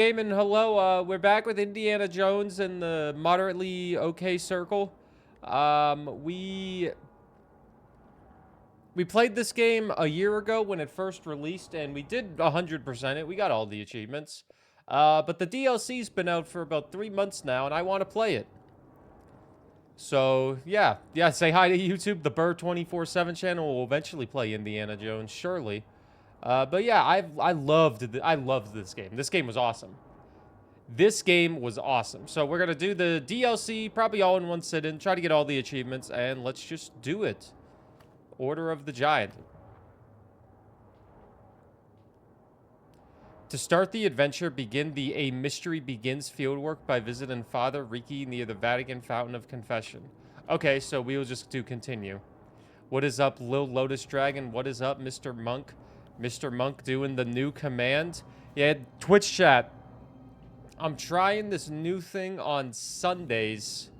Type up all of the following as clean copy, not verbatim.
Gaming, hello. We're back with Indiana Jones in the moderately okay circle. We played this game a year ago when it first released, and we did 100% it. We got all the achievements. But the DLC's been out for about 3 months now, and I want to play it. So, yeah, say hi to YouTube. The Burr 24/7 channel will eventually play Indiana Jones, surely. But yeah, I loved this game. This game was awesome. This game was awesome. So we're going to do the DLC, probably all in one sit-in, try to get all the achievements, and let's just do it. Order of the Giant. To start the adventure, begin the A Mystery Begins fieldwork by visiting Father Ricci near the Vatican Fountain of Confession. Okay, so we will just do continue. What is up, Lil Lotus Dragon? What is up, Mr. Monk? Mr. Monk doing the new command? Yeah, Twitch chat. I'm trying this new thing on Sundays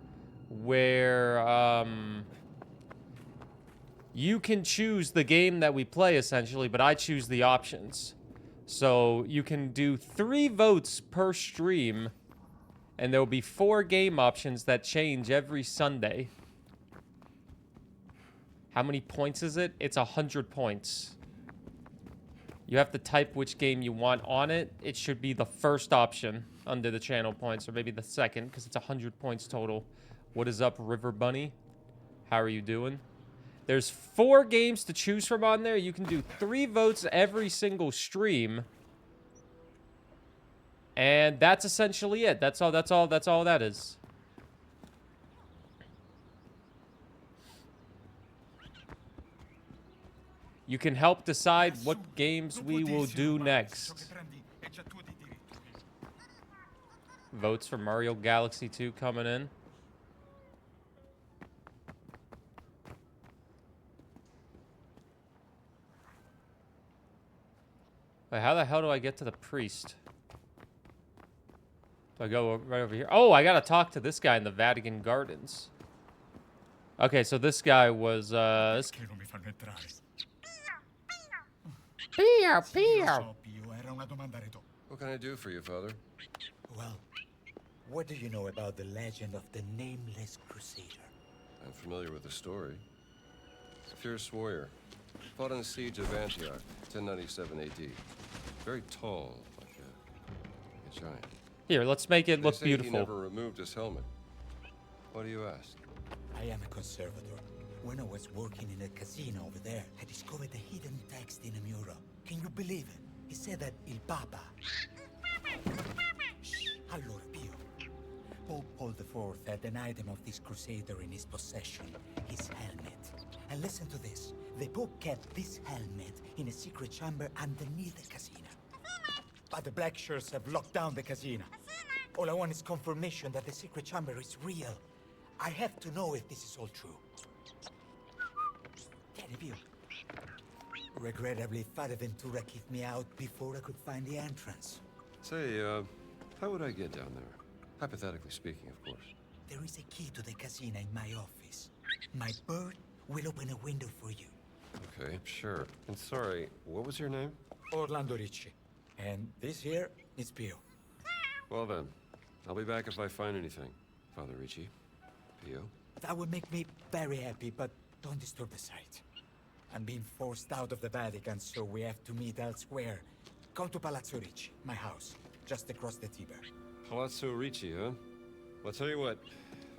where you can choose the game that we play, essentially, but I choose the options. So you can do 3 votes per stream, and there will be 4 game options that change every Sunday. How many points is it? It's 100 points. You have to type which game you want on it. It should be the first option under the channel points, or maybe the second, because it's 100 points total. What is up, River Bunny? How are you doing? There's 4 games to choose from on there. You can do 3 votes every single stream. And that's essentially it. That's all that is. You can help decide what games we will do next. Votes for Mario Galaxy 2 coming in. Wait, how the hell do I get to the priest? Do I go right over here? Oh, I gotta talk to this guy in the Vatican Gardens. Okay, so this guy was, Pio, Pio. What can I do for you, Father? Well, what do you know about the legend of the Nameless Crusader? I'm familiar with the story. A fierce warrior. Fought in the siege of Antioch, 1097 AD. Very tall, like a giant. Here, let's make it look They say beautiful. He never removed his helmet. Why do you ask? I am a conservator. When I was working in a casino over there, I discovered a hidden text in a mural. Can you believe it? It said that Il Papa... Allora, Pio. Pope Paul IV had an item of this crusader in his possession, his helmet. And listen to this. The Pope kept this helmet in a secret chamber underneath the casino. But the black shirts have locked down the casino. All I want is confirmation that the secret chamber is real. I have to know if this is all true. Pio. Regrettably, Father Ventura kicked me out before I could find the entrance. Say, how would I get down there? Hypothetically speaking, of course. There is a key to the casino in my office. My bird will open a window for you. Okay, sure. And sorry, what was your name? Orlando Ricci. And this here is Pio. Well then, I'll be back if I find anything, Father Ricci. Pio? That would make me very happy, but don't disturb the sight. I'm being forced out of the Vatican, so we have to meet elsewhere. Come to Palazzo Ricci, my house, just across the Tiber. Palazzo Ricci, huh? Well, I'll tell you what.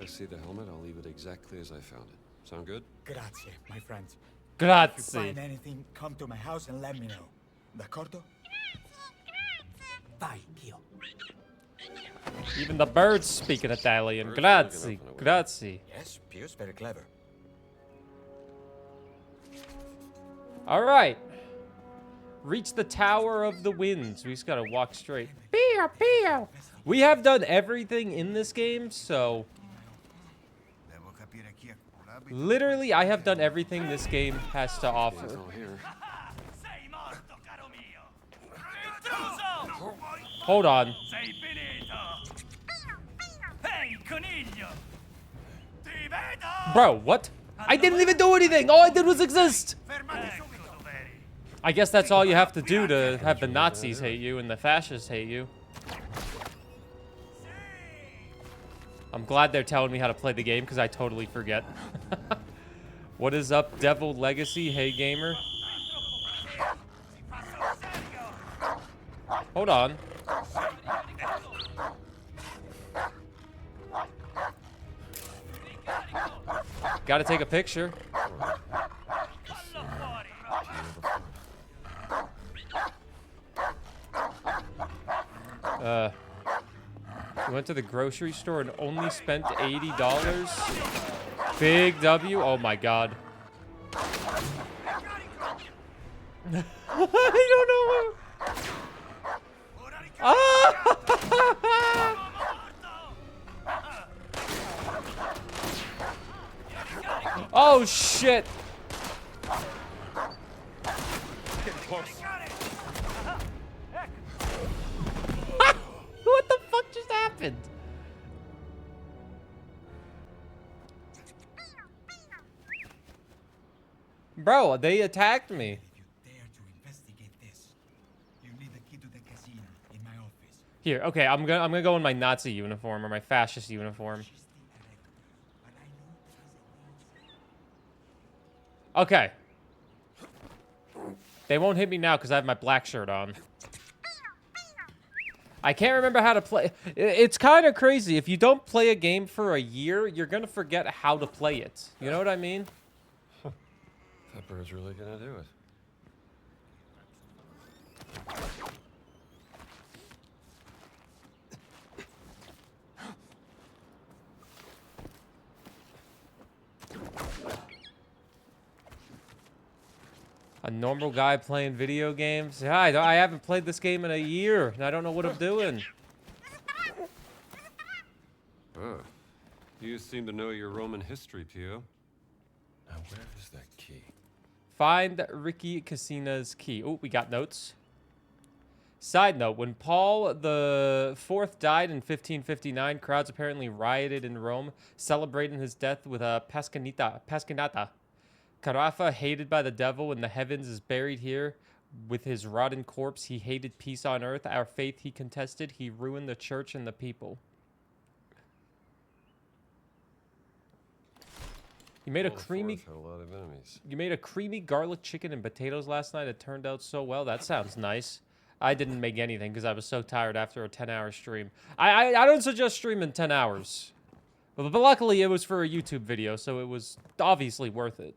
If I see the helmet, I'll leave it exactly as I found it. Sound good? Grazie, my friend. If you Grazie. find anything, come to my house and let me know. D'accordo? Vai, Pio. Even the birds speak in Italian. Birds Grazie, speak enough in a way. grazie. Yes, Pio's very clever. All right. Reach the Tower of the Winds. We just gotta walk straight. Pio, Pio. We have done everything in this game, so... Literally, I have done everything this game has to offer. Oh, here. Hold on. Bro, what? I didn't even do anything. All I did was exist. I guess that's all you have to do to have the Nazis hate you and the fascists hate you. I'm glad they're telling me how to play the game because I totally forget. What is up, Devil Legacy? Hey, gamer. Hold on. Gotta take a picture. We went to the grocery store and only spent $80. Big W. Oh my god. I don't know. Ah! Oh shit. What the fuck just happened? Bro, they attacked me. If you dare to investigate this, you need the key to the casino in my office. Here, okay, I'm gonna go in my Nazi uniform or my fascist uniform. She's the director, but I know there is a way. Okay. They won't hit me now because I have my black shirt on. I can't remember how to play. It's kind of crazy. If you don't play a game for a year, you're going to forget how to play it. You know what I mean? That bird's really gonna do it. A normal guy playing video games? Yeah, I haven't played this game in a year, and I don't know what I'm doing. You seem to know your Roman history, Pio. Now, where is that key? Find Ricky Casina's key. Oh, we got notes. Side note, when Paul the IV died in 1559, crowds apparently rioted in Rome, celebrating his death with a pasquinata. Carafa, hated by the devil in the heavens, is buried here. With his rotten corpse, he hated peace on earth. Our faith he contested. He ruined the church and the people. You made a creamy... Had a lot of enemies. You made a creamy garlic chicken and potatoes last night. It turned out so well. That sounds nice. I didn't make anything because I was so tired after a 10-hour stream. I don't suggest streaming 10 hours. But luckily, it was for a YouTube video, so it was obviously worth it.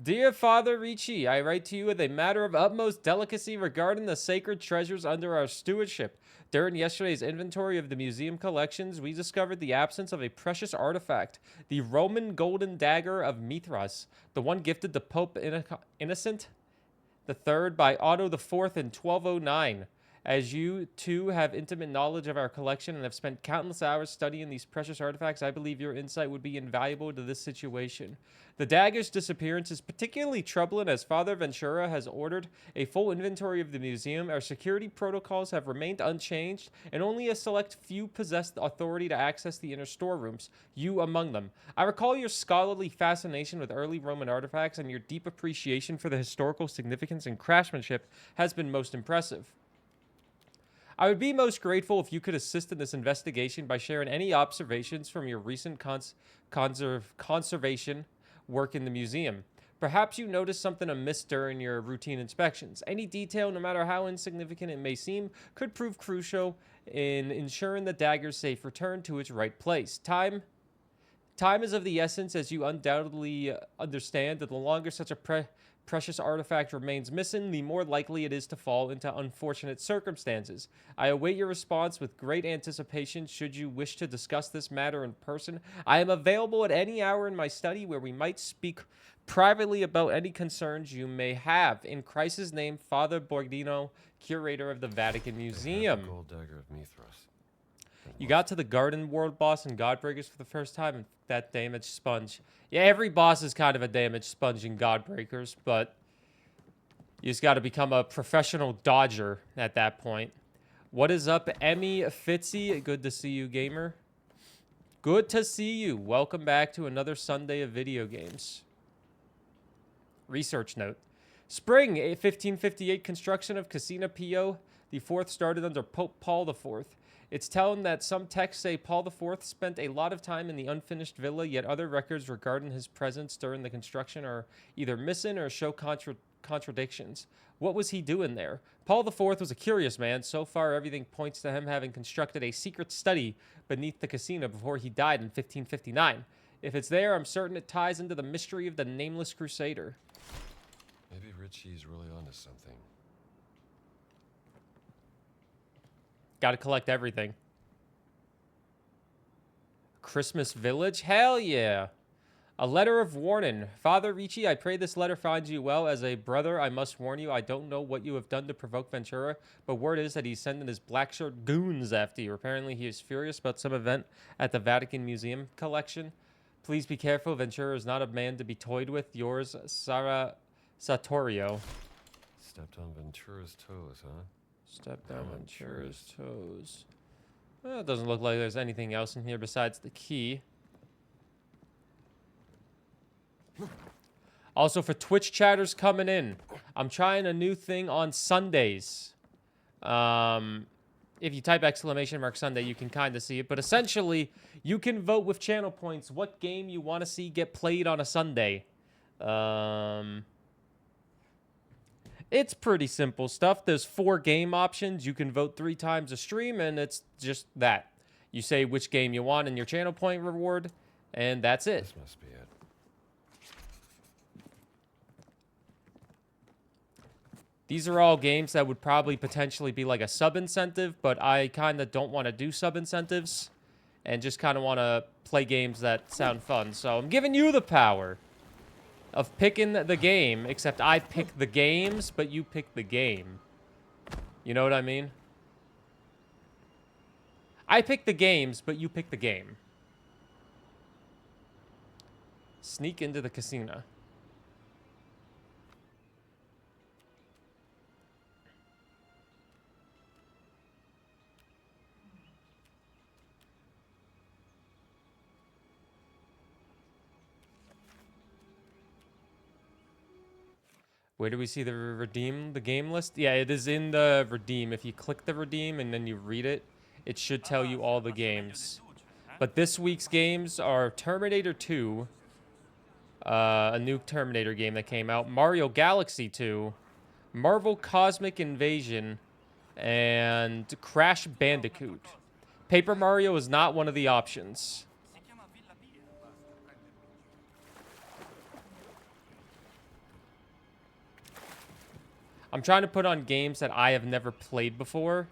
Dear Father Ricci, I write to you with a matter of utmost delicacy regarding the sacred treasures under our stewardship. During yesterday's inventory of the museum collections, we discovered the absence of a precious artifact, the Roman golden dagger of Mithras, the one gifted to Pope Innocent III by Otto IV in 1209. As you, too, have intimate knowledge of our collection and have spent countless hours studying these precious artifacts, I believe your insight would be invaluable to this situation. The dagger's disappearance is particularly troubling as Father Ventura has ordered a full inventory of the museum. Our security protocols have remained unchanged, and only a select few possess the authority to access the inner storerooms, you among them. I recall your scholarly fascination with early Roman artifacts, and your deep appreciation for the historical significance and craftsmanship has been most impressive. I would be most grateful if you could assist in this investigation by sharing any observations from your recent conservation work in the museum. Perhaps you noticed something amiss during your routine inspections. Any detail, no matter how insignificant it may seem, could prove crucial in ensuring the dagger's safe return to its right place. Time is of the essence, as you undoubtedly understand, that the longer such a precious artifact remains missing, the more likely it is to fall into unfortunate circumstances. I await your response with great anticipation should you wish to discuss this matter in person. I am available at any hour in my study where we might speak privately about any concerns you may have. In Christ's name, Father Bordino, curator of the Vatican Museum. The gold dagger of Mithras. You got to the Garden World boss in Godbreakers for the first time, and that damage sponge. Yeah, every boss is kind of a damage sponge in Godbreakers, but you just got to become a professional dodger at that point. What is up, Emmy Fitzy? Good to see you, gamer. Good to see you. Welcome back to another Sunday of video games. Research note. Spring 1558 construction of Casina Pio The fourth started under Pope Paul IV. It's telling that some texts say Paul IV spent a lot of time in the unfinished villa, yet other records regarding his presence during the construction are either missing or show contradictions. What was he doing there? Paul IV was a curious man. So far, everything points to him having constructed a secret study beneath the casino before he died in 1559. If it's there, I'm certain it ties into the mystery of the nameless crusader. Maybe Richie's really onto something. Gotta collect everything. Christmas Village? Hell yeah. A letter of warning. Father Ricci, I pray this letter finds you well. As a brother, I must warn you, I don't know what you have done to provoke Ventura, but word is that he's sending his black shirt goons after you. Apparently, he is furious about some event at the Vatican Museum collection. Please be careful. Ventura is not a man to be toyed with. Yours, Sara Satorio. Stepped on Ventura's toes, huh? Step down Ventura's toes. Well, it doesn't look like there's anything else in here besides the key. Also, for Twitch chatters coming in, I'm trying a new thing on Sundays. If you type !Sunday, you can kind of see it. But essentially, you can vote with channel points what game you want to see get played on a Sunday. It's pretty simple stuff. There's 4 game options. You can vote 3 times a stream, and it's just that. You say which game you want in your channel point reward, and that's it. This must be it. These are all games that would probably potentially be like a sub incentive, but I kind of don't want to do sub incentives and just kind of want to play games that sound fun. So I'm giving you the power of picking the game, except I pick the games, but you pick the game. You know what I mean? I pick the games, but you pick the game. Sneak into the casino. Where do we see the redeem, the game list? Yeah, it is in the redeem. If you click the redeem and then you read it, it should tell you all the games. But this week's games are Terminator 2, a new Terminator game that came out, Mario Galaxy 2, Marvel Cosmic Invasion, and Crash Bandicoot. Paper Mario is not one of the options. I'm trying to put on games that I have never played before.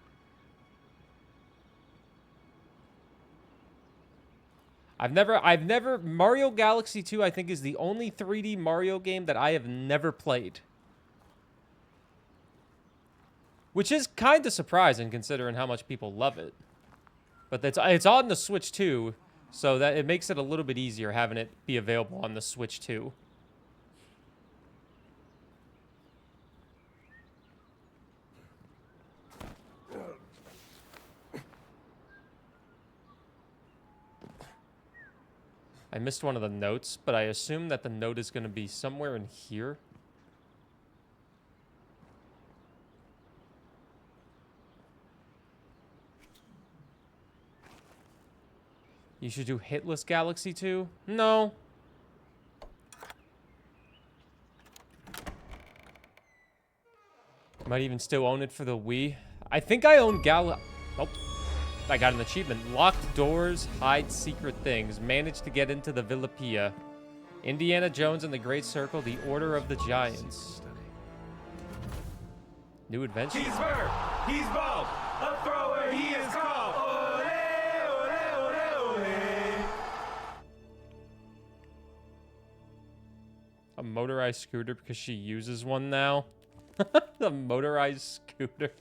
Mario Galaxy 2, I think, is the only 3D Mario game that I have never played. Which is kind of surprising considering how much people love it. But it's on the Switch too, so that it makes it a little bit easier having it be available on the Switch too. I missed one of the notes, but I assume that the note is going to be somewhere in here. You should do Hitless Galaxy 2? No. Might even still own it for the Wii. I think I own Oh. I got an achievement. Locked doors, hide secret things. Managed to get into the Villa Pia. Indiana Jones and the Great Circle, the Order of the Giants. New adventure. He's Burr. He's Bo. A thrower. He is called. Ole, ole, ole, ole. A motorized scooter because she uses one now. A motorized scooter.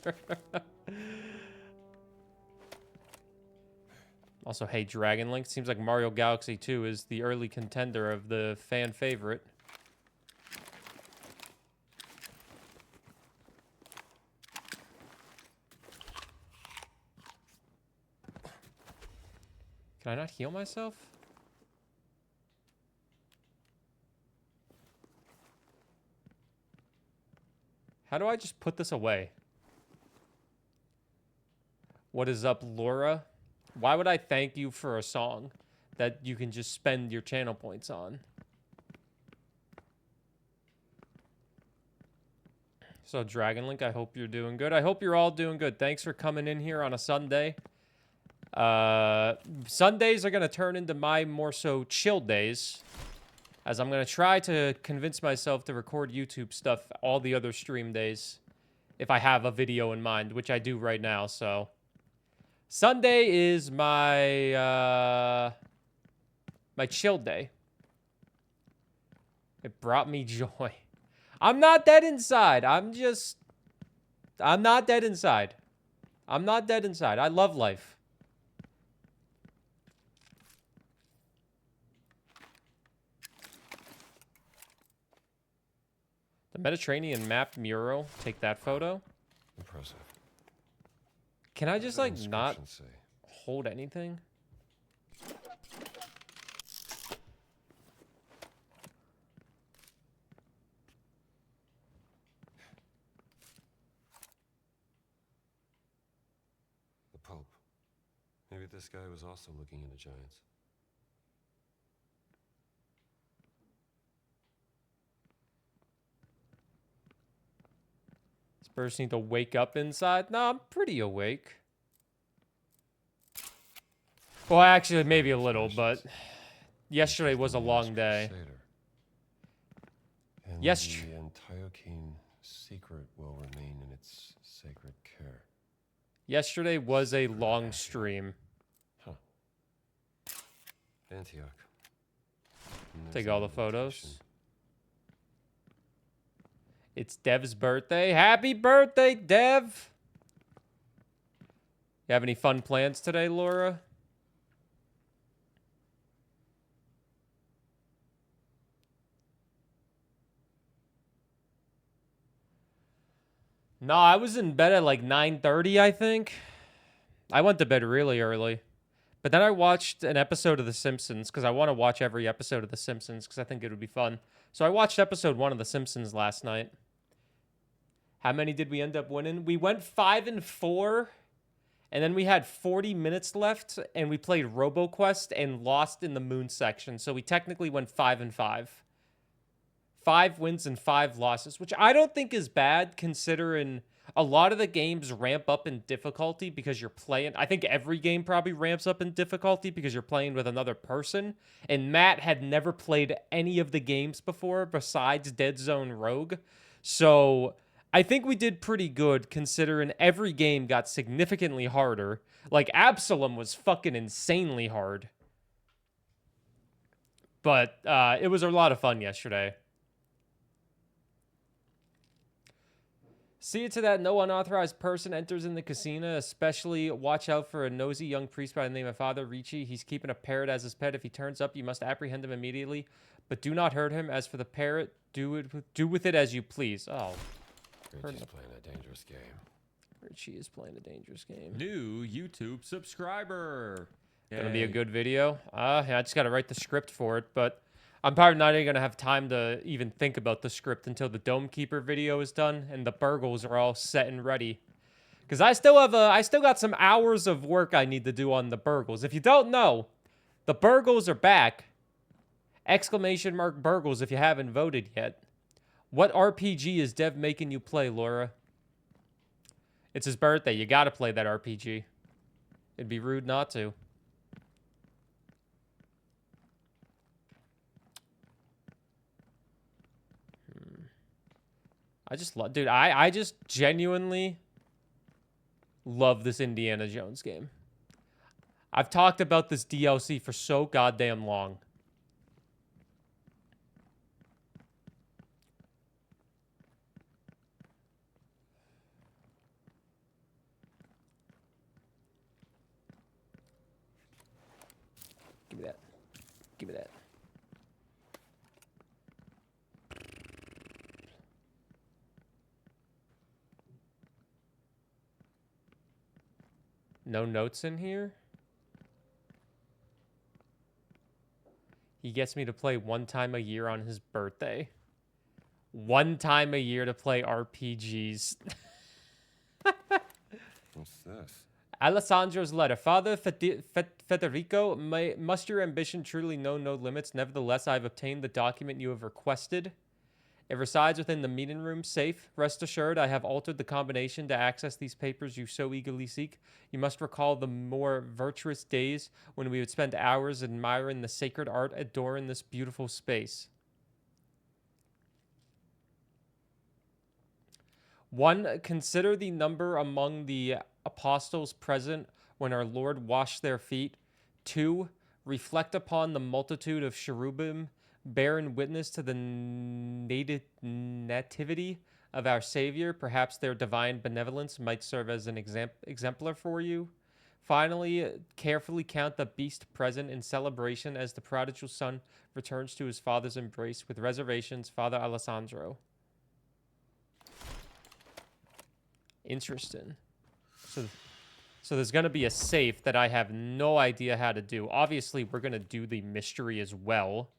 Also, hey, Dragon Link. Seems like Mario Galaxy 2 is the early contender of the fan favorite. Can I not heal myself? How do I just put this away? What is up, Laura? Why would I thank you for a song that you can just spend your channel points on? So, Dragon Link, I hope you're doing good. I hope you're all doing good. Thanks for coming in here on a Sunday. Sundays are going to turn into my more so chill days, as I'm going to try to convince myself to record YouTube stuff all the other stream days, if I have a video in mind, which I do right now, so. Sunday is my, my chill day. It brought me joy. I'm not dead inside. I'm not dead inside. I'm not dead inside. I love life. The Mediterranean map mural. Take that photo. Impressive. Can I just, like, not Inscriptions say. hold anything? The Pope. Maybe this guy was also looking into giants. Does Burst need to wake up inside? No, I'm pretty awake. Well, actually, maybe a little, but yesterday was a long day. Crusader. And Yes. the Antiochene secret will remain in its sacred care. Yesterday was a long stream. Antioch. And Take there's all an the photos. invitation. It's Dev's birthday. Happy birthday, Dev! You have any fun plans today, Laura? No, I was in bed at like 9:30, I think. I went to bed really early. But then I watched an episode of The Simpsons because I want to watch every episode of The Simpsons because I think it would be fun. So I watched episode 1 of The Simpsons last night. How many did we end up winning? We went 5-4, and then we had 40 minutes left, and we played RoboQuest and lost in the moon section. So we technically went 5-5. 5 wins and 5 losses, which I don't think is bad considering a lot of the games ramp up in difficulty because you're playing. I think every game probably ramps up in difficulty because you're playing with another person. And Matt had never played any of the games before besides Dead Zone Rogue. So I think we did pretty good considering every game got significantly harder. Like Absalom was fucking insanely hard. But it was a lot of fun yesterday. See it to that no unauthorized person enters in the casino, especially watch out for a nosy young priest by the name of Father Ricci. He's keeping a parrot as his pet. If he turns up, you must apprehend him immediately, but do not hurt him. As for the parrot, do with it as you please. Oh. Richie's playing a dangerous game. Richie is playing a dangerous game. New YouTube subscriber. Gonna be a Yay. good video. I just gotta write the script for it, but I'm probably not even gonna have time to even think about the script until the Dome Keeper video is done and the burgles are all set and ready. Because I still got some hours of work I need to do on the burgles. If you don't know, the burgles are back. Exclamation mark burgles if you haven't voted yet. What RPG is Dev making you play, Laura? It's his birthday. You gotta play that RPG. It'd be rude not to. I just love, dude, I just genuinely love this Indiana Jones game. I've talked about this DLC for so goddamn long. Give me that. Give me that. No notes in here? He gets me to play one time a year on his birthday. One time a year to play RPGs. What's this? Alessandro's letter. Father Federico, must your ambition truly know no limits? Nevertheless, I have obtained the document you have requested. It resides within the meeting room safe. Rest assured, I have altered the combination to access these papers you so eagerly seek. You must recall the more virtuous days when we would spend hours admiring the sacred art adoring this beautiful space. 1. Consider the number among the apostles present when our Lord washed their feet. 2. Reflect upon the multitude of cherubim bearing witness to the nativity of our Savior. Perhaps their divine benevolence might serve as an exemplar for you. Finally, carefully count the beast present in celebration as the prodigal son returns to his father's embrace. With reservations, Father Alessandro. Interesting. So there's going to be a safe that I have no idea how to do. Obviously, we're going to do the mystery as well.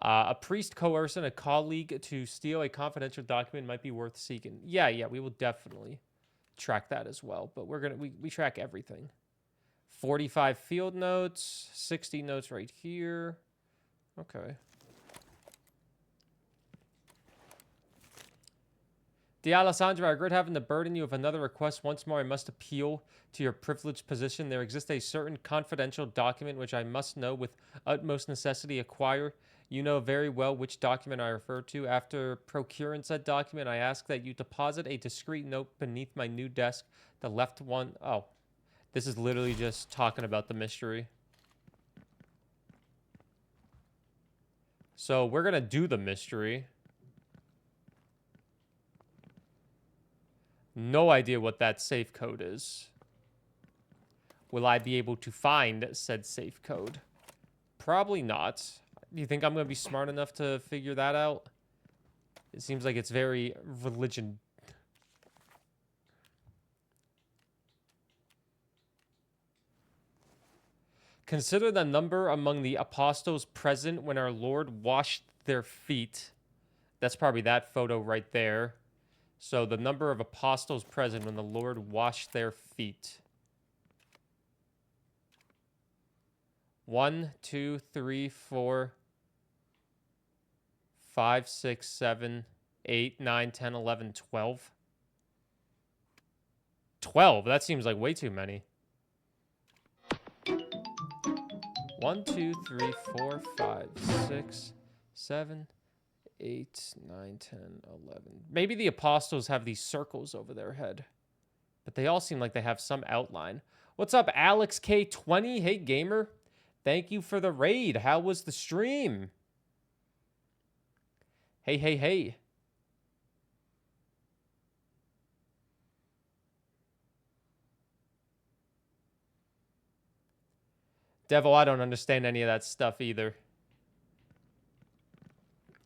A priest coercing a colleague to steal a confidential document might be worth seeking. Yeah, we will definitely track that as well. But we track everything. 45 field notes, 60 notes right here. Okay. De Alessandro, I regret having to burden you with another request. Once more, I must appeal to your privileged position. There exists a certain confidential document which I must know with utmost necessity acquire. You know very well which document I refer to. After procuring said document, I ask that you deposit a discreet note beneath my new desk. The left one... Oh, this is literally just talking about the mystery. So we're going to do the mystery. No idea what that safe code is. Will I be able to find said safe code? Probably not. Do you think I'm going to be smart enough to figure that out? It seems like it's very religion. Consider the number among the apostles present when our Lord washed their feet. That's probably that photo right there. So the number of apostles present when the Lord washed their feet. 1, 2, 3, 4, 5, 6, 7, 8, 9, 10, 11, 12. 12? That seems like way too many. 1, 2, 3, 4, 5, 6, 7, 8, 9, 10, 11. Maybe the apostles have these circles over their head. But they all seem like they have some outline. What's up, Alex K20? Hey, gamer. Thank you for the raid. How was the stream? Hey. Devil, I don't understand any of that stuff either.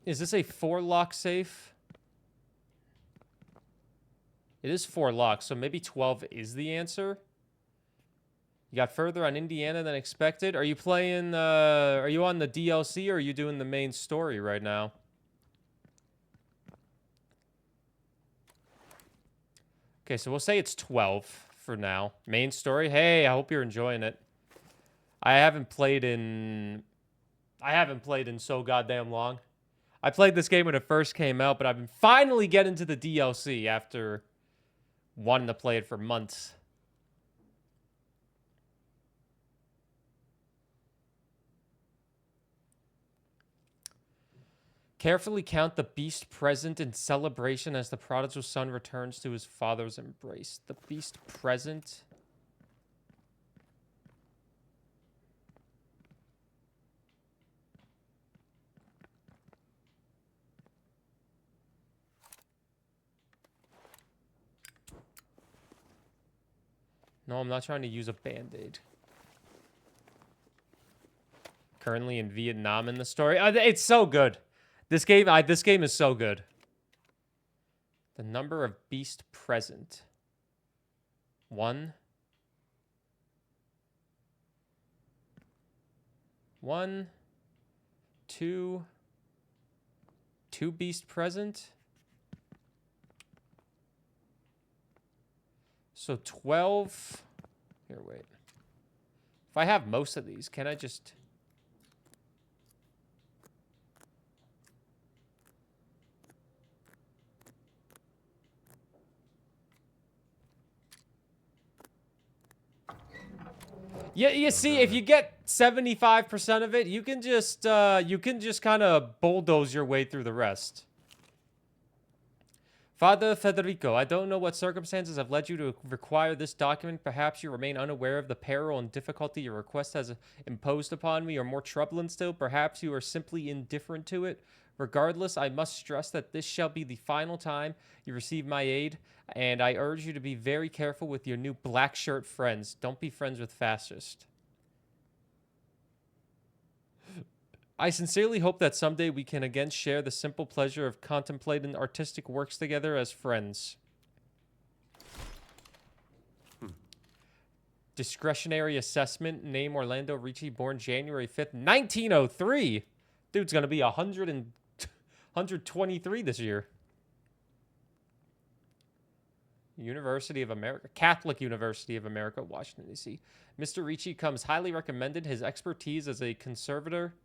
Is this a 4-lock safe? It is 4 locks, so maybe 12 is the answer. You got further on Indiana than expected. Are you playing, are you on the DLC or are you doing the main story right now? Okay, so we'll say it's 12 for now. Main story. Hey, I hope you're enjoying it. I haven't played in so goddamn long. I played this game when it first came out, but I've been finally getting to the DLC after wanting to play it for months. Carefully count the beast present in celebration as the prodigal son returns to his father's embrace. The beast present. No, I'm not trying to use a band-aid. Currently in Vietnam in the story. It's so good. This game is so good. The number of beast present. 1. 1. 2. 2 beast present. So 12. Here, wait. If I have most of these, can I just... Yeah, you see, if you get 75% of it, you can just kind of bulldoze your way through the rest. Father Federico, I don't know what circumstances have led you to require this document. Perhaps you remain unaware of the peril and difficulty your request has imposed upon me, or more troubling still, perhaps you are simply indifferent to it. Regardless, I must stress that this shall be the final time you receive my aid, and I urge you to be very careful with your new black shirt friends. Don't be friends with fascists. I sincerely hope that someday we can again share the simple pleasure of contemplating artistic works together as friends. Discretionary assessment. Name Orlando Ricci, born January 5th, 1903. Dude's going to be 123 this year. University of America. Catholic University of America, Washington, D.C. Mr. Ricci comes highly recommended. His expertise as a conservator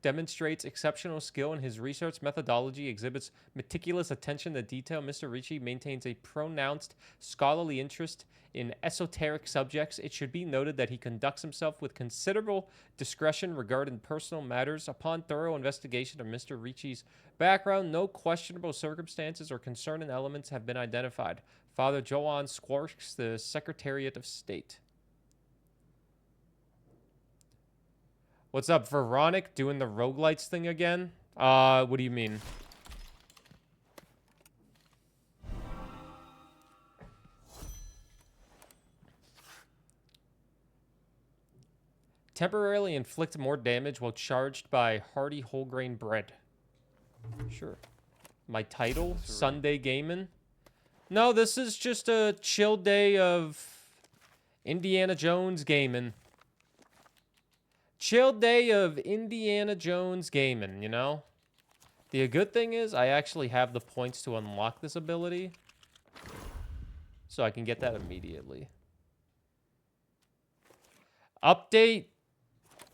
demonstrates exceptional skill in his research methodology, exhibits meticulous attention to detail. Mr. Ricci maintains a pronounced scholarly interest in esoteric subjects. It should be noted that he conducts himself with considerable discretion regarding personal matters. Upon thorough investigation of Mr. Ricci's background, no questionable circumstances or concerning elements have been identified. Father Johann Squarks, the Secretariat of State. What's up, Veronic? Doing the roguelites thing again? What do you mean? Temporarily inflict more damage while charged by hearty whole grain bread. Sure. My title? Sunday Gaming? No, this is just a chill day of Indiana Jones gaming. Chill day of Indiana Jones gaming, you know? The good thing is I actually have the points to unlock this ability. So I can get that immediately. Update.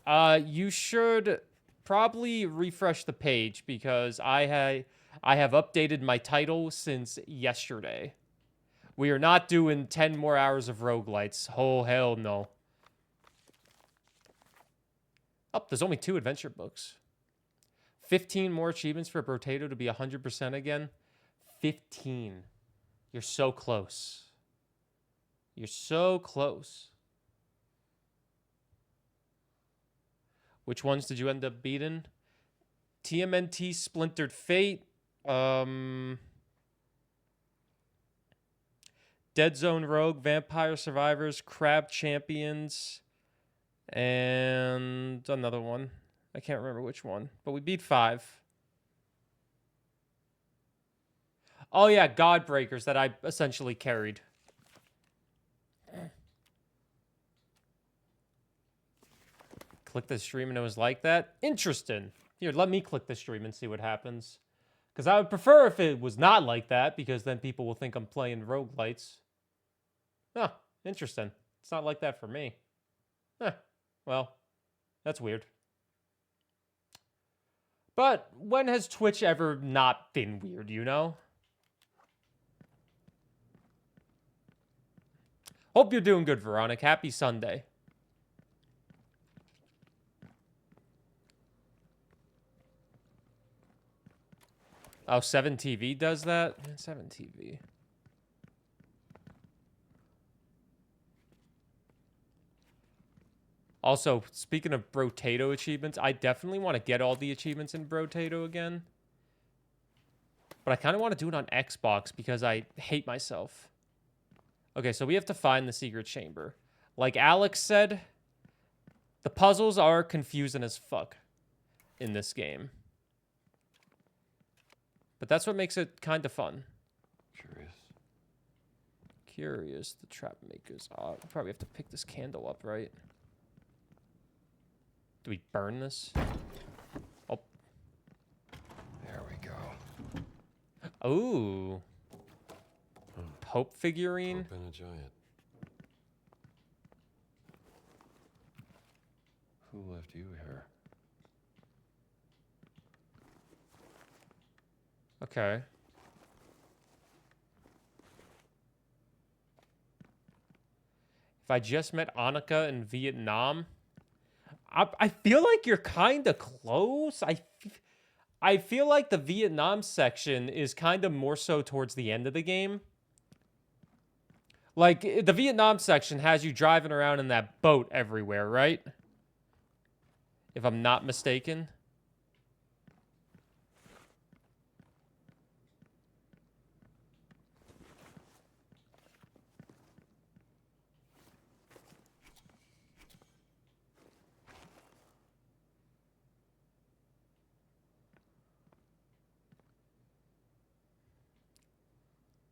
You should probably refresh the page because I have updated my title since yesterday. We are not doing 10 more hours of roguelites. Oh, hell no. Oh, there's only 2 adventure books. 15 more achievements for Potato to be 100% again. 15. You're so close. You're so close. Which ones did you end up beating? TMNT Splintered Fate. Dead Zone Rogue, Vampire Survivors, Crab Champions, and another one. I can't remember which one, but we beat 5. Oh yeah, Godbreakers that I essentially carried. Click the stream and it was like that? Interesting. Here, let me click the stream and see what happens. Because I would prefer if it was not like that, because then people will think I'm playing roguelites. Huh, interesting. It's not like that for me. Huh, well, that's weird. But when has Twitch ever not been weird, you know? Hope you're doing good, Veronica. Happy Sunday. Oh, 7TV does that? 7TV. Also, speaking of Brotato achievements, I definitely want to get all the achievements in Brotato again. But I kind of want to do it on Xbox because I hate myself. Okay, so we have to find the secret chamber. Like Alex said, the puzzles are confusing as fuck in this game. But that's what makes it kind of fun. Curious, the trap makers. Oh, we probably have to pick this candle up, right? Do we burn this? Oh. There we go. Ooh. Pope figurine. Pope and a giant. Who left you here? Okay. If I just met Annika in Vietnam, I feel like you're kind of close. I feel like the Vietnam section is kind of more so towards the end of the game. Like, the Vietnam section has you driving around in that boat everywhere, right? If I'm not mistaken.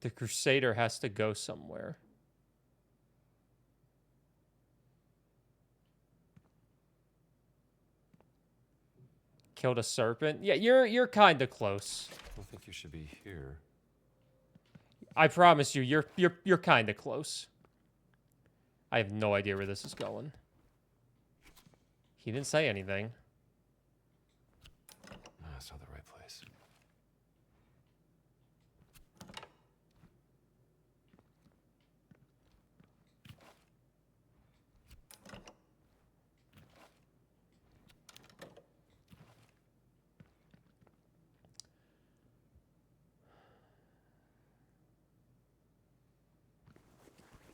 The Crusader has to go somewhere. Killed a serpent? Yeah, you're kind of close. I don't think you should be here. I promise you, you're kind of close. I have no idea where this is going. He didn't say anything. No, that's not the right place.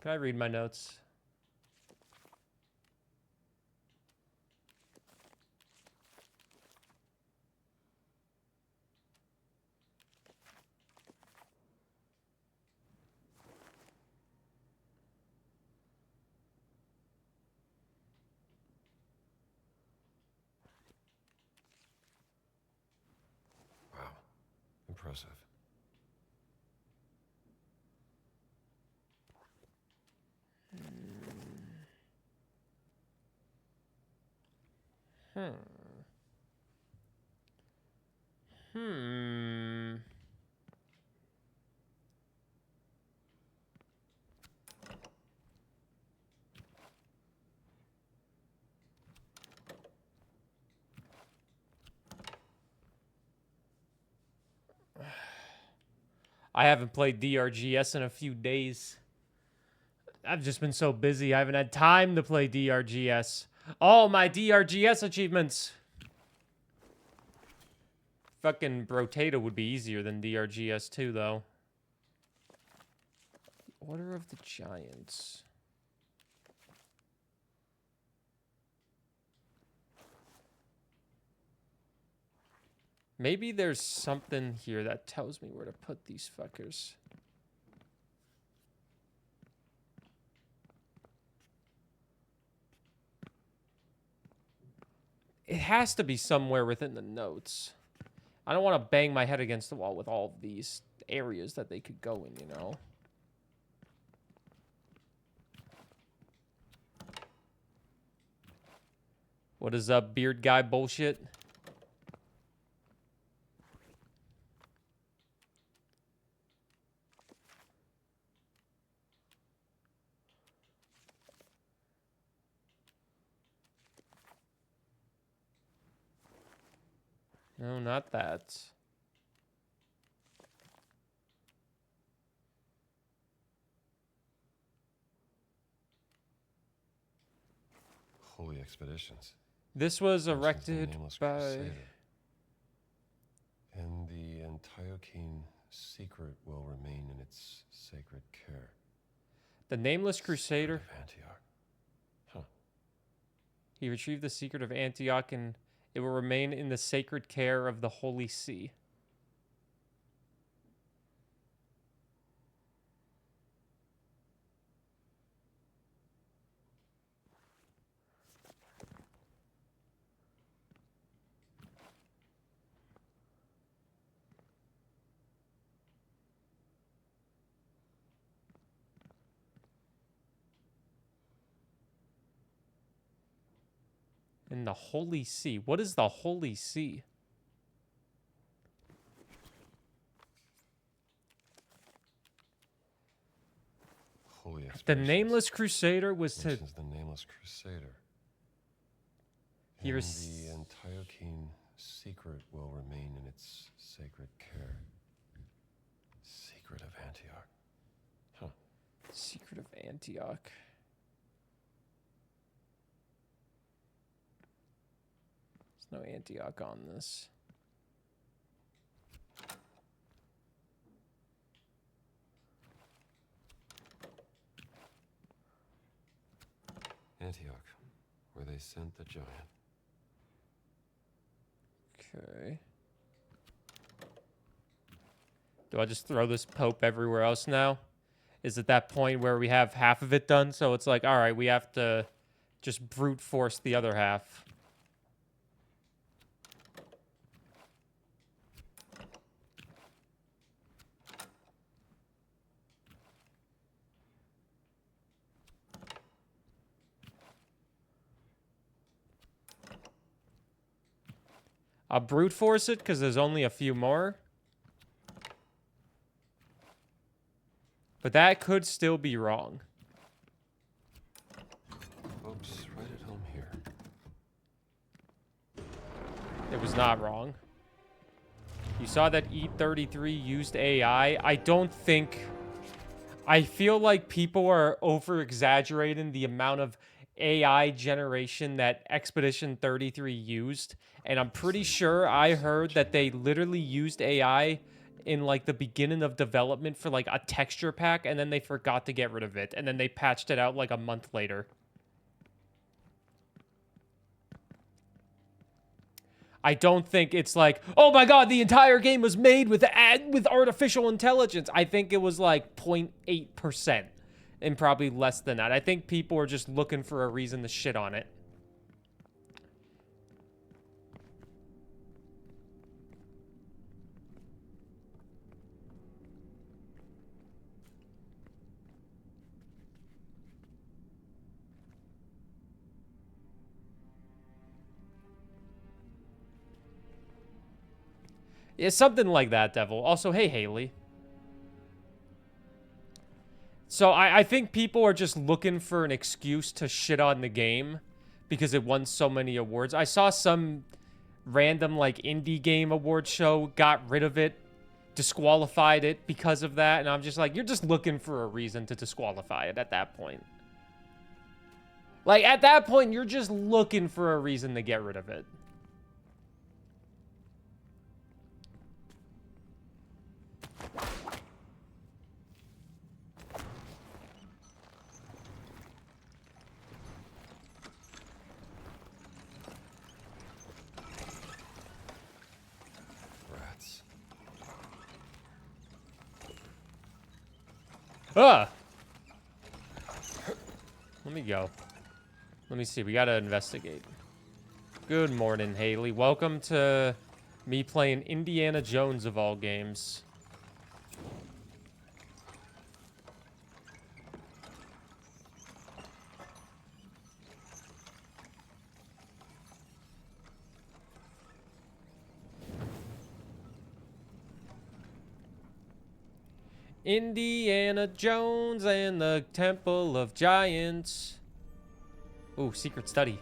Can I read my notes? Wow. Impressive. I haven't played DRGS in a few days. I've just been so busy. I haven't had time to play DRGS. Oh, my DRGS achievements. Fucking Brotato would be easier than DRGS 2, though. Order of the Giants. Maybe there's something here that tells me where to put these fuckers. It has to be somewhere within the notes. I don't want to bang my head against the wall with all of these areas that they could go in, you know? What is up, beard guy bullshit? No, not that. Holy expeditions. This was This is the erected nameless by... Crusader. And the Antiochene secret will remain in its sacred care. The Nameless Crusader. Secret of Antioch. Huh. He retrieved the secret of Antioch and it will remain in the sacred care of the Holy See. In the Holy See. What is the Holy See? holy The expeditions. Nameless Crusader was to... Mentions the Nameless Crusader. Here's... The Antiochene secret will remain in its sacred care. Secret of Antioch. Huh. Secret of Antioch. There's no Antioch on this. Antioch, where they sent the giant. Okay. Do I just throw this Pope everywhere else now? Is it that point where we have half of it done? So it's like, all right, we have to just brute force the other half. I'll brute force it because there's only a few more. But that could still be wrong. Folks, right at home here. It was not wrong. You saw that E33 used AI. I don't think... I feel like people are over-exaggerating the amount of AI generation that Expedition 33 used. And I'm pretty sure I heard that they literally used AI in like the beginning of development for like a texture pack, and then they forgot to get rid of it, and then they patched it out like a month later. I don't think it's like, oh my god, the entire game was made with artificial intelligence. I think it was like 0.8%, and probably less than that. I think people are just looking for a reason to shit on it. It's something like that, Devil. Also, hey, Haley. So I think people are just looking for an excuse to shit on the game because it won so many awards. I saw some random, like, indie game award show got rid of it, disqualified it because of that, and I'm just like, you're just looking for a reason to disqualify it at that point. Like, at that point, you're just looking for a reason to get rid of it. Rats. Ah! Let me go. Let me see. We gotta investigate. Good morning, Haley. Welcome to me playing Indiana Jones of all games. Indiana Jones and the Temple of Giants. Ooh, secret study.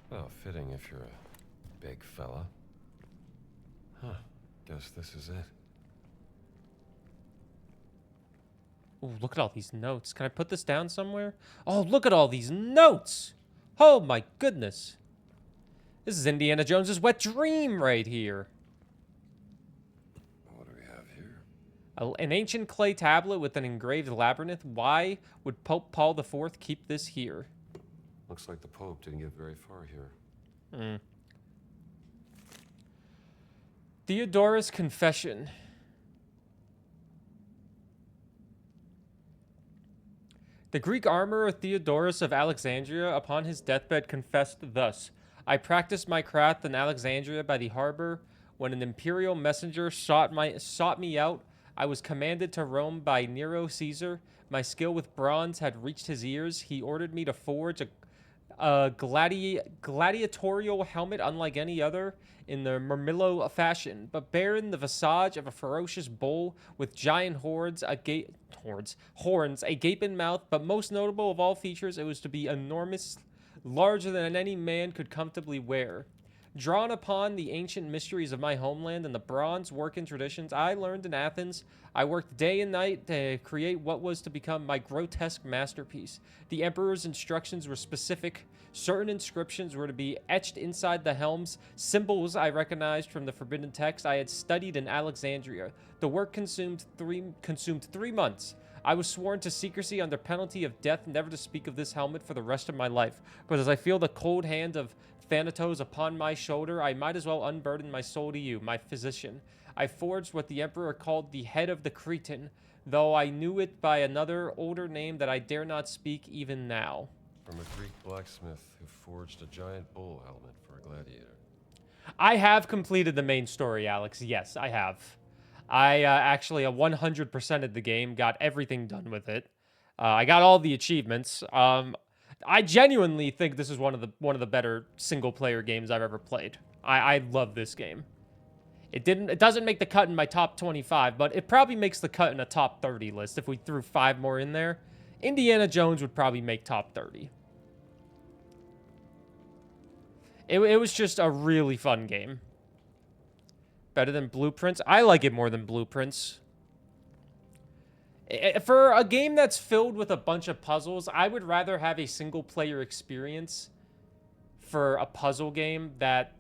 Well, fitting if you're a big fella. Huh. Guess this is it. Ooh, look at all these notes. Can I put this down somewhere? Oh, look at all these notes. Oh my goodness. This is Indiana Jones's wet dream right here. What do we have here? An ancient clay tablet with an engraved labyrinth. Why would Pope Paul IV keep this here? Looks like the Pope didn't get very far here. Hmm. Theodorus' Confession. The Greek armorer Theodorus of Alexandria, upon his deathbed, confessed thus: I practiced my craft in Alexandria by the harbor. When an imperial messenger sought me out, I was commanded to Rome by Nero Caesar. My skill with bronze had reached his ears. He ordered me to forge a gladiatorial helmet unlike any other in the Murmillo fashion, but bearing the visage of a ferocious bull with giant horns, a gaping mouth, but most notable of all features, it was to be enormous, larger than any man could comfortably wear. Drawn upon the ancient mysteries of my homeland and the bronze working traditions I learned in Athens, I worked day and night to create what was to become my grotesque masterpiece. The emperor's instructions were specific. Certain inscriptions were to be etched inside the helms, symbols I recognized from the forbidden text I had studied in Alexandria. The work consumed 3 months. I was sworn to secrecy under penalty of death, never to speak of this helmet for the rest of my life. But as I feel the cold hand of Thanatos upon my shoulder, I might as well unburden my soul to you, my physician. I forged what the emperor called the head of the Cretan, though I knew it by another older name that I dare not speak even now. From a Greek blacksmith who forged a giant bull helmet for a gladiator. I have completed the main story, Alex. Yes, I have. I actually 100%ed the game, got everything done with it. I got all the achievements. I genuinely think this is one of the better single player games I've ever played. I love this game. It doesn't make the cut in my top 25, but it probably makes the cut in a top 30 list if we threw 5 more in there. Indiana Jones would probably make top 30. It was just a really fun game. Better than Blueprints? I like it more than Blueprints. For a game that's filled with a bunch of puzzles, I would rather have a single-player experience for a puzzle game that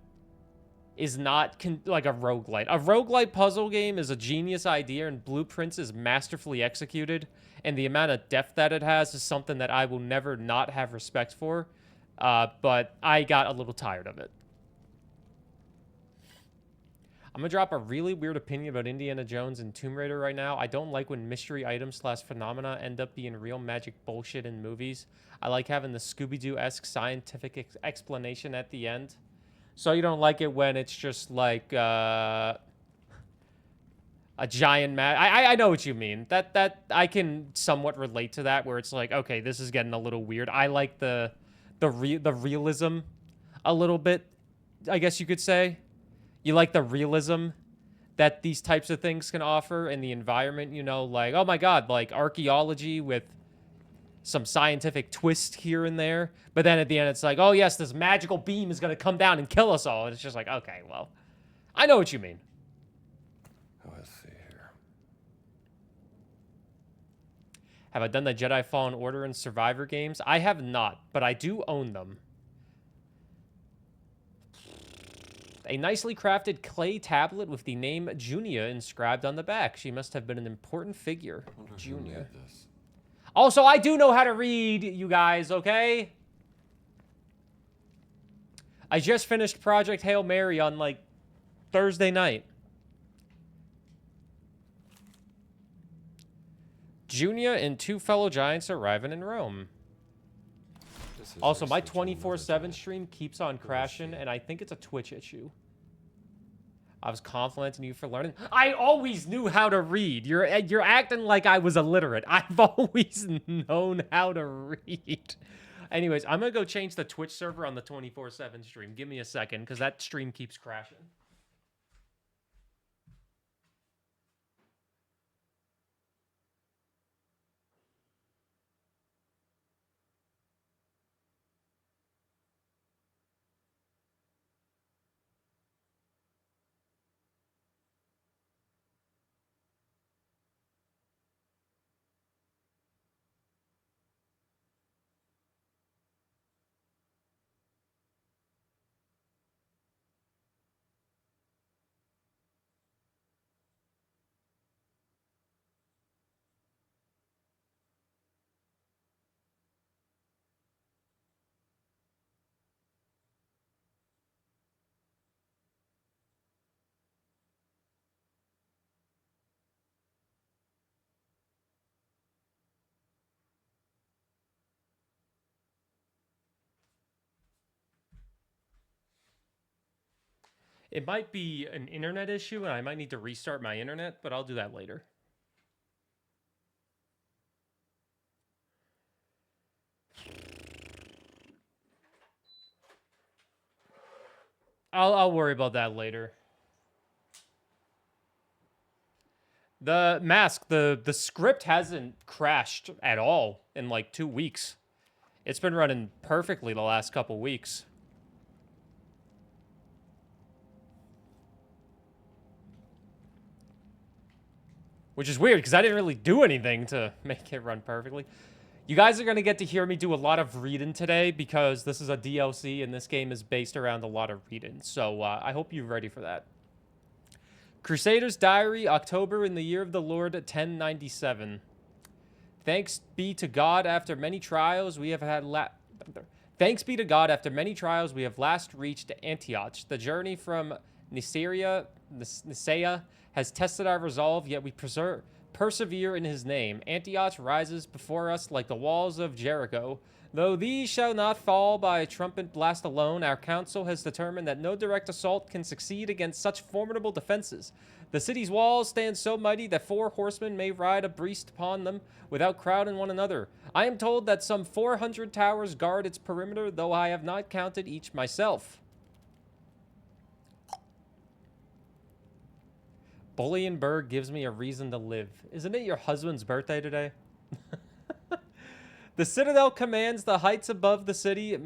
is not like a roguelite. A roguelite puzzle game is a genius idea, and Blueprints is masterfully executed, and the amount of depth that it has is something that I will never not have respect for, but I got a little tired of it. I'm going to drop a really weird opinion about Indiana Jones and Tomb Raider right now. I don't like when mystery items / phenomena end up being real magic bullshit in movies. I like having the Scooby-Doo-esque scientific explanation at the end. So you don't like it when it's just like a giant I know what you mean. That I can somewhat relate to that, where it's like, okay, this is getting a little weird. I like the realism a little bit, I guess you could say. You like the realism that these types of things can offer in the environment, you know, like, oh my God, like archaeology with some scientific twist here and there. But then at the end, it's like, oh yes, this magical beam is going to come down and kill us all. And it's just like, okay, well, I know what you mean. Let's see here. Have I done the Jedi Fallen Order and Survivor games? I have not, but I do own them. A nicely crafted clay tablet with the name Junia inscribed on the back. She must have been an important figure. Junia. Also, I do know how to read, you guys, okay? I just finished Project Hail Mary on, like, Thursday night. Junia and 2 fellow giants arriving in Rome. Also, my 24/7 stream keeps on crashing, and I think it's a Twitch issue. I was complimenting you for learning. I always knew how to read. You're acting like I was illiterate. I've always known how to read. Anyways, I'm going to go change the Twitch server on the 24/7 stream. Give me a second, because that stream keeps crashing. It might be an internet issue, and I might need to restart my internet, but I'll do that later. I'll worry about that later. The mask, the script hasn't crashed at all in like 2 weeks. It's been running perfectly the last couple weeks. Which is weird, because I didn't really do anything to make it run perfectly. You guys are going to get to hear me do a lot of reading today, because this is a DLC, and this game is based around a lot of reading. So, I hope you're ready for that. Crusader's Diary, October in the year of the Lord, 1097. Thanks be to God, after many trials we have Thanks be to God, after many trials we have last reached Antioch. The journey from Nicaea has tested our resolve, yet we persevere in his name. Antioch rises before us like the walls of Jericho. Though these shall not fall by a trumpet blast alone, our council has determined that no direct assault can succeed against such formidable defenses. The city's walls stand so mighty that 4 horsemen may ride abreast upon them without crowding one another. I am told that some 400 towers guard its perimeter, though I have not counted each myself. Bullying Burr gives me a reason to live. Isn't it your husband's birthday today? The Citadel commands the heights above the city,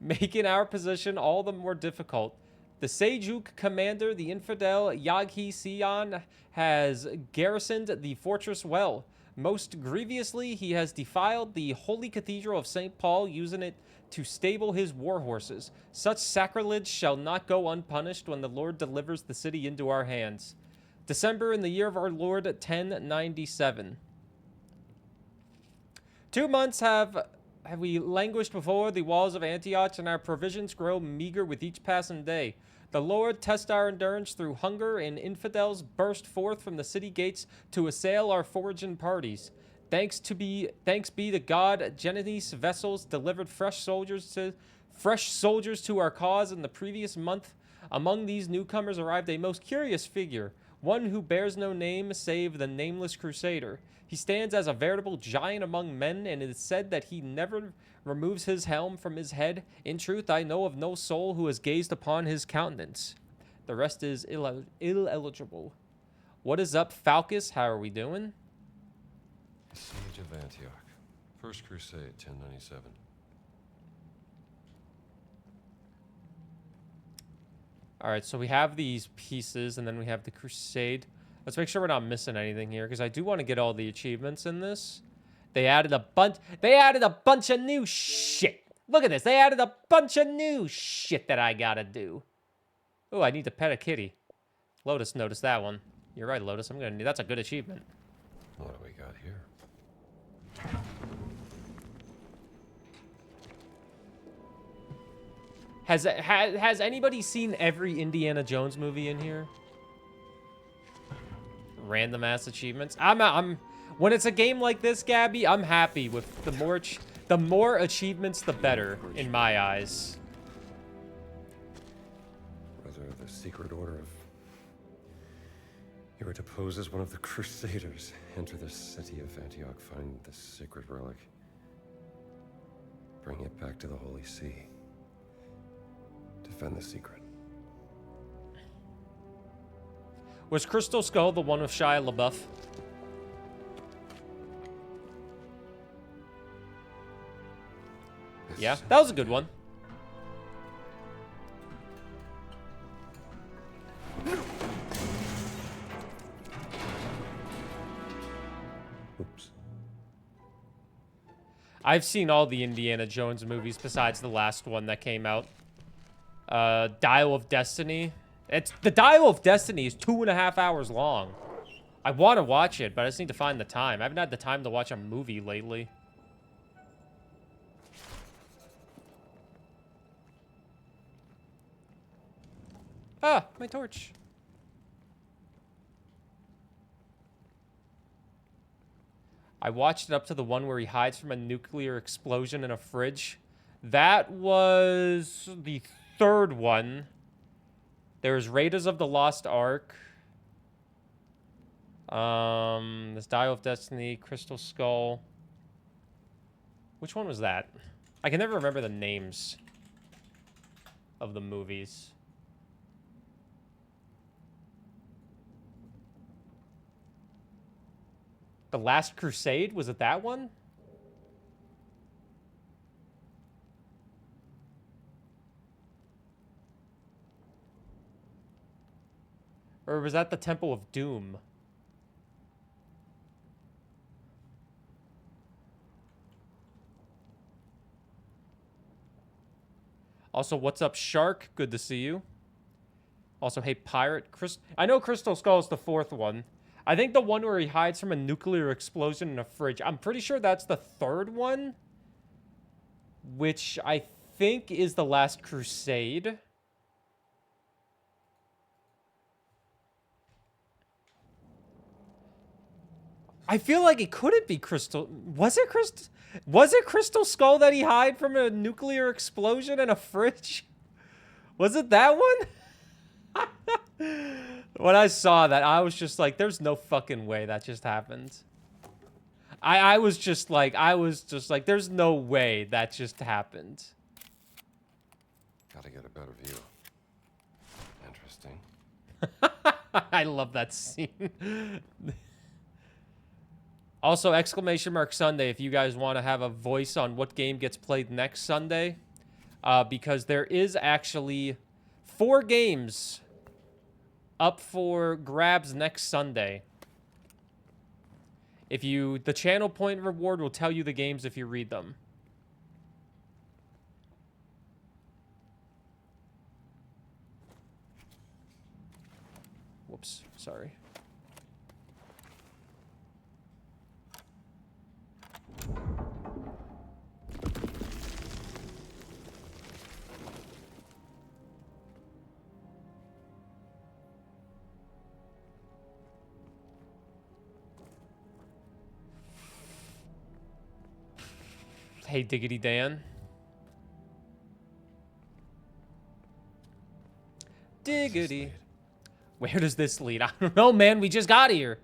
making our position all the more difficult. The Seljuk commander, the infidel Yaghi Sion, has garrisoned the fortress well. Most grievously, he has defiled the holy cathedral of St. Paul, using it to stable his war horses. Such sacrilege shall not go unpunished when the Lord delivers the city into our hands. December in the year of our Lord, 1097. 2 months have we languished before the walls of Antioch, and our provisions grow meager with each passing day. The Lord test our endurance through hunger, and infidels burst forth from the city gates to assail our foraging parties. Thanks be to God, Genoese vessels delivered fresh soldiers to our cause in the previous month. Among these newcomers arrived a most curious figure, one who bears no name save the nameless crusader. He stands as a veritable giant among men, and it is said that he never removes his helm from his head. In truth, I know of no soul who has gazed upon his countenance. The rest is illegible. What is up, Falcus? How are we doing? The Siege of Antioch. First Crusade, 1097. All right, so we have these pieces, and then we have the Crusade. Let's make sure we're not missing anything here, because I do want to get all the achievements in this. They added a bunch of new shit. Look at this. They added a bunch of new shit that I gotta do. Oh, I need to pet a kitty. Lotus noticed that one. You're right, Lotus. I'm gonna need. That's a good achievement. What do we got here? Has anybody seen every Indiana Jones movie in here? Random ass achievements. I'm when it's a game like this, Gabby, I'm happy with the more achievements, the better in my eyes. Brother of the Secret Order of... You are to pose as one of the Crusaders. Enter the city of Antioch, find the sacred relic. Bring it back to the Holy See. Defend the secret. Was Crystal Skull the one with Shia LaBeouf? Yeah, that was a good one. Oops. I've seen all the Indiana Jones movies besides the last one that came out. Dial of Destiny. The Dial of Destiny is 2.5 hours long. I want to watch it, but I just need to find the time. I haven't had the time to watch a movie lately. Ah, my torch. I watched it up to the one where he hides from a nuclear explosion in a fridge. That was the third one. There's Raiders of the Lost Ark. This Dial of Destiny, Crystal Skull. Which one was that? I can never remember the names of the movies. The Last Crusade? Was it that one? Or was that the Temple of Doom? Also, what's up, Shark? Good to see you. Also, hey, Pirate. I know Crystal Skull is the 4th one. I think the one where he hides from a nuclear explosion in a fridge. I'm pretty sure that's the 3rd one. Which I think is the Last Crusade. I feel like it couldn't be Crystal. Was it Crystal Skull that he hid from a nuclear explosion in a fridge? Was it that one? When I saw that, I was just like, there's no fucking way that just happened. I was just like, there's no way that just happened. Gotta get a better view. Interesting. I love that scene. Also, !Sunday if you guys want to have a voice on what game gets played next Sunday. Because there is actually 4 games up for grabs next Sunday. The channel point reward will tell you the games if you read them. Whoops, sorry. Hey, Diggity Dan. Diggity. Where does this lead? I don't know, man. We just got here.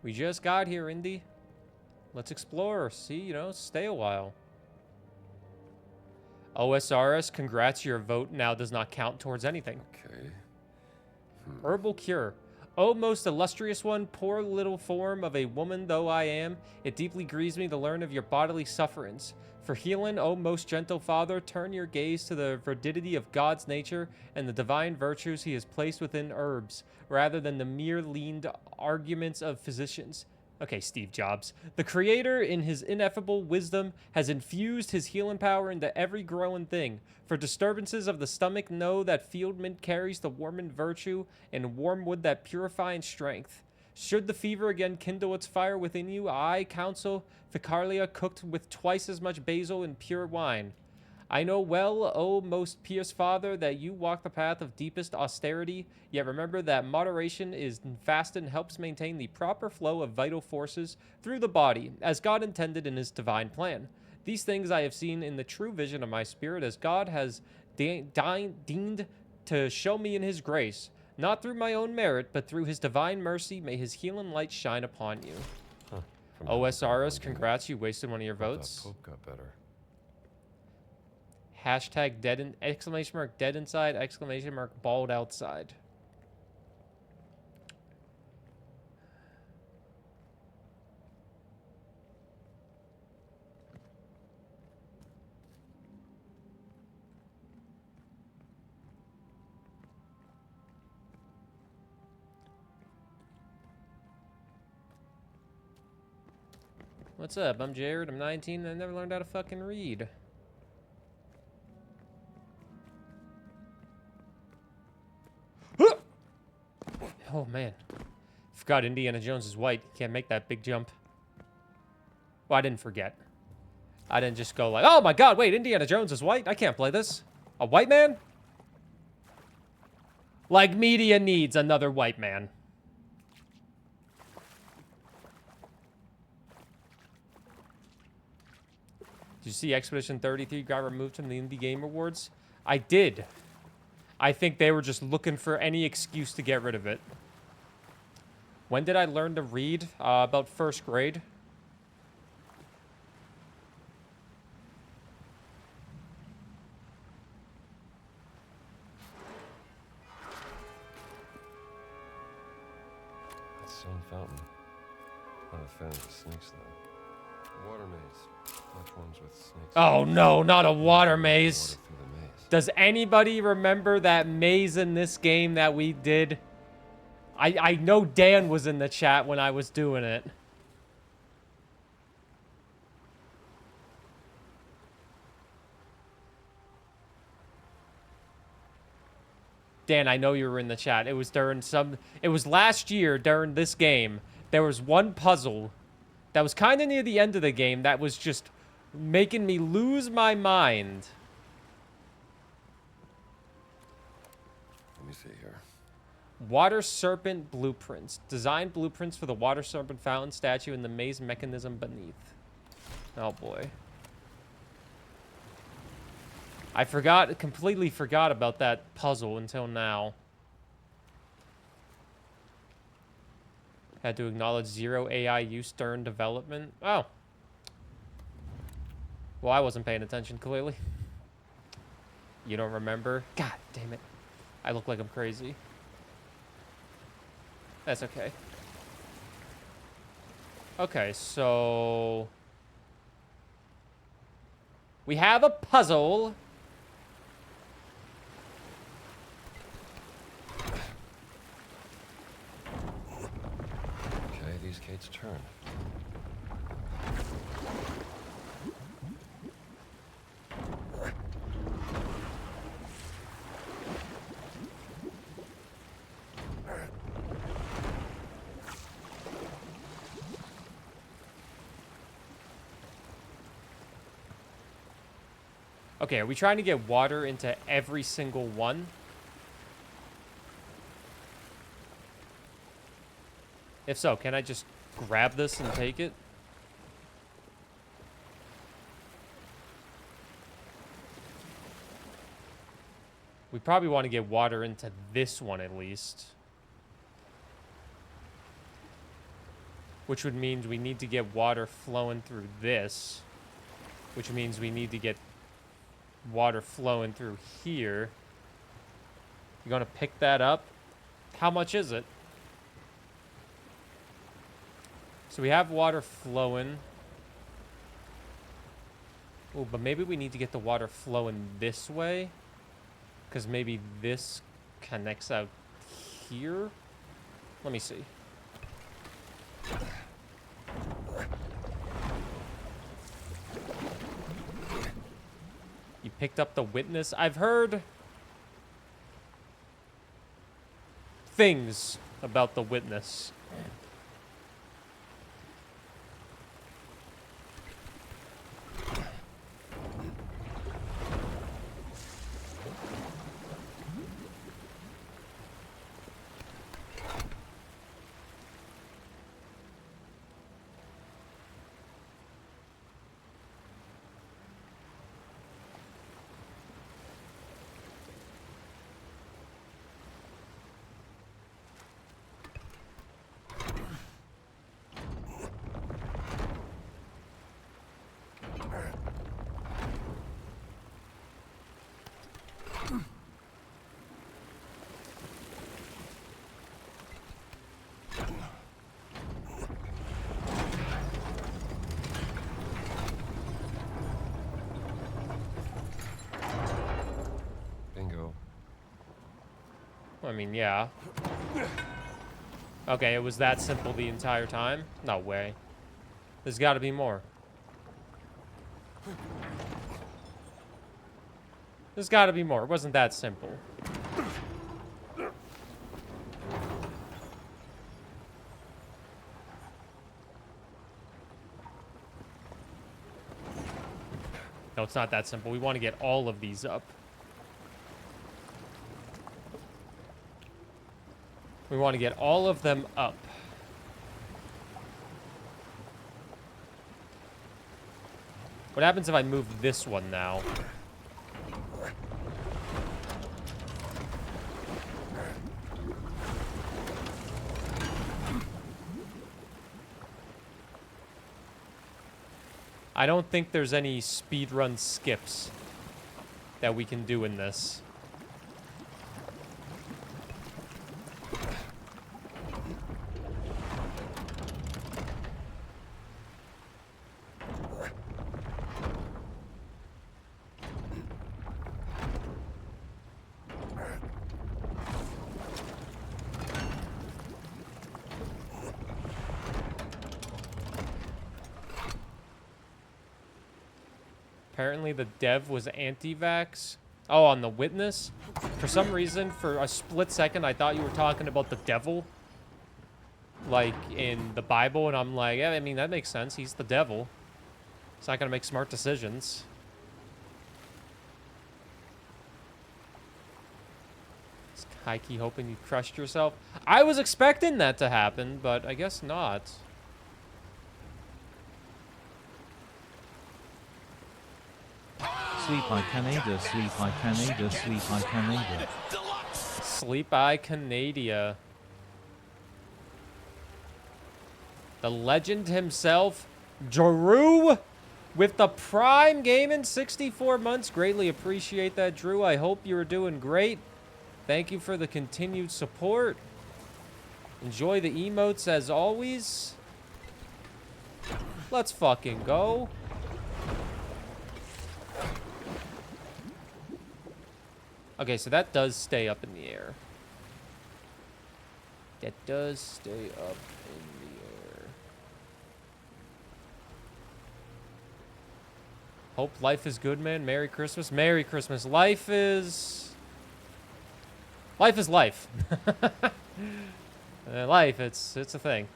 We just got here, Indy. Let's explore. See, stay a while. OSRS, congrats. Your vote now does not count towards anything. Okay. Herbal cure. Oh, most illustrious one, poor little form of a woman though I am, it deeply grieves me to learn of your bodily sufferings. For healing, O most gentle Father, turn your gaze to the veridity of God's nature and the divine virtues he has placed within herbs, rather than the mere leaned arguments of physicians. Okay, Steve Jobs. The Creator, in his ineffable wisdom, has infused his healing power into every growing thing. For disturbances of the stomach, know that field mint carries the warming virtue, and wormwood that purifying strength. Should the fever again kindle its fire within you, I counsel Ficarlia cooked with twice as much basil and pure wine. I know well, O most pious Father, that you walk the path of deepest austerity, yet remember that moderation is fast and helps maintain the proper flow of vital forces through the body, as God intended in his divine plan. These things I have seen in the true vision of my spirit, as God has deigned to show me in his grace. Not through my own merit, but through his divine mercy, may his healing light shine upon you. OSRS, congrats, you wasted one of your votes. Pope got better. Hashtag dead in, exclamation mark dead inside, exclamation mark bald outside. What's up? I'm Jared, I'm 19, and I never learned how to fucking read. Oh, man. Forgot Indiana Jones is white. Can't make that big jump. Well, I didn't forget. I didn't just go like, oh my god, wait, Indiana Jones is white? I can't play this. A white man? Like media needs another white man. Did you see Expedition 33 got removed from the Indie Game Awards? I did. I think they were just looking for any excuse to get rid of it. When did I learn to read? About first grade. stone fountain. Not a fan of the snakes, though. Water maze. Platforms with snakes. Oh no, not a water maze. Water through the maze. Does anybody remember that maze in this game that we did? I know Dan was in the chat when I was doing it. Dan, I know you were in the chat. It was during it was last year during this game. There was one puzzle that was kind of near the end of the game that was just making me lose my mind. Let me see here. Water Serpent Blueprints. Design blueprints for the Water Serpent Fountain statue and the maze mechanism beneath. Oh boy. I completely forgot about that puzzle until now. Had to acknowledge 0 AI use during development. Oh. Well, I wasn't paying attention, clearly. You don't remember? God damn it. I look like I'm crazy. That's okay. Okay, so... we have a puzzle. Okay, these gates turn. Okay, are we trying to get water into every single one? If so, can I just grab this and take it? We probably want to get water into this one at least. Which would mean we need to get water flowing through this. Which means we need to get water flowing through here. You gonna pick that up? How much is it? So we have water flowing. Oh, but maybe we need to get the water flowing this way. Because maybe this connects out here. Let me see. You picked up the witness. I've heard things about the witness. I mean, yeah. Okay, it was that simple the entire time? No way. There's got to be more. There's got to be more. It wasn't that simple. No, it's not that simple. We want to get all of these up. We want to get all of them up. What happens if I move this one now? I don't think there's any speedrun skips that we can do in this. Apparently the dev was anti-vax. Oh, on the witness? For some reason, for a split second, I thought you were talking about the devil. Like, in the Bible, and I'm like, yeah, I mean, that makes sense. He's the devil. He's not gonna make smart decisions. Is Kaiki hoping you crushed yourself? I was expecting that to happen, but I guess not. Sleep I Canada, sleep I Canada, sleep I Canada. Sleep Eye Canadia. The legend himself, Drew, with the Prime game in 64 months. Greatly appreciate that, Drew. I hope you're doing great. Thank you for the continued support. Enjoy the emotes as always. Let's fucking go. Okay, so that does stay up in the air. That does stay up in the air. Hope life is good, man. Merry Christmas. Merry Christmas. Life is life. Life, it's a thing.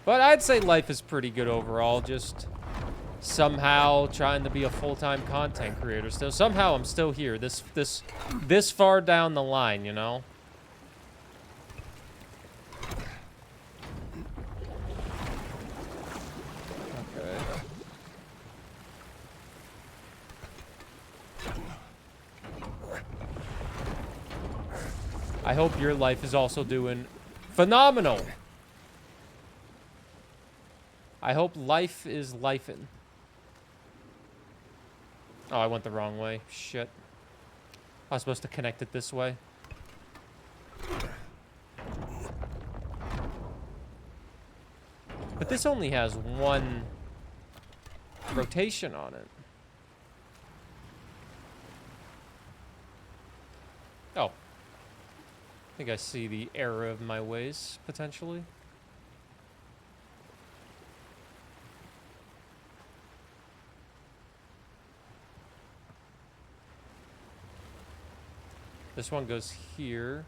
But I'd say life is pretty good overall. Just somehow trying to be a full-time content creator still. Somehow I'm still here. This far down the line, you know? Okay. I hope your life is also doing phenomenal. I hope life is lifing. Oh, I went the wrong way. Shit. I was supposed to connect it this way. But this only has one rotation on it. Oh. I think I see the error of my ways, potentially. This one goes here.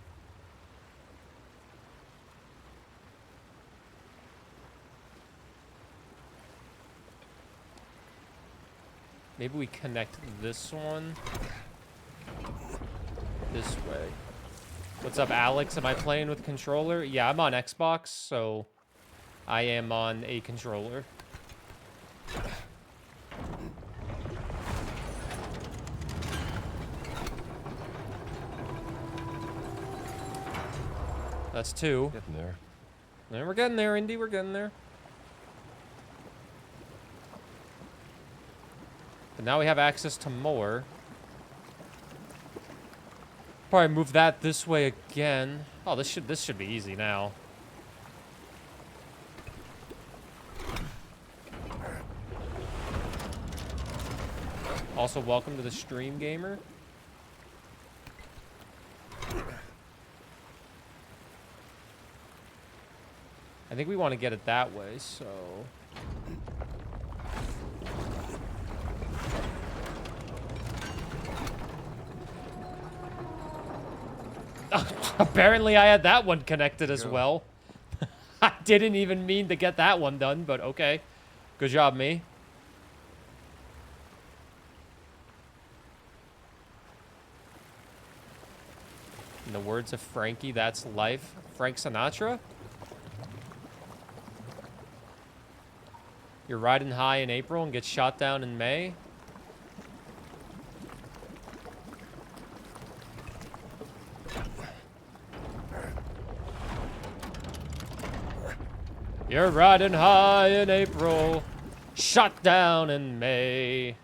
Maybe we connect this one this way. What's up, Alex? Am I playing with controller? Yeah, I'm on Xbox, so I am on a controller. That's two. Getting there. And we're getting there, Indy. We're getting there. But now we have access to more. Probably move that this way again. Oh, this should be easy now. Also, welcome to the stream, gamer. I think we want to get it that way, so... Apparently I had that one connected as well. I didn't even mean to get that one done, but okay. Good job, me. In the words of Frankie, that's life. Frank Sinatra? You're riding high in April and get shot down in May? You're riding high in April, shot down in May.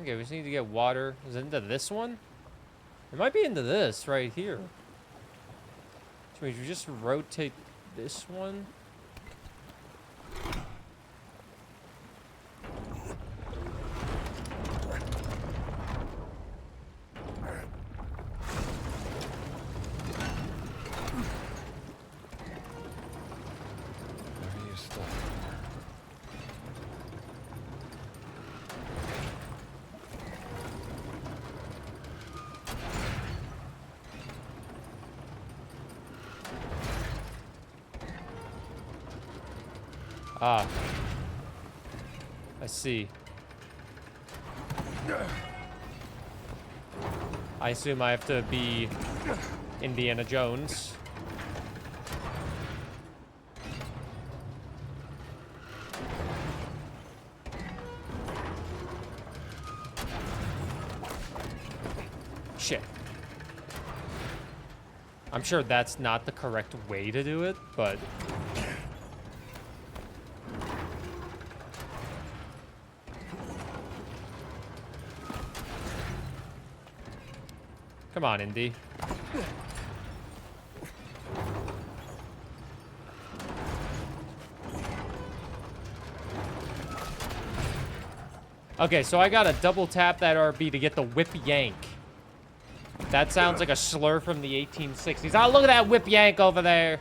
Okay, we just need to get water. Is it into this one? It might be into this right here. Which means we just rotate this one. Where are you stuck? Ah. I see. I assume I have to be Indiana Jones. Shit. I'm sure that's not the correct way to do it, but... Come on, Indy. Okay, so I gotta double tap that RB to get the whip yank. That sounds like a slur from the 1860s. Oh, look at that whip yank over there.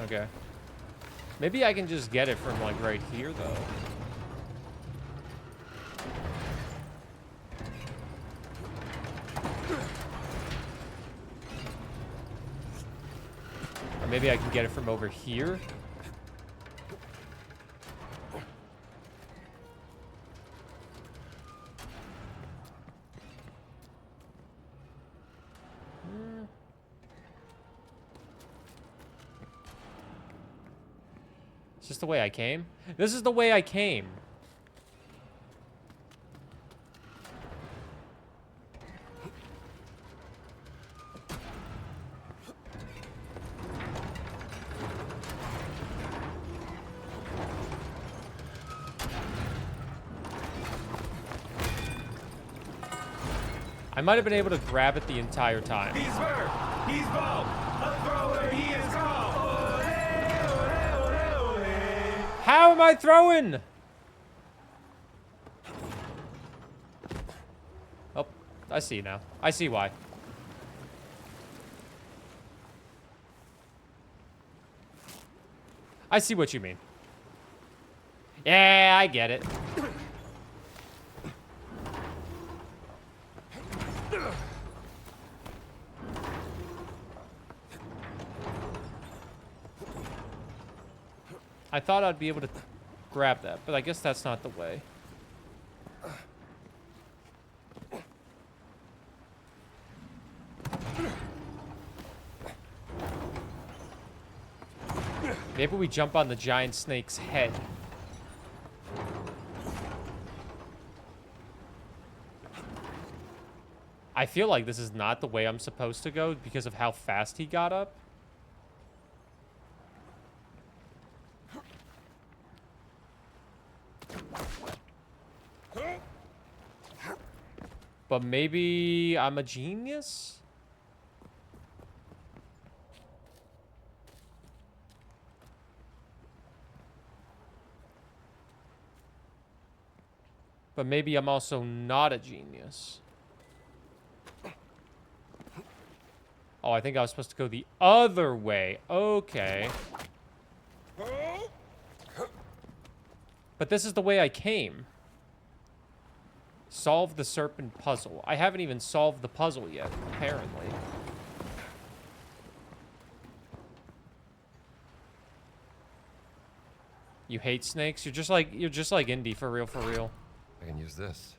Okay. Maybe I can just get it from, like, right here, though. Or maybe I can get it from over here. Is this the way I came? This is the way I came. I might have been able to grab it the entire time. He's Burr. He's Bo. A thrower. He is called. Ole, ole, ole, ole. How am I throwing? Oh, I see now. I see why. I see what you mean. Yeah, I get it. I thought I'd be able to grab that, but I guess that's not the way. Maybe we jump on the giant snake's head. I feel like this is not the way I'm supposed to go because of how fast he got up. But maybe I'm a genius? But maybe I'm also not a genius. Oh, I think I was supposed to go the other way. Okay. But this is the way I came. Solve the serpent puzzle. I haven't even solved the puzzle yet, apparently. You hate snakes? You're just like Indy, for real, for real. I can use this.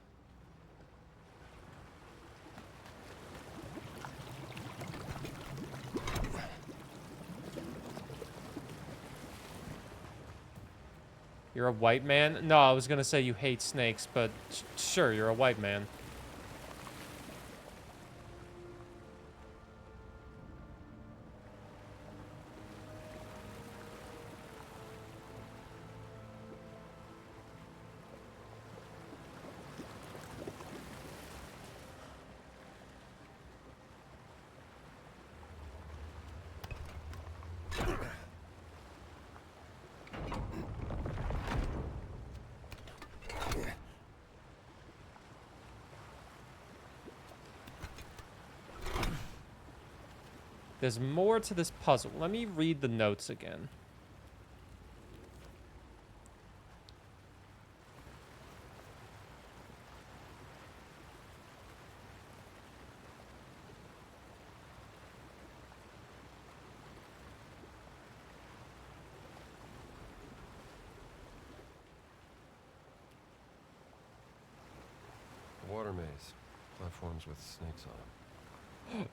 You're a white man? No, I was gonna say you hate snakes, but sure, you're a white man. There's more to this puzzle. Let me read the notes again. water maze. Platforms with snakes on them.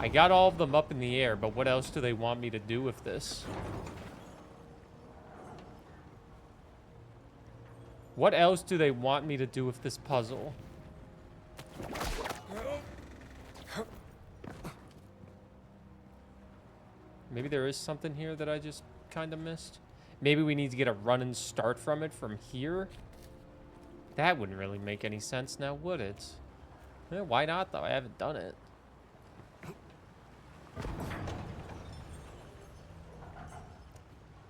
I got all of them up in the air, but what else do they want me to do with this? What else do they want me to do with this puzzle? Maybe there is something here that I just kind of missed. Maybe we need to get a run and start from it from here? That wouldn't really make any sense now, would it? Eh, why not, though? I haven't done it.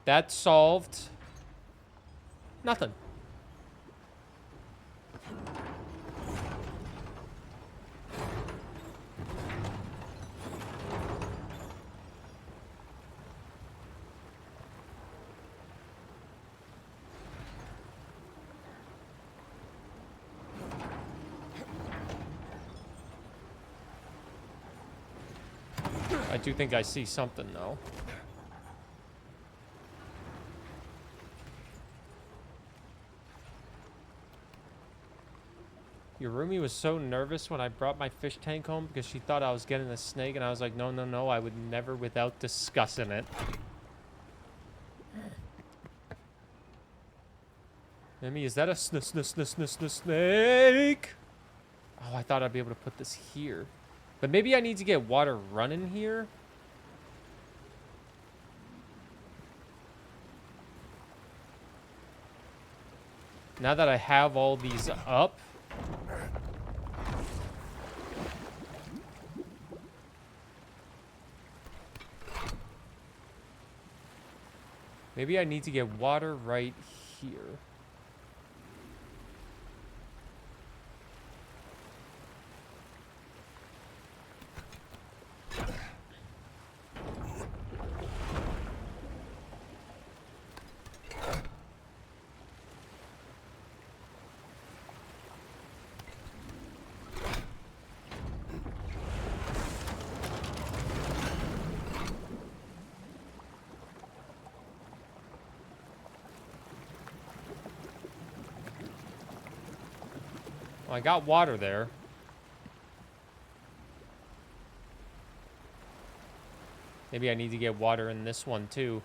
That solved nothing. I do think I see something, though. Yurumi was so nervous when I brought my fish tank home because she thought I was getting a snake, and I was like, no, no, no, I would never without discussing it. Mimi, is that a snake? Oh, I thought I'd be able to put this here. But maybe I need to get water running here. Now that I have all these up. Maybe I need to get water right here. Well, I got water there. Maybe I need to get water in this one too.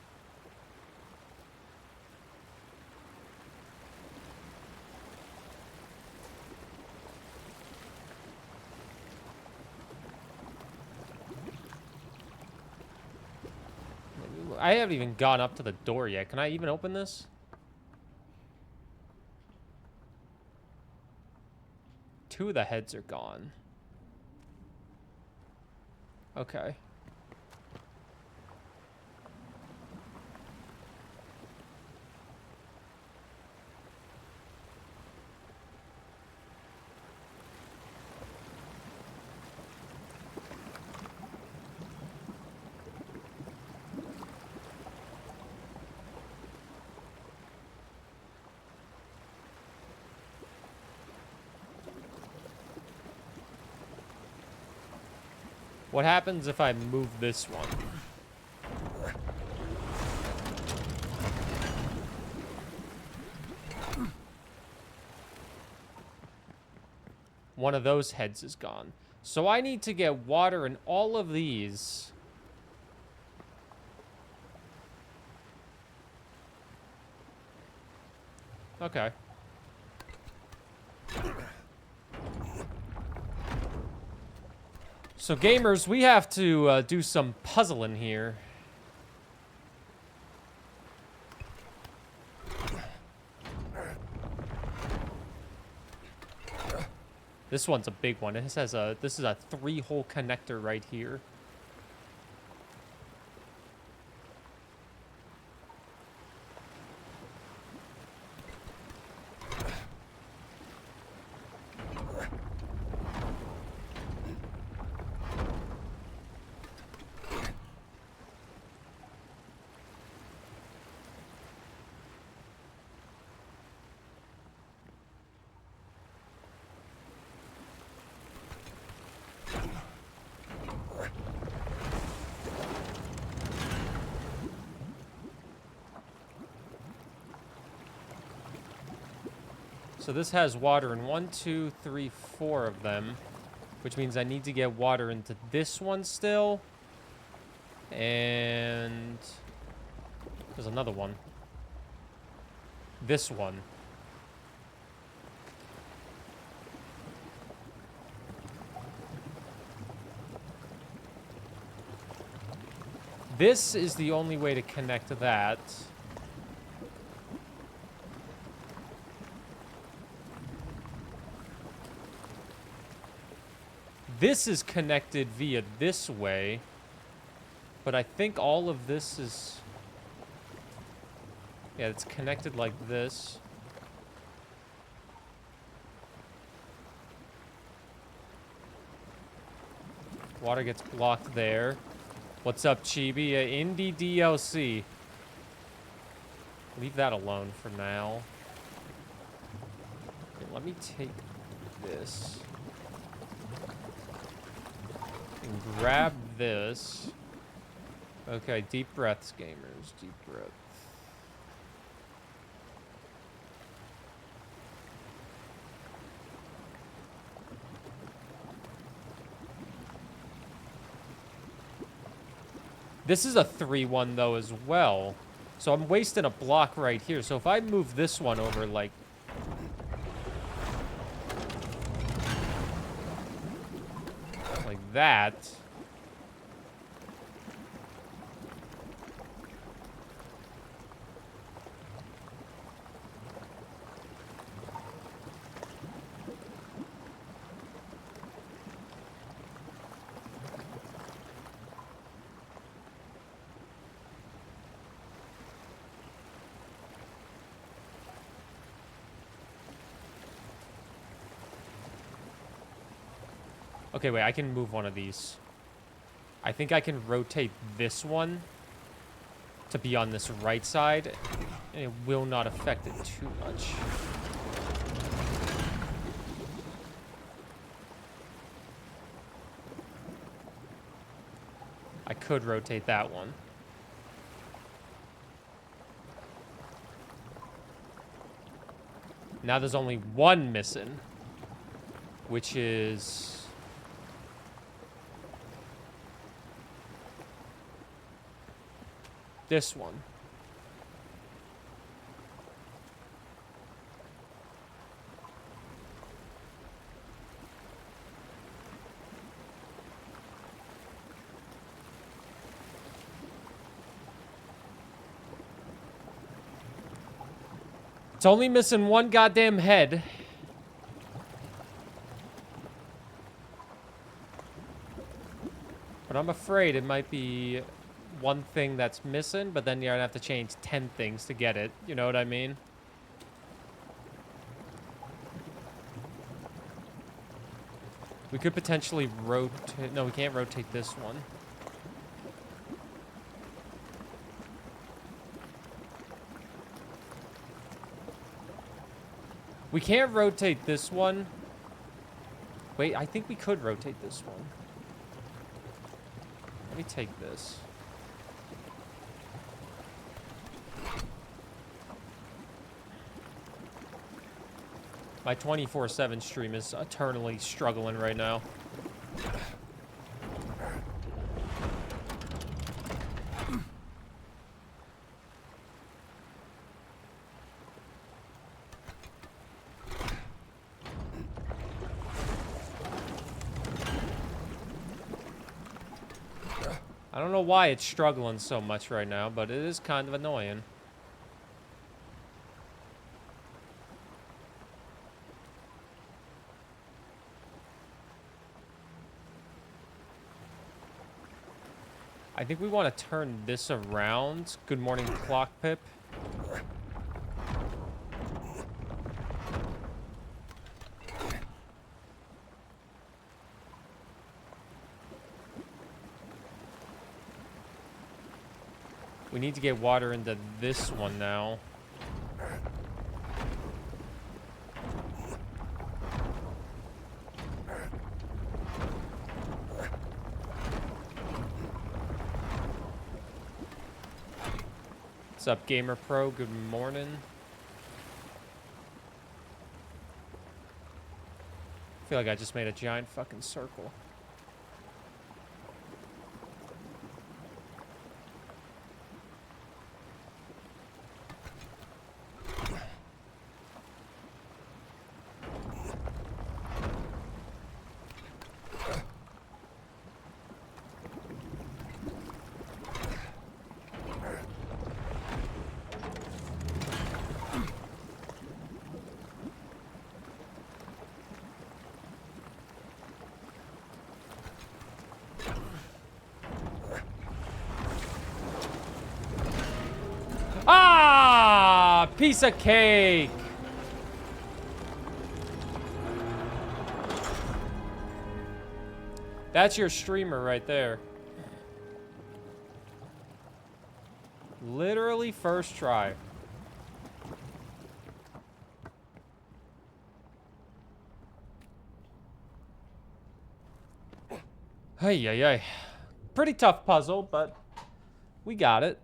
I haven't even gone up to the door yet. Can I even open this? Two of the heads are gone. Okay. What happens if I move this one? One of those heads is gone. So I need to get water in all of these. Okay. So gamers, we have to do some puzzling here. This one's a big one. This is a 3-hole connector right here. So this has water in 1, 2, 3, 4 of them, which means I need to get water into this one still. And there's another one. This one. This is the only way to connect to that. This is connected via this way, but I think all of this is... Yeah, it's connected like this. Water gets blocked there. What's up, Chibi? Indie DLC. Leave that alone for now. Okay, let me take this. And grab this. Okay, deep breaths, gamers. Deep breath. This is a 3-1 though as well. So I'm wasting a block right here. So if I move this one over like that. Okay, wait, I can move one of these. I think I can rotate this one to be on this right side, and it will not affect it too much. I could rotate that one. Now there's only one missing, which is... this one. It's only missing one goddamn head. But I'm afraid it might be one thing that's missing, but then you're gonna have to change 10 things to get it. You know what I mean? We could potentially rotate... No, we can't rotate this one. We can't rotate this one. Wait, I think we could rotate this one. Let me take this. My 24/7 stream is eternally struggling right now. I don't know why it's struggling so much right now, but it is kind of annoying. I think we want to turn this around. Good morning, Clock Pip. We need to get water into this one now. What's up, Gamer Pro? Good morning. I feel like I just made a giant fucking circle. Ah, piece of cake. That's your streamer right there. Literally first try. Ay, ay, ay. Pretty tough puzzle, but we got it.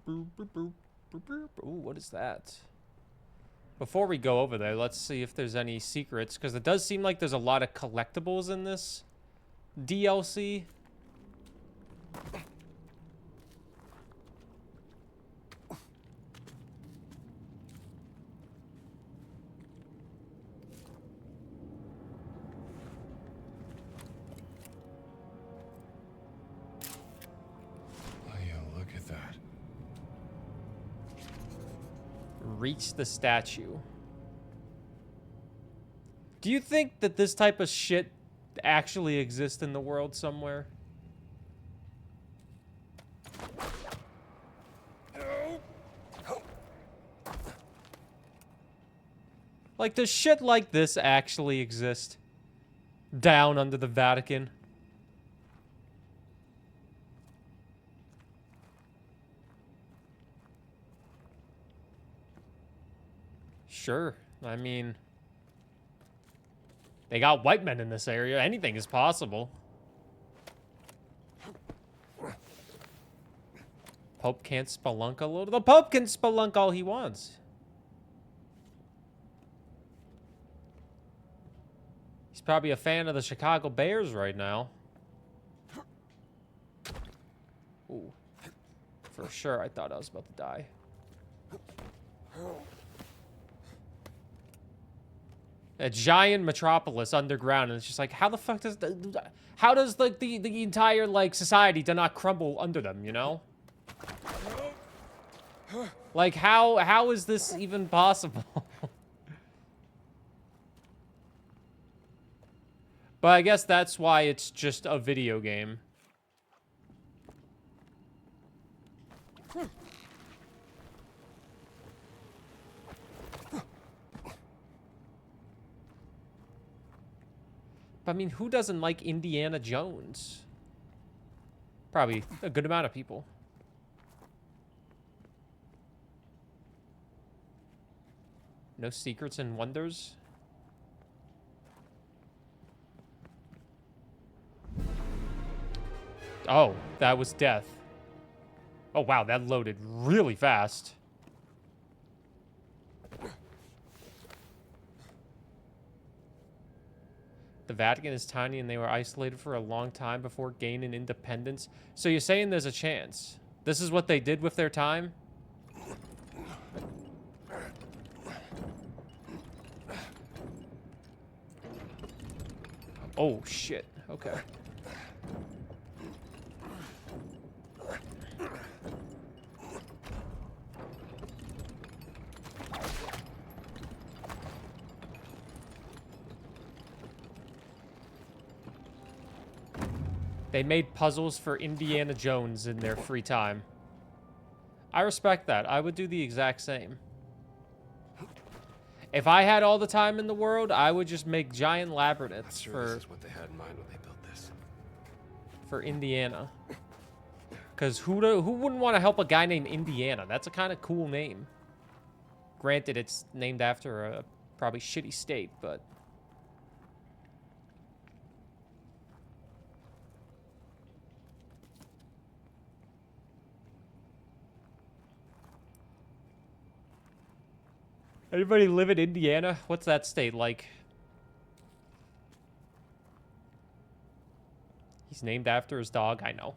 Ooh, what is that? Before we go over there, let's see if there's any secrets, because it does seem like there's a lot of collectibles in this DLC. Reach the statue. Do you think that this type of shit actually exists in the world somewhere? Like, does shit like this actually exist down under the Vatican? Sure. I mean, they got white men in this area. Anything is possible. Pope can't spelunk a little. The Pope can spelunk all he wants. He's probably a fan of the Chicago Bears right now. Ooh. For sure, I thought I was about to die. A giant metropolis underground, and it's just like, how the fuck does how does like the entire like society do not crumble under them, you know? Like how is this even possible? But I guess that's why it's just a video game. I mean, who doesn't like Indiana Jones? Probably a good amount of people. No secrets and wonders? Oh, that was death. Oh, wow, that loaded really fast. The Vatican is tiny and they were isolated for a long time before gaining independence. So you're saying there's a chance? This is what they did with their time? Oh, shit. Okay. They made puzzles for Indiana Jones in their free time. I respect that. I would do the exact same. If I had all the time in the world, I would just make giant labyrinths Sure, this is what they had in mind when they built this. for Indiana. Because who wouldn't want to help a guy named Indiana? That's a kind of cool name. Granted, it's named after a probably shitty state, but... Anybody live in Indiana? What's that state like? He's named after his dog, I know.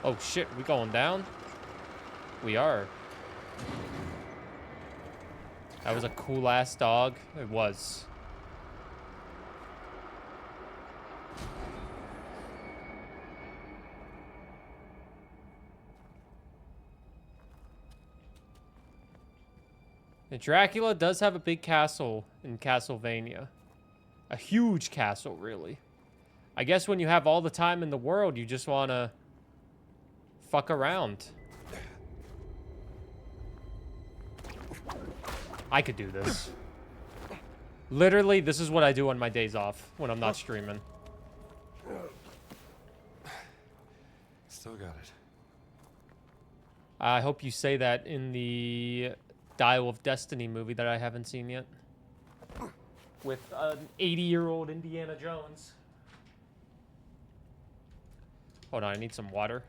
Oh shit, we going down? We are. That was a cool ass dog. It was. And Dracula does have a big castle in Castlevania. A huge castle, really. I guess when you have all the time in the world, you just want to fuck around. I could do this. Literally, this is what I do on my days off when I'm not streaming. Still got it. I hope you say that in the Dial of Destiny movie that I haven't seen yet. With an 80-year-old Indiana Jones. Hold on, I need some water.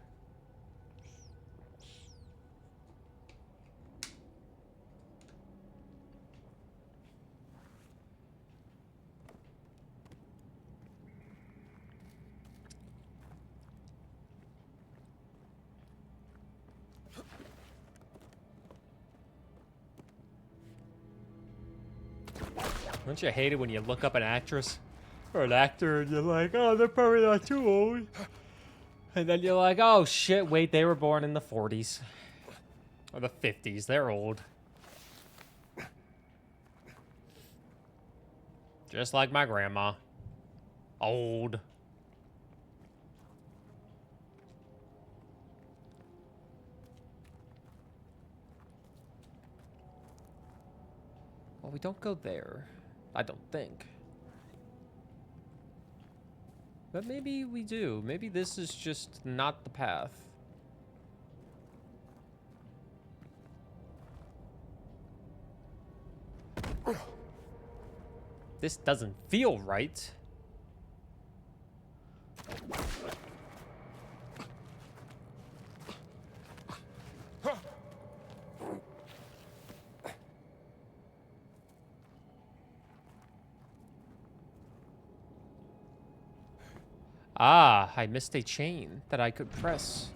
Don't you hate it when you look up an actress or an actor and you're like, oh, they're probably not too old. And then you're like, oh shit, wait, they were born in the 40s. Or the 50s, they're old. Just like my grandma. Old. Well, we don't go there. I don't think. But maybe we do. Maybe this is just not the path. This doesn't feel right. Ah, I missed a chain that I could press.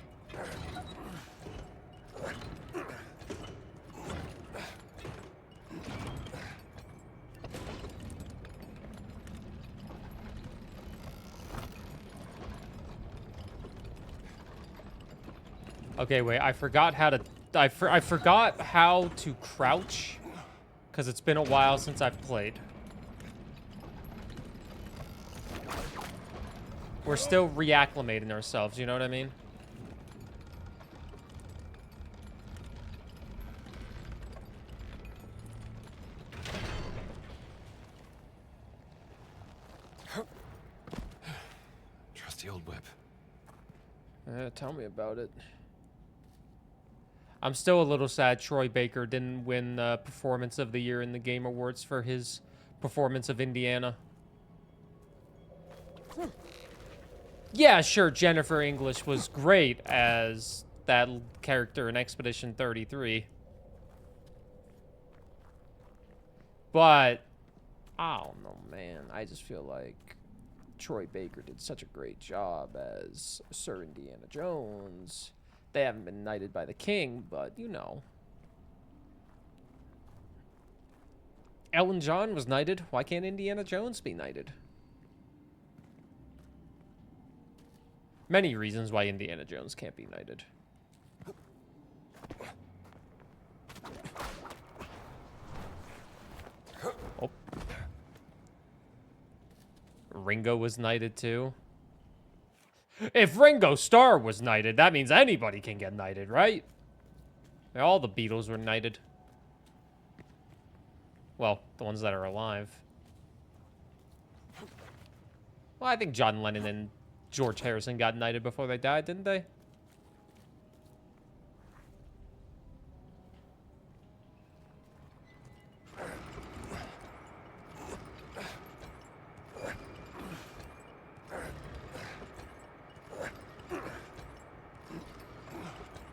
Okay, wait, I forgot how to... I forgot how to crouch, because it's been a while since I've played. We're still reacclimating ourselves, you know what I mean? Trusty old whip. Tell me about it. I'm still a little sad Troy Baker didn't win Performance of the Year in the Game Awards for his performance of Indiana. Yeah, sure, Jennifer English was great as that character in Expedition 33. But, I don't know, man. I just feel like Troy Baker did such a great job as Sir Indiana Jones. They haven't been knighted by the king, but, you know. Elton John was knighted. Why can't Indiana Jones be knighted? Many reasons why Indiana Jones can't be knighted. Oh. Ringo was knighted too. If Ringo Starr was knighted, that means anybody can get knighted, right? All the Beatles were knighted. Well, the ones that are alive. Well, I think John Lennon and George Harrison got knighted before they died, didn't they?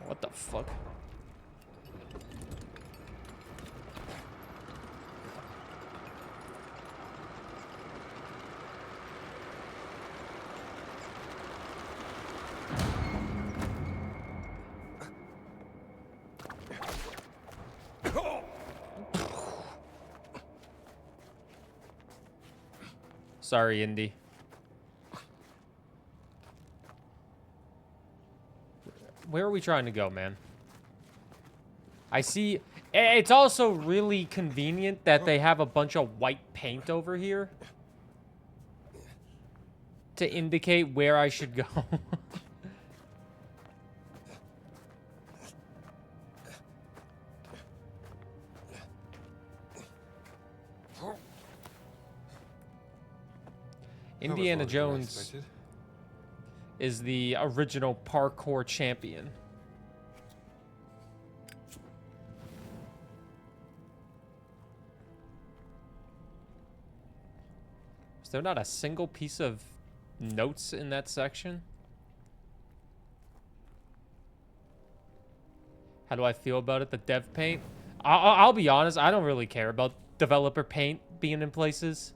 What the fuck? Sorry, Indy. Where are we trying to go, man? I see... It's also really convenient that they have a bunch of white paint over here to indicate where I should go. Indiana Jones is the original parkour champion. Is there not a single piece of notes in that section? How do I feel about it? The dev paint? I'll be honest, I don't really care about developer paint being in places.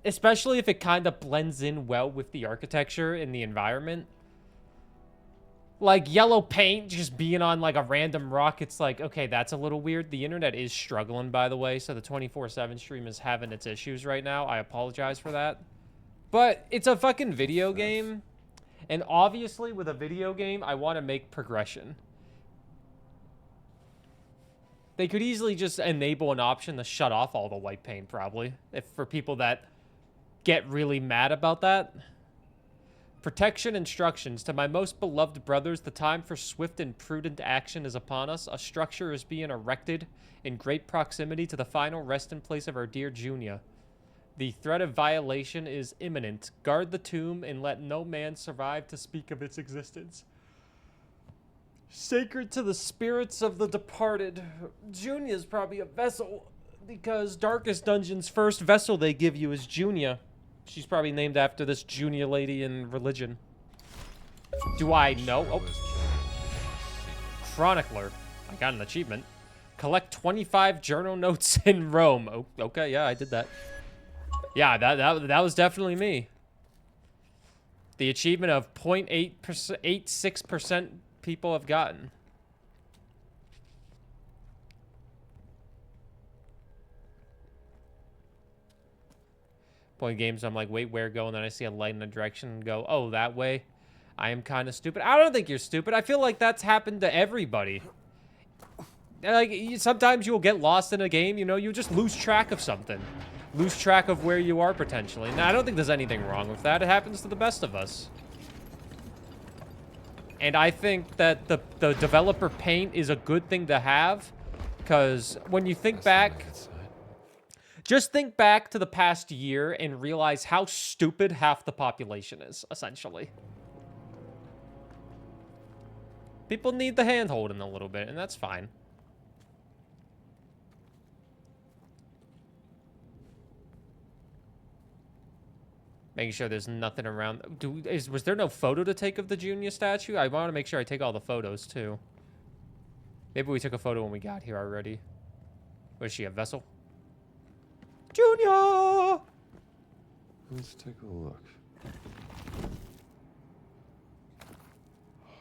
Especially if it kind of blends in well with the architecture and the environment. Like, yellow paint just being on, like, a random rock, it's like, okay, that's a little weird. The internet is struggling, by the way, so the 24/7 stream is having its issues right now. I apologize for that. But it's a fucking video game. And obviously, with a video game, I want to make progression. They could easily just enable an option to shut off all the white paint, probably. If for people that get really mad about that. Protection instructions. To my most beloved brothers, the time for swift and prudent action is upon us. A structure is being erected in great proximity to the final resting place of our dear Junia. The threat of violation is imminent. Guard the tomb and let no man survive to speak of its existence. Sacred to the spirits of the departed. Junia is probably a vessel, because Darkest Dungeon's first vessel they give you is Junia. She's probably named after this Junia lady in religion. Do I know? Oh. Chronicler. I got an achievement. Collect 25 journal notes in Rome. Oh, okay, yeah, I did that. Yeah, that was definitely me. The achievement of 0.86% people have gotten. Playing games, I'm like, wait, where go? And then I see a light in a direction and go, oh, that way. I am kind of stupid. I don't think you're stupid. I feel like that's happened to everybody. Like, sometimes you'll get lost in a game, you know, you just lose track of something. Lose track of where you are, potentially. Now, I don't think there's anything wrong with that. It happens to the best of us. And I think that the developer paint is a good thing to have, because when you think back... Just think back to the past year and realize how stupid half the population is, essentially. People need the hand-holding a little bit, and that's fine. Making sure there's nothing around. Was there no photo to take of the Junia statue? I want to make sure I take all the photos, too. Maybe we took a photo when we got here already. Was she a vessel? Junia! Let's take a look.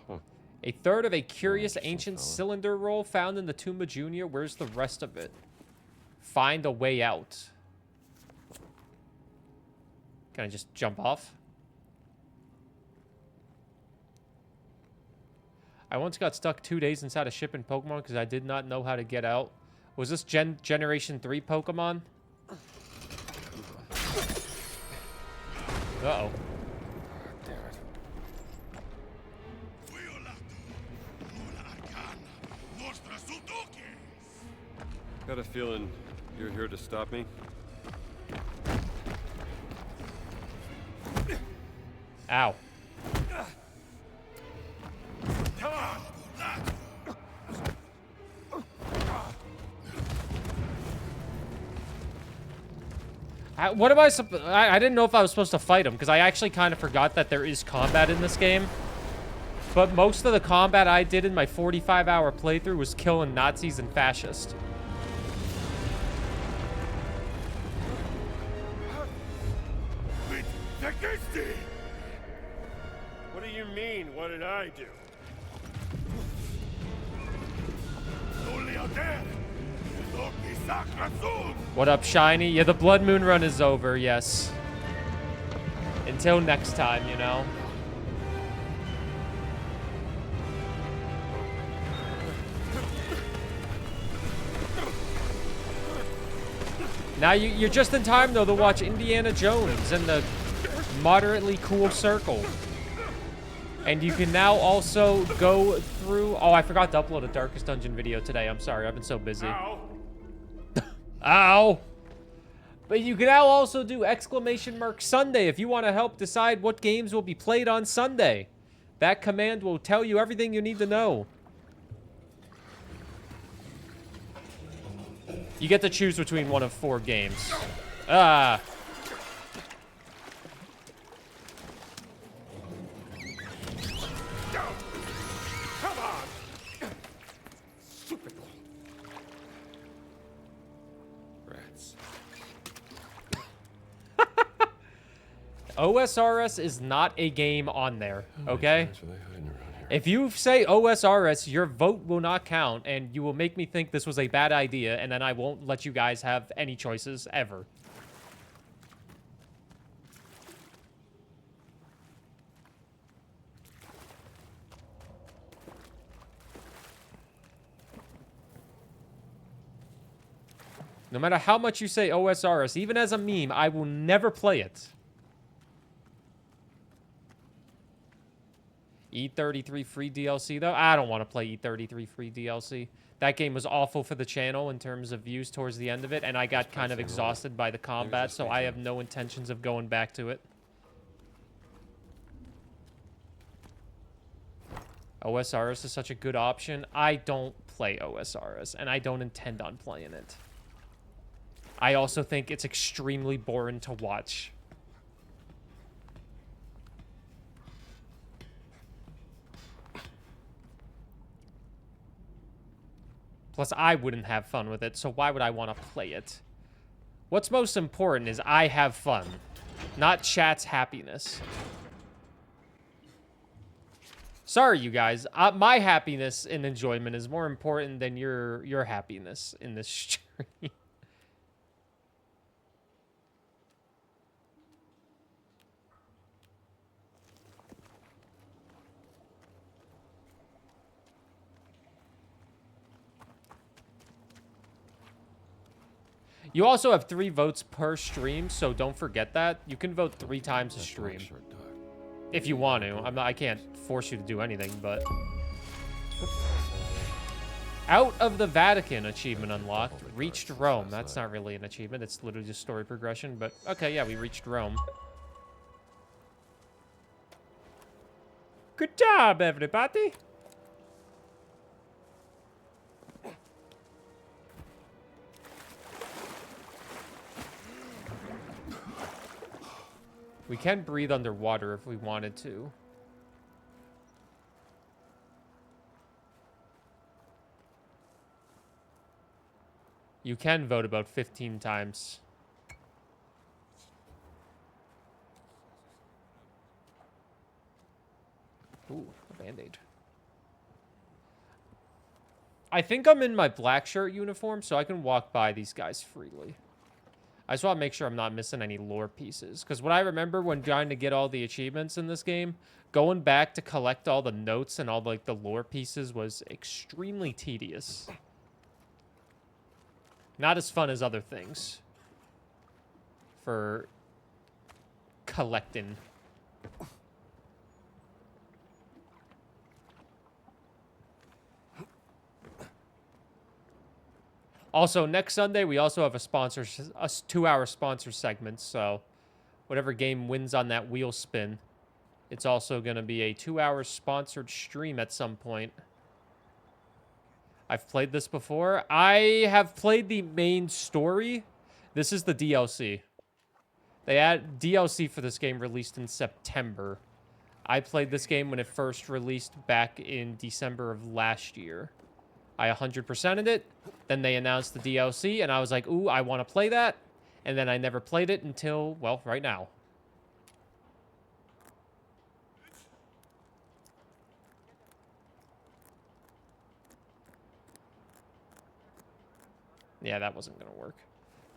Huh. A third of a curious ancient cylinder roll found in the tomb of Junia. Where's the rest of it? Find a way out. Can I just jump off? I once got stuck 2 days inside a ship in Pokemon because I did not know how to get out. Was this Generation 3 Pokemon? Uh-oh. Damn it. Got a feeling you're here to stop me? Ow. What am I didn't know if I was supposed to fight him, because I actually kind of forgot that there is combat in this game. But most of the combat I did in my 45-hour playthrough was killing Nazis and fascists. What do you mean, what did I do? What up, Shiny? Yeah, the Blood Moon run is over, yes. Until next time, you know. Now you're just in time, though, to watch Indiana Jones and the moderately cool circle. And you can now also go through... Oh, I forgot to upload a Darkest Dungeon video today. I'm sorry, I've been so busy. Ow. Ow! But you can now also do !Sunday if you want to help decide what games will be played on Sunday. That command will tell you everything you need to know. You get to choose between one of 4 games. Ah. Come on! Stupid rats. OSRS is not a game on there, okay? That's what they hiding around here. If you say OSRS, your vote will not count, and you will make me think this was a bad idea, and then I won't let you guys have any choices, ever. No matter how much you say OSRS, even as a meme, I will never play it. E33 free DLC, though? I don't want to play E33 free DLC. That game was awful for the channel in terms of views towards the end of it, and I got kind of exhausted by the combat, so I have no intentions of going back to it. OSRS is such a good option. I don't play OSRS, and I don't intend on playing it. I also think it's extremely boring to watch. Plus, I wouldn't have fun with it, so why would I want to play it? What's most important is I have fun, not chat's happiness. Sorry, you guys. My happiness and enjoyment is more important than your happiness in this stream. You also have 3 votes per stream, so don't forget that. You can vote 3 times a stream. If you want to. I can't force you to do anything, but... Out of the Vatican achievement unlocked. Reached Rome. That's not really an achievement. It's literally just story progression, but... Okay, yeah, we reached Rome. Good job, everybody! We can breathe underwater if we wanted to. You can vote about 15 times. Ooh, a Band-Aid. I think I'm in my black shirt uniform, so I can walk by these guys freely. I just want to make sure I'm not missing any lore pieces. Because what I remember when trying to get all the achievements in this game, going back to collect all the notes and all like the lore pieces was extremely tedious. Not as fun as other things. For collecting. Also, next Sunday, we also have a 2-hour sponsor segment. So whatever game wins on that wheel spin, it's also going to be a 2-hour sponsored stream at some point. I've played this before. I have played the main story. This is the DLC. They had DLC for this game released in September. I played this game when it first released back in December of last year. I 100%ed it. Then they announced the DLC, and I was like, ooh, I want to play that. And then I never played it until, well, right now. Yeah, that wasn't going to work.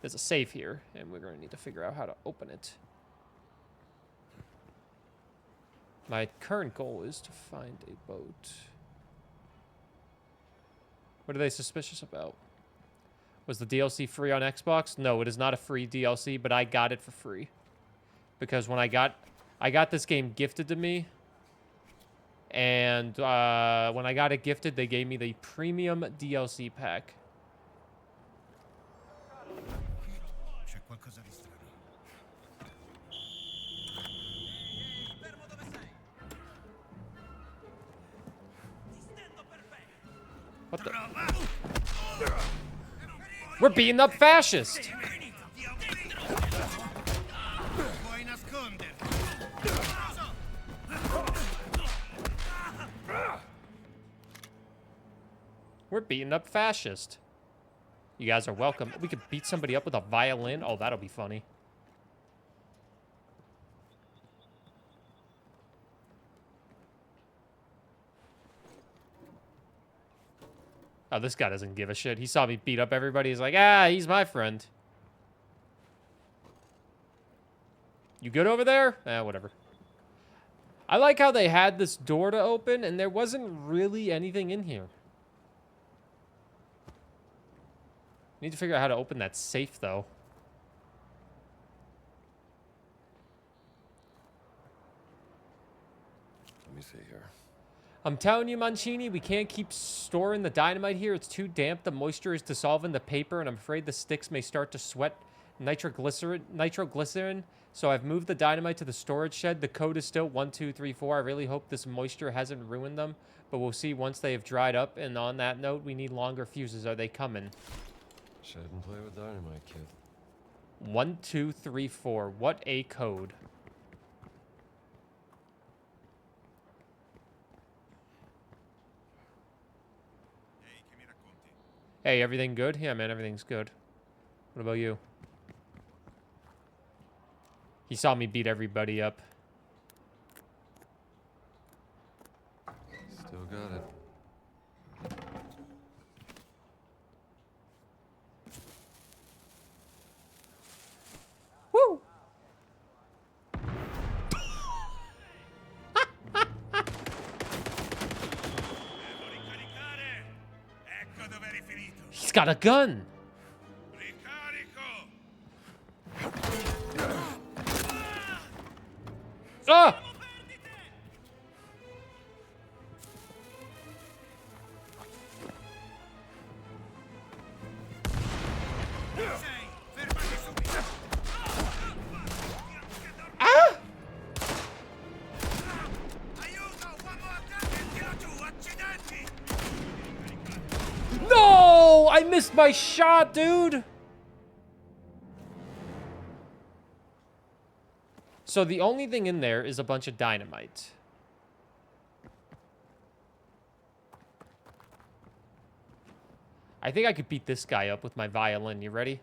There's a safe here, and we're going to need to figure out how to open it. My current goal is to find a boat. What are they suspicious about? Was the DLC free on Xbox? No, it is not a free DLC, but I got it for free. Because when I got this game gifted to me, and when I got it gifted, they gave me the premium DLC pack. C'è qualcosa di strano. What the? We're beating up fascists! We're beating up fascists. You guys are welcome. We could beat somebody up with a violin. Oh, that'll be funny. Oh, this guy doesn't give a shit. He saw me beat up everybody. He's like, ah, he's my friend. You good over there? Eh, whatever. I like how they had this door to open, and there wasn't really anything in here. Need to figure out how to open that safe, though. Let me see here. I'm telling you, Mancini, we can't keep storing the dynamite here. It's too damp. The moisture is dissolving the paper, and I'm afraid the sticks may start to sweat nitroglycerin. So I've moved the dynamite to the storage shed. The code is still 1234. I really hope this moisture hasn't ruined them, but we'll see once they have dried up. And on that note, we need longer fuses. Are they coming? Shouldn't play with dynamite, kid. 1234. What a code. Hey, everything good? Yeah, man, everything's good. What about you? He saw me beat everybody up. Still got it. Woo! He's got a gun! Ah! Ah! No! I missed my shot, dude! So the only thing in there is a bunch of dynamite. I think I could beat this guy up with my violin. You ready?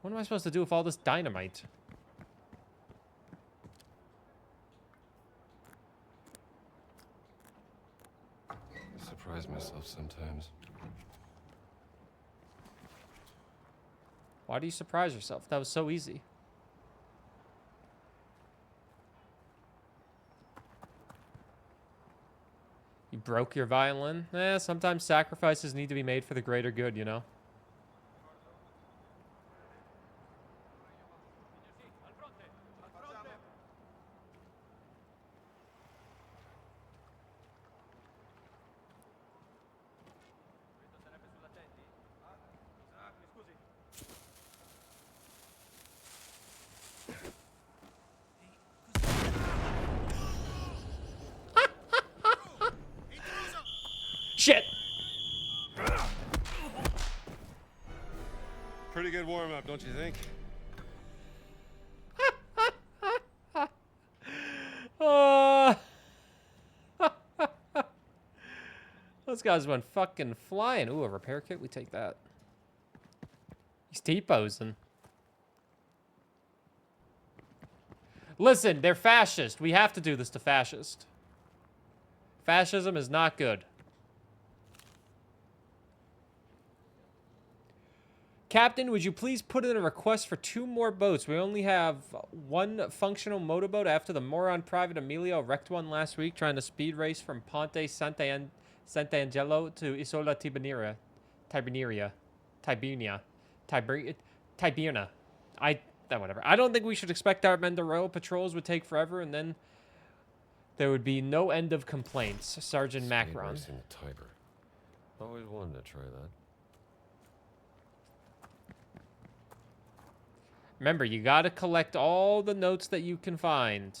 What am I supposed to do with all this dynamite? I surprise myself sometimes. Why do you surprise yourself? That was so easy. You broke your violin? Eh, sometimes sacrifices need to be made for the greater good, you know? Pretty good warm-up, don't you think? Those guys went fucking flying. Ooh, a repair kit? We take that. He's T-posing. Listen, they're fascist. We have to do this to fascist. Fascism is not good. Captain, would you please put in a request for 2 more boats? We only have 1 functional motorboat after the moron Private Emilio wrecked one last week trying to speed race from Ponte Sant'Angelo to Isola Tibernia. Whatever. I don't think we should expect our men to row. Patrols would take forever, and then there would be no end of complaints. Sergeant Macron. Racing the Tiber. Always wanted to try that. Remember, you gotta collect all the notes that you can find.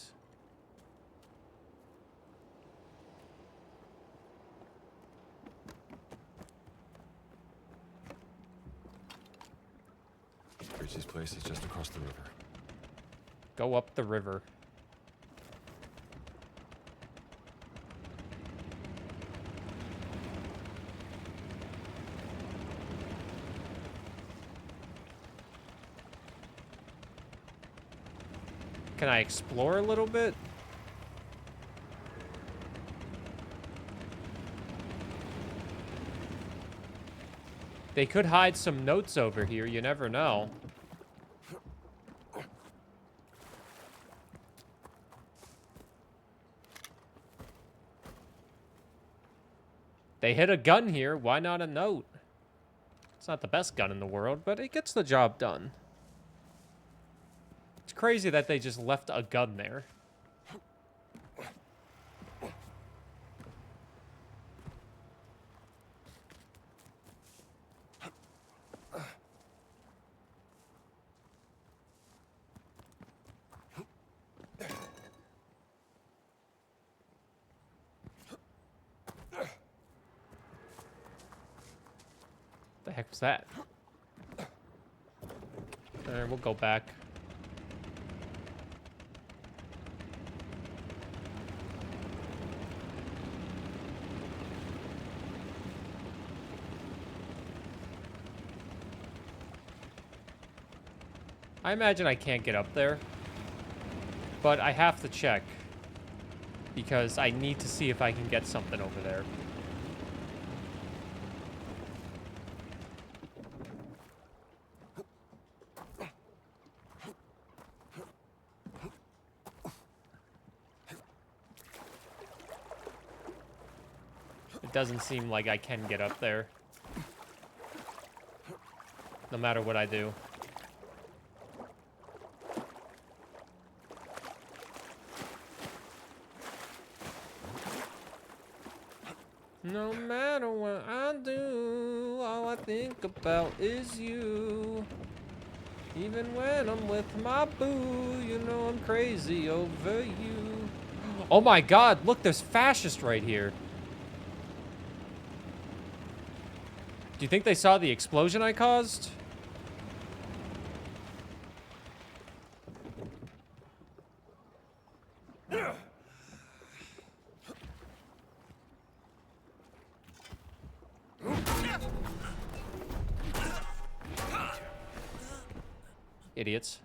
Richie's place is just across the river. Go up the river. Can I explore a little bit? They could hide some notes over here. You never know. They hid a gun here. Why not a note? It's not the best gun in the world, but it gets the job done. It's crazy that they just left a gun there. The heck was that? Alright, we'll go back. I imagine I can't get up there, but I have to check because I need to see if I can get something over there. It doesn't seem like I can get up there, no matter what I do. No matter what I do, all I think about is you. Even when I'm with my boo, you know I'm crazy over you. Oh my god, look, there's fascist right here. Do you think they saw the explosion I caused? Idiots.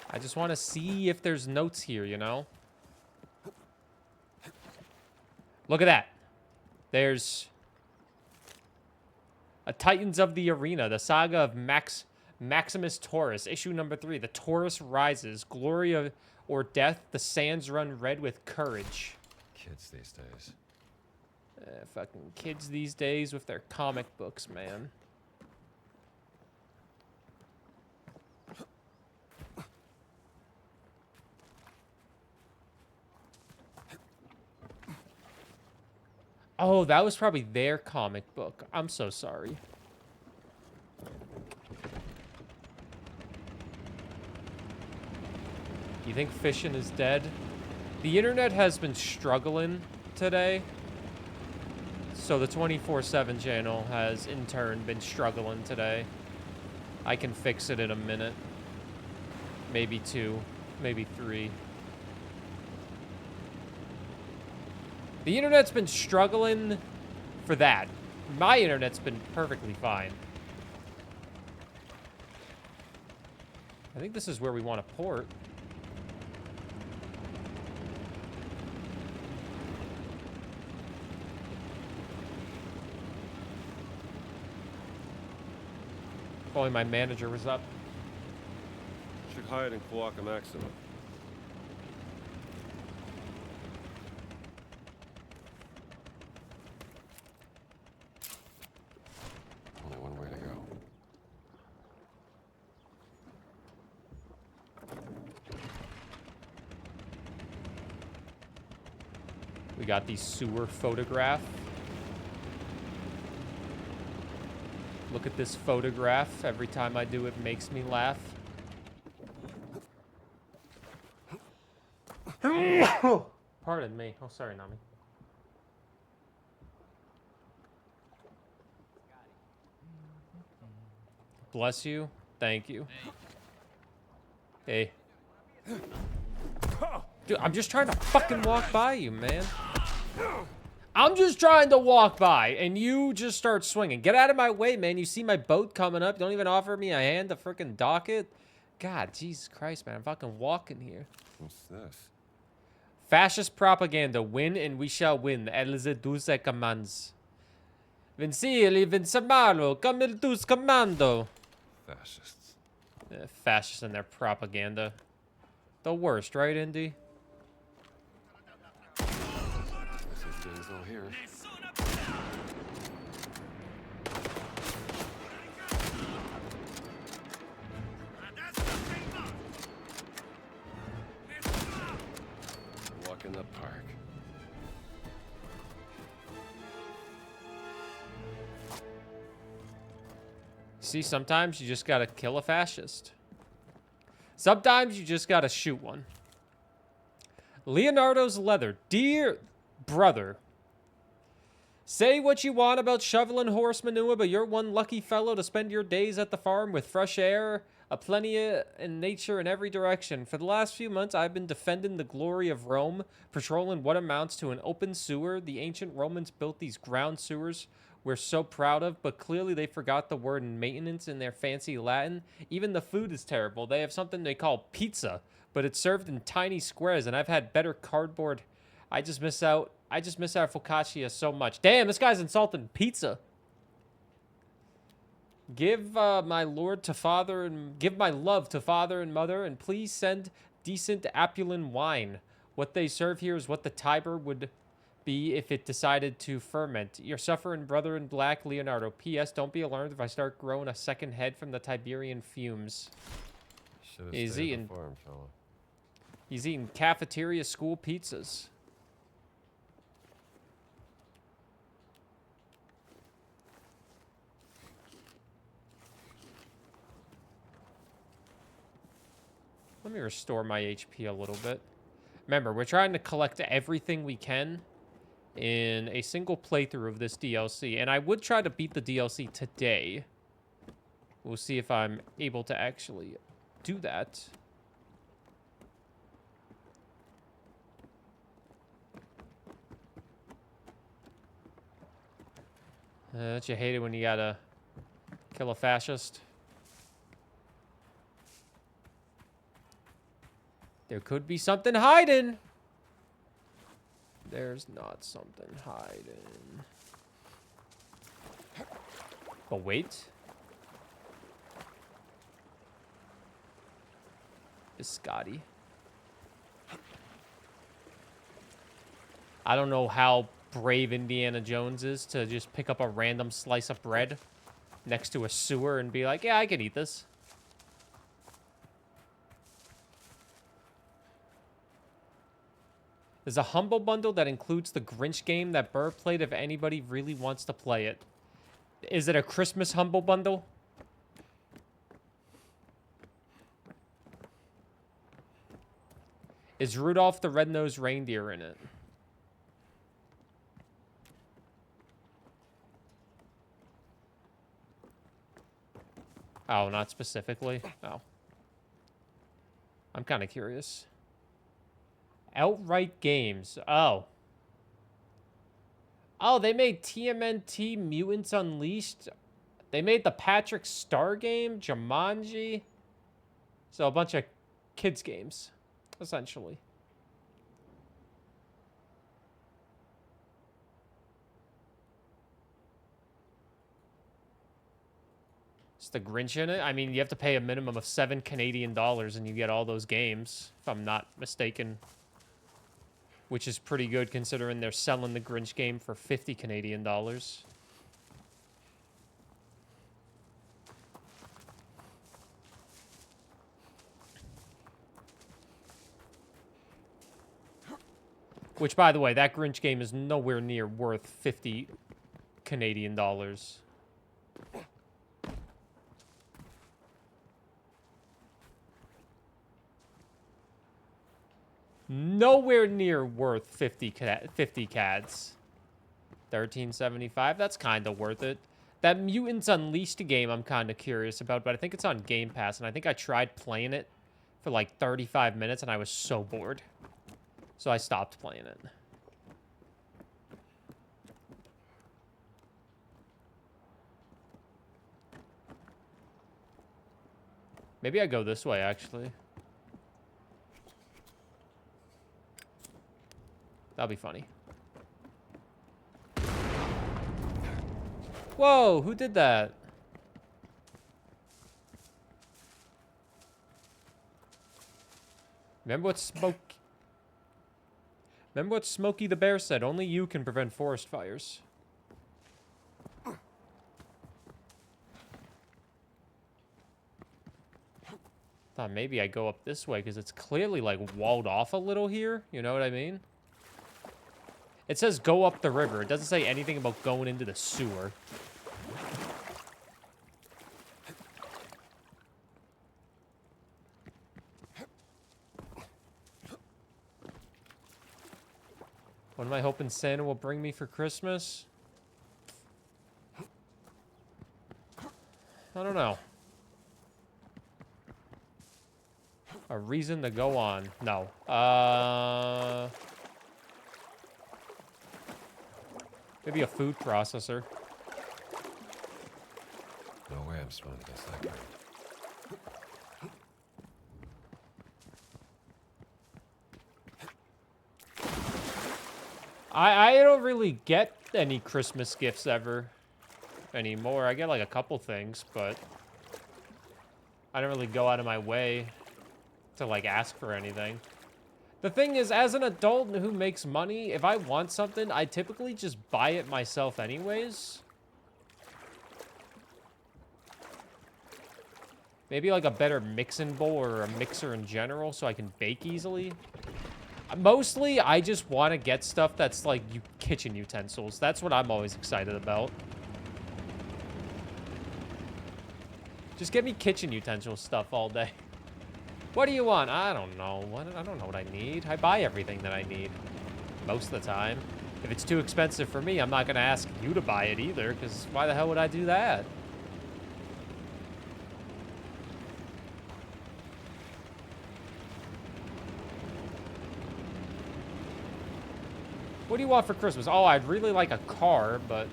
I just want to see if there's notes here, you know? Look at that. There's a Titans of the Arena, the saga of Maximus Taurus, issue number 3. The Taurus rises, glory of, or death. The sands run red with courage. Kids these days. Fucking kids these days with their comic books, man. Oh, that was probably their comic book. I'm so sorry. You think fishing is dead? The internet has been struggling today. So the 24/7 channel has, in turn, been struggling today. I can fix it in a minute. Maybe 2. Maybe 3. The internet's been struggling for that. My internet's been perfectly fine. I think this is where we want to port. If only my manager was up. Should hide in Kawaka Maxima. Only one way to go. We got the sewer photograph. Look at this photograph. Every time I do it, makes me laugh. Pardon me. Oh, sorry, Nami. Bless you. Thank you. Hey. Dude, I'm just trying to fucking walk by you, man. I'm just trying to walk by, and you just start swinging. Get out of my way, man. You see my boat coming up. Don't even offer me a hand to freaking dock it. God, Jesus Christ, man. I'm fucking walking here. What's this? Fascist propaganda. Win and we shall win. Els duse commands. Vencili, vencemalo. Come il dus commando. Fascists. Fascists and their propaganda. The worst, right, Indy? There's no here. Walk in the park. See, sometimes you just gotta kill a fascist. Sometimes you just gotta shoot one. Leonardo's leather. Dear brother, say what you want about shoveling horse manure, but you're one lucky fellow to spend your days at the farm with fresh air, a plenty in nature in every direction. For the last few months, I've been defending the glory of Rome, patrolling what amounts to an open sewer. The ancient Romans built these ground sewers we're so proud of, but clearly they forgot the word maintenance in their fancy Latin. Even the food is terrible. They have something they call pizza, but it's served in tiny squares, and I've had better cardboard. I just miss out focaccia so much. Damn, this guy's insulting pizza. Give my love to father and mother, and please send decent Apulan wine. What they serve here is what the Tiber would be if it decided to ferment. Your suffering brother in black, Leonardo. P.S. Don't be alarmed if I start growing a second head from the Tiberian fumes. He's eating farm, fella. He's eating cafeteria school pizzas. Let me restore my HP a little bit. Remember, we're trying to collect everything we can in a single playthrough of this DLC, and I would try to beat the DLC today. We'll see if I'm able to actually do that. Don't you hate it when you gotta kill a fascist? There could be something hiding. There's not something hiding. But wait. Biscotti. I don't know how brave Indiana Jones is to just pick up a random slice of bread next to a sewer and be like, yeah, I can eat this. There's a Humble Bundle that includes the Grinch game that Burr played if anybody really wants to play it. Is it a Christmas Humble Bundle? Is Rudolph the Red-Nosed Reindeer in it? Oh, not specifically? Oh. I'm kind of curious. Outright Games. Oh. Oh, they made TMNT Mutants Unleashed. They made the Patrick Star game, Jumanji. So a bunch of kids games, essentially. Is the Grinch in it? I mean, you have to pay a minimum of $7 Canadian and you get all those games, if I'm not mistaken. Which is pretty good considering they're selling the Grinch game for $50 Canadian. Which, by the way, that Grinch game is nowhere near worth $50 Canadian. Nowhere near worth 50 CADs. 13.75. That's kind of worth it. That Mutants Unleashed game I'm kind of curious about, but I think it's on Game Pass, and I think I tried playing it for like 35 minutes, and I was so bored. So I stopped playing it. Maybe I go this way, actually. That'll be funny. Whoa, who did that? Remember what Smokey the Bear said? Only you can prevent forest fires. Thought maybe I go up this way because it's clearly like walled off a little here. You know what I mean? It says go up the river. It doesn't say anything about going into the sewer. What am I hoping Santa will bring me for Christmas? I don't know. A reason to go on. No. Maybe a food processor. No way I'm swimming against that current. I don't really get any Christmas gifts ever anymore. I get like a couple things, but I don't really go out of my way to like ask for anything. The thing is, as an adult who makes money, if I want something, I typically just buy it myself anyways. Maybe like a better mixing bowl or a mixer in general so I can bake easily. Mostly, I just want to get stuff that's like kitchen utensils. That's what I'm always excited about. Just get me kitchen utensil stuff all day. What do you want? I don't know. I don't know what I need. I buy everything that I need most of the time. If it's too expensive for me, I'm not going to ask you to buy it either, because why the hell would I do that? What do you want for Christmas? Oh, I'd really like a car, but...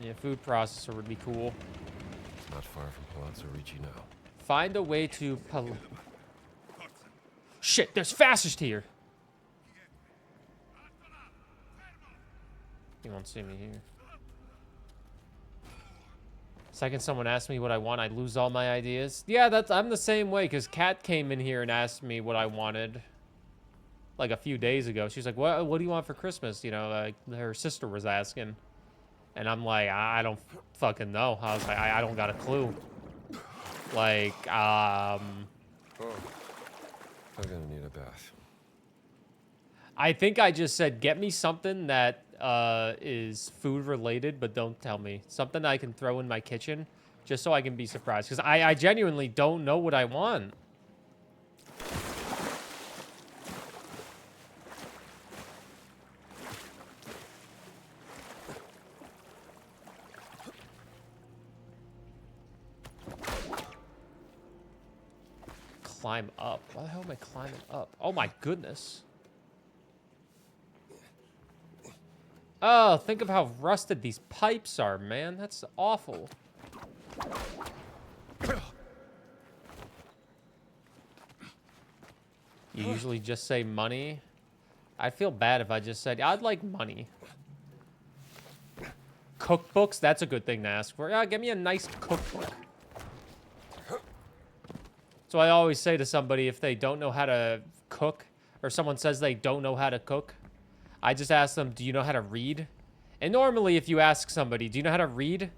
yeah, food processor would be cool. It's not far from Palazzo Ricci now. Find a way to... Shit, there's fascist here! He won't see me here. Second someone asks me what I want, I'd lose all my ideas. Yeah, I'm the same way, because Kat came in here and asked me what I wanted. Like a few days ago. She's like, what do you want for Christmas? You know, like her sister was asking. And I'm like, I don't fucking know. I was like, I don't got a clue. Like, Oh. I'm gonna need a bath. I think I just said, get me something that is food related, but don't tell me. Something I can throw in my kitchen just so I can be surprised. Because I genuinely don't know what I want. Climb up. Why the hell am I climbing up? Oh my goodness. Oh, think of how rusted these pipes are, man. That's awful. You usually just say money. I'd feel bad if I just said, I'd like money. Cookbooks, that's a good thing to ask for. Yeah, give me a nice cookbook. So I always say to somebody if they don't know how to cook, or someone says they don't know how to cook, I just ask them, do you know how to read? And normally if you ask somebody, do you know how to read?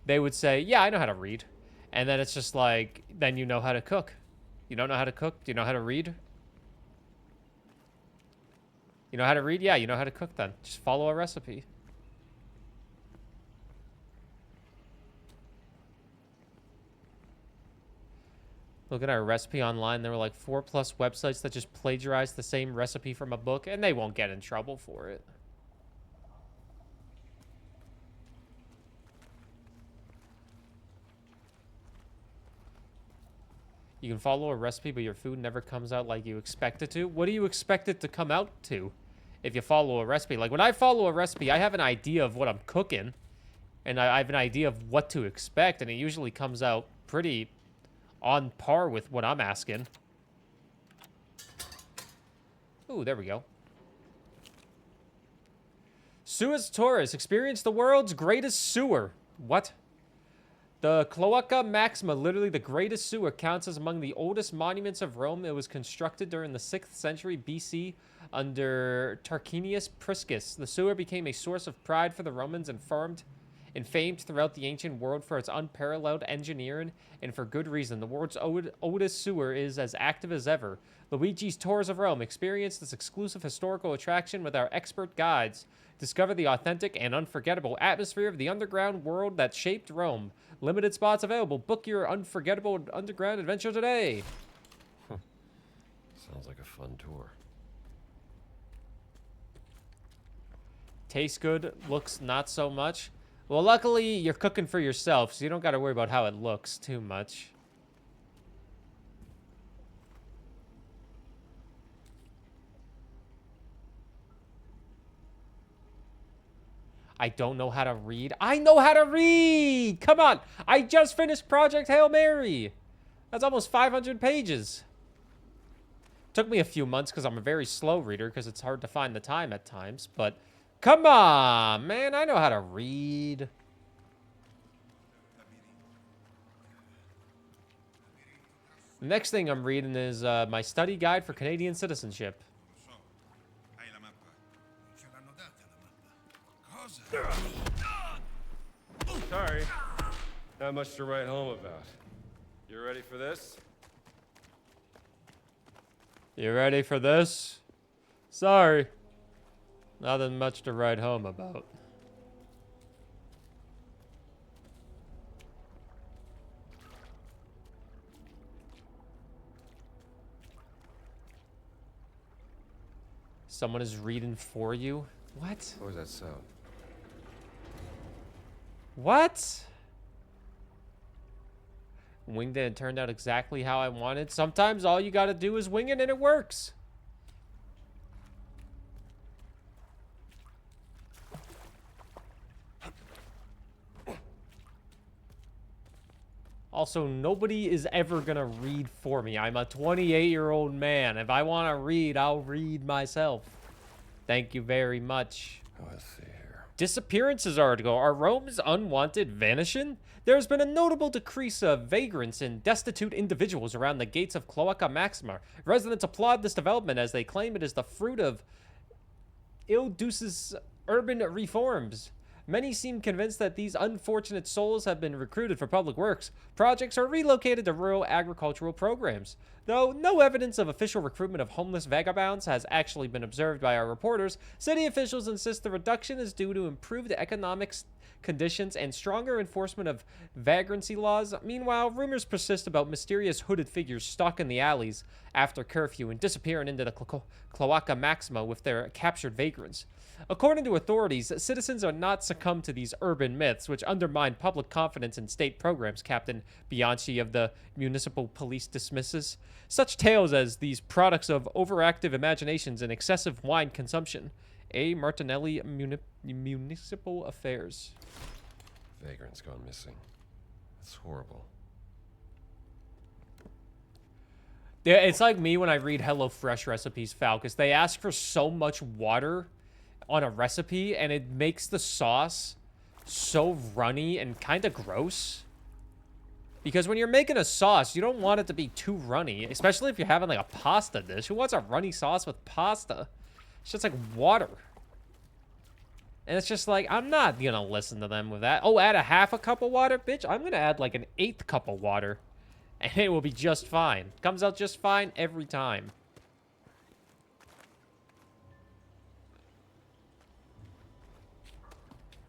They would say, yeah, I know how to read. And then it's just like, then you know how to cook. You don't know how to cook? Do you know how to read? You know how to read? Yeah, you know how to cook then. Just follow a recipe. Look at our recipe online. There were like 4+ websites that just plagiarized the same recipe from a book, and they won't get in trouble for it. You can follow a recipe, but your food never comes out like you expect it to. What do you expect it to come out to if you follow a recipe? Like, when I follow a recipe, I have an idea of what I'm cooking, and I have an idea of what to expect, and it usually comes out pretty on par with what I'm asking. Ooh, there we go. Suez Taurus. Experience the world's greatest sewer. What? The Cloaca Maxima, literally the greatest sewer, counts as among the oldest monuments of Rome. It was constructed during the 6th century BC under Tarquinius Priscus. The sewer became a source of pride for the Romans and famed throughout the ancient world for its unparalleled engineering, and for good reason. The world's oldest sewer is as active as ever. Luigi's Tours of Rome. Experience this exclusive historical attraction with our expert guides. Discover the authentic and unforgettable atmosphere of the underground world that shaped Rome. Limited spots available. Book your unforgettable underground adventure today. Sounds like a fun tour. Tastes good. Looks not so much. Well, luckily, you're cooking for yourself, so you don't got to worry about how it looks too much. I don't know how to read. I know how to read! Come on! I just finished Project Hail Mary! That's almost 500 pages. Took me a few months because I'm a very slow reader because it's hard to find the time at times, but come on, man, I know how to read. The next thing I'm reading is my study guide for Canadian citizenship. Sorry. Not much to write home about. You ready for this? You ready for this? Sorry. Nothing much to write home about. Someone is reading for you? What? What was that sound? What? Winged it and turned out exactly how I wanted. Sometimes all you gotta do is wing it and it works. Also, nobody is ever gonna read for me. I'm a 28-year-old man. If I want to read, I'll read myself. Thank you very much. Let's see here. Disappearances article. Are Rome's unwanted vanishing? There has been a notable decrease of vagrants and destitute individuals around the gates of Cloaca Maxima. Residents applaud this development as they claim it is the fruit of Ilduce's urban reforms. Many seem convinced that these unfortunate souls have been recruited for public works projects or relocated to rural agricultural programs. Though no evidence of official recruitment of homeless vagabonds has actually been observed by our reporters, city officials insist the reduction is due to improved economic conditions and stronger enforcement of vagrancy laws. Meanwhile, rumors persist about mysterious hooded figures stalking the alleys after curfew and disappearing into the Cloaca Maxima with their captured vagrants. According to authorities, citizens are not succumb to these urban myths, which undermine public confidence in state programs, Captain Bianchi of the Municipal Police dismisses. Such tales as these products of overactive imaginations and excessive wine consumption. A. Martinelli, Municipal Affairs. Vagrant's gone missing. That's horrible. Yeah, it's like me when I read HelloFresh recipes, Falcus. They ask for so much water on a recipe, and it makes the sauce so runny and kind of gross. Because when you're making a sauce, you don't want it to be too runny, especially if you're having like a pasta dish. Who wants a runny sauce with pasta? It's just like water. And it's just like, I'm not gonna listen to them with that. Oh, add a half a cup of water? Bitch, I'm gonna add like an 1/8 cup of water. And it will be just fine. Comes out just fine every time.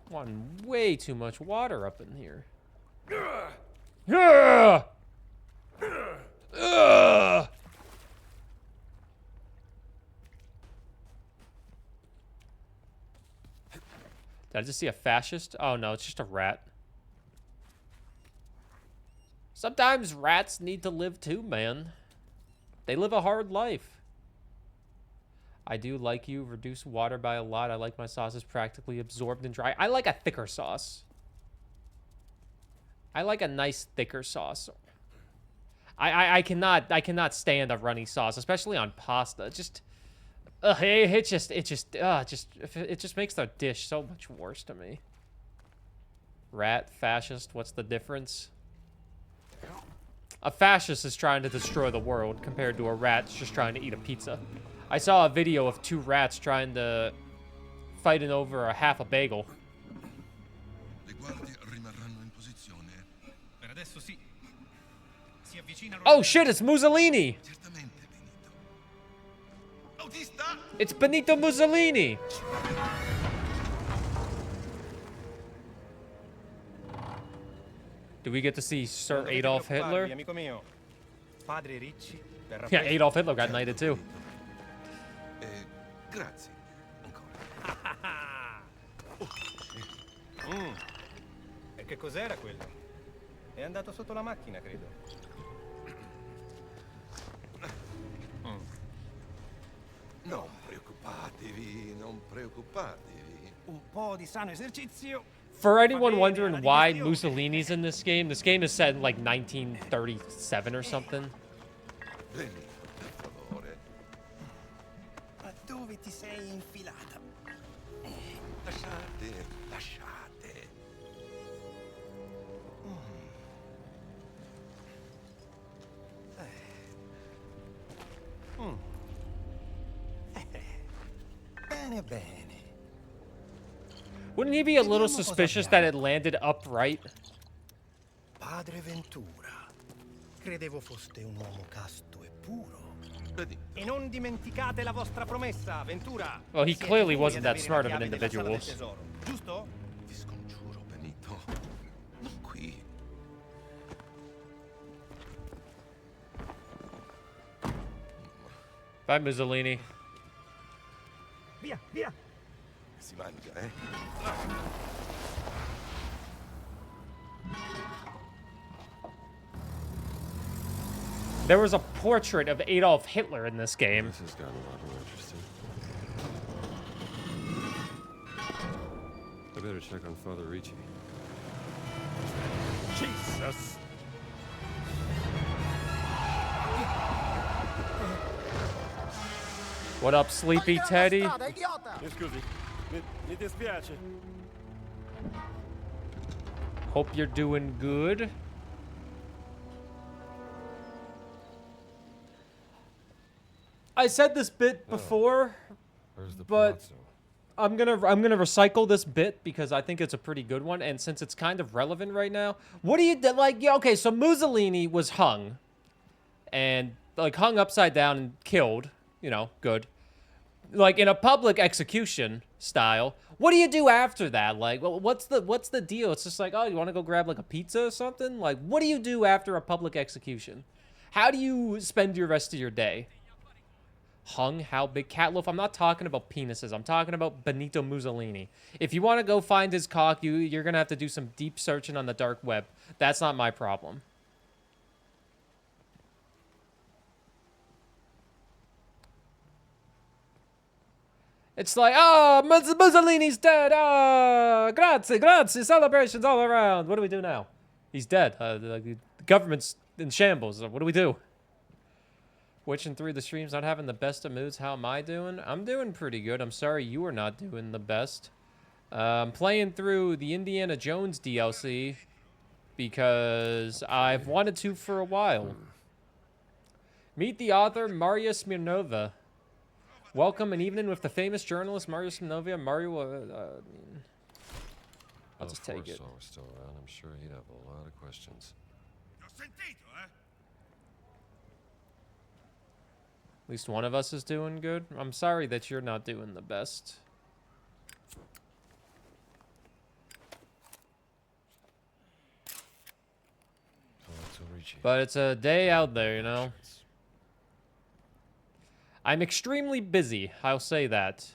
Wanting way too much water up in here. Ugh! Ugh! Did I just see a fascist? Oh no, it's just a rat. Sometimes rats need to live too, man. They live a hard life. I do like you. Reduce water by a lot. I like my sauces practically absorbed and dry. I like a thicker sauce. I like a nice thicker sauce. I cannot stand a runny sauce, especially on pasta. It just it just makes the dish so much worse to me. Rat, fascist, what's the difference? A fascist is trying to destroy the world compared to a rat just trying to eat a pizza. I saw a video of 2 rats trying to fighting over a half a bagel. Oh shit, it's Mussolini! It's Benito Mussolini! Do we get to see Sir Adolf Hitler? Yeah, Adolf Hitler got knighted too. Grazie. E che cos'era quello? È andato sotto la macchina, credo. Non preoccupatevi, non preoccupatevi. Un po' di sano esercizio. For anyone wondering why Mussolini's in this game is set in like 1937 or something. Venite, per favore. Ma dove ti sei infilata? Lasciate, lasciate. Bene, bene. Wouldn't he be a little suspicious that it landed upright? Padre Ventura. Credevo foste un uomo casto e puro. E non dimenticate la vostra promessa, Ventura. Well, he Siete clearly voi wasn't ad that avere smart la of an chiave della sala del individual. tesoro, giusto? Ti scongiuro, Benito. Non qui. Bye, Mussolini. Via, via. Si mangia, eh? There was a portrait of Adolf Hitler in this game. This has gotten a lot more interesting. I better check on Father Ricci. Jesus! What up, Sleepy Teddy? Mi scusi, mi dispiace. Hope you're doing good. I said this bit before, Where's the but palazzo? I'm gonna recycle this bit because I think it's a pretty good one, and since it's kind of relevant right now, what do you like? Yeah, okay, so Mussolini was hung, and like hung upside down and killed. You know, good. Like in a public execution style. What do you do after that? Like, well, what's the deal? It's just like, oh, you want to go grab like a pizza or something? Like, what do you do after a public execution? How do you spend your rest of your day? Hung? How big? Catloaf? I'm not talking about penises. I'm talking about Benito Mussolini. If you want to go find his cock, you're going to have to do some deep searching on the dark web. That's not my problem. It's like, oh, Mussolini's dead. Oh, grazie. Celebrations all around. What do we do now? He's dead. The government's in shambles. What do we do? Witching through the streams, not having the best of moods. How am I doing? I'm doing pretty good. I'm sorry you are not doing the best. I'm playing through the Indiana Jones DLC because I've wanted to for a while. Meet the author, Maria Smirnova. Welcome an evening with the famous journalist, Maria Smirnova. Mario, I'll just take it. If Warsaw was still around, I'm sure he'd have a lot of questions. At least one of us is doing good. I'm sorry that you're not doing the best. But it's a day out there, you know? I'm extremely busy, I'll say that.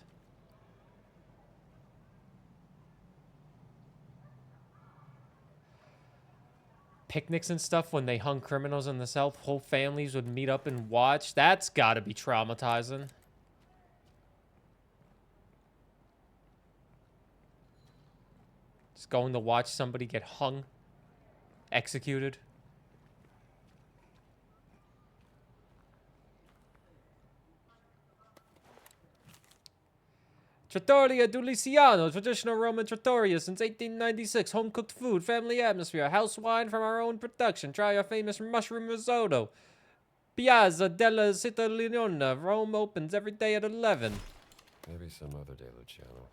Picnics and stuff when they hung criminals in the South, whole families would meet up and watch. That's gotta be traumatizing. Just going to watch somebody get hung, executed. Trattoria Duliciano, traditional Roman trattoria since 1896. Home-cooked food, family atmosphere, house wine from our own production. Try our famous mushroom risotto. Piazza della Cittadina. Rome opens every day at 11. Maybe some other day, Luciano.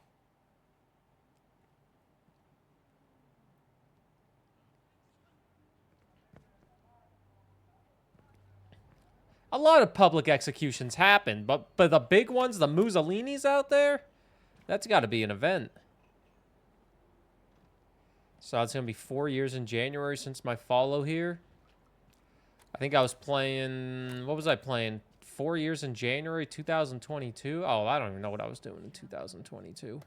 A lot of public executions happen, but the big ones, the Mussolinis out there, that's got to be an event. So it's going to be 4 years in January since my follow here. I think I was playing... What was I playing? 4 years in January 2022? Oh, I don't even know what I was doing in 2022.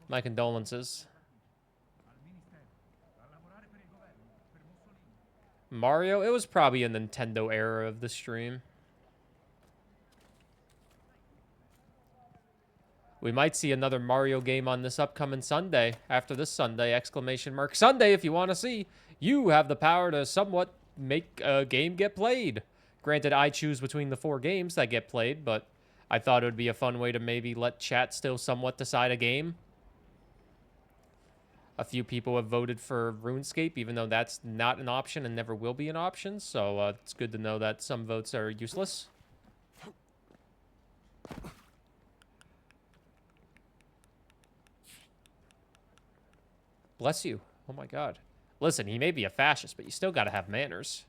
My condolences. Mario? It was probably a Nintendo era of the stream. We might see another Mario game on this upcoming Sunday. After this Sunday, exclamation mark Sunday, if you want to see. You have the power to somewhat make a game get played. Granted, I choose between the 4 games that get played, but I thought it would be a fun way to maybe let chat still somewhat decide a game. A few people have voted for RuneScape, even though that's not an option and never will be an option. So it's good to know that some votes are useless. Bless you. Oh my god. Listen, he may be a fascist, but you still gotta have manners.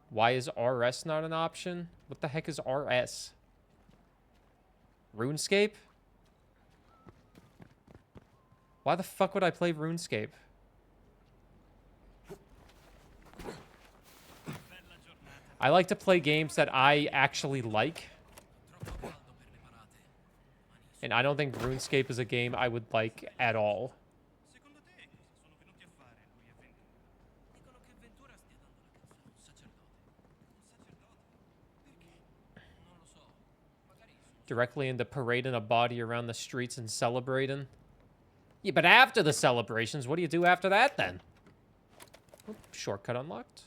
Why is RS not an option? What the heck is RS? RuneScape? Why the fuck would I play RuneScape? I like to play games that I actually like. And I don't think RuneScape is a game I would like at all. Directly into parading a body around the streets and celebrating. Yeah, but after the celebrations, what do you do after that then? Oop, shortcut unlocked.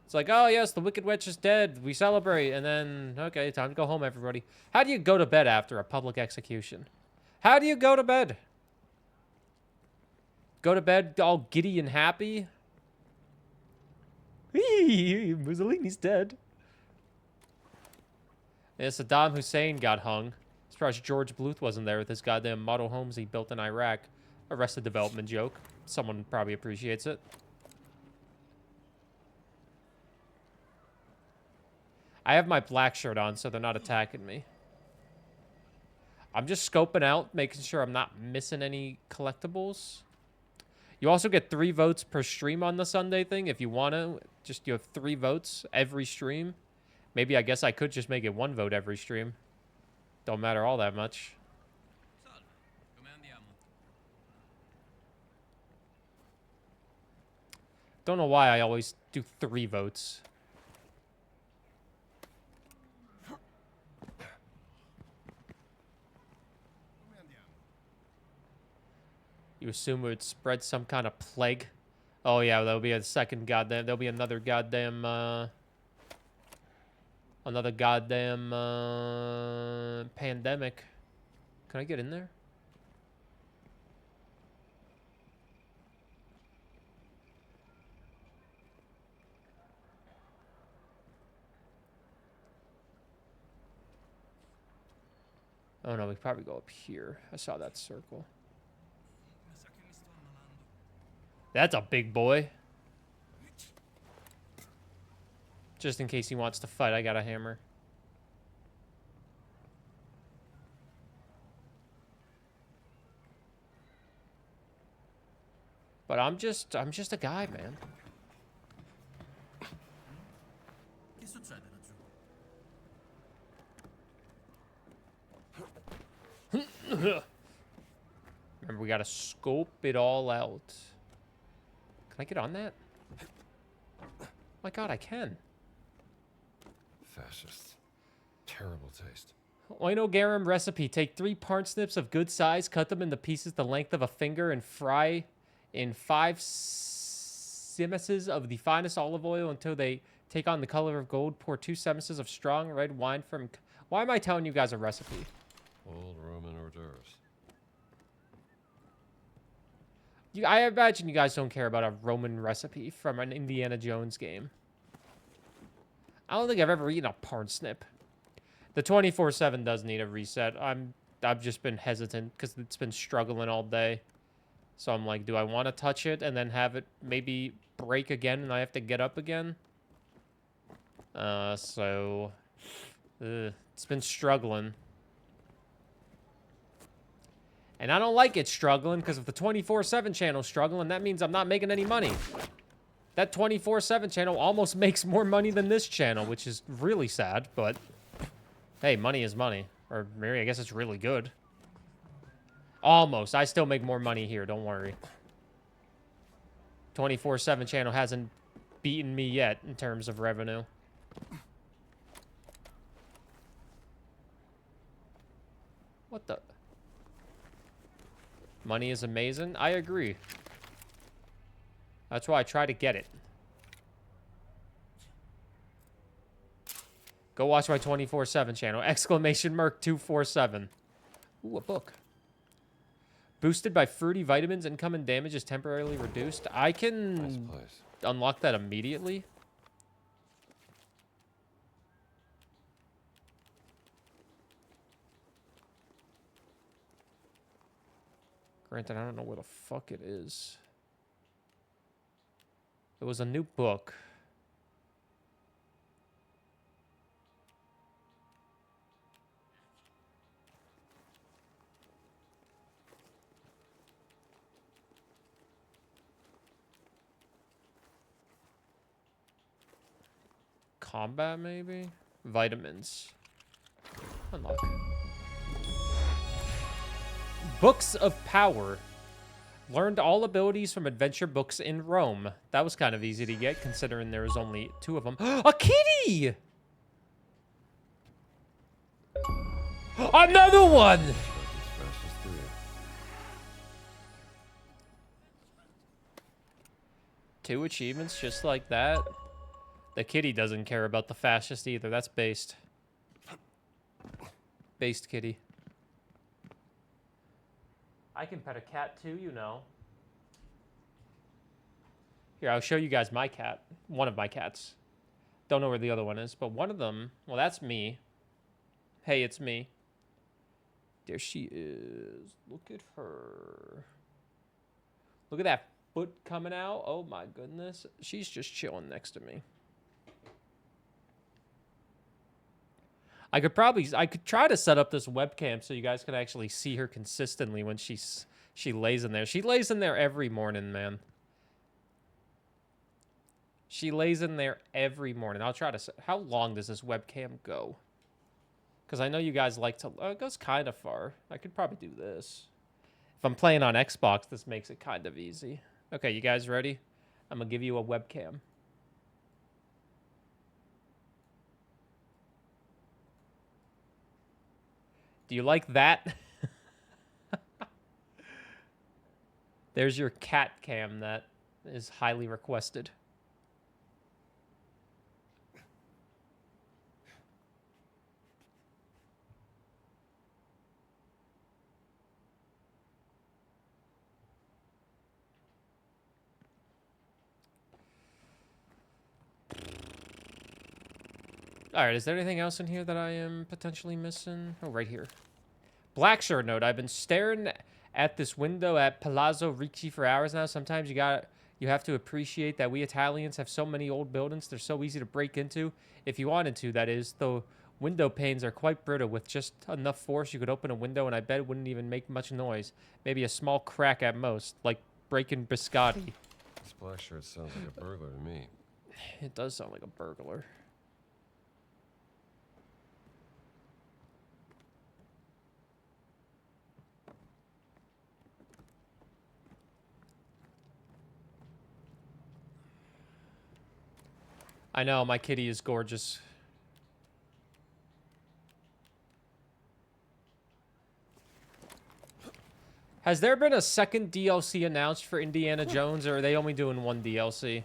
It's like, oh yes, the Wicked Witch is dead. We celebrate, and then, okay, time to go home, everybody. How do you go to bed after a public execution? How do you go to bed? Go to bed all giddy and happy? Mussolini's dead. Yeah, Saddam Hussein got hung. Surprised George Bluth wasn't there with his goddamn model homes he built in Iraq. Arrested Development joke. Someone probably appreciates it. I have my black shirt on, so they're not attacking me. I'm just scoping out, making sure I'm not missing any collectibles. You also get 3 votes per stream on the Sunday thing if you want to. Just you have 3 votes every stream. Maybe I guess I could just make it 1 vote every stream. Don't matter all that much. Don't know why I always do 3 votes. You assume it would spread some kind of plague? Oh yeah, there'll be a second goddamn. There'll be another goddamn. Another goddamn pandemic. Can I get in there? Oh no, we probably go up here. I saw that circle. That's a big boy. Just in case he wants to fight, I got a hammer. But I'm just a guy, man. Remember, we gotta scope it all out. Can I get on that? Oh my god, I can. Fascist. Terrible taste. Oino garum recipe. Take 3 parsnips of good size, cut them into pieces the length of a finger, and fry in 5 simises of the finest olive oil until they take on the color of gold. Pour 2 simises of strong red wine from... Why am I telling you guys a recipe? Old Roman hors d'oeuvres. I imagine you guys don't care about a Roman recipe from an Indiana Jones game. I don't think I've ever eaten a parsnip. The 24/7 does need a reset. I've just been hesitant because it's been struggling all day. So I'm like, do I want to touch it and then have it maybe break again and I have to get up again? It's been struggling. And I don't like it struggling because if the 24/7 channel's struggling, that means I'm not making any money. That 24/7 channel almost makes more money than this channel, which is really sad, but hey, money is money. Or maybe I guess it's really good. Almost. I still make more money here, don't worry. 24/7 channel hasn't beaten me yet in terms of revenue. What the... Money is amazing. I agree. That's why I try to get it. Go watch my 24/7 channel. Exclamation mark 247. Ooh, a book. Boosted by fruity vitamins, incoming damage is temporarily reduced. I can unlock that immediately. Granted, I don't know where the fuck it is. It was a new book. Combat, maybe? Vitamins. Unlock. Books of Power. Learned all abilities from adventure books in Rome. That was kind of easy to get, considering there was only 2 of them. A kitty! Another one! 2 achievements just like that. The kitty doesn't care about the fascist either. That's based. Based kitty. I can pet a cat too, you know. Here, I'll show you guys my cat. One of my cats. Don't know where the other one is, but one of them... Well, that's me. Hey, it's me. There she is. Look at her. Look at that foot coming out. Oh, my goodness. She's just chilling next to me. I could try to set up this webcam so you guys could actually see her consistently when she lays in there. She lays in there every morning, man. She lays in there every morning. I'll try to... How long does this webcam go? Because I know you guys like to... Oh, it goes kind of far. I could probably do this. If I'm playing on Xbox, this makes it kind of easy. Okay, you guys ready? I'm going to give you a webcam. Do you like that? There's your cat cam that is highly requested. Alright, is there anything else in here that I am potentially missing? Oh, right here. Black shirt note. I've been staring at this window at Palazzo Ricci for hours now. Sometimes you have to appreciate that we Italians have so many old buildings. They're so easy to break into. If you wanted to, that is. The window panes are quite brittle. With just enough force, you could open a window and I bet it wouldn't even make much noise. Maybe a small crack at most, like breaking biscotti. This black shirt sounds like a burglar to me. It does sound like a burglar. I know, my kitty is gorgeous. Has there been a second DLC announced for Indiana Jones, or are they only doing one DLC?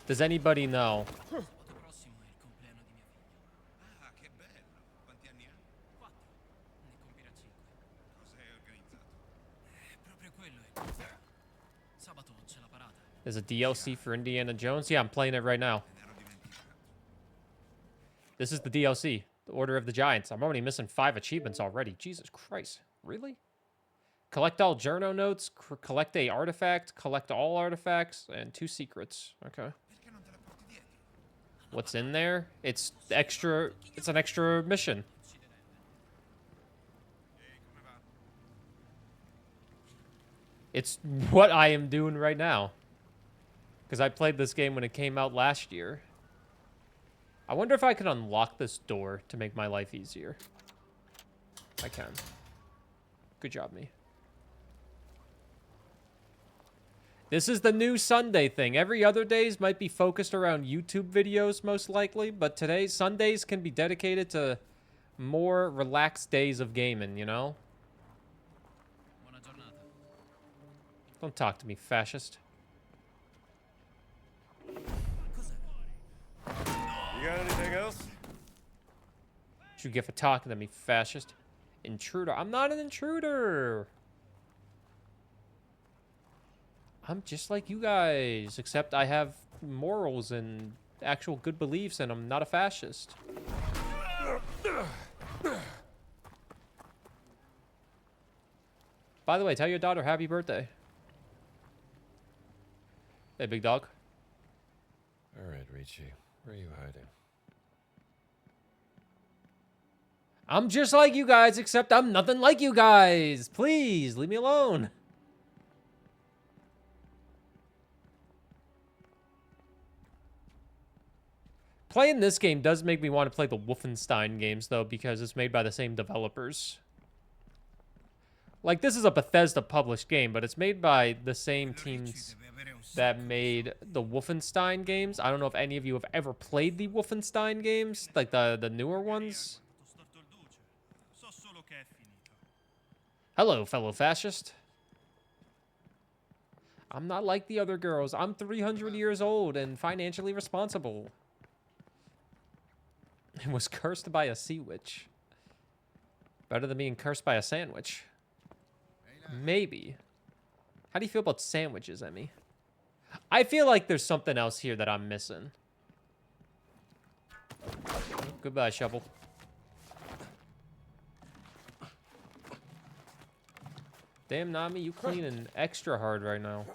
Does anybody know? There's a DLC for Indiana Jones? Yeah, I'm playing it right now. This is the DLC, the Order of the Giants. I'm already missing 5 achievements already. Jesus Christ. Really? Collect all journal notes, collect a artifact, collect all artifacts, and 2 secrets. Okay. What's in there? It's an extra mission. It's what I am doing right now. Because I played this game when it came out last year. I wonder if I can unlock this door to make my life easier. I can. Good job, me. This is the new Sunday thing. Every other days might be focused around YouTube videos, most likely. But today, Sundays can be dedicated to more relaxed days of gaming, you know? Don't talk to me, fascist. You got anything else? What you get for talking to me, fascist? Intruder. I'm not an intruder. I'm just like you guys, except I have morals and actual good beliefs, and I'm not a fascist. By the way, tell your daughter happy birthday. Hey, big dog. All right, Ricci. Where are you hiding? I'm just like you guys, except I'm nothing like you guys. Please, leave me alone. Playing this game does make me want to play the Wolfenstein games, though, because it's made by the same developers. Like, this is a Bethesda published game, but it's made by the same teams that made the Wolfenstein games. I don't know if any of you have ever played the Wolfenstein games, like the newer ones. Hello, fellow fascist. I'm not like the other girls. I'm 300 years old and financially responsible. And was cursed by a sea witch. Better than being cursed by a sandwich. Maybe. How do you feel about sandwiches, Emmy? I feel like there's something else here that I'm missing. Goodbye, shovel. Damn, Nami, you cleaning extra hard right now.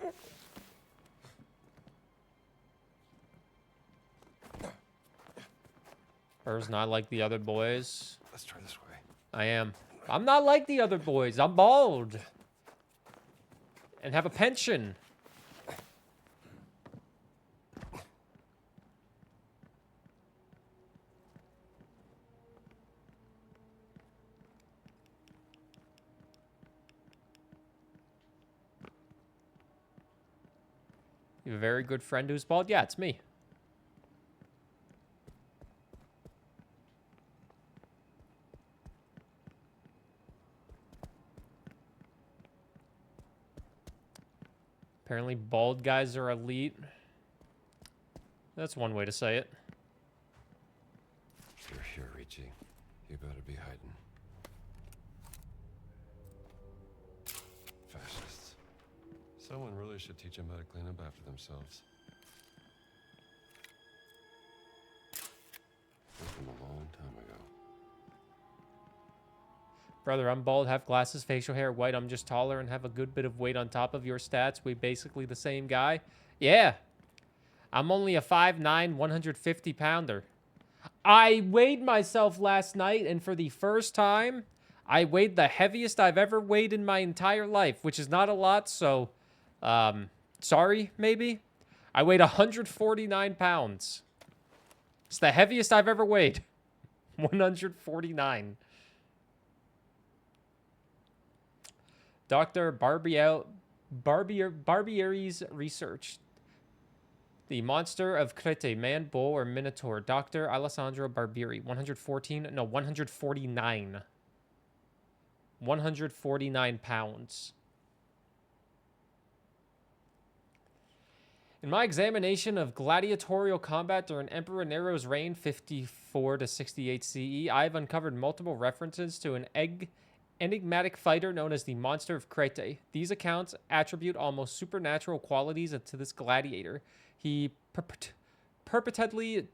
Burr's not like the other boys. Let's try this way. I am. I'm not like the other boys. I'm bald. And have a pension. You have a very good friend who's bald? Yeah, it's me. Apparently bald guys are elite. That's one way to say it. You're here, Richie. You better be hiding. Fascists. Someone really should teach them how to clean up after themselves. From a long time ago. Brother, I'm bald, have glasses, facial hair, white. I'm just taller and have a good bit of weight on top of your stats. We basically the same guy. Yeah. I'm only a 5'9", 150 pounder. I weighed myself last night, and for the first time, I weighed the heaviest I've ever weighed in my entire life, which is not a lot, so, sorry, maybe? I weighed 149 pounds. It's the heaviest I've ever weighed. 149. Dr. Barbieri's research. The monster of Crete, man, bull, or minotaur. Dr. Alessandro Barbieri. 149. 149 pounds. In my examination of gladiatorial combat during Emperor Nero's reign, 54 to 68 CE, I have uncovered multiple references to an enigmatic fighter known as the Monster of Crete. These accounts attribute almost supernatural qualities to this gladiator. He perpetually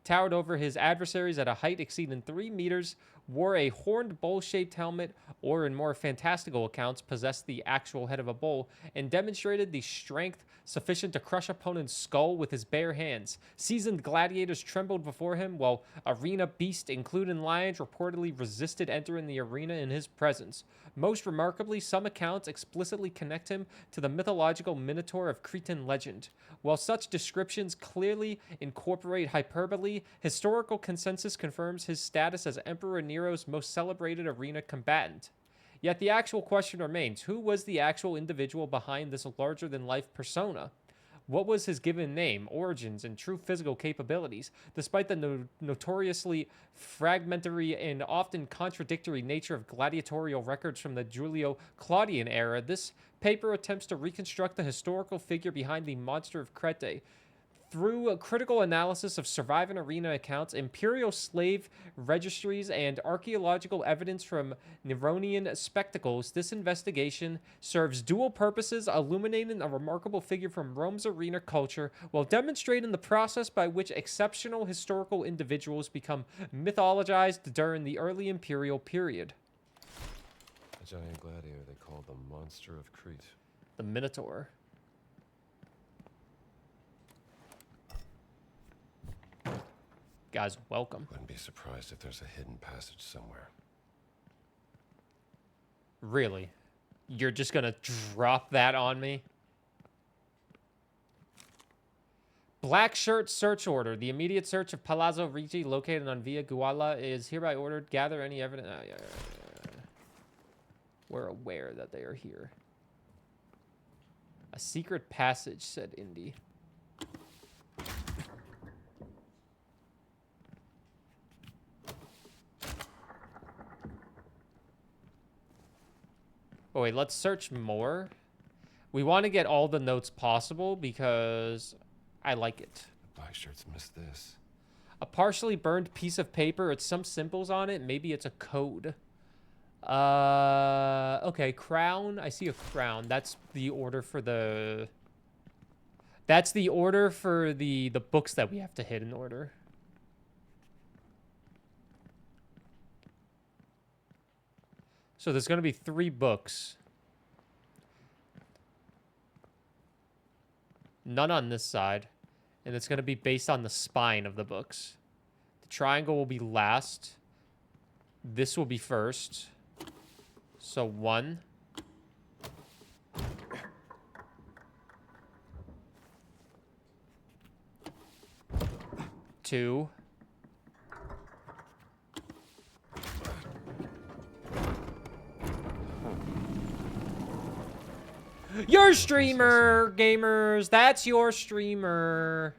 towered over his adversaries at a height exceeding 3 meters, wore a horned bowl-shaped helmet, or in more fantastical accounts, possessed the actual head of a bull, and demonstrated the strength sufficient to crush opponent's skull with his bare hands. Seasoned gladiators trembled before him, while arena beasts, including lions, reportedly resisted entering the arena in his presence. Most remarkably, some accounts explicitly connect him to the mythological Minotaur of Cretan legend. While such descriptions clearly incorporate hyperbole, historical consensus confirms his status as Emperor Nero's most celebrated arena combatant. Yet the actual question remains, who was the actual individual behind this larger-than-life persona? What was his given name, origins, and true physical capabilities? Despite the notoriously fragmentary and often contradictory nature of gladiatorial records from the Julio-Claudian era, this paper attempts to reconstruct the historical figure behind the Monster of Crete. Through a critical analysis of surviving arena accounts, imperial slave registries, and archaeological evidence from Neronian spectacles, this investigation serves dual purposes, illuminating a remarkable figure from Rome's arena culture while demonstrating the process by which exceptional historical individuals become mythologized during the early imperial period. A giant gladiator they called the Monster of Crete. The Minotaur. Guys, welcome. Wouldn't be surprised if there's a hidden passage somewhere. Really? You're just gonna drop that on me? Black shirt search order. The immediate search of Palazzo Ricci, located on Via Guala, is hereby ordered. Gather any evidence. Oh, yeah. We're aware that they are here. A secret passage, said Indy. Oh, wait, let's search more. We want to get all the notes possible because I like it. The black shirts missed this. A partially burned piece of paper. It's some symbols on it. Maybe it's a code. Okay, crown. I see a crown. That's the order for the... That's the order for the books that we have to hit in order. So there's going to be 3 books. None on this side. And it's going to be based on the spine of the books. The triangle will be last. This will be first. So 1. 2. Your streamer, gamers. That's your streamer.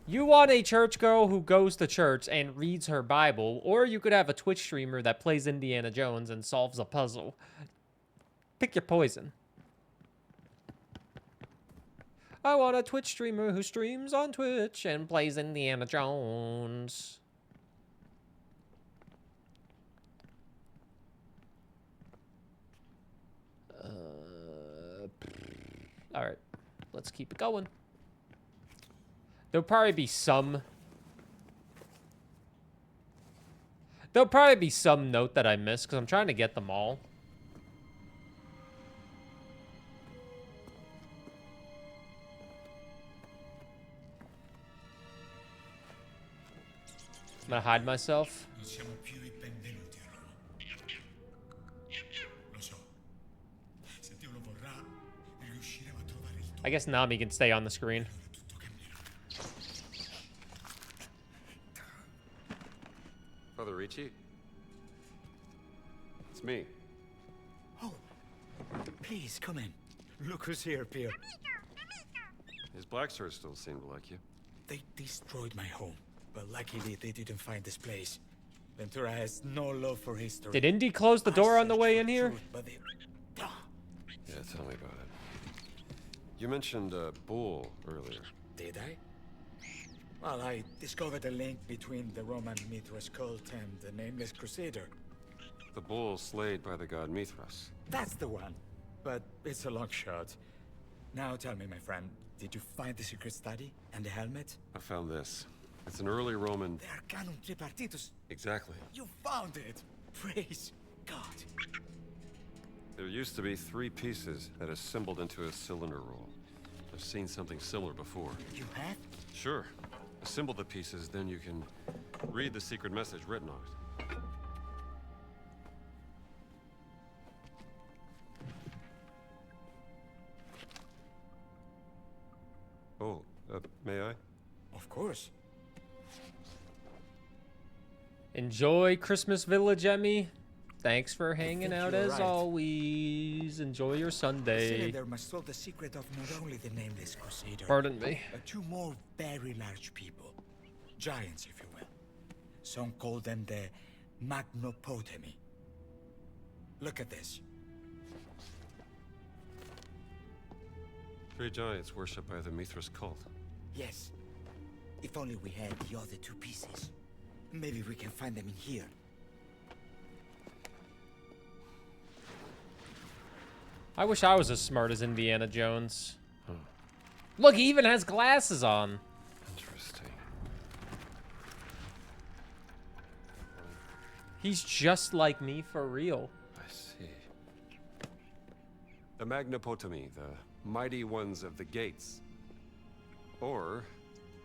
You want a church girl who goes to church and reads her Bible, or you could have a Twitch streamer that plays Indiana Jones and solves a puzzle. Pick your poison. I want a Twitch streamer who streams on Twitch and plays Indiana Jones. All right, let's keep it going. There'll probably be some note that I missed because I'm trying to get them all. I'm gonna hide myself. I guess Nami can stay on the screen. Father Ricci? It's me. Oh, please come in. Look who's here, Pierre. His black shirts still seem to like you. They destroyed my home, but luckily they didn't find this place. Ventura has no love for history. Did Indy close the door on the way in here? But they... Yeah, tell me about it. You mentioned bull earlier. Did I? Well, I discovered a link between the Roman Mithras cult and the Nameless Crusader. The bull slayed by the god Mithras. That's the one. But it's a long shot. Now tell me, my friend, did you find the secret study and the helmet? I found this. It's an early Roman... The Arcanum Tripartitus. Exactly. You found it! Praise God. There used to be 3 pieces that assembled into a cylinder roll. I've seen something similar before. You have? Sure. Assemble the pieces, then you can read the secret message written on it. Oh, may I? Of course. Enjoy Christmas Village, Emmy. Thanks for hanging out you're as right. always. Enjoy your The Sunday. cylinder must hold the secret of not only the Nameless Crusader, Pardon me. but 2 more very large people. Giants, if you will. Some call them the Magnopotami. Look at this. 3 giants worshipped by the Mithras cult. Yes. If only we had the other 2 pieces. Maybe we can find them in here. I wish I was as smart as Indiana Jones. Look, he even has glasses on. Interesting. He's just like me for real. I see. The Magnopotami, the mighty ones of the gates. Or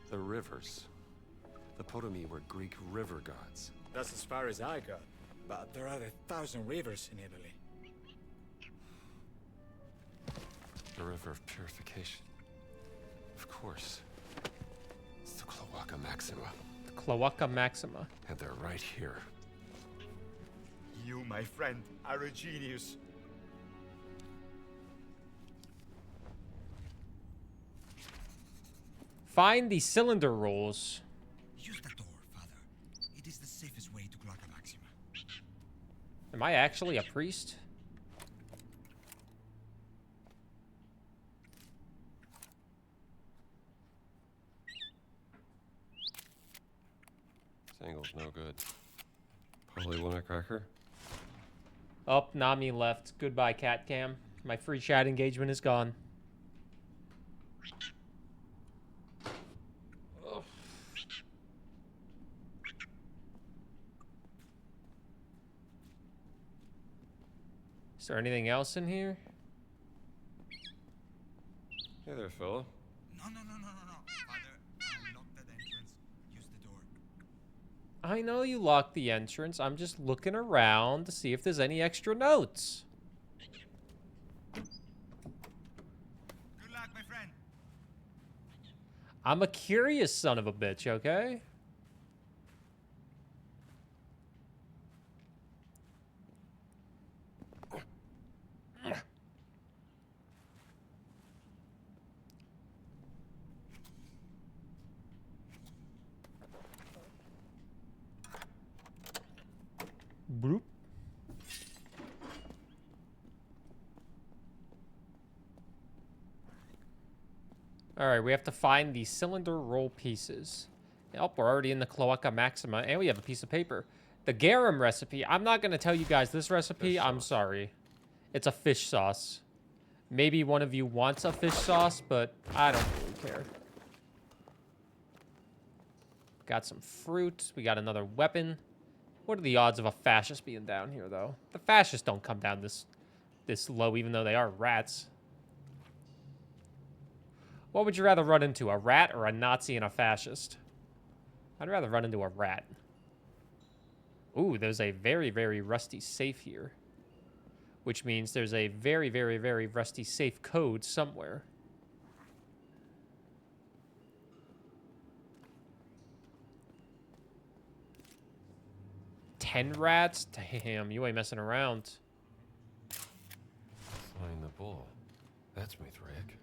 the rivers. The Potami were Greek river gods. That's as far as I got. But there are 1,000 rivers in Italy. The river of purification. Of course. It's the Cloaca Maxima. The Cloaca Maxima. And they're right here. You, my friend, are a genius. Find the cylinder rolls. Use the door, Father. It is the safest way to Cloaca Maxima. Am I actually a priest? This angle's no good. Probably want a cracker? Oh, Nami left. Goodbye, cat cam. My free chat engagement is gone. Ugh. Is there anything else in here? Hey there, fella. No. Father, I locked that entrance. Use the door. I know you locked the entrance. I'm just looking around to see if there's any extra notes. Good luck, my friend. I'm a curious son of a bitch, okay? Bloop. Alright, we have to find the cylinder roll pieces. Oh, we're already in the Cloaca Maxima, and we have a piece of paper. The garum recipe. I'm not going to tell you guys this recipe. I'm sorry. It's a fish sauce. Maybe one of you wants a fish sauce, but I don't really care. Got some fruit. We got another weapon. What are the odds of a fascist being down here, though? The fascists don't come down this low, even though they are rats. What would you rather run into, a rat or a Nazi and a fascist? I'd rather run into a rat. Ooh, there's a very, very rusty safe here. Which means there's a very, very, very rusty safe code somewhere. $10 rats? Damn, you ain't messing around. Flying the ball. That's Mithraik.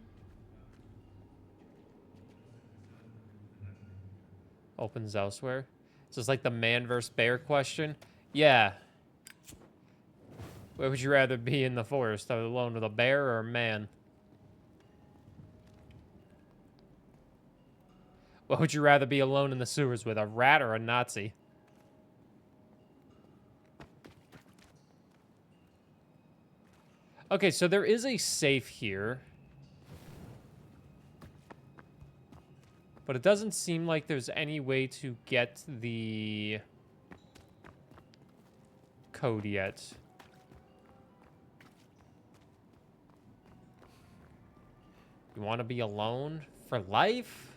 Opens elsewhere. So it's like the man versus bear question. Yeah. Where would you rather be in the forest? Alone with a bear or a man? What would you rather be alone in the sewers with, a rat or a Nazi? Okay, so there is a safe here. But it doesn't seem like there's any way to get the code yet. You want to be alone for life?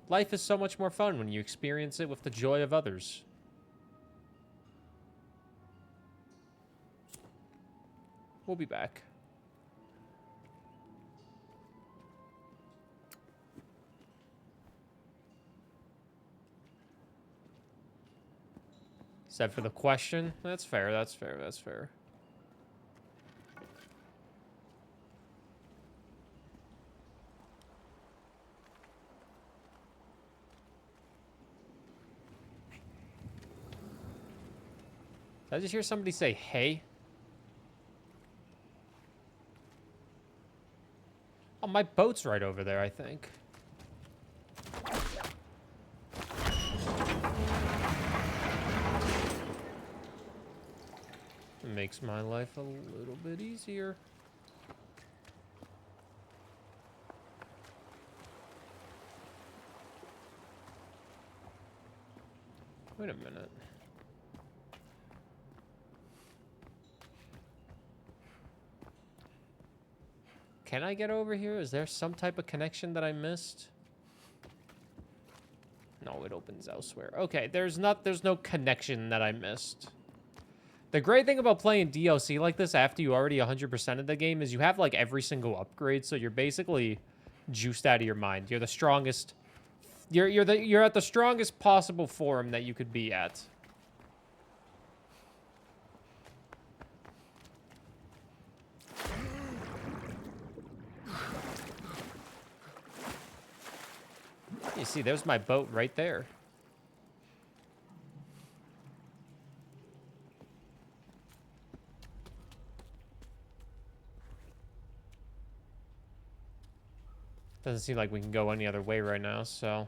Life is so much more fun when you experience it with the joy of others. We'll be back. Is that for the question? That's fair, that's fair, that's fair. Did I just hear somebody say, hey? Oh, my boat's right over there, I think. It makes my life a little bit easier. Wait a minute. Can I get over here? Is there some type of connection that I missed? No, it opens elsewhere. Okay, there's no connection that I missed. The great thing about playing DLC like this after you already 100%ed the game is you have like every single upgrade, so you're basically juiced out of your mind. You're the strongest. You're at the strongest possible form that you could be at. You see, there's my boat right there. Doesn't seem like we can go any other way right now, so...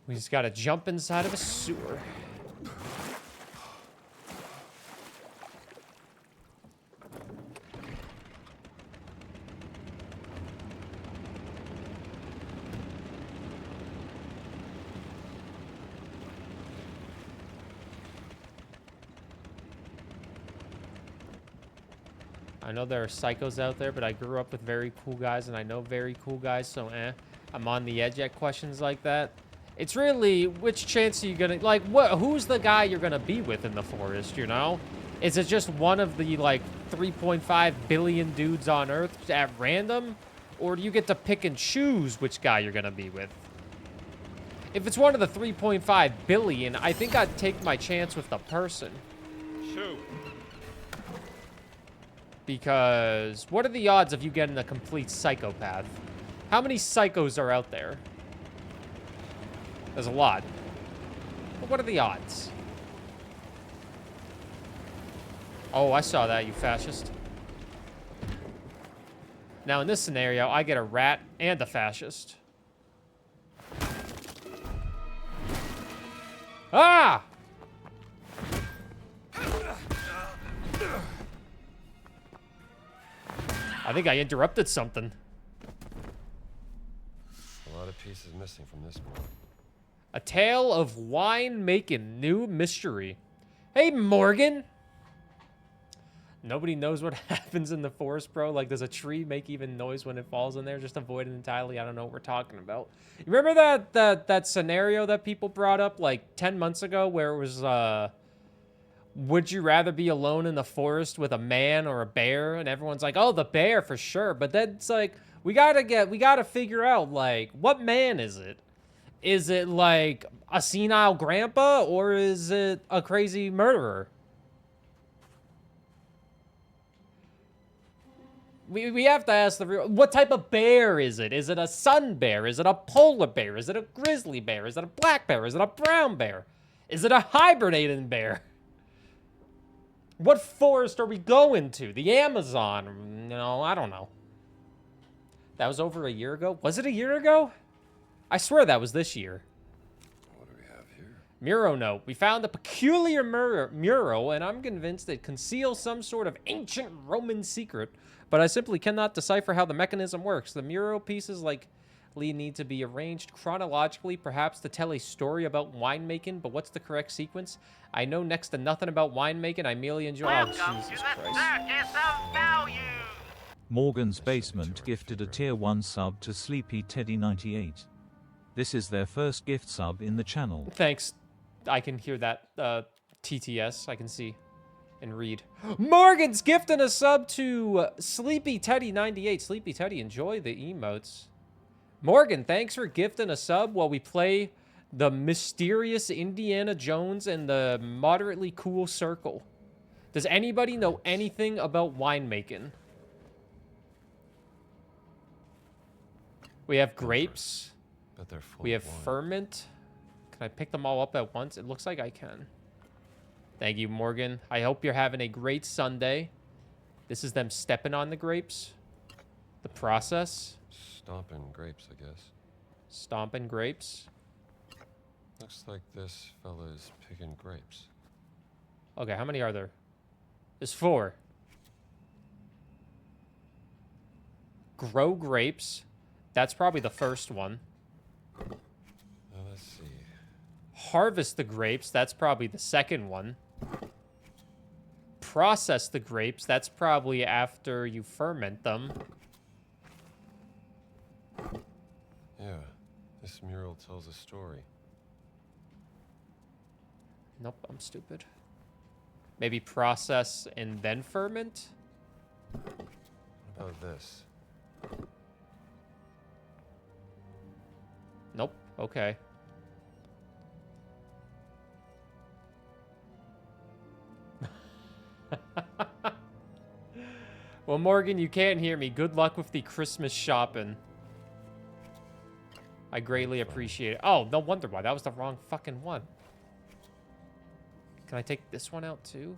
we just gotta jump inside of a sewer. I know there are psychos out there, but I grew up with very cool guys, and I know very cool guys, so I'm on the edge at questions like that. It's really, which chance are you gonna, like, who's the guy you're gonna be with in the forest, you know? Is it just one of the, like, 3.5 billion dudes on Earth at random? Or do you get to pick and choose which guy you're gonna be with? If it's one of the 3.5 billion, I think I'd take my chance with the person. Shoot. Because what are the odds of you getting a complete psychopath? How many psychos are out there? There's a lot. But what are the odds? Oh, I saw that, you fascist. Now, in this scenario, I get a rat and a fascist. Ah! I think I interrupted something. A lot of pieces missing from this one. A tale of wine making new mystery. Hey, Morgan. Nobody knows what happens in the forest, bro. Like, does a tree make even noise when it falls in there? Just avoid it entirely. I don't know what we're talking about. You remember that scenario that people brought up like 10 months ago where it was, would you rather be alone in the forest with a man or a bear? And everyone's like, oh, the bear for sure. But then it's like, we gotta figure out, like, what man is it? Is it like a senile grandpa or is it a crazy murderer? We have to ask the real, what type of bear is it? Is it a sun bear? Is it a polar bear? Is it a grizzly bear? Is it a black bear? Is it a brown bear? Is it a hibernating bear? What forest are we going to? The Amazon? No, I don't know. That was over a year ago? Was it a year ago? I swear that was this year. What do we have here? Mural note. We found a peculiar mural, and I'm convinced it conceals some sort of ancient Roman secret, but I simply cannot decipher how the mechanism works. The mural pieces likely need to be arranged chronologically, perhaps to tell a story about winemaking, but what's the correct sequence? I know next to nothing about winemaking. I merely enjoy... Oh, Jesus Christ. Morgan's Basement gifted a tier 1 sub to Sleepy Teddy 98. This is their first gift sub in the channel. Thanks. I can hear that TTS. I can see and read. Morgan's gifting a sub to Sleepy Teddy 98. Sleepy Teddy, enjoy the emotes. Morgan, thanks for gifting a sub while we play the mysterious Indiana Jones and the moderately cool circle. Does anybody know anything about winemaking? We have grapes. Bet they're full We have of wine. ferment. Can I pick them all up at once? It looks like I can. Thank you, Morgan. I hope you're having a great Sunday. This is them stepping on the grapes. The process. Stomping grapes, I guess. Stomping grapes. Looks like this fella's picking grapes. Okay, how many are there? There's 4. Grow grapes. That's probably the first one. Now let's see. Harvest the grapes. That's probably the second one. Process the grapes. That's probably after you ferment them. Yeah, this mural tells a story. Nope, I'm stupid. Maybe process and then ferment? What about this? Nope, okay. Well, Morgan, you can't hear me. Good luck with the Christmas shopping. I greatly appreciate it. Oh, no wonder why. That was the wrong fucking one. Can I take this one out too?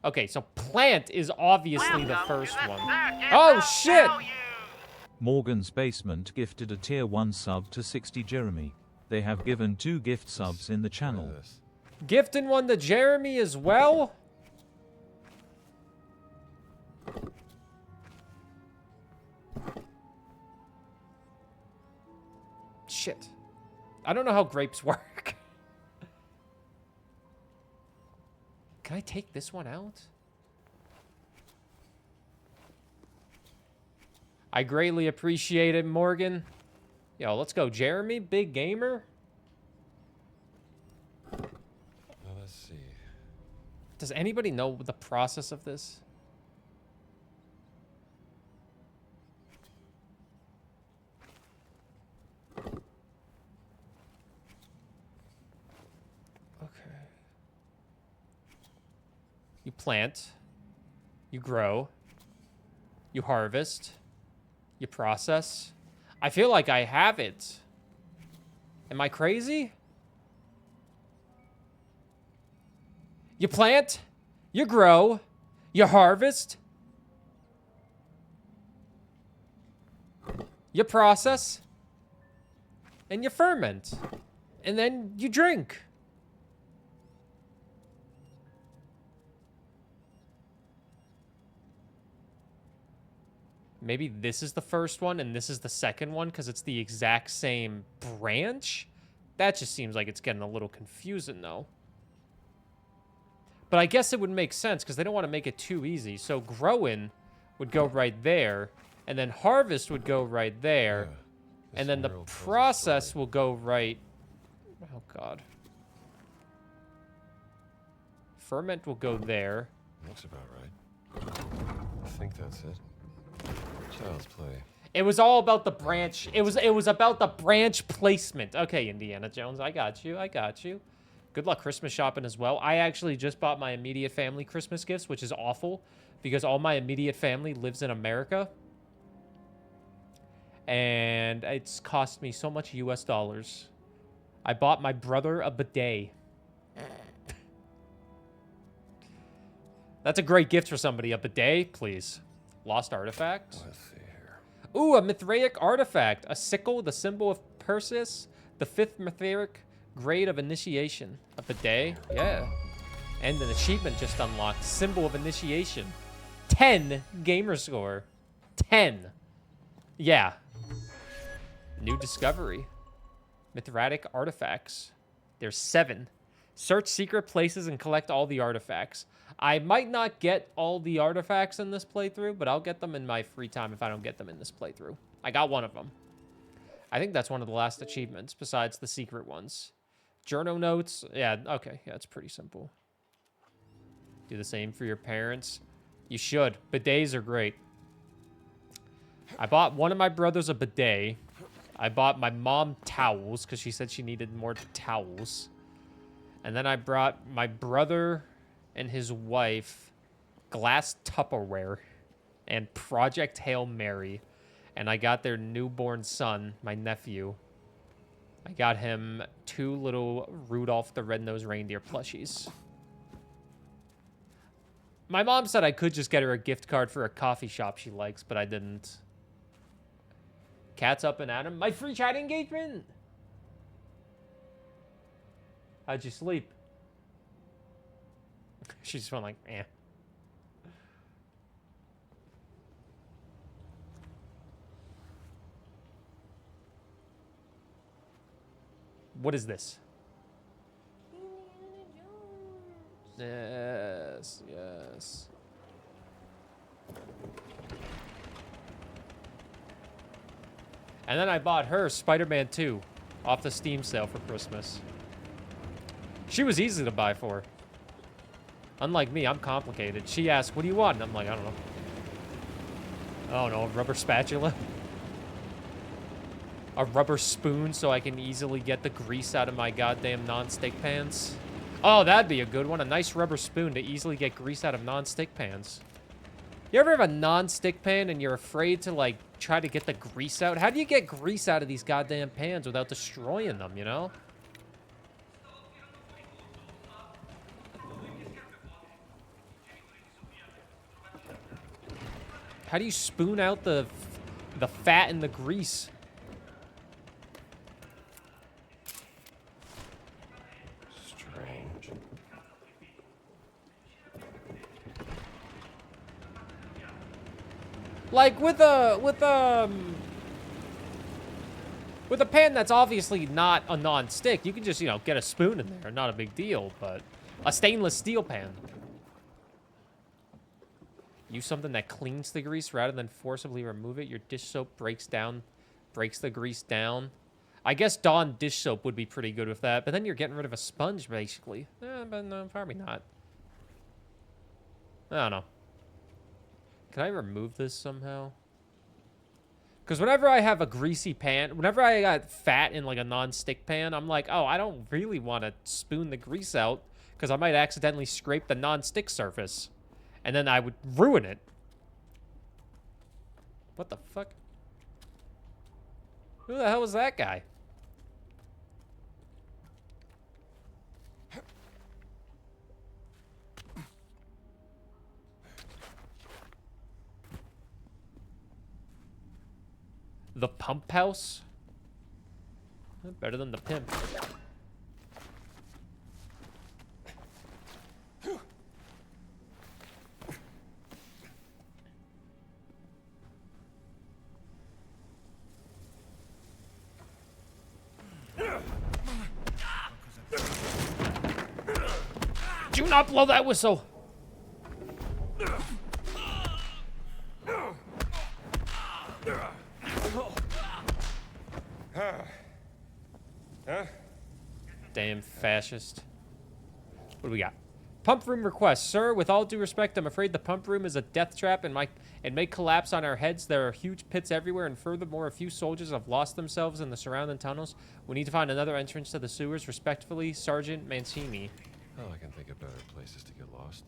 Okay, so plant is obviously the first one. Oh, shit! Morgan's Basement gifted a tier 1 sub to 60 Jeremy. They have given 2 gift subs in the channel. Look at this. Gifting one to Jeremy as well? Shit. I don't know how grapes work. Can I take this one out? I greatly appreciate it, Morgan. Yo, let's go. Jeremy, big gamer. Well, let's see. Does anybody know the process of this? Okay. You plant. You grow. You harvest. You process. I feel like I have it. Am I crazy? You plant. You grow. You harvest. You process. And you ferment. And then you drink. Maybe this is the first one and this is the second one because it's the exact same branch? That just seems like it's getting a little confusing, though. But I guess it would make sense because they don't want to make it too easy. So growing would go right there, and then harvest would go right there, and then the process will go right... Oh, God. Ferment will go there. Looks about right. I think that's it. Child's play. It was all about the branch. It was about the branch placement. Okay, Indiana Jones, I got you. I got you. Good luck Christmas shopping as well. I actually just bought my immediate family Christmas gifts, which is awful because all my immediate family lives in America. And it's cost me so much US dollars. I bought my brother a bidet. That's a great gift for somebody. A bidet, please. Lost artifact. Let's see here. Ooh, a Mithraic artifact. A sickle, the symbol of Perseus. The 5th Mithraic grade of initiation. A bidet, yeah. And an achievement just unlocked. Symbol of initiation. 10 gamer score. 10. Yeah. New discovery. Mithraic artifacts. There's 7. Search secret places and collect all the artifacts. I might not get all the artifacts in this playthrough, but I'll get them in my free time if I don't get them in this playthrough. I got one of them. I think that's one of the last achievements besides the secret ones. Journal notes. Yeah, okay. Yeah, it's pretty simple. Do the same for your parents. You should. Bidets are great. I bought one of my brothers a bidet. I bought my mom towels because she said she needed more towels. And then I brought my brother and his wife glass Tupperware and Project Hail Mary. And I got their newborn son, my nephew. I got him 2 little Rudolph the Red-Nosed Reindeer plushies. My mom said I could just get her a gift card for a coffee shop she likes, but I didn't. Cat's up and Adam. My free chat engagement! How'd you sleep? She just went like, eh. What is this? Yes, yes. And then I bought her Spider-Man 2 off the Steam sale for Christmas. She was easy to buy for. Unlike me, I'm complicated. She asked, what do you want? And I'm like, I don't know. I don't know, a rubber spatula? A rubber spoon so I can easily get the grease out of my goddamn non-stick pans? Oh, that'd be a good one. A nice rubber spoon to easily get grease out of non-stick pans. You ever have a non-stick pan and you're afraid to, like, try to get the grease out? How do you get grease out of these goddamn pans without destroying them, you know? How do you spoon out the fat and the grease? Strange. Like with a pan that's obviously not a non-stick, you can just, you know, get a spoon in there, not a big deal, but a stainless steel pan. Use something that cleans the grease rather than forcibly remove it. Your dish soap breaks the grease down. I guess Dawn dish soap would be pretty good with that, but then you're getting rid of a sponge, basically. But no, probably not. I don't know. Can I remove this somehow? Because whenever I have a greasy pan, whenever I got fat in like a non-stick pan, I'm like, oh, I don't really want to spoon the grease out because I might accidentally scrape the non-stick surface. And then I would ruin it. What the fuck? Who the hell was that guy? The pump house? Better than the pimp. Do not blow that whistle. Damn fascist. What do we got? Pump room request. Sir, with all due respect, I'm afraid the pump room is a death trap and may collapse on our heads. There are huge pits everywhere, and furthermore, a few soldiers have lost themselves in the surrounding tunnels. We need to find another entrance to the sewers. Respectfully, Sergeant Mancini. Oh, I can think of better places to get lost.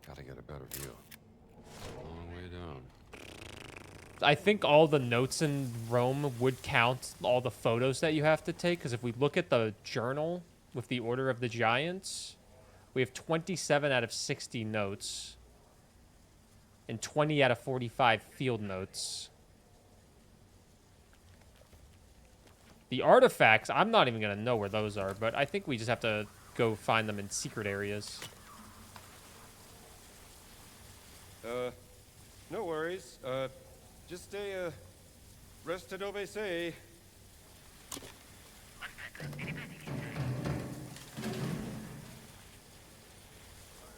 Gotta get a better view. Long way down. I think all the notes in Rome would count all the photos that you have to take, because if we look at the journal with the Order of the Giants, we have 27 out of 60 notes and 20 out of 45 field notes. The artifacts, I'm not even going to know where those are, but I think we just have to go find them in secret areas. No worries. Just stay, resta dove sei.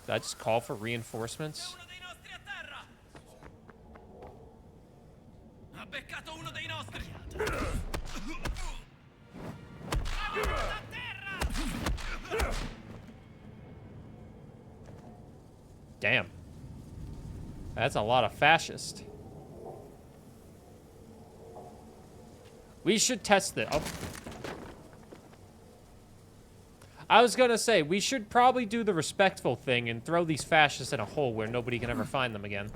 Did I just call for reinforcements? Damn. That's a lot of fascist. We should test it. Oh. I was gonna say, we should probably do the respectful thing and throw these fascists in a hole where nobody can ever find them again.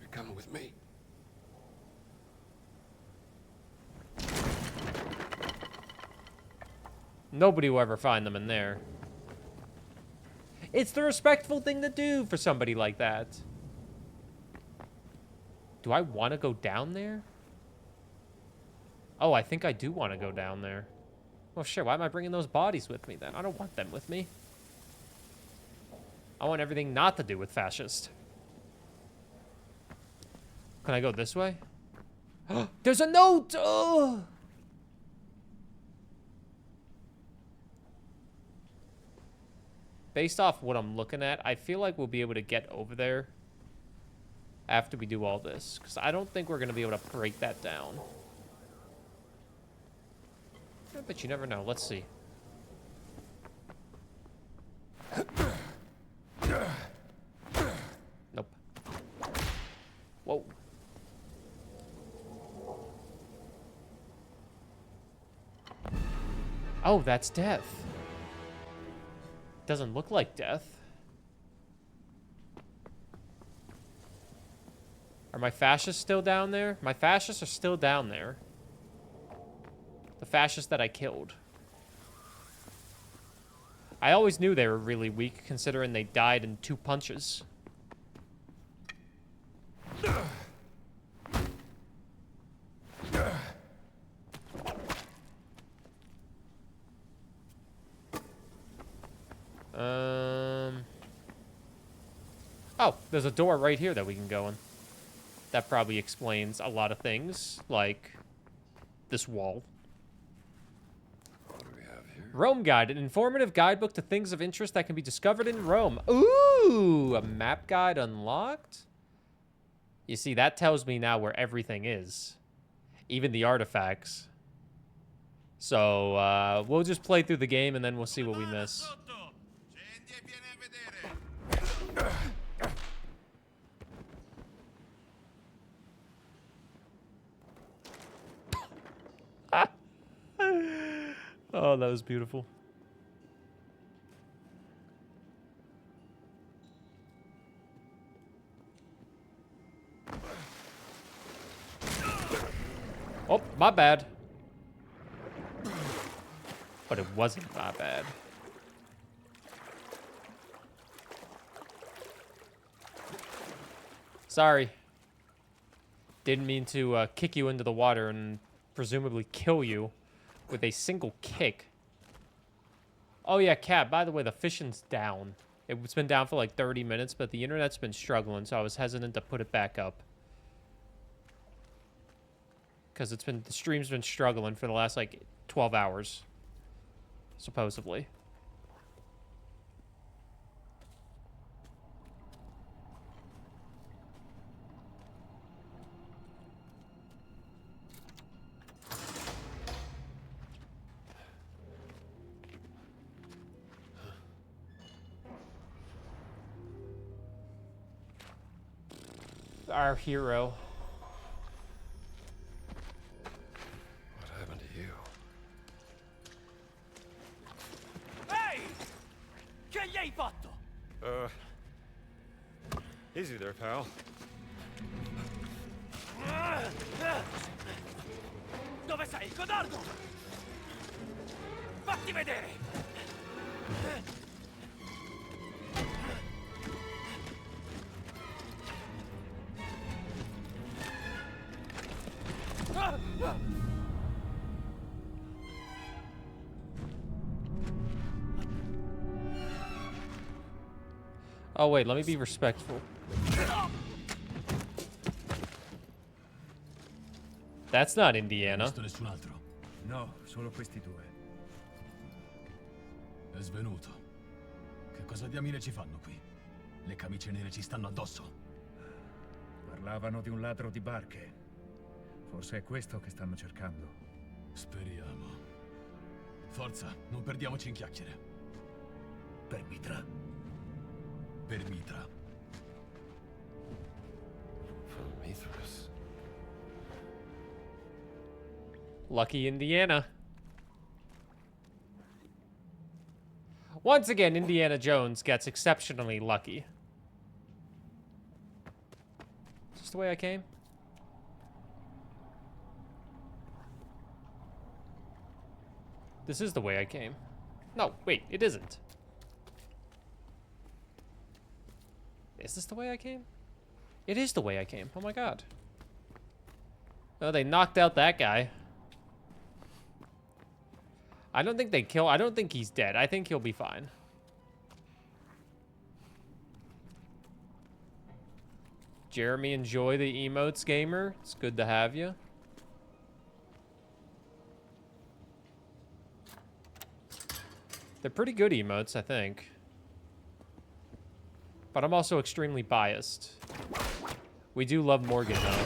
You're coming with me. Nobody will ever find them in there. It's the respectful thing to do for somebody like that. Do I want to go down there? Oh, I think I do want to go down there. Well, sure. Why am I bringing those bodies with me, then? I don't want them with me. I want everything not to do with fascist. Can I go this way? There's a note! Oh! Based off what I'm looking at, I feel like we'll be able to get over there after we do all this, because I don't think we're going to be able to break that down. Yeah, but you never know. Let's see. Nope. Whoa. Oh, that's death. Doesn't look like death. Are my fascists still down there? My fascists are still down there. The fascists that I killed. I always knew they were really weak, considering they died in 2 punches. Oh, there's a door right here that we can go in. That probably explains a lot of things, like this wall. What do we have here? Rome Guide, an informative guidebook to things of interest that can be discovered in Rome. Ooh, a map guide unlocked? You see, that tells me now where everything is. Even the artifacts. So, we'll just play through the game and then we'll see what we miss. Oh, that was beautiful. Oh, my bad. But it wasn't my bad. Sorry. Didn't mean to kick you into the water and presumably kill you with a single kick. Oh yeah, Cat, by the way, the fishing's down. It's been down for like 30 minutes, but the internet's been struggling, so I was hesitant to put it back up. Because the stream's been struggling for the last like 12 hours. Supposedly. Our hero. What happened to you? Ehi! Che gli hai fatto? Easy there, pal. Dove sei, codardo? Fatti vedere! Oh wait, let me be respectful. That's not Indiana. Visto nessun altro? No, solo questi due. È svenuto. Che cosa diamine ci fanno qui? Le camicie nere ci stanno addosso. Parlavano di un ladro di barche. Forse è questo che stanno cercando. Speriamo. Forza, non perdiamoci in chiacchiere. Per Mitra. Per Mitra. From Mithras. Lucky Indiana. Once again, Indiana Jones gets exceptionally lucky. Is this the way I came? This is the way I came. No, wait, it isn't. Is this the way I came? It is the way I came. Oh my god. Oh, they knocked out that guy. I don't think I don't think he's dead. I think he'll be fine. Jeremy, enjoy the emotes, gamer. It's good to have you. They're pretty good emotes, I think. But I'm also extremely biased. We do love Morgan, though.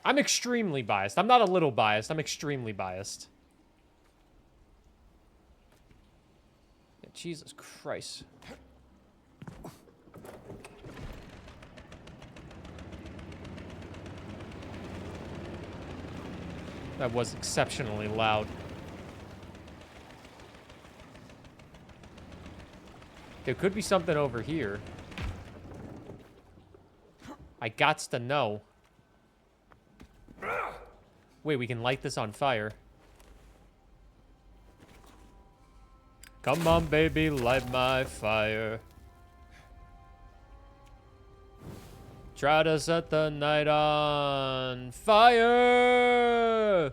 I'm extremely biased. I'm not a little biased. I'm extremely biased. Yeah, Jesus Christ. That was exceptionally loud. There could be something over here. I gots to know. Wait, we can light this on fire. Come on, baby, light my fire. Try to set the night on fire.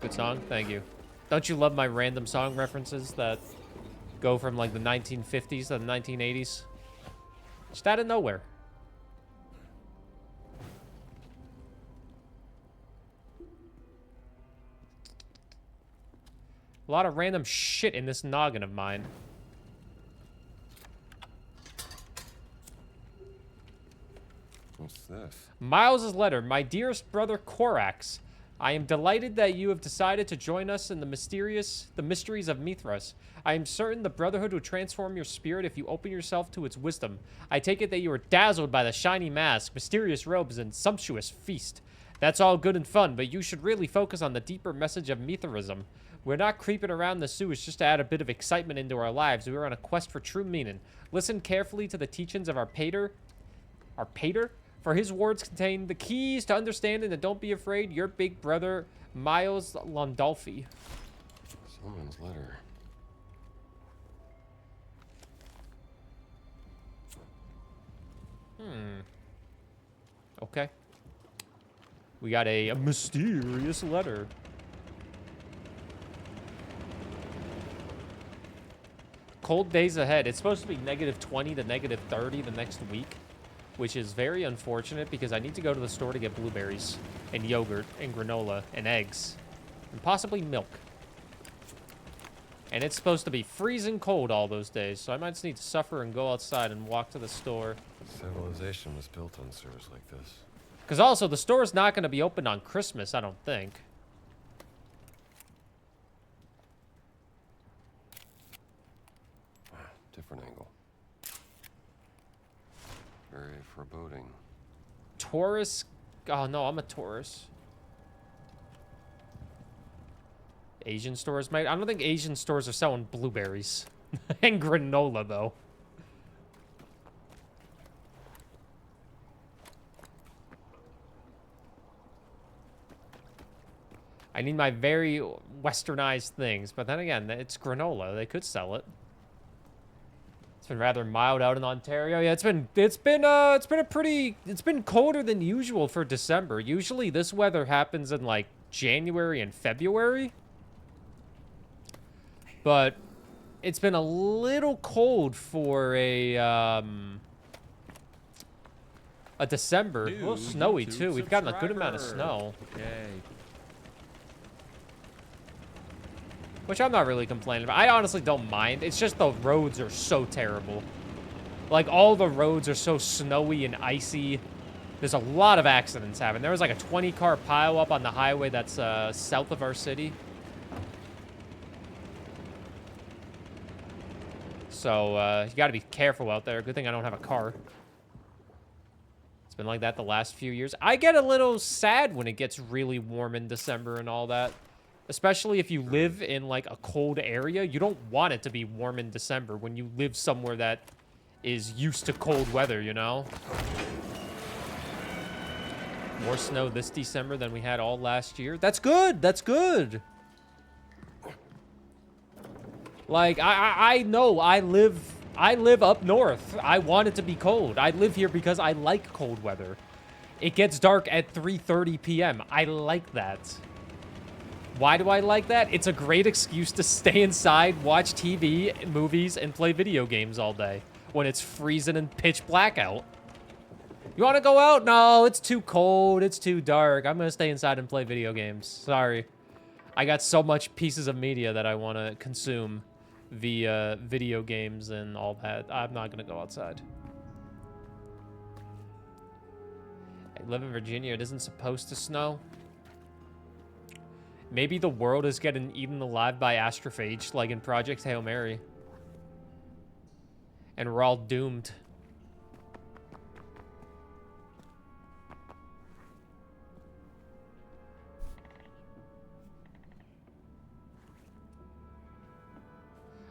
Good song, thank you. Don't you love my random song references that go from like the 1950s to the 1980s. Just out of nowhere. A lot of random shit in this noggin of mine. What's this? Miles's letter. My dearest brother Korax, I am delighted that you have decided to join us in the mysteries of Mithras. I am certain the Brotherhood will transform your spirit if you open yourself to its wisdom. I take it that you are dazzled by the shiny mask, mysterious robes, and sumptuous feast. That's all good and fun, but you should really focus on the deeper message of Mithraism. We're not creeping around the sewers just to add a bit of excitement into our lives. We are on a quest for true meaning. Listen carefully to the teachings of our pater. Our pater? For his words contain the keys to understanding, and don't be afraid, your big brother, Miles Landolfi. Someone's letter. Okay. We got a mysterious letter. Cold days ahead. It's supposed to be -20 to -30 the next week, which is very unfortunate because I need to go to the store to get blueberries and yogurt and granola and eggs and possibly milk. And it's supposed to be freezing cold all those days, so I might just need to suffer and go outside and walk to the store. Civilization was built on sewers like this. Because also, the store's not going to be open on Christmas, I don't think. Different angle. Very foreboding. Taurus? Oh, no, I'm a Taurus. Asian stores might... I don't think Asian stores are selling blueberries. And granola, though. I need my very westernized things. But then again, it's granola. They could sell it. It's been rather mild out in Ontario. Yeah, it's been colder than usual for December. Usually this weather happens in like January and February. But it's been a little cold for a December. A little snowy too. We've gotten a good amount of snow. Okay. Which I'm not really complaining about. I honestly don't mind. It's just the roads are so terrible. Like, all the roads are so snowy and icy. There's a lot of accidents happening. There was like a 20-car pileup on the highway that's south of our city. So, you gotta be careful out there. Good thing I don't have a car. It's been like that the last few years. I get a little sad when it gets really warm in December and all that. Especially if you live in, like, a cold area. You don't want it to be warm in December when you live somewhere that is used to cold weather, you know? More snow this December than we had all last year. That's good! That's good! Like, I know I live up north. I want it to be cold. I live here because I like cold weather. It gets dark at 3:30 p.m. I like that. Why do I like that? It's a great excuse to stay inside, watch TV, movies, and play video games all day when it's freezing and pitch black out. You want to go out? No, it's too cold. It's too dark. I'm going to stay inside and play video games. Sorry. I got so much pieces of media that I want to consume via video games and all that. I'm not going to go outside. I live in Virginia. It isn't supposed to snow. Maybe the world is getting eaten alive by astrophage, like in Project Hail Mary. And we're all doomed.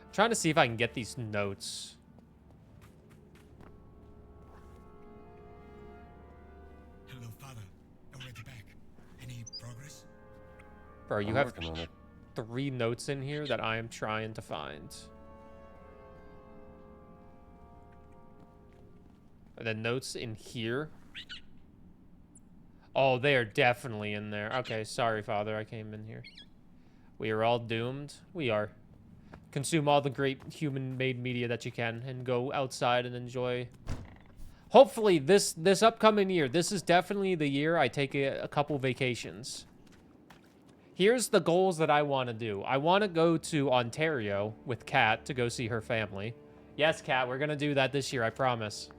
I'm trying to see if I can get these notes. Hello, Father. Already back. Any progress? Bro, you I'm have working on it. 3 notes in here that I am trying to find. Are the notes in here? Oh, they are definitely in there. Okay, sorry, Father. I came in here. We are all doomed. We are. consume all the great human-made media that you can, and go outside and enjoy. Hopefully, this upcoming year, this is definitely the year I take a couple vacations. Here's the goals that I want to do. I want to go to Ontario with Kat to go see her family. Yes, Kat, we're going to do that this year, I promise.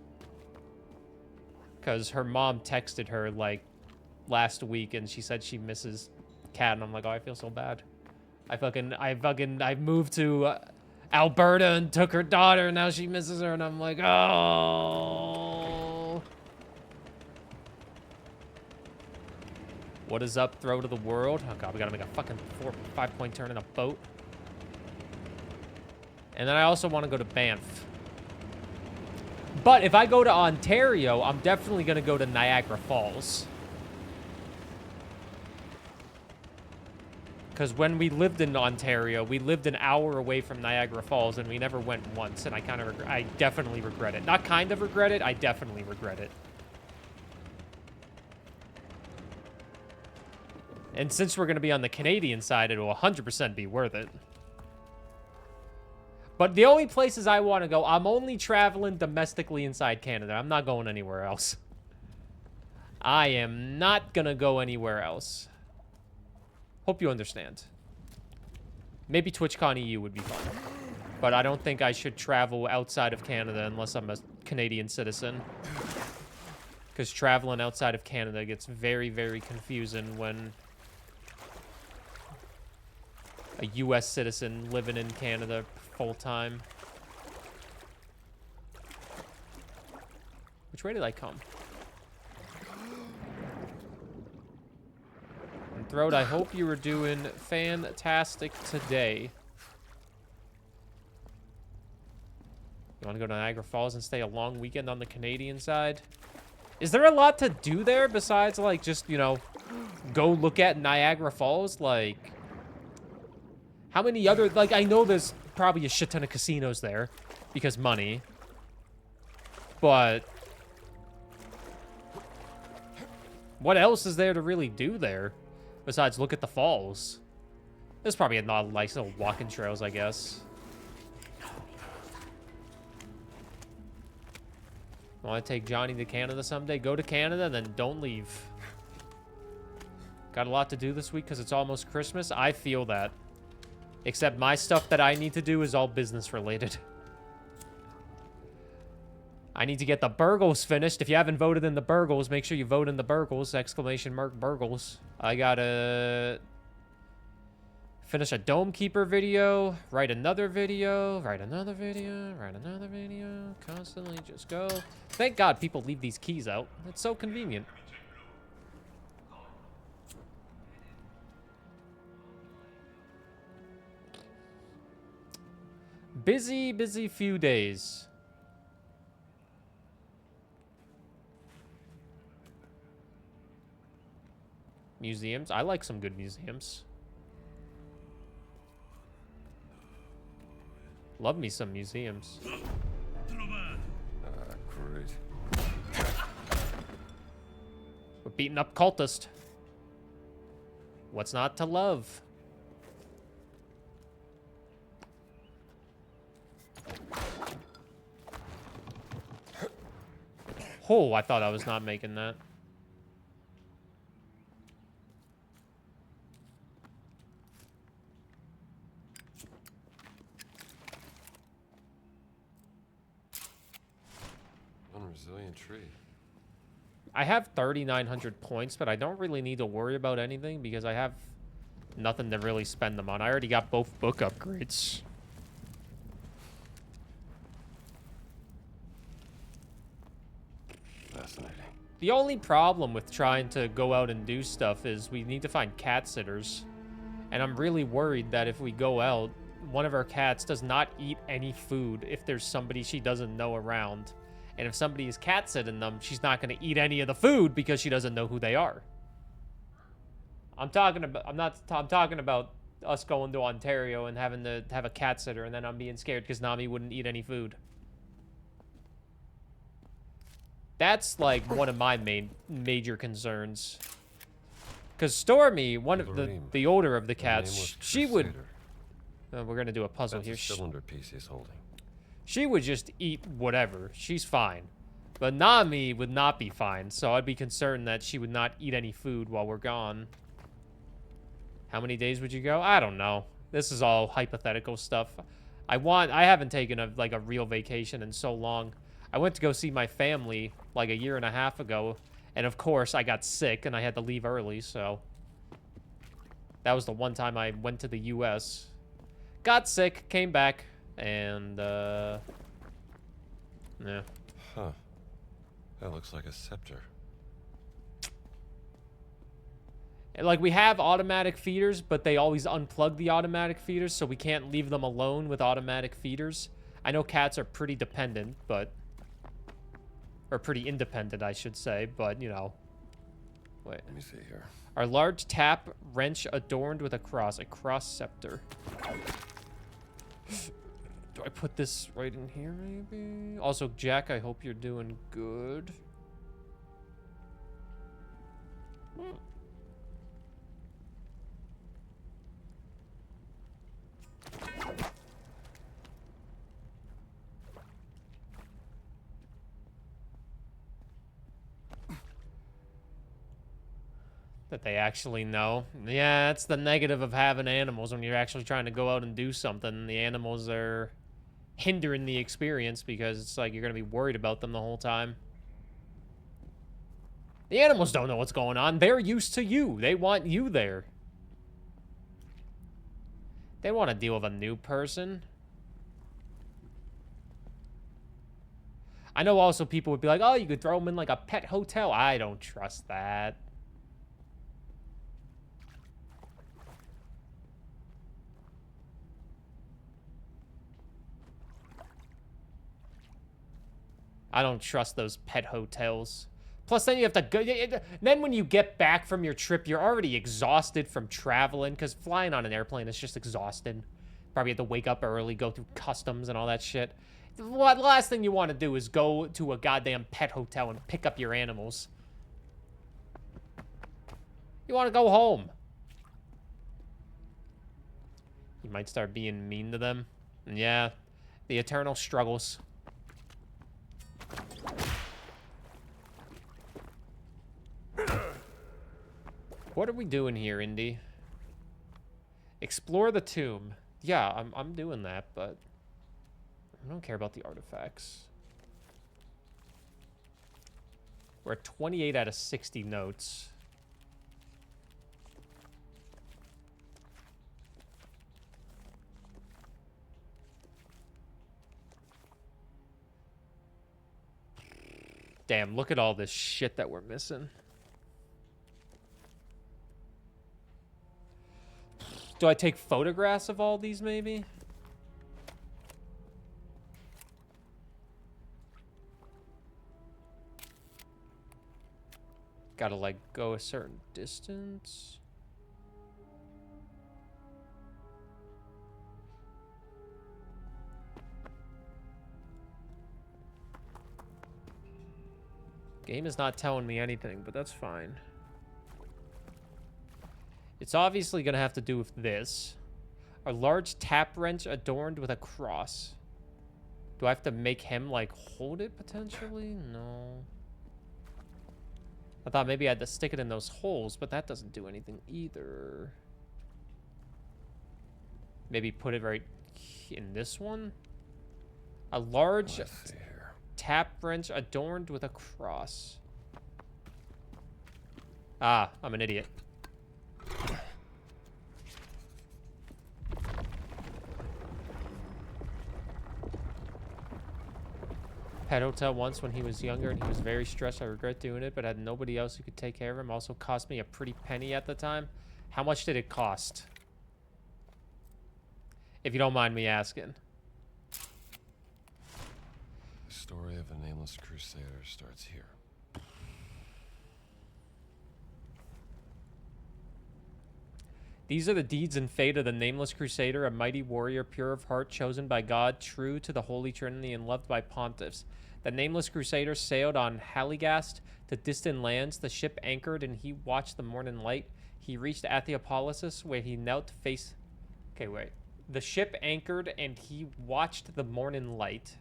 Because her mom texted her, like, last week, and she said she misses Kat, and I'm like, oh, I feel so bad. I moved to Alberta and took her daughter, and now she misses her, and I'm like, oh. What is up, throw to the world? Oh god, we gotta make a fucking 4 or 5 point turn in a boat. And then I also want to go to Banff. But if I go to Ontario, I'm definitely gonna go to Niagara Falls. Because when we lived in Ontario, we lived an hour away from Niagara Falls, and we never went once, and I definitely regret it. Not kind of regret it, I definitely regret it. And since we're going to be on the Canadian side, it'll 100% be worth it. But the only places I want to go, I'm only traveling domestically inside Canada. I'm not going anywhere else. I am not going to go anywhere else. Hope you understand. Maybe TwitchCon EU would be fun. But I don't think I should travel outside of Canada unless I'm a Canadian citizen. Because traveling outside of Canada gets very, very confusing when a US citizen living in Canada full-time. Which way did I come? And Throat, I hope you were doing fantastic today. You want to go to Niagara Falls and stay a long weekend on the Canadian side? Is there a lot to do there besides, like, just, you know, go look at Niagara Falls? Like, how many other, like, I know there's probably a shit ton of casinos there because money, but what else is there to really do there besides look at the falls? There's probably a lot of nice little walking trails, I guess. Want to take Johnny to Canada someday? Go to Canada, then don't leave. Got a lot to do this week because it's almost Christmas. I feel that. Except my stuff that I need to do is all business related. I need to get the Burgles finished. If you haven't voted in the Burgles, make sure you vote in the Burgles. Exclamation mark Burgles. I gotta finish a Dome Keeper video, write another video, write another video, write another video. Constantly just go. Thank God people leave these keys out. It's so convenient. Busy, busy few days. Museums. I like some good museums. Love me some museums. Great. We're beating up cultist. What's not to love? Oh, I thought I was not making that. Unresilient tree. I have 3,900 points, but I don't really need to worry about anything because I have nothing to really spend them on. I already got both book upgrades. Fascinating. The only problem with trying to go out and do stuff is we need to find cat sitters. And I'm really worried that if we go out, one of our cats does not eat any food if there's somebody she doesn't know around. And if somebody is cat sitting them, she's not going to eat any of the food because she doesn't know who they are. I'm talking about us going to Ontario and having to have a cat sitter, and then I'm being scared because Nami wouldn't eat any food. That's like one of my major concerns. Because Stormy, one of the older of the cats, she would. We're gonna do a puzzle That's here. a cylinder piece he's holding. She would just eat whatever. She's fine. But Nami would not be fine, so I'd be concerned that she would not eat any food while we're gone. How many days would you go? I don't know. This is all hypothetical stuff. I haven't taken a real vacation in so long. I went to go see my family like a year and a half ago, and of course I got sick and I had to leave early, so that was the one time I went to the US. Got sick, came back, and yeah. Huh. That looks like a scepter. Like, we have automatic feeders, but they always unplug the automatic feeders, so we can't leave them alone with automatic feeders. I know cats are pretty dependent, but... Or pretty independent, I should say, but, you know. Wait. Let me see here. Our large tap wrench adorned with a cross scepter. Do I put this right in here, maybe? Also, Jack, I hope you're doing good. That they actually know. Yeah, that's the negative of having animals when you're actually trying to go out and do something. The animals are hindering the experience because it's like you're going to be worried about them the whole time. The animals don't know what's going on. They're used to you. They want you there. They want to deal with a new person. I know also people would be like, oh, you could throw them in like a pet hotel. I don't trust that. I don't trust those pet hotels. Plus, then you have to go... Then when you get back from your trip, you're already exhausted from traveling, because flying on an airplane is just exhausting. Probably have to wake up early, go through customs and all that shit. The last thing you want to do is go to a goddamn pet hotel and pick up your animals. You want to go home. You might start being mean to them. Yeah, the eternal struggles. What are we doing here, Indy? Explore the tomb. Yeah, I'm doing that, but I don't care about the artifacts. We're at 28 out of 60 notes. Damn, look at all this shit that we're missing. Do I take photographs of all these, maybe? Gotta, like, go a certain distance. Game is not telling me anything, but that's fine. It's obviously going to have to do with this. A large tap wrench adorned with a cross. Do I have to make him, like, hold it, potentially? No. I thought maybe I had to stick it in those holes, but that doesn't do anything either. Maybe put it right in this one? A large tap wrench adorned with a cross. Ah, I'm an idiot. Pet hotel once when he was younger and he was very stressed. I regret doing it, but I had nobody else who could take care of him. Also cost me a pretty penny at the time. How much did it cost? If you don't mind me asking. The story of a nameless crusader starts here. These are the deeds and fate of the nameless crusader, a mighty warrior, pure of heart, chosen by God, true to the Holy Trinity, and loved by pontiffs. The nameless crusader sailed on Haligast to distant lands. The ship anchored, and he watched the morning light. He reached Athiopolis, where he knelt to face... Okay, wait. The ship anchored and he watched the morning light.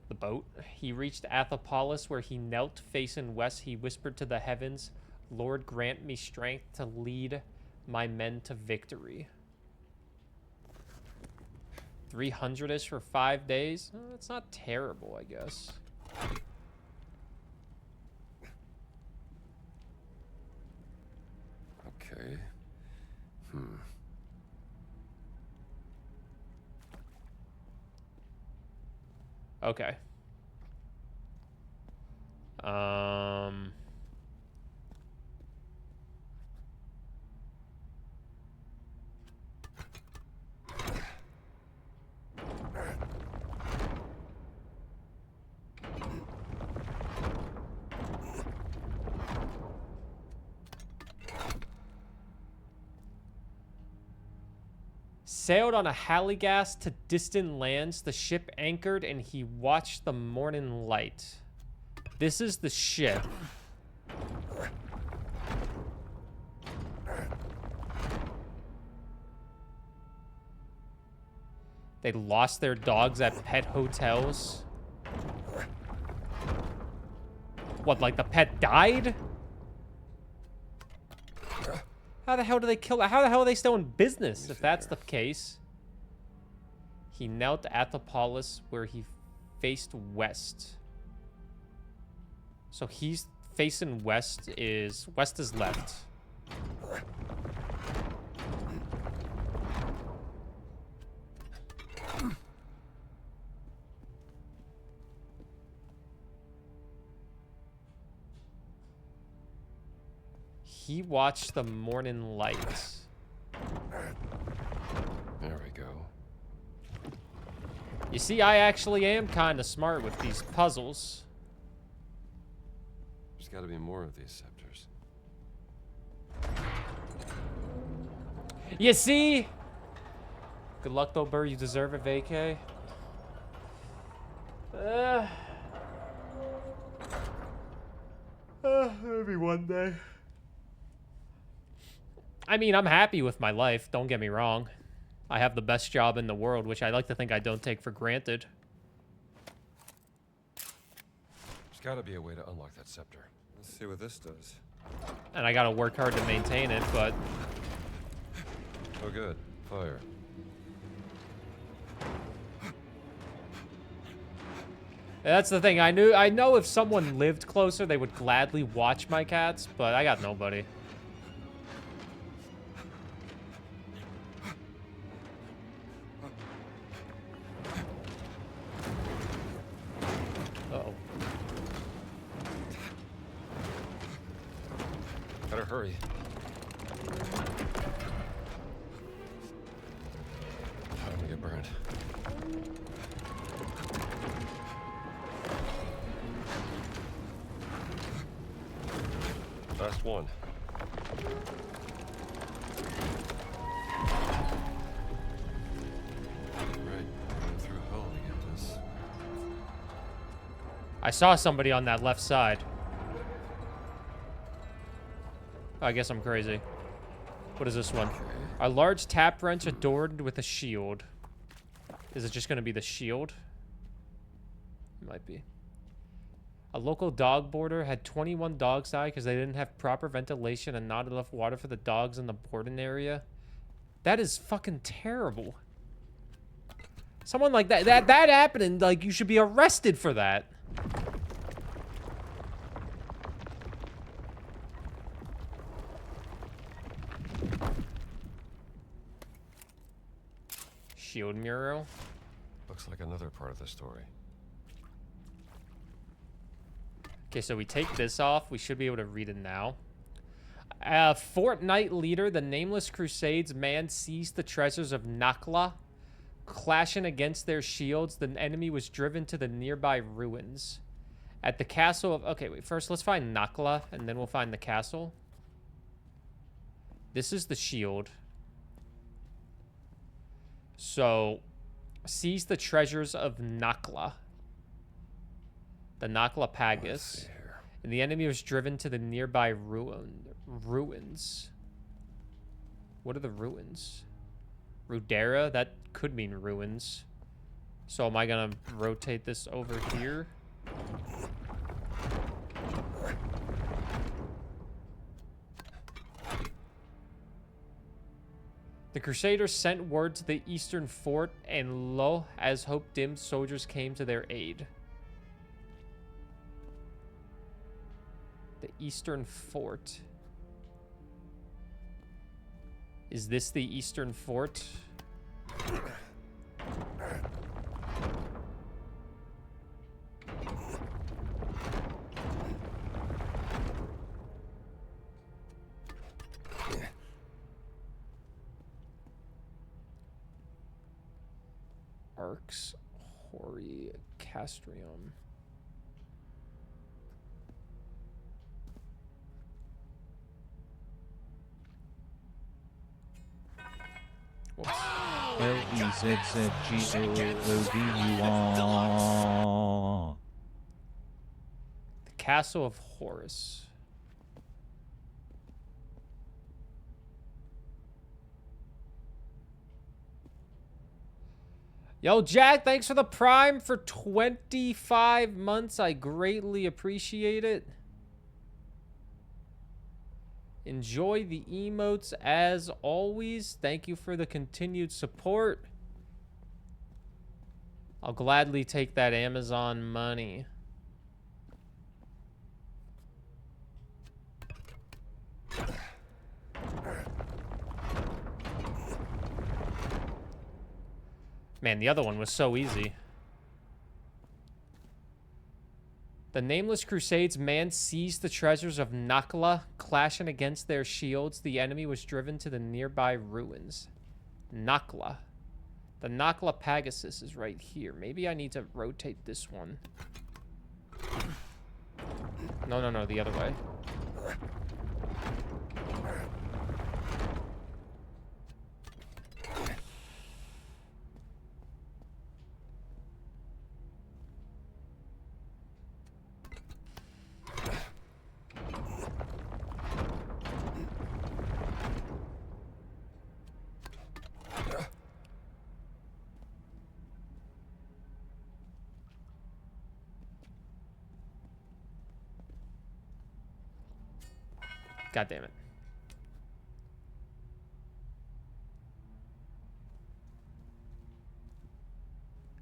The boat. He reached Athalopolis where he knelt facing west. He whispered to the heavens, Lord, grant me strength to lead my men to victory. 300-ish for 5 days? That's not terrible, I guess. Okay. Okay. Sailed on a halligass to distant lands. The ship anchored and he watched the morning light. This is the ship. They lost their dogs at pet hotels. What, like the pet died? How the hell do they kill? How the hell are they still in business if that's the case? He knelt at the palace where he faced west. So he's facing west is left. He watched the morning light. There we go. You see, I actually am kind of smart with these puzzles. There's got to be more of these scepters. You see? Good luck, though, Burr. You deserve it, vacay. Maybe one day. I mean, I'm happy with my life. Don't get me wrong. I have the best job in the world, which I like to think I don't take for granted. There's got to be a way to unlock that scepter. Let's see what this does. And I gotta work hard to maintain it, but... Oh, good. Fire. That's the thing. I know if someone lived closer, they would gladly watch my cats, but I got nobody. Uh-oh. Better hurry. Time to get burned. Last one. Right, going through hell to get this. I saw somebody on that left side. I guess I'm crazy. What is this one? A large tap wrench adorned with a shield. Is it just going to be the shield? It might be. A local dog boarder had 21 dogs die because they didn't have proper ventilation and not enough water for the dogs in the boarding area. That is fucking terrible. Someone like that happening, like, you should be arrested for that. Shield mural. Looks like another part of the story. Okay, so we take this off. We should be able to read it now. Fortnite leader, the Nameless Crusades man seized the treasures of Nakla. Clashing against their shields, the enemy was driven to the nearby ruins. At the castle of... Okay, wait. First, let's find Nakla, and then we'll find the castle. This is the shield. So, seize the treasures of Nakla. The Nakla Pagus. And the enemy was driven to the nearby ruins. What are the ruins? Rudera? That could mean ruins. So am I gonna rotate this over here? The Crusaders sent word to the eastern fort, and lo, as hope dimmed, soldiers came to their aid. The eastern fort. Is this the eastern fort? Arx Hori Castrium. Lezzzzgoodr. The Castle of Horus. Yo, Jack, thanks for the Prime for 25 months. I greatly appreciate it. Enjoy the emotes as always. Thank you for the continued support. I'll gladly take that Amazon money. Man, the other one was so easy. The Nameless Crusades man seized the treasures of Nakla. Clashing against their shields, the enemy was driven to the nearby ruins. Nakla. The Nakla Pegasus is right here. Maybe I need to rotate this one. No, the other way. God damn it.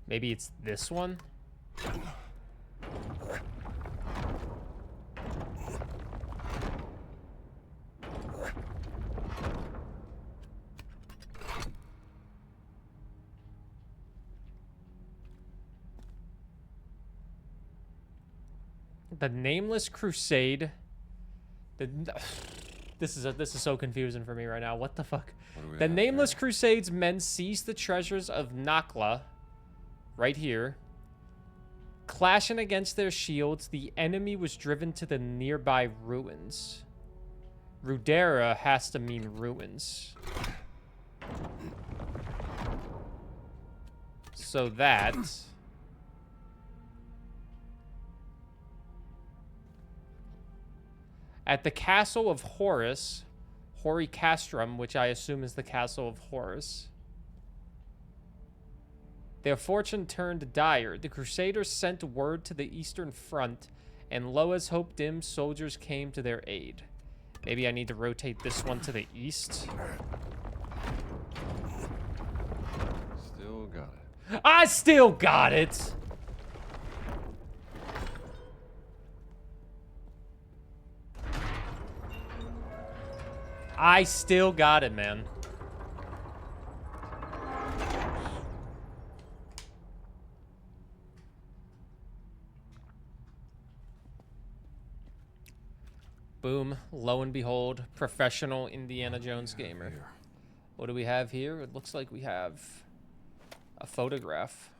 Maybe it's this one? The Nameless Crusade. This is so confusing for me right now. What the fuck? The Nameless Crusades men seized the treasures of Nakla, right here. Clashing against their shields, the enemy was driven to the nearby ruins. Rudera has to mean ruins. So that... At the Castle of Horus, Horicastrum, which I assume is the Castle of Horus, their fortune turned dire. The Crusaders sent word to the Eastern Front, and lo as hope dimmed, soldiers came to their aid. Maybe I need to rotate this one to the east. Still got it. I still got it! I still got it, man. Boom. Lo and behold, professional Indiana Jones gamer. What do we have here? It looks like we have a photograph.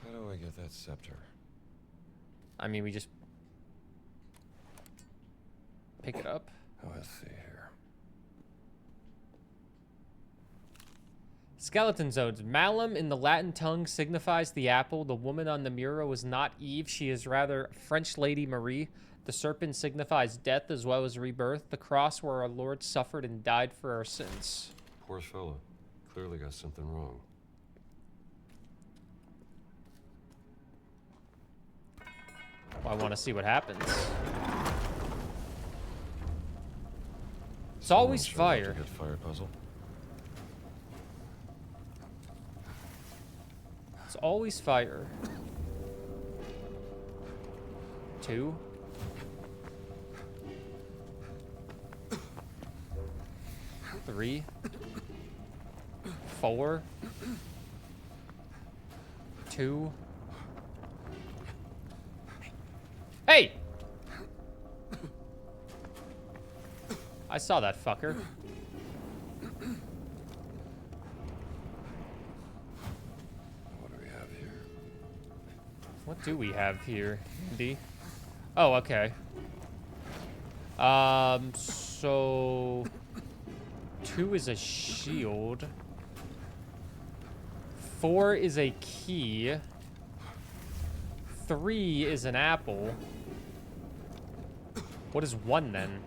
How do I get that scepter? I mean, we just pick it up. Oh, let's see here. It's Skeleton zones. Malum in the Latin tongue signifies the apple. The woman on the mural was not Eve. She is rather French Lady Marie. The serpent signifies death as well as rebirth. The cross where our Lord suffered and died for our sins. Poor fella. Clearly got something wrong. Well, I want to see what happens. It's always fire. Good fire puzzle. It's always fire. 2. 3. 4. 2. Hey! I saw that fucker. What do we have here? What do we have here, Indy? Oh, okay. So 2 is a shield. 4 is a key. 3 is an apple. What is 1 then?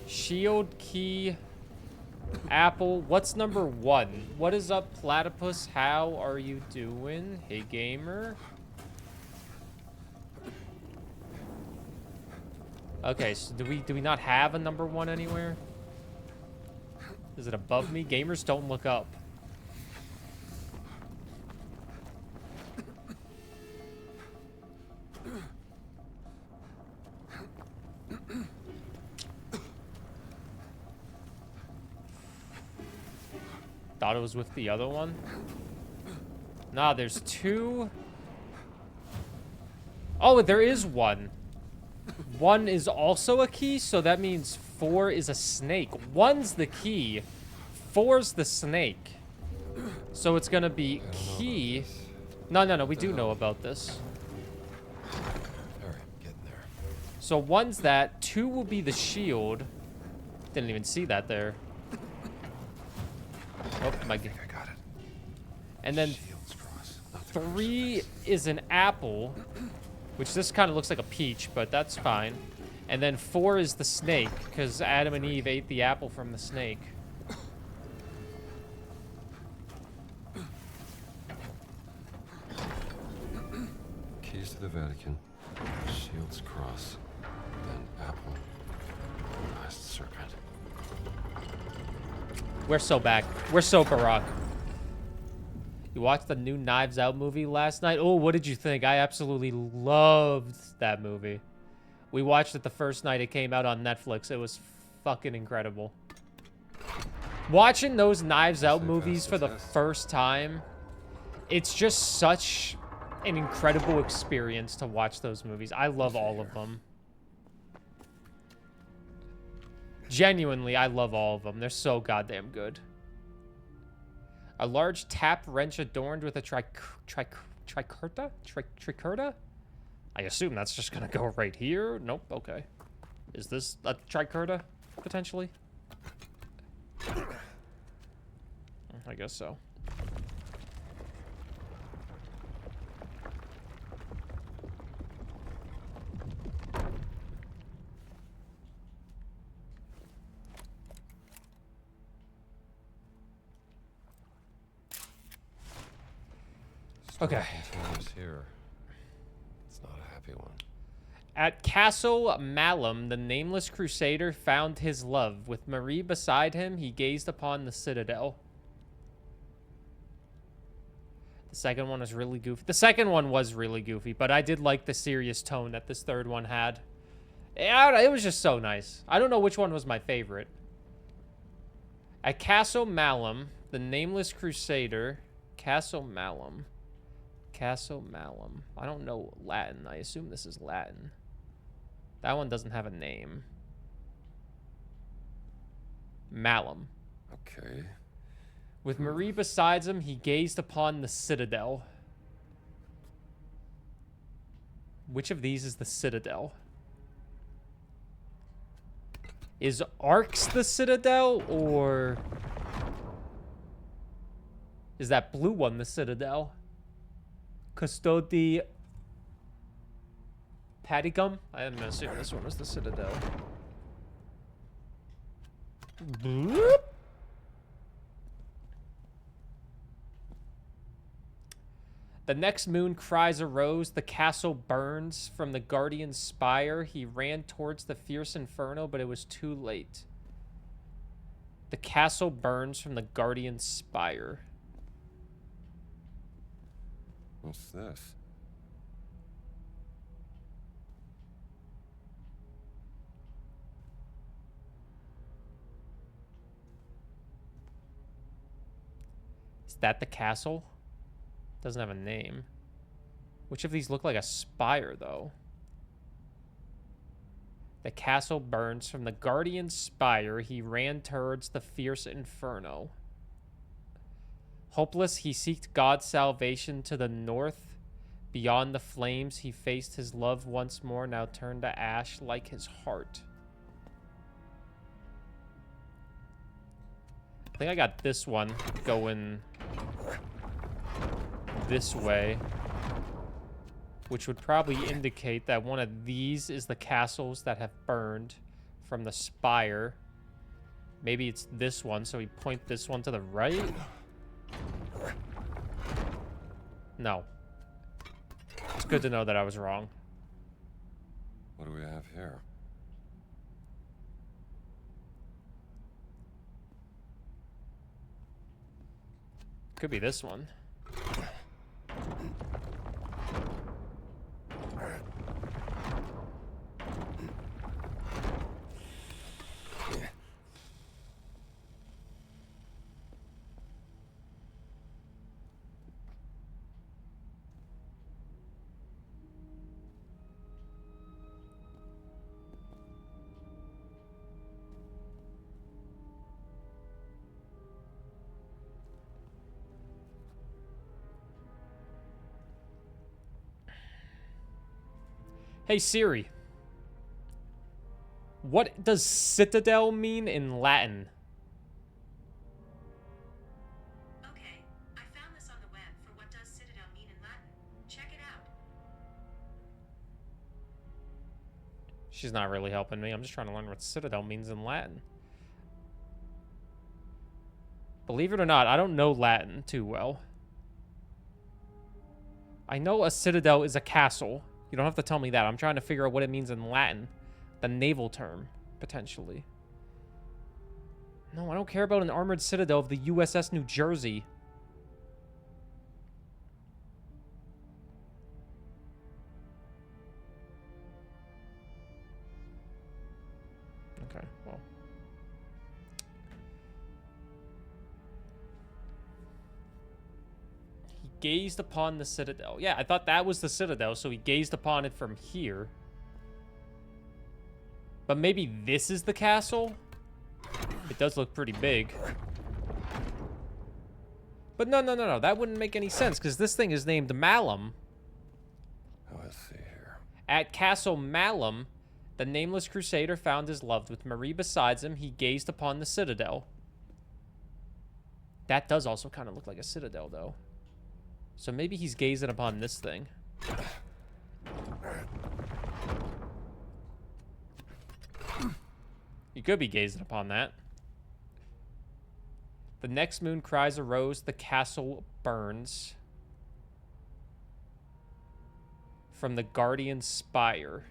Shield, key, apple. What's number 1? What is up, platypus? How are you doing? Hey, gamer. Okay, so do we not have a number 1 anywhere? Is it above me? Gamers don't look up. Thought it was with the other one. Nah, there's 2. Oh, there is 1. 1 is also a key, so that means 4 is a snake. 1's the key. 4's the snake. So it's gonna be key. No, we do know about this. All right, getting there. So 1's that. 2 will be the shield. Didn't even see that there. Oh my god. I got it. And then Shields cross. Not the 3 is an apple, which this kind of looks like a peach, but that's fine. And then 4 is the snake, because Adam and Eve ate the apple from the snake. Keys to the Vatican. Shields cross. Then apple. Last serpent. We're so back. We're so Barack. You watched the new Knives Out movie last night? Oh, what did you think? I absolutely loved that movie. We watched it the first night it came out on Netflix. It was fucking incredible. Watching those Knives Out movies for the first time, it's just such an incredible experience to watch those movies. I love all of them. Genuinely, I love all of them. They're so goddamn good. A large tap wrench adorned with a tricerta? Tricerta? I assume that's just gonna go right here. Nope, okay. Is this a tricerta, potentially? I guess so. Okay. Continues here. It's not a happy one. At Castle Malum, the nameless crusader found his love. With Marie beside him, he gazed upon the citadel. The second one was really goofy. The second one was really goofy, but I did like the serious tone that this third one had. It was just so nice. I don't know which one was my favorite. At Castle Malum, the nameless crusader... Castle Malum. Castle Malum. I don't know Latin. I assume this is Latin. That one doesn't have a name. Malum. Okay. With Marie beside him, he gazed upon the citadel. Which of these is the Citadel? Is Arx the Citadel, or is that blue one the Citadel? Custodi Patigum? I'm assuming this one was the Citadel. Bloop. The next moon cries arose, the castle burns. From the guardian's spire, he ran towards the fierce inferno, but it was too late. The castle burns from the guardian's spire. What's this? Is that the castle? Doesn't have a name. Which of these look like a spire, though? The castle burns from the guardian's spire. He ran towards the fierce inferno. Hopeless, he seeked God's salvation to the north. Beyond the flames, he faced his love once more, now turned to ash like his heart. I think I got this one going this way, which would probably indicate that one of these is the castles that have burned from the spire. Maybe it's this one, so we point this one to the right? No. It's good to know that I was wrong. What do we have here? Could be this one. Hey Siri, what does citadel mean in Latin? Okay, I found this on the web for what does citadel mean in Latin. Check it out. She's not really helping me. I'm just trying to learn what citadel means in Latin. Believe it or not, I don't know Latin too well. I know a citadel is a castle. You don't have to tell me that. I'm trying to figure out what it means in Latin. The naval term, potentially. No, I don't care about an armored citadel of the USS New Jersey. Okay, well. Gazed upon the citadel. Yeah, I thought that was the citadel, so he gazed upon it from here. But maybe this is the castle? It does look pretty big. But no. That wouldn't make any sense, because this thing is named Malum. Oh, let's see here. At Castle Malum, the nameless crusader found his love. With Marie besides him, he gazed upon the citadel. That does also kind of look like a citadel, though. So maybe he's gazing upon this thing. He could be gazing upon that. The next moon cries arose, the castle burns. From the guardian spire.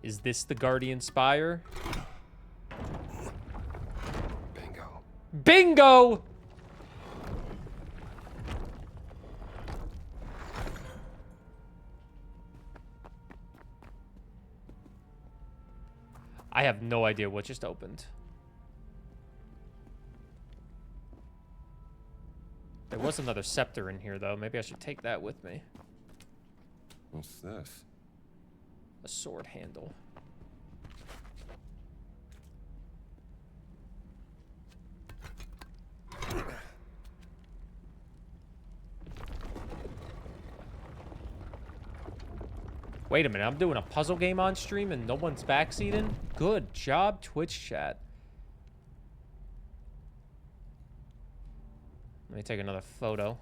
Is this the guardian spire? Bingo. Bingo! I have no idea what just opened. There was another scepter in here, though. Maybe I should take that with me. What's this? A sword handle. Wait a minute, I'm doing a puzzle game on stream and no one's backseating? Good job, Twitch chat. Let me take another photo.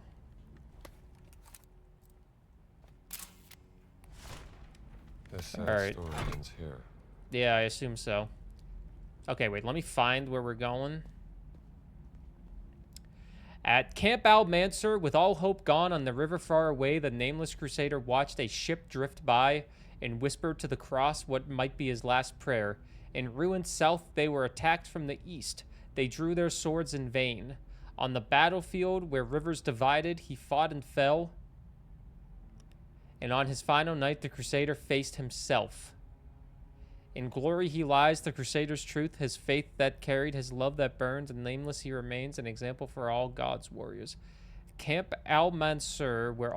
This sad Alright. story ends here. Yeah, I assume so. Okay, wait, let me find where we're going. At Camp Al-Mansur, with all hope gone on the river far away, the nameless crusader watched a ship drift by and whispered to the cross what might be his last prayer. In ruined south, they were attacked from the east. They drew their swords in vain. On the battlefield, where rivers divided, he fought and fell. And on his final night, the crusader faced himself. In glory he lies, the crusader's truth, his faith that carried, his love that burns, and nameless he remains, an example for all God's warriors. Camp Al-Mansur, where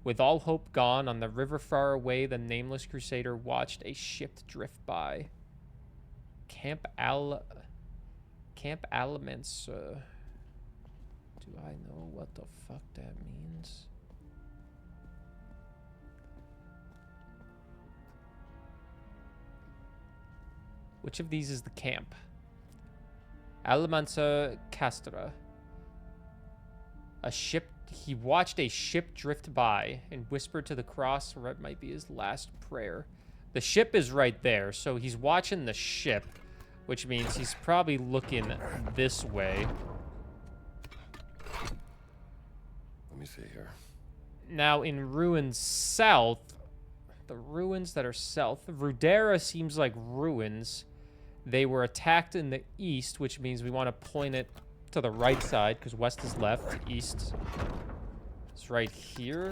with all hope gone, on the river far away, the nameless crusader watched a ship drift by. Camp Al-Mansur. Do I know what the fuck that means? Which of these is the camp? Al-Mansur Castra. A ship. He watched a ship drift by and whispered to the cross what might be his last prayer. The ship is right there, so he's watching the ship, which means he's probably looking this way. Let me see here. Now, in ruins south, the ruins that are south, Rudera seems like ruins. They were attacked in the east, which means we want to point it to the right side, because west is left, east is right here.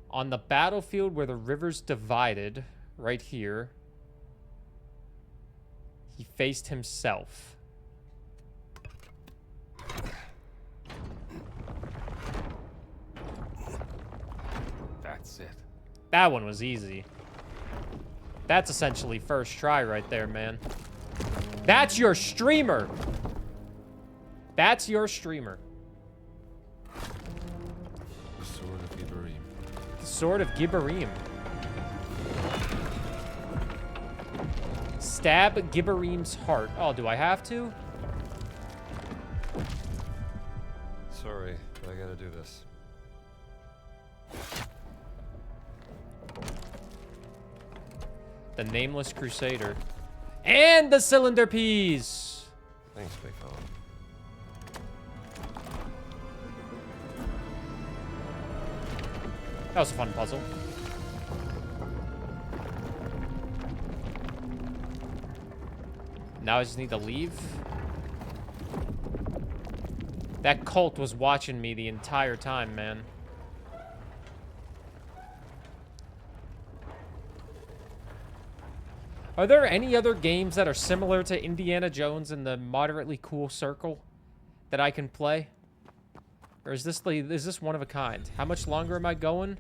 On the battlefield where the rivers divided, right here, he faced himself. That's it. That one was easy. That's essentially first try right there, man. That's your streamer. That's your streamer. The Sword of Ibrahim. The Sword of Gibberim. Stab Gibberim's heart. Oh, do I have to? Sorry, but I gotta do this. The Nameless Crusader. And the cylinder piece! Thanks, big fella. That was a fun puzzle. Now I just need to leave. That cult was watching me the entire time, man. Are there any other games that are similar to Indiana Jones in the moderately cool circle that I can play? Or is this one of a kind? How much longer am I going?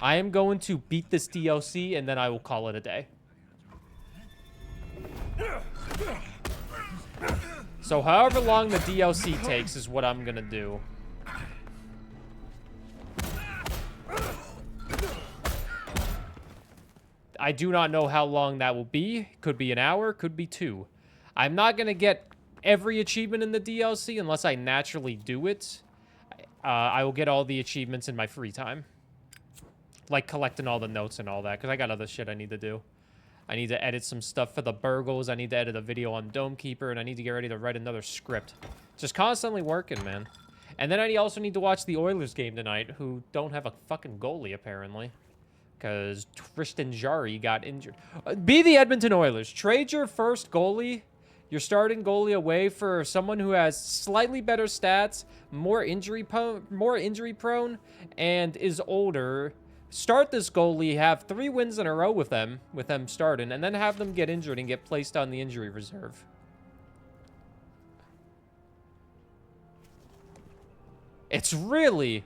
I am going to beat this DLC and then I will call it a day. So however long the DLC takes is what I'm gonna do. I do not know how long that will be. Could be an hour, could be 2. I'm not gonna get every achievement in the DLC unless I naturally do it. I will get all the achievements in my free time. Like collecting all the notes and all that, because I got other shit I need to do. I need to edit some stuff for the burgles. I need to edit a video on Domekeeper, and I need to get ready to write another script. Just constantly working, man. And then I also need to watch the Oilers game tonight, who don't have a fucking goalie, apparently. Because Tristan Jarry got injured. Be the Edmonton Oilers. Trade your first goalie, your starting goalie, away for someone who has slightly better stats, more injury prone, and is older. Start this goalie, have 3 wins in a row with them starting, and then have them get injured and get placed on the injury reserve. It's really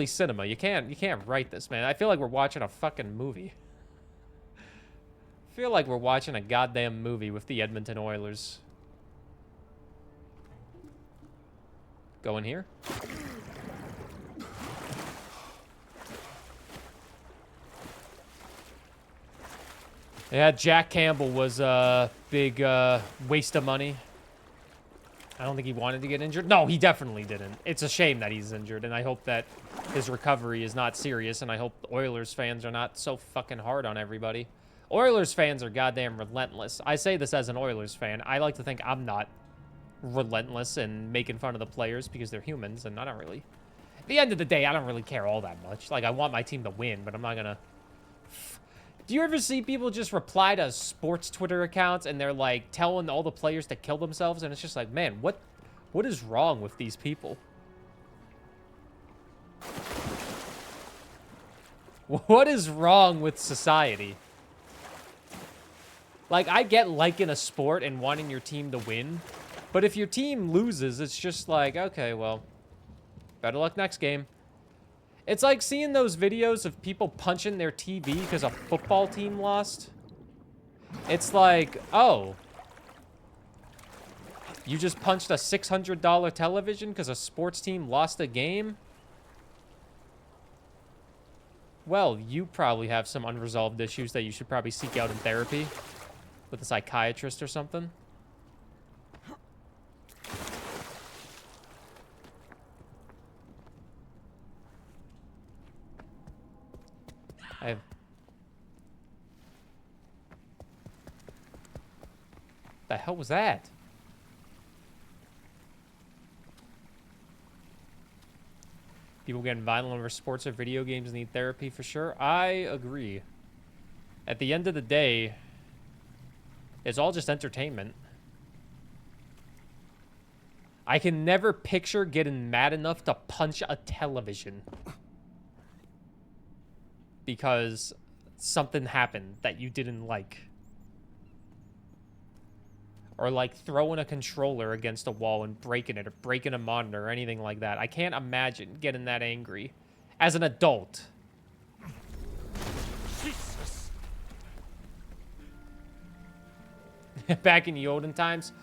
cinema. You can't write this, man. I feel like we're watching a fucking movie. I feel like we're watching a goddamn movie with the Edmonton Oilers. Go in here. Yeah, Jack Campbell was a big waste of money. I don't think he wanted to get injured. No, he definitely didn't. It's a shame that he's injured, and I hope that his recovery is not serious, and I hope Oilers fans are not so fucking hard on everybody. Oilers fans are goddamn relentless. I say this as an Oilers fan. I like to think I'm not relentless and making fun of the players because they're humans, and I don't really... At the end of the day, I don't really care all that much. Like, I want my team to win, but I'm not gonna... Do you ever see people just reply to sports Twitter accounts and they're like telling all the players to kill themselves? And it's just like, man, what is wrong with these people? What is wrong with society? Like, I get liking a sport and wanting your team to win, but if your team loses, it's just like, okay, well, better luck next game. It's like seeing those videos of people punching their TV because a football team lost. It's like, oh, you just punched a $600 television because a sports team lost a game? Well, you probably have some unresolved issues that you should probably seek out in therapy with a psychiatrist or something. I have... The hell was that? People getting violent over sports or video games need therapy for sure. I agree. At the end of the day, it's all just entertainment. I can never picture getting mad enough to punch a television because something happened that you didn't like. Or like throwing a controller against a wall and breaking it, or breaking a monitor, or anything like that. I can't imagine getting that angry as an adult. Jesus. Back in the olden times.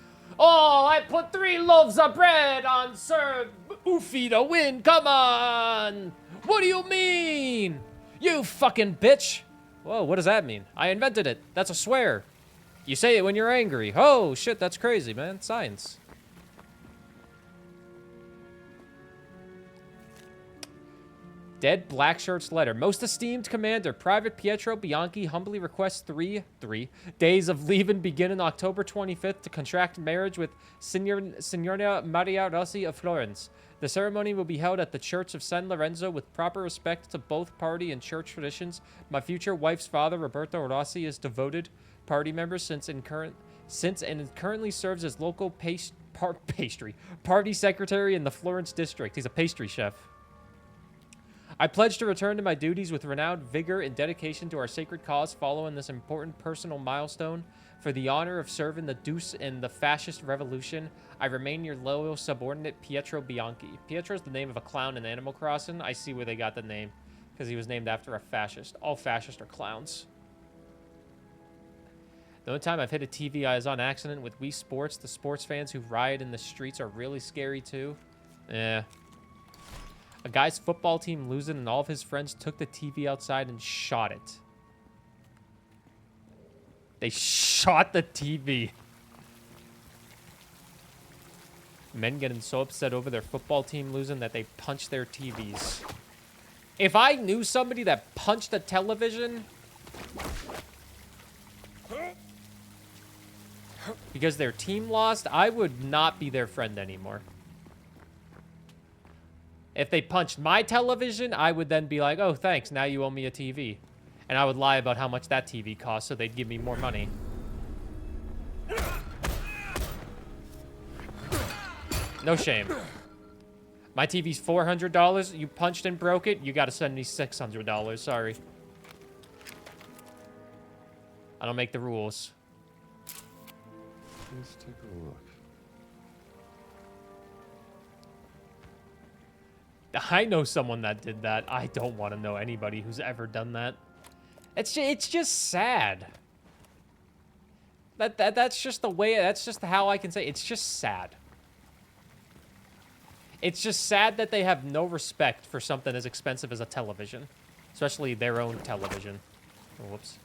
Oh, I put 3 loaves of bread on Sir Oofy to win. Come on. What do you mean? You fucking bitch. Whoa, what does that mean? I invented it. That's a swear. You say it when you're angry. Oh, shit, that's crazy, man. Science. Dead Blackshirt's letter. Most esteemed commander, Private Pietro Bianchi humbly requests 3 days of leave and begin on October 25th to contract marriage with Signorina Maria Rossi of Florence. The ceremony will be held at the Church of San Lorenzo with proper respect to both party and church traditions. My future wife's father, Roberto Rossi, is devoted party member since and currently serves as local party secretary in the Florence district. He's a pastry chef. I pledge to return to my duties with renowned vigor and dedication to our sacred cause following this important personal milestone. For the honor of serving the Deuce in the fascist revolution, I remain your loyal subordinate, Pietro Bianchi. Pietro's the name of a clown in Animal Crossing. I see where they got the name, because he was named after a fascist. All fascists are clowns. The only time I've hit a TV is on accident with Wii Sports. The sports fans who riot in the streets are really scary too. Yeah. A guy's football team losing and all of his friends took the TV outside and shot it. They shot the TV. Men getting so upset over their football team losing that they punch their TVs. If I knew somebody that punched a television because their team lost, I would not be their friend anymore. If they punched my television, I would then be like, oh, thanks, now you owe me a TV. And I would lie about how much that TV cost so they'd give me more money. No shame. My TV's $400. You punched and broke it, you gotta send me $600. Sorry. I don't make the rules. Let's take a look. I know someone that did that. I don't want to know anybody who's ever done that. It's just sad. That's just the way, that's just how I can say it. It's just sad. It's just sad that they have no respect for something as expensive as a television. Especially their own television. Oh, whoops.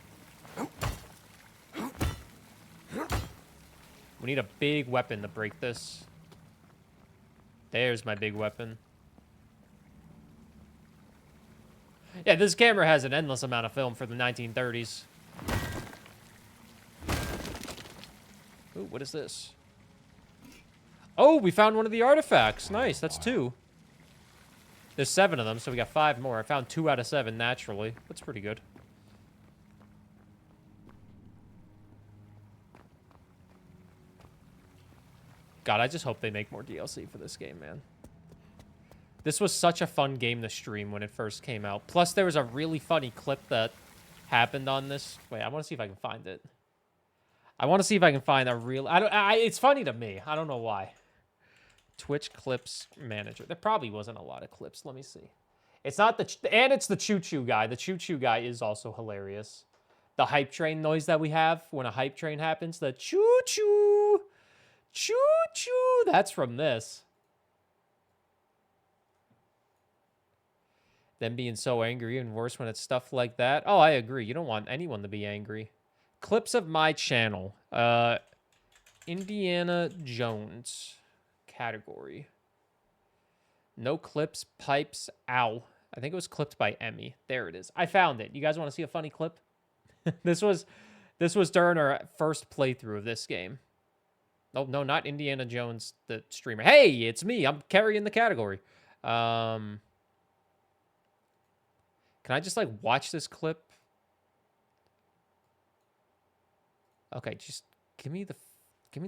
We need a big weapon to break this. There's my big weapon. Yeah, this camera has an endless amount of film for the 1930s. Ooh, what is this? Oh, we found one of the artifacts. Nice, that's 2. There's 7 of them, so we got 5 more. I found 2 out of 7 naturally. That's pretty good. God, I just hope they make more DLC for this game, man. This was such a fun game to stream when it first came out. Plus, there was a really funny clip that happened on this. Wait, I want to see if I can find it. I want to see if I can find a real... it's funny to me. I don't know why. Twitch Clips Manager. There probably wasn't a lot of clips. Let me see. It's not the... And it's the choo-choo guy. The choo-choo guy is also hilarious. The hype train noise that we have when a hype train happens. The choo-choo. Choo-choo. That's from this. Them being so angry, even worse when it's stuff like that. Oh, I agree. You don't want anyone to be angry. Clips of my channel. Indiana Jones category. No clips, pipes, ow. I think it was clipped by Emmy. There it is. I found it. You guys want to see a funny clip? This was during our first playthrough of this game. Oh, no, not Indiana Jones, the streamer. Hey, it's me. I'm carrying the category. Can I just, like, watch this clip? Okay, just give me the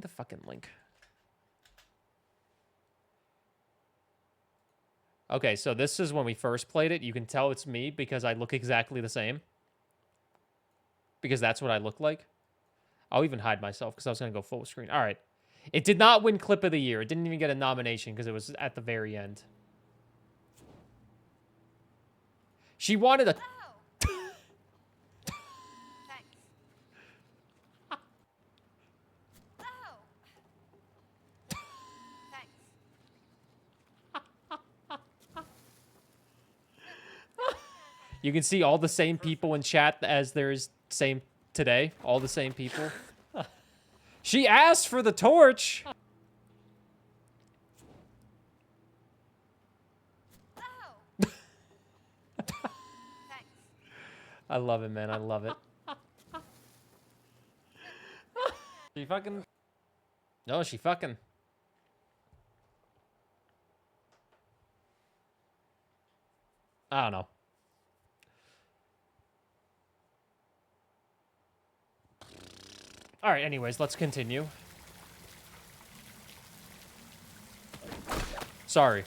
fucking link. Okay, so this is when we first played it. You can tell it's me because I look exactly the same. Because that's what I look like. I'll even hide myself because I was going to go full screen. All right. It did not win Clip of the Year. It didn't even get a nomination because it was at the very end. She wanted a... You can see all the same people in chat as there's same today. All the same people. She asked for the torch. I love it, man. I love it. She fucking... No, she fucking... I don't know. All right, anyways, let's continue. Sorry.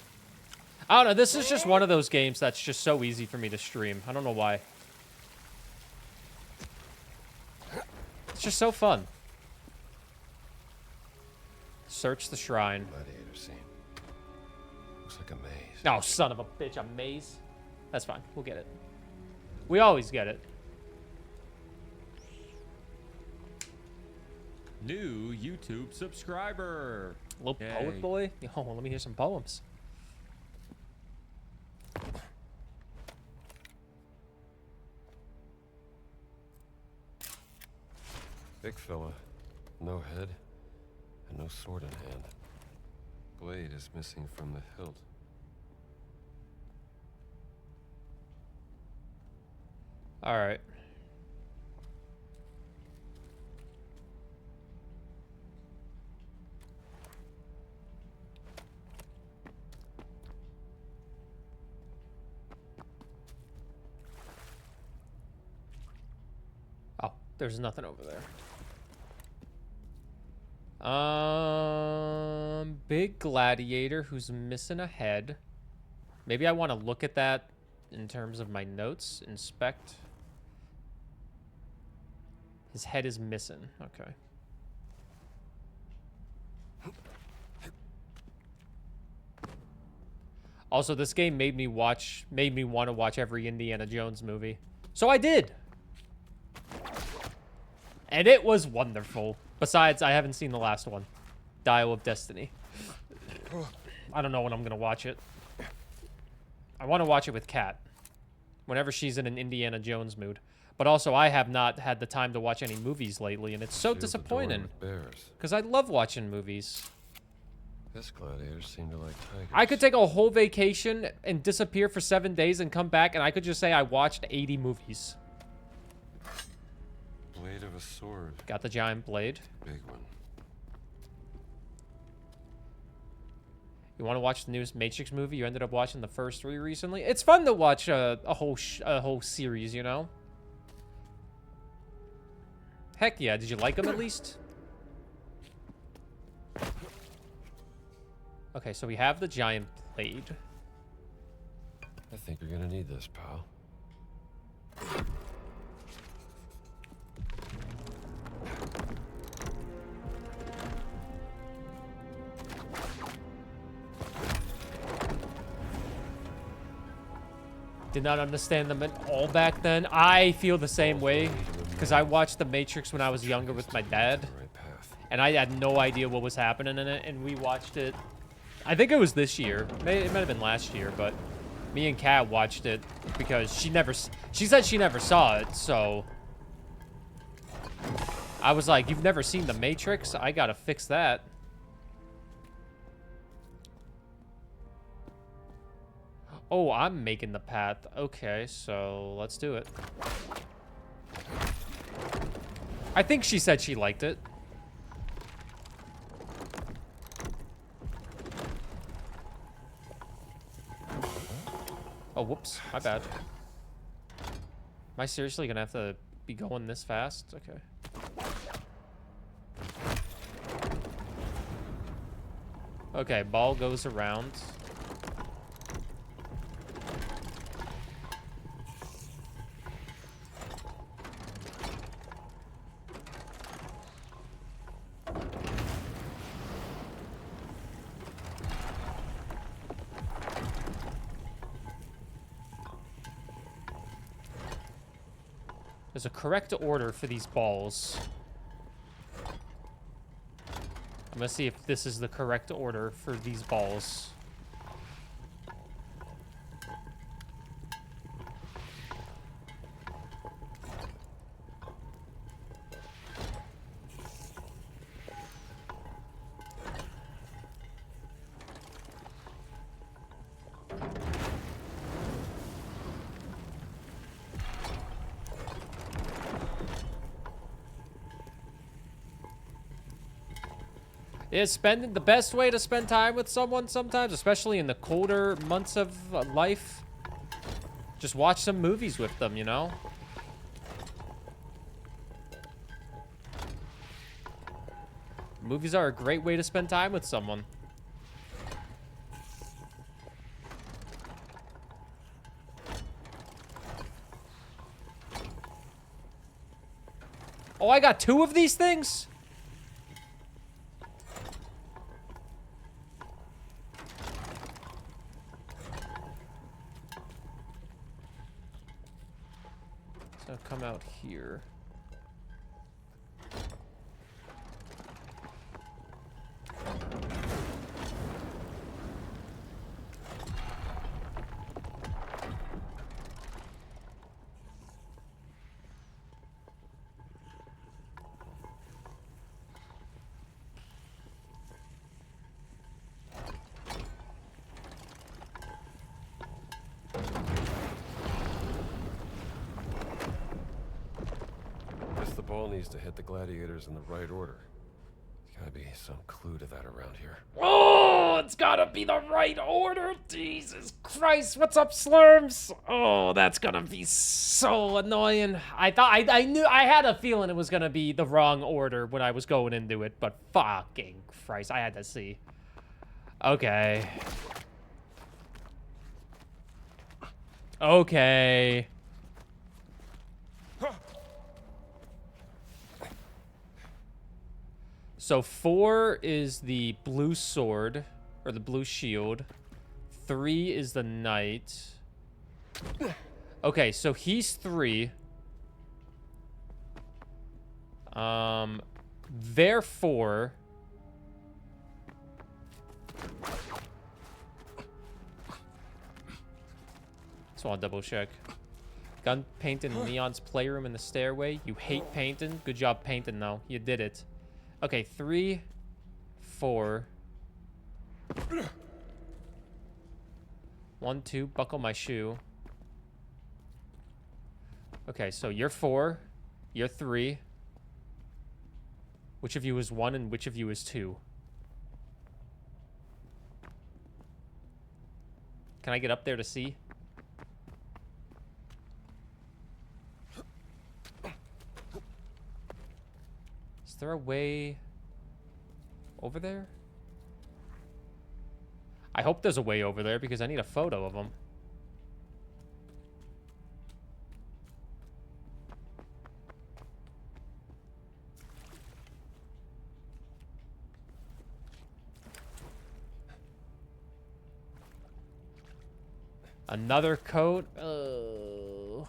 I don't know, this is just one of those games that's just so easy for me to stream. I don't know why. It's just so fun. Search the shrine. Gladiator scene. Looks like a maze. Oh, son of a bitch, a maze? That's fine, we'll get it. We always get it. New YouTube subscriber. Little poet boy? Oh, let me hear some poems. Big fella. No head. And no sword in hand. Blade is missing from the hilt. All right. Oh, there's nothing over there. Big gladiator who's missing a head. Maybe I want to look at that in terms of my notes. Inspect. His head is missing. Okay. Also, this game made me want to watch every Indiana Jones movie. So I did. And it was wonderful. Besides, I haven't seen the last one. Dial of Destiny. I don't know when I'm going to watch it. I want to watch it with Kat. Whenever she's in an Indiana Jones mood. But also, I have not had the time to watch any movies lately, and it's so Shield the door disappointing. with bears. Because I love watching movies. Guess gladiators seem to like tigers. I could take a whole vacation and disappear for 7 days and come back, and I could just say I watched 80 movies. Blade of a sword. Got the giant blade. Big one. You want to watch the newest Matrix movie? You ended up watching the first 3 recently. It's fun to watch a whole series, you know? Heck yeah. Did you like them at least? Okay, so we have the giant blade. I think you're gonna need this, pal. Did not understand them at all back then. I feel the same way because I watched The Matrix when I was younger with my dad. Right path. And I had no idea what was happening in it, and we watched it. I think it was this year. It might have been last year, but me and Kat watched it because she said she never saw it, so I was like, "You've never seen The Matrix? I gotta fix that." Oh, I'm making the path. Okay, so let's do it. I think she said she liked it. Oh, whoops. My bad. Am I seriously gonna have to be going this fast? Okay. Okay, ball goes around. There's a correct order for these balls. I'm gonna see if this is the correct order for these balls. Is spending the best way to spend time with someone sometimes, especially in the colder months of life. Just watch some movies with them, you know? Movies are a great way to spend time with someone. Oh, I got 2 of these things? So come out here. Guess the ball needs to hit the gladiators in the right order. There's gotta be some clue to that around here. Oh, it's gotta be the right order. Jesus Christ, what's up, Slurms? Oh, that's gonna be so annoying. I knew, I had a feeling it was gonna be the wrong order when I was going into it, but fucking Christ, I had to see. Okay. Okay. So 4 is the blue sword, or the blue shield. 3 is the knight. Okay, so he's 3. Therefore... Just want to double check. Gun painting in Leon's playroom in the stairway. You hate painting? Good job painting, though. You did it. Okay, 3, 4. 1, 2. Buckle my shoe. Okay, so you're 4. You're 3. Which of you is 1 and which of you is 2? Can I get up there to see? Is there a way over there? I hope there's a way over there because I need a photo of them. Another coat? Oh.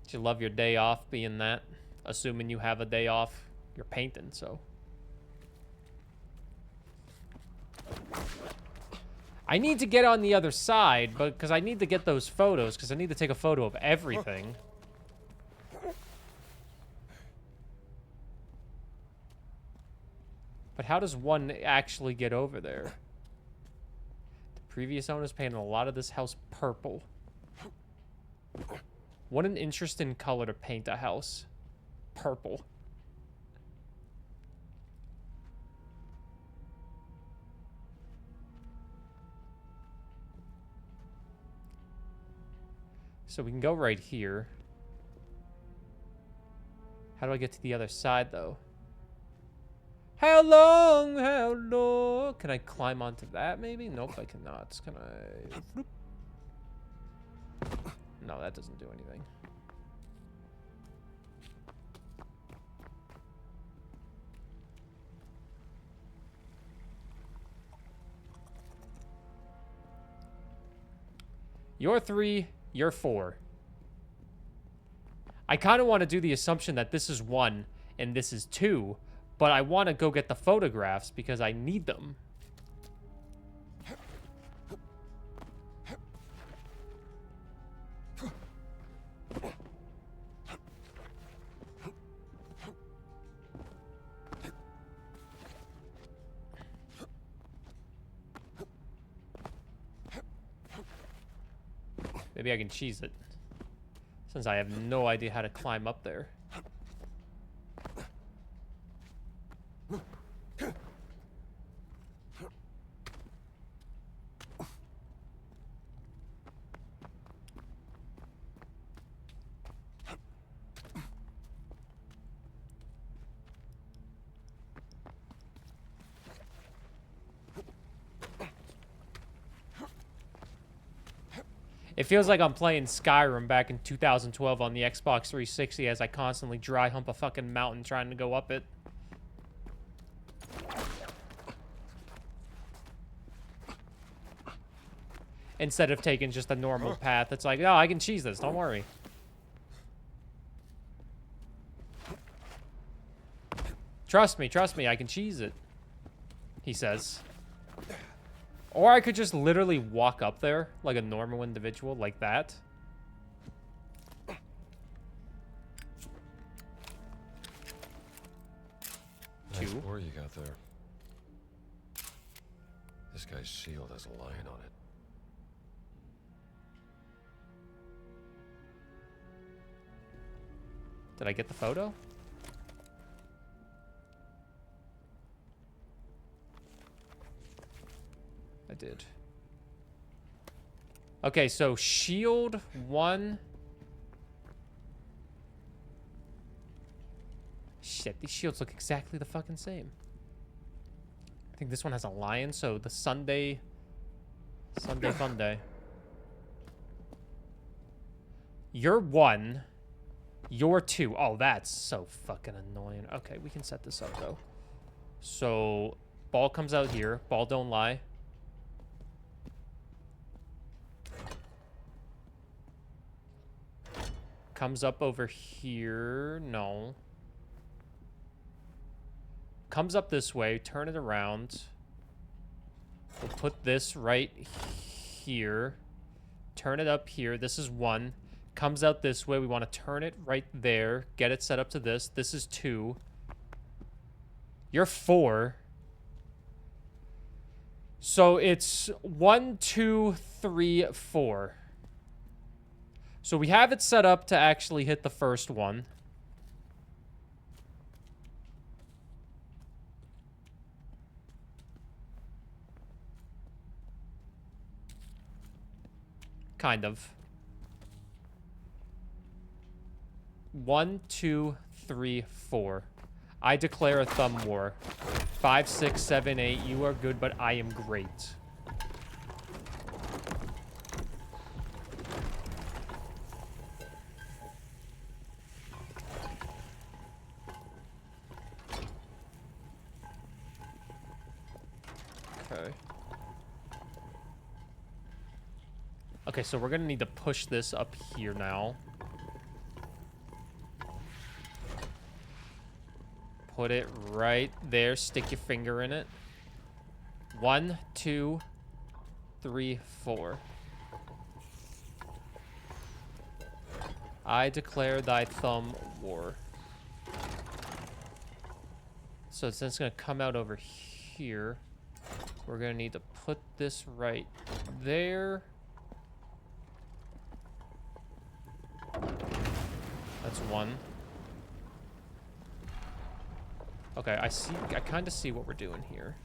You love your day off being that. Assuming you have a day off. You're painting, so. I need to get on the other side, but because I need to get those photos, because I need to take a photo of everything. But how does one actually get over there? Previous owners painted a lot of this house purple. What an interesting color to paint a house. Purple. So we can go right here. How do I get to the other side, though? How long? How long? Can I climb onto that, maybe? Nope, I cannot. Can I? Whoop. No, that doesn't do anything. You're 3, you're 4. I kind of want to do the assumption that this is 1 and this is 2. But I want to go get the photographs because I need them. Maybe I can cheese it. Since I have no idea how to climb up there. It feels like I'm playing Skyrim back in 2012 on the Xbox 360 as I constantly dry hump a fucking mountain trying to go up it. Instead of taking just a normal path, it's like, oh, I can cheese this, don't worry. Trust me, I can cheese it, he says. Or I could just literally walk up there like a normal individual, like that. Nice 2. ore you got there. This guy's shield has a lion on it. Did I get the photo? I did. Okay, so shield 1. Shit, these shields look exactly the fucking same. I think this one has a lion, so the Sunday fun day. You're 1. You're 2. Oh, that's so fucking annoying. Okay, we can set this up, though. So, ball comes out here. Ball don't lie. Comes up over here. No. Comes up this way. Turn it around. We'll put this right here. Turn it up here. This is 1. Comes out this way. We want to turn it right there. Get it set up to this. This is 2. You're 4. So it's 1, 2, 3, 4. So we have it set up to actually hit the first one. Kind of. 1, 2, 3, 4. I declare a thumb war. 5, 6, 7, 8. You are good, but I am great. Okay. Okay, so we're gonna need to push this up here now. Put it right there. Stick your finger in it. 1, 2, 3, 4. I declare thy thumb war. So since it's going to come out over here, we're going to need to put this right there. That's 1. Okay, I kind of see what we're doing here.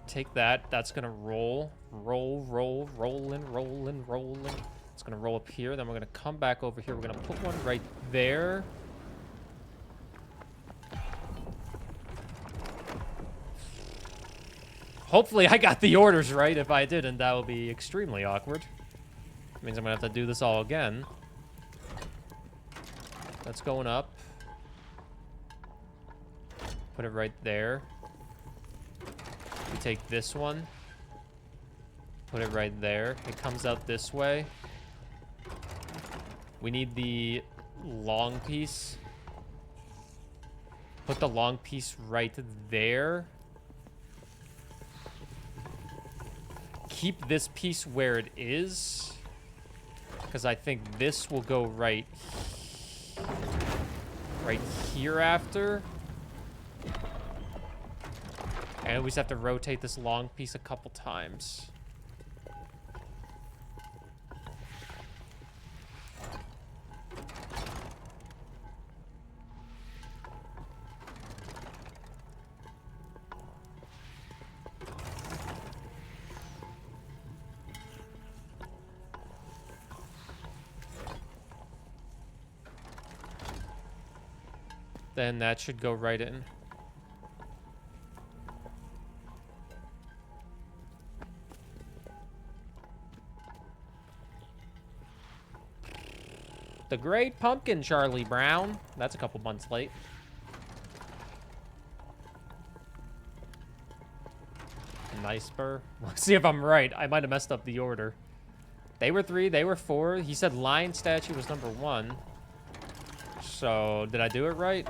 Take that. That's going to roll. Rolling. It's going to roll up here. Then we're going to come back over here. We're going to put one right there. Hopefully I got the orders right. If I didn't, that would be extremely awkward. Means I'm going to have to do this all again. That's going up. Put it right there. We take this one. Put it right there. It comes out this way. We need the long piece. Put the long piece right there. Keep this piece where it is. Because I think this will go right here after. And we just have to rotate this long piece a couple times. Then that should go right in. The Great Pumpkin, Charlie Brown. That's a couple months late. Nice, Burr. Let's see if I'm right. I might have messed up the order. They were 3, they were 4. He said lion statue was number 1. So, did I do it right?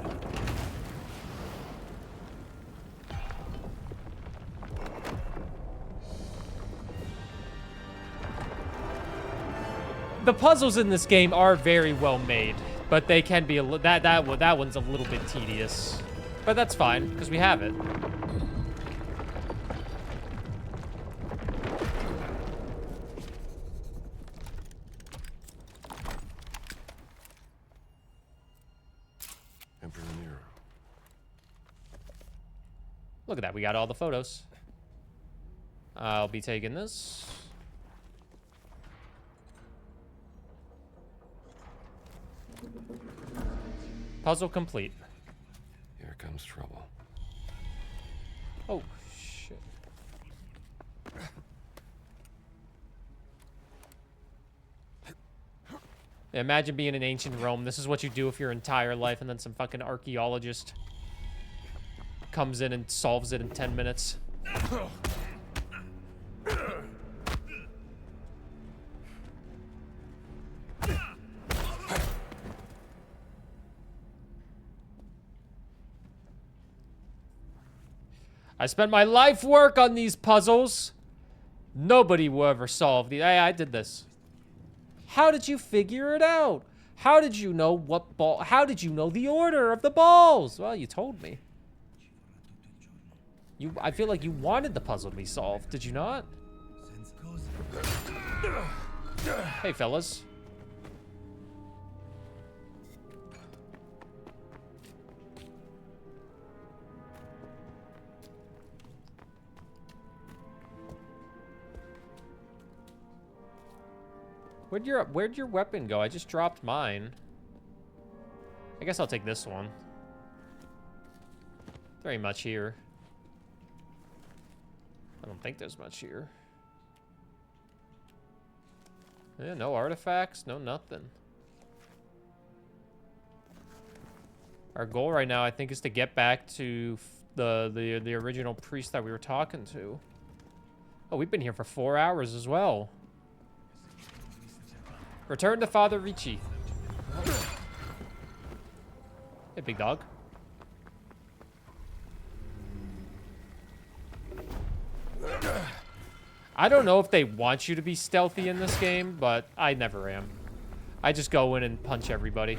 The puzzles in this game are very well made, but they can be that one's a little bit tedious. But that's fine because we have it. Look at that, we got all the photos. I'll be taking this. Puzzle complete. Here comes trouble. Oh, shit. Yeah, imagine being in ancient Rome. This is what you do for your entire life, and then some fucking archaeologist comes in and solves it in 10 minutes. I spent my life work on these puzzles. Nobody will ever solve the... I did this. How did you figure it out? How did you know what ball... How did you know the order of the balls? Well, you told me. I feel like you wanted the puzzle to be solved. Did you not? Hey, fellas. Where'd your weapon go? I just dropped mine. I guess I'll take this one. Very much here. I don't think there's much here. Yeah, no artifacts, no nothing. Our goal right now, I think, is to get back to the original priest that we were talking to. Oh, we've been here for 4 hours as well. Return to Father Ricci. Hey, big dog. I don't know if they want you to be stealthy in this game, but I never am. I just go in and punch everybody.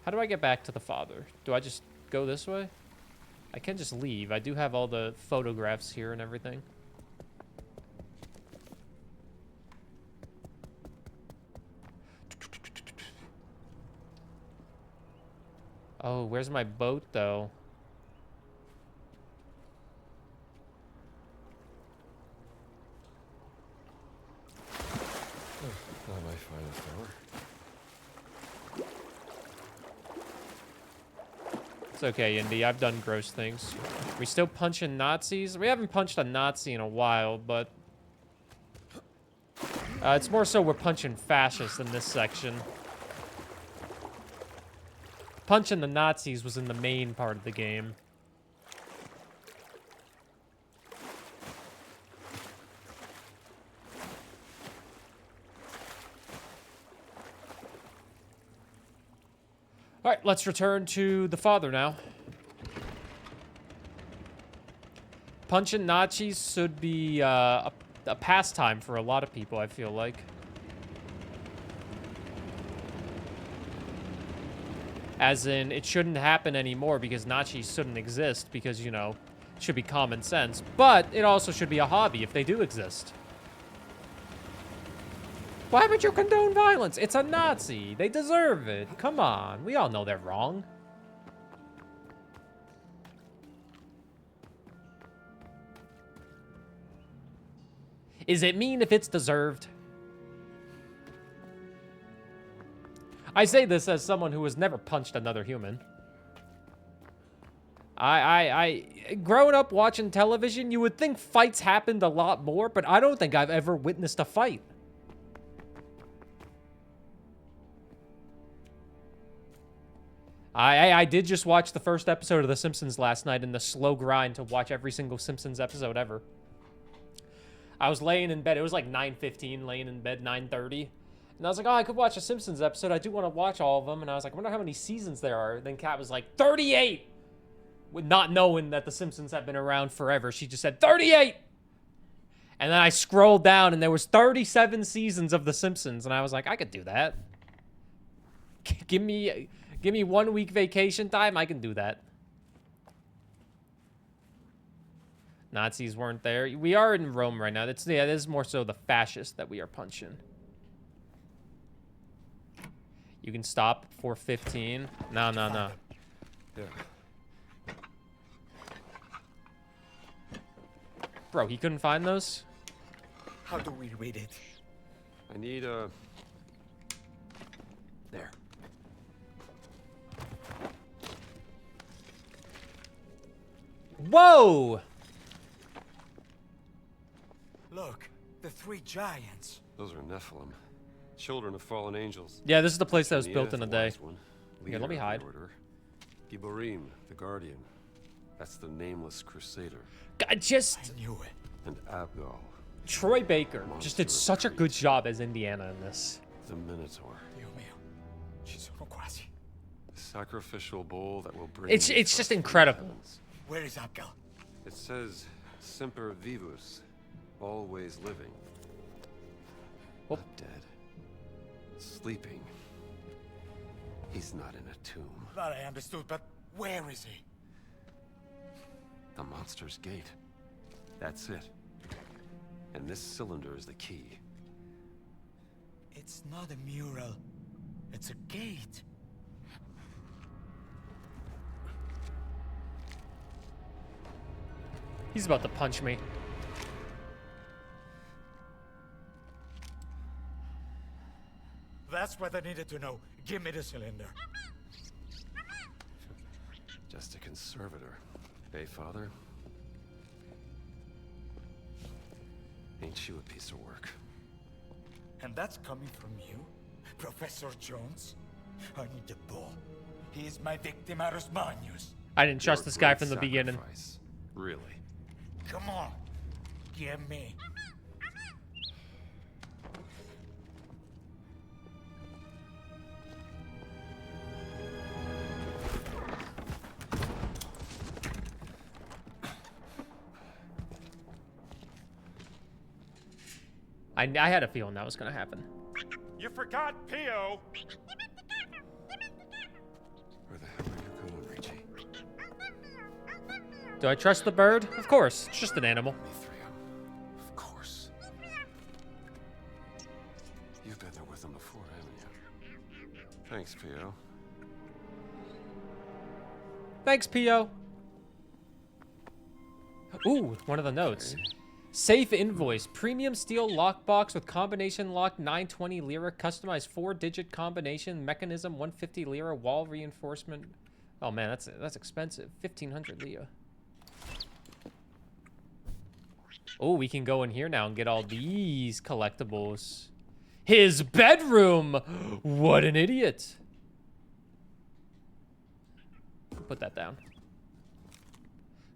How do I get back to the father? Do I just go this way? I can just leave. I do have all the photographs here and everything. Oh, where's my boat, though? Not my finest hour. It's okay, Indy. I've done gross things. We still punching Nazis? We haven't punched a Nazi in a while, but... it's more so we're punching fascists in this section. Punching the Nazis was in the main part of the game. All right, let's return to the father now. Punching Nazis should be a pastime for a lot of people, I feel like. As in, it shouldn't happen anymore because Nazis shouldn't exist because, you know, it should be common sense. But it also should be a hobby if they do exist. Why would you condone violence? It's a Nazi. They deserve it. Come on. We all know they're wrong. Is it mean if it's deserved? I say this as someone who has never punched another human. Growing up watching television, you would think fights happened a lot more, but I don't think I've ever witnessed a fight. I did just watch the first episode of The Simpsons last night in the slow grind to watch every single Simpsons episode ever. I was laying in bed. It was like 9:15, laying in bed 9:30. And I was like, oh, I could watch a Simpsons episode. I do want to watch all of them. And I was like, I wonder how many seasons there are. Then Kat was like, 38! With not knowing that The Simpsons have been around forever. She just said, 38! And then I scrolled down and there was 37 seasons of The Simpsons. And I was like, I could do that. Give me 1 week vacation time. I can do that. Nazis weren't there. We are in Rome right now. This is more so the fascists that we are punching. You can stop 4:15. No. Yeah. Bro, he couldn't find those? How do we read it? I need there. Whoa! Look, the 3 giants. Those are Nephilim. Children of fallen angels. Yeah, this is the place that was Nea, built in a the day. wise one, Here, let me leader of the hide. order. Giborim, the guardian. That's the nameless crusader. God, just... I knew it. And Abgal, Troy Baker just did such a good job as Indiana in this. the Minotaur. Dio mio, ci sono quasi. The sacrificial bowl that will bring. It's you just trust from the incredible. heavens. Where is Abgal? It says semper vivus, always living. Oh. Not dead. Sleeping. He's not in a tomb. That I understood, but where is he? The monster's gate. That's it. And this cylinder is the key. It's not a mural. It's a gate. He's about to punch me. That's what I needed to know. Give me the cylinder. Just a conservator. Hey, Father? Ain't you a piece of work? And that's coming from you? Professor Jones? I need the ball. He is my victimarus magnus. I didn't trust You're a this guy great from the beginning. sacrifice. Really. Come on. Give me. I had a feeling that was gonna happen. You forgot Pio. Where the hell are you going, Richie? Do I trust the bird? Of course. It's just an animal. Mithrium. Of course. You've been there with him before, haven't you? Thanks, Pio. Thanks, Pio. Ooh, one of the notes. Safe invoice. Premium steel lockbox with combination lock 920 lira. Customized 4-digit combination. Mechanism 150 lira. Wall reinforcement. Oh man, that's expensive. 1500 lira. Oh, we can go in here now and get all these collectibles. His bedroom! What an idiot. Put that down.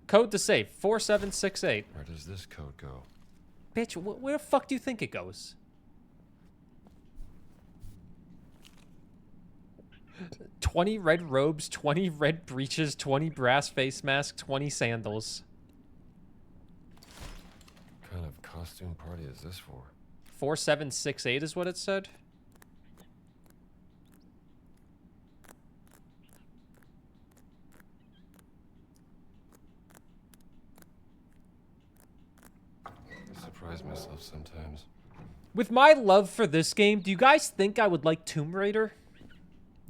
Code to safe, 4768. Where does this code go? Bitch, where the fuck do you think it goes? 20 red robes, 20 red breeches, 20 brass face mask, 20 sandals. What kind of costume party is this for? 4768 is what it said. I surprise myself sometimes. With my love for this game, do you guys think I would like Tomb Raider?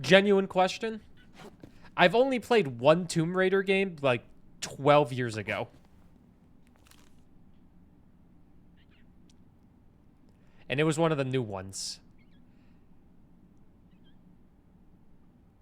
Genuine question. I've only played one Tomb Raider game like 12 years ago. And it was one of the new ones.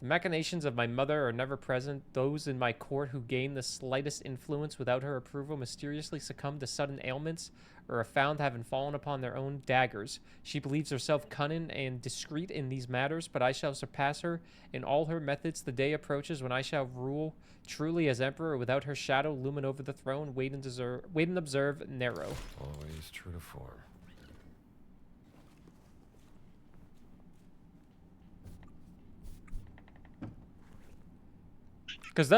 The machinations of my mother are never present. Those in my court who gain the slightest influence without her approval mysteriously succumb to sudden ailments or are found having fallen upon their own daggers. She believes herself cunning and discreet in these matters, but I shall surpass her in all her methods. The day approaches when I shall rule truly as emperor without her shadow looming over the throne. Wait and observe, Nero. Always true to form. Because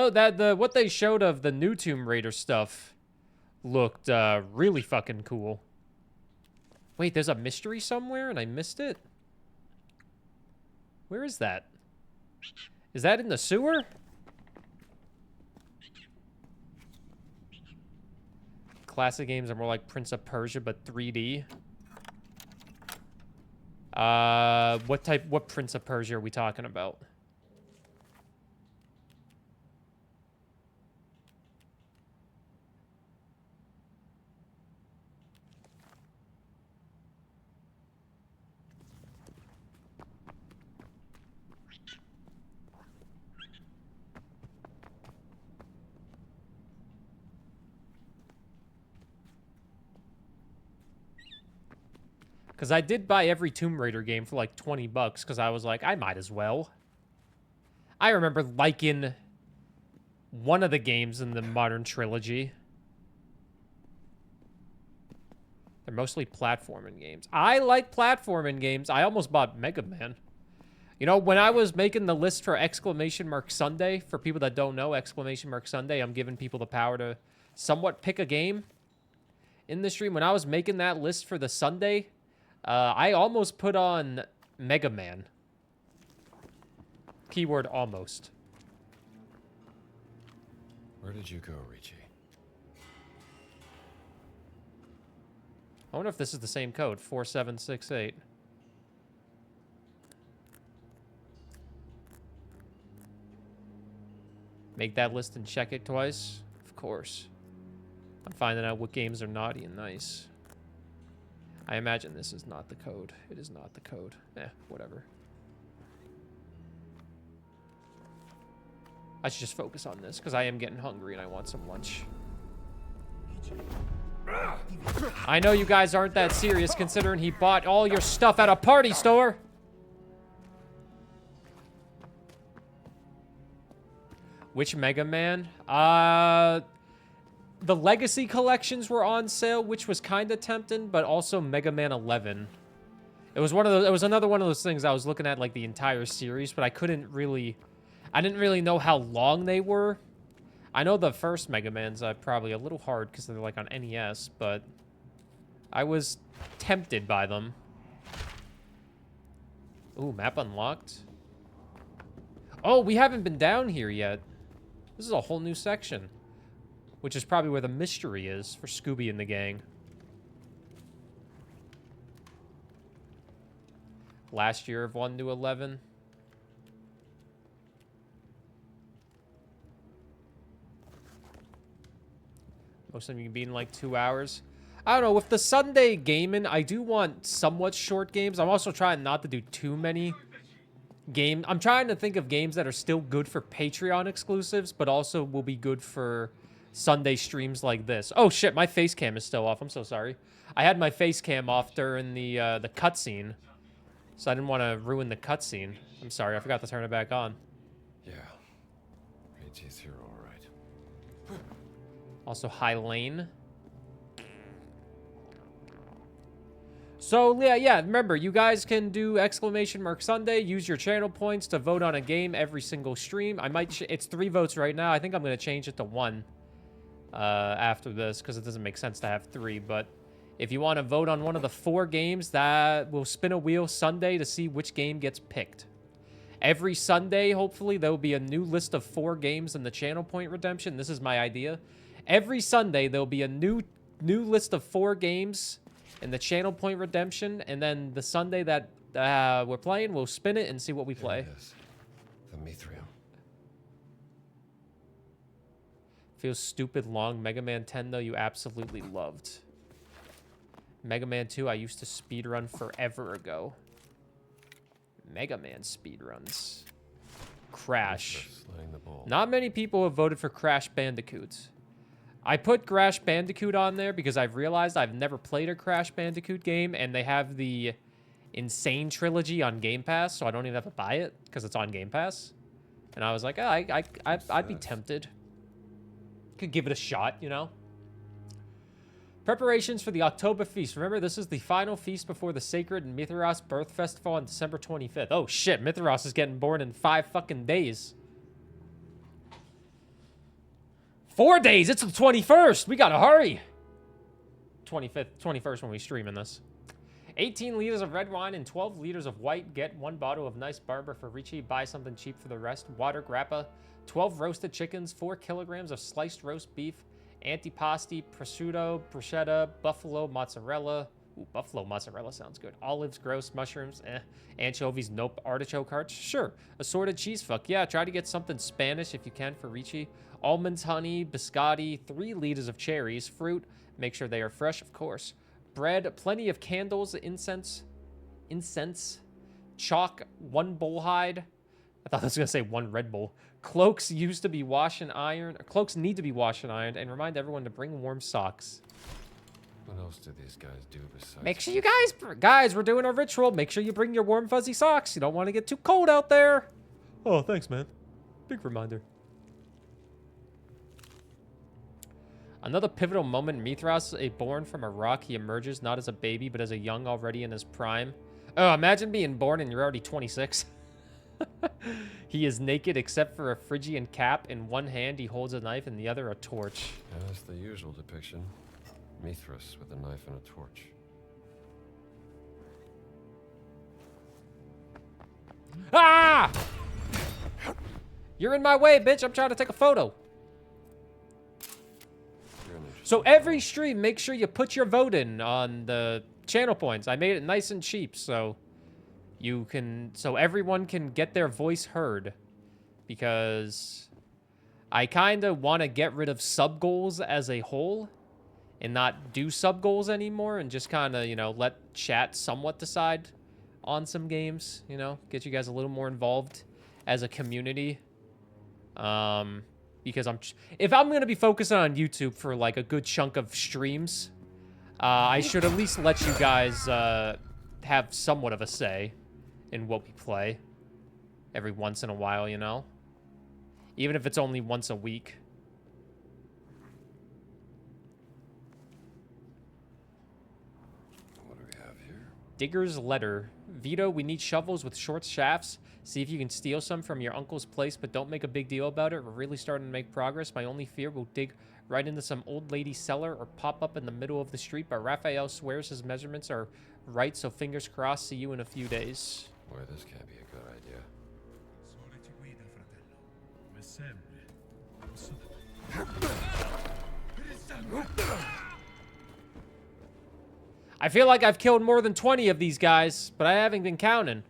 what they showed of the new Tomb Raider stuff looked really fucking cool. Wait, there's a mystery somewhere and I missed it? Where is that? Is that in the sewer? Classic games are more like Prince of Persia, but 3D. What Prince of Persia are we talking about? Because I did buy every Tomb Raider game for like 20 bucks because I was like, I might as well. I remember liking one of the games in the modern trilogy. They're mostly platforming games. I like platforming games. I almost bought Mega Man. You know, when I was making the list for Sunday, for people that don't know, Sunday, I'm giving people the power to somewhat pick a game in the stream. When I was making that list for the Sunday, I almost put on Mega Man. Keyword almost. Where did you go, Richie? I wonder if this is the same code, 4768. Make that list and check it twice? Of course. I'm finding out what games are naughty and nice. I imagine this is not the code. It is not the code. Whatever. I should just focus on this, because I am getting hungry and I want some lunch. I know you guys aren't that serious, considering he bought all your stuff at a party store. Which Mega Man? The Legacy collections were on sale, which was kind of tempting, but also Mega Man 11. It was one of those. It was another one of those things I was looking at like the entire series, but I didn't really know how long they were. I know the first Mega Man's probably a little hard because they're like on NES, but I was tempted by them. Ooh, map unlocked. Oh, we haven't been down here yet. This is a whole new section, which is probably where the mystery is for Scooby and the gang. Last year of 1 to 11. Most of them you can beat in like 2 hours. I don't know, with the Sunday gaming, I do want somewhat short games. I'm also trying not to do too many games. I'm trying to think of games that are still good for Patreon exclusives, but also will be good for Sunday streams like this. Oh shit, my face cam is still off. I'm so sorry. I had my face cam off during the cutscene, so I didn't want to ruin the cutscene. I'm sorry, I forgot to turn it back on. Yeah. AT's here, all right. Also, High Lane. So, yeah, remember, you guys can do Sunday, use your channel points to vote on a game every single stream. It's 3 votes right now. I think I'm going to change it to 1 after this, because it doesn't make sense to have 3. But if you want to vote on one of the 4 games, that will spin a wheel Sunday to see which game gets picked. Every Sunday, hopefully, there will be a new list of 4 games in the channel point redemption. This is my idea. Every Sunday, there will be a new list of 4 games in the channel point redemption, and then the Sunday that we're playing, we'll spin it and see what we play. It is. The Mithrium. Feels stupid long. Mega Man 10, though, you absolutely loved. Mega Man 2, I used to speedrun forever ago. Mega Man speedruns. Crash. Not many people have voted for Crash Bandicoot. I put Crash Bandicoot on there because I've realized I've never played a Crash Bandicoot game, and they have the Insane Trilogy on Game Pass, so I don't even have to buy it because it's on Game Pass. And I was like, oh, I'd be tempted. Could give it a shot, you know? Preparations for the October Feast. Remember, this is the final feast before the sacred Mithras Birth Festival on December 25th. Oh, shit, Mithras is getting born in 5 fucking days. 4 days. It's the 21st. We gotta hurry. 21st when we streaming this. 18 liters of red wine and 12 liters of white. Get 1 bottle of nice barber for Richie. Buy something cheap for the rest. Water grappa. 12 roasted chickens. 4 kilograms of sliced roast beef. Antipasti, prosciutto, bruschetta, buffalo mozzarella. Ooh, buffalo mozzarella sounds good. Olives, gross. Mushrooms, Anchovies, nope. Artichoke hearts, sure. Assorted cheese, fuck yeah. Try to get something Spanish if you can for Richie. Almonds, honey, biscotti, 3 liters of cherries, fruit. Make sure they are fresh, of course. Bread, plenty of candles, incense, chalk, 1 bull hide. I thought I was gonna say 1 Red Bull. Cloaks used to be washed and ironed. Cloaks need to be washed and ironed, and remind everyone to bring warm socks. What else did these guys do besides... Make sure you guys, we're doing a ritual. Make sure you bring your warm fuzzy socks. You don't want to get too cold out there. Oh, thanks, man. Big reminder. Another pivotal moment. Mithras, born from a rock, he emerges not as a baby, but as a young already in his prime. Oh, imagine being born and you're already 26. He is naked except for a Phrygian cap. In one hand, he holds a knife, in the other, a torch. Yeah, that's the usual depiction. Mithras with a knife and a torch. Ah! You're in my way, bitch. I'm trying to take a photo. So every stream, make sure you put your vote in on the channel points. I made it nice and cheap, so everyone can get their voice heard. Because I kind of want to get rid of sub goals as a whole and not do sub goals anymore and just kind of, you know, let chat somewhat decide on some games, you know, get you guys a little more involved as a community. Because if I'm going to be focusing on YouTube for like a good chunk of streams, I should at least let you guys have somewhat of a say in what we play every once in a while, you know? Even if it's only once a week. What do we have here? Digger's letter. Vito, we need shovels with short shafts. See if you can steal some from your uncle's place, but don't make a big deal about it. We're really starting to make progress. My only fear, we'll dig right into some old lady's cellar or pop up in the middle of the street, but Raphael swears his measurements are right, so fingers crossed. See you in a few days. Boy, this can't be a good idea. I feel like I've killed more than 20 of these guys, but I haven't been counting.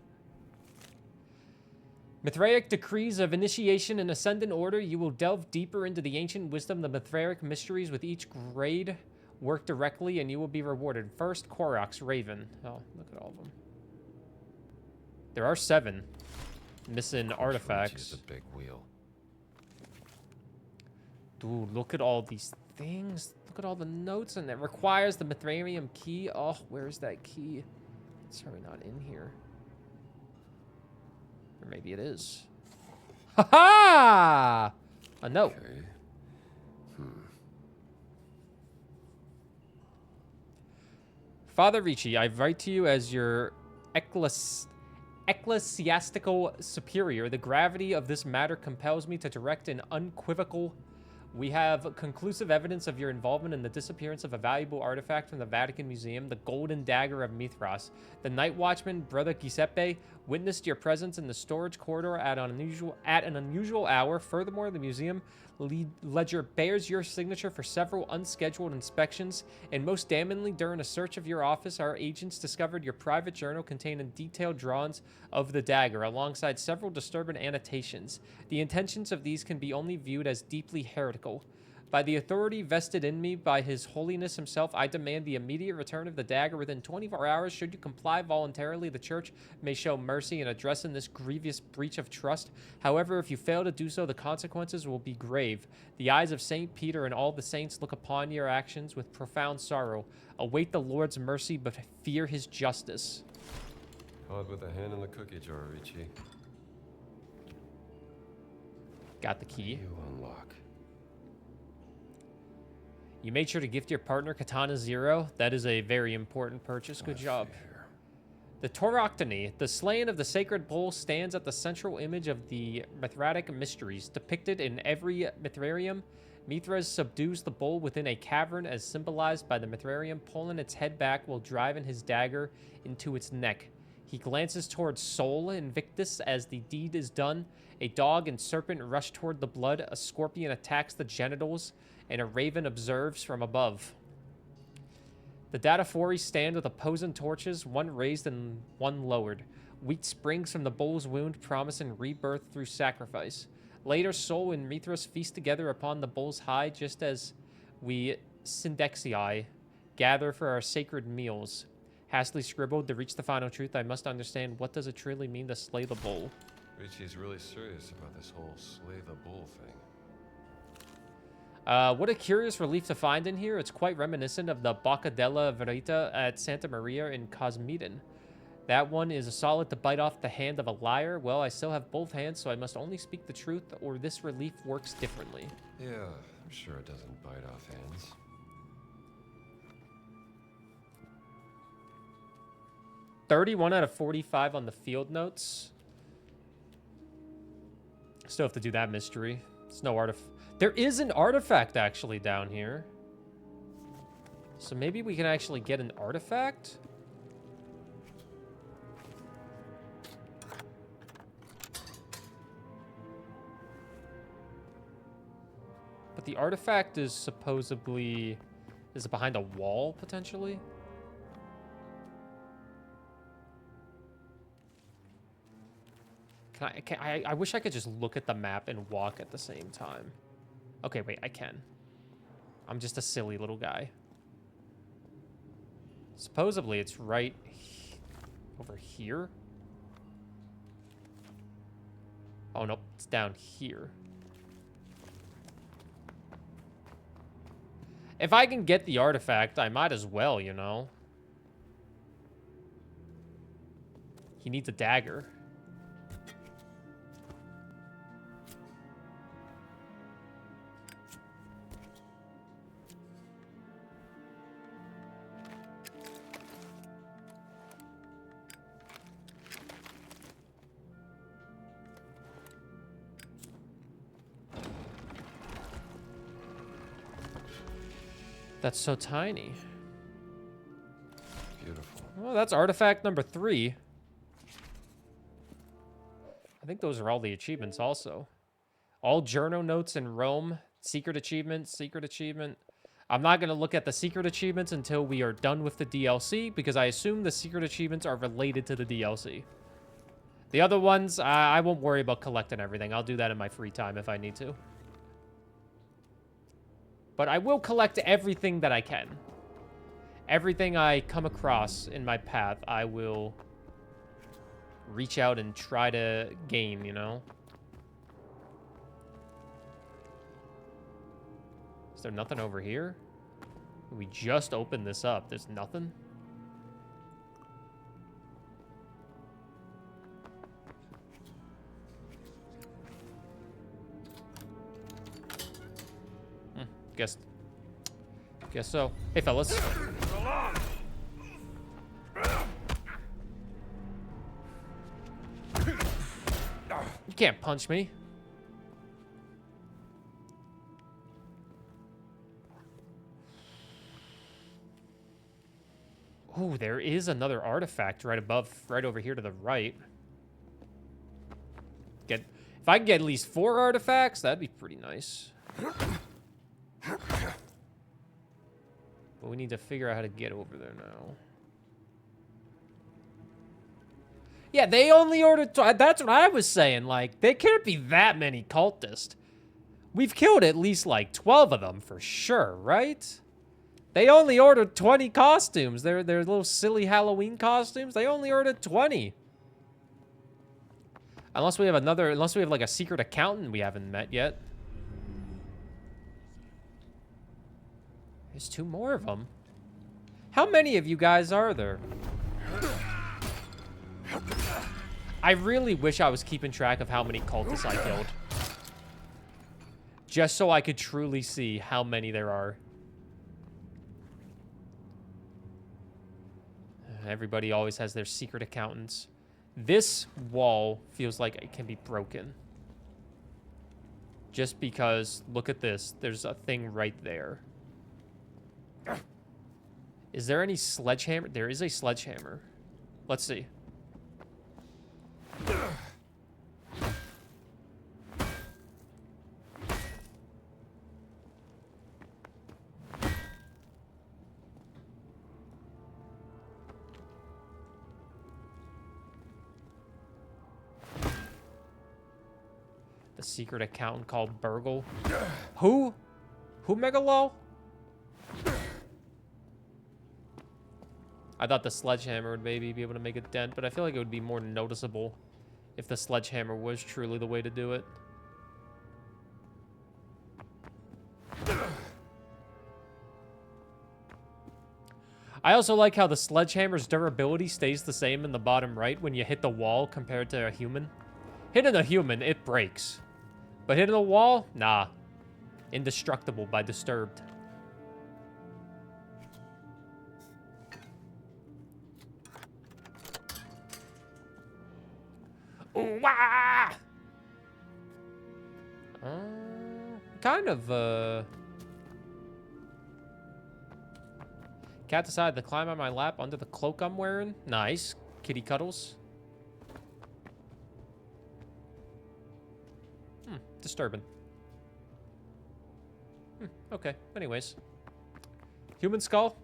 Mithraic decrees of initiation in ascendant order. You will delve deeper into the ancient wisdom, the Mithraic mysteries with each grade. Work directly and you will be rewarded. First, Koroks, Raven. Oh, look at all of them. There are 7 missing artifacts. The big wheel. Dude, look at all these things. Look at all the notes, and it requires the Mithrarium key. Oh, where's that key? It's probably not in here. Or maybe it is. Ha ha! A note. Okay. Father Ricci, I write to you as your ecclesiastical superior. The gravity of this matter compels me to direct an unequivocal. We have conclusive evidence of your involvement in the disappearance of a valuable artifact from the Vatican Museum, the Golden Dagger of Mithras. The night watchman, Brother Giuseppe, witnessed your presence in the storage corridor at an unusual hour. Furthermore, the museum ledger bears your signature for several unscheduled inspections, and most damningly, during a search of your office, our agents discovered your private journal containing detailed drawings of the dagger, alongside several disturbing annotations. The intentions of these can be only viewed as deeply heretical. By the authority vested in me by His Holiness himself, I demand the immediate return of the dagger within 24 hours. Should you comply voluntarily, the Church may show mercy in addressing this grievous breach of trust. However, if you fail to do so, the consequences will be grave. The eyes of Saint Peter and all the saints look upon your actions with profound sorrow. Await the Lord's mercy, but fear His justice. Caught with a hand in the cookie jar, Ricci. Got the key. You unlock. You made sure to gift your partner Katana Zero. That is a very important purchase. Good job. The Tauroctony. The slaying of the sacred bull stands at the central image of the Mithraic mysteries. Depicted in every Mithrarium, Mithras subdues the bull within a cavern as symbolized by the Mithrarium pulling its head back while driving his dagger into its neck. He glances towards Sol Invictus as the deed is done. A dog and serpent rush toward the blood. A scorpion attacks the genitals, and a raven observes from above. The Dataphori stand with opposing torches, one raised and one lowered. Wheat springs from the bull's wound, promising rebirth through sacrifice. Later, Sol and Mithras feast together upon the bull's hide, just as we Syndexii gather for our sacred meals. Hastily scribbled, to reach the final truth, I must understand, what does it truly mean to slay the bull? Ricci's really serious about this whole slay the bull thing. What a curious relief to find in here. It's quite reminiscent of the Bocca della Verita at Santa Maria in Cosmedin. That one is a solid to bite off the hand of a liar. Well, I still have both hands, so I must only speak the truth, or this relief works differently. Yeah, I'm sure it doesn't bite off hands. "31 out of 45 on the field notes. Still have to do that mystery. It's no artifact. There is an artifact actually down here. So maybe we can actually get an artifact? But the artifact is supposedly... Is it behind a wall, potentially? I wish I could just look at the map and walk at the same time. Okay, wait, I can. I'm just a silly little guy. Supposedly, it's right over here. Oh, nope, it's down here. If I can get the artifact, I might as well, you know? He needs a dagger. That's so tiny. Beautiful. Well, that's artifact number 3. I think those are all the achievements also. All journal notes in Rome. Secret achievement, secret achievement. I'm not going to look at the secret achievements until we are done with the DLC, because I assume the secret achievements are related to the DLC. The other ones, I won't worry about collecting everything. I'll do that in my free time if I need to. But I will collect everything that I can. Everything I come across in my path, I will reach out and try to gain, you know? Is there nothing over here? We just opened this up. There's nothing? Guess so. Hey, fellas. You can't punch me. Oh, there is another artifact right above, right over here to the right. If I can get at least 4 artifacts, that'd be pretty nice. But we need to figure out how to get over there now. Yeah, they only ordered... That's what I was saying. Like, there can't be that many cultists. We've killed at least, like, 12 of them for sure, right? They only ordered 20 costumes. They're little silly Halloween costumes. They only ordered 20. Unless we have another... Unless we have, like, a secret accountant we haven't met yet. There's 2 more of them. How many of you guys are there? I really wish I was keeping track of how many cultists I killed. Just so I could truly see how many there are. Everybody always has their secret accountants. This wall feels like it can be broken. Just because, look at this. There's a thing right there. Is there any sledgehammer? There is a sledgehammer. Let's see. The secret accountant called Burgle. Who? Who, Megalol? I thought the sledgehammer would maybe be able to make a dent, but I feel like it would be more noticeable if the sledgehammer was truly the way to do it. I also like how the sledgehammer's durability stays the same in the bottom right when you hit the wall compared to a human. Hitting a human, it breaks. But hitting a wall? Nah. Indestructible by Disturbed. Ooh, wah! Kind of, Cat decided to climb on my lap under the cloak I'm wearing. Nice. Kitty cuddles. Disturbing. Okay. Anyways. Human skull?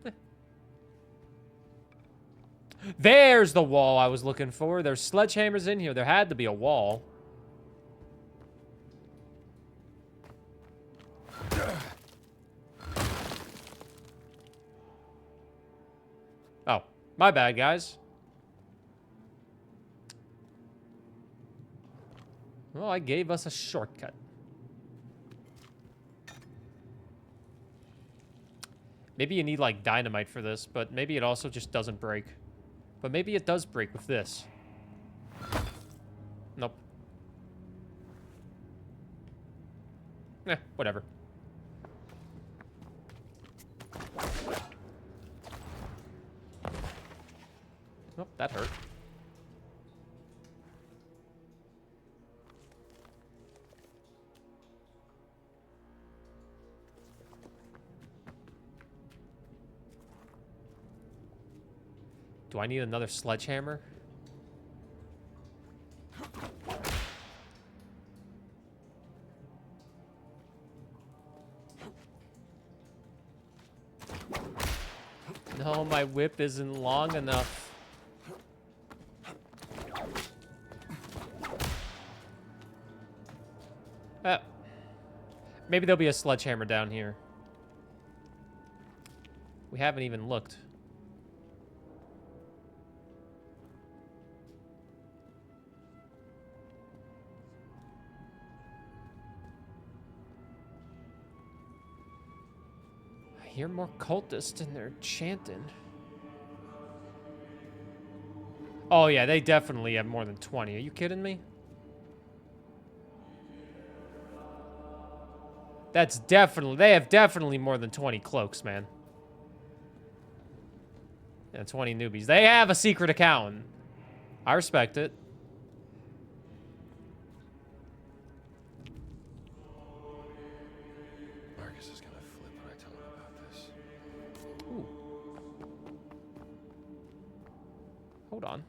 There's the wall I was looking for. There's sledgehammers in here. There had to be a wall. Oh, my bad, guys. Well, I gave us a shortcut. Maybe you need, like, dynamite for this, but maybe it also just doesn't break. But maybe it does break with this. Nope. Whatever. Oh, that hurt. Do I need another sledgehammer? No, my whip isn't long enough. Maybe there'll be a sledgehammer down here. We haven't even looked. I hear more cultists and they're chanting. Oh yeah, they definitely have more than 20. Are you kidding me? That's definitely... They have definitely more than 20 cloaks, man. And 20 newbies. They have a secret account. I respect it. Marcus is gonna flip when I tell him about this. Ooh. Hold on.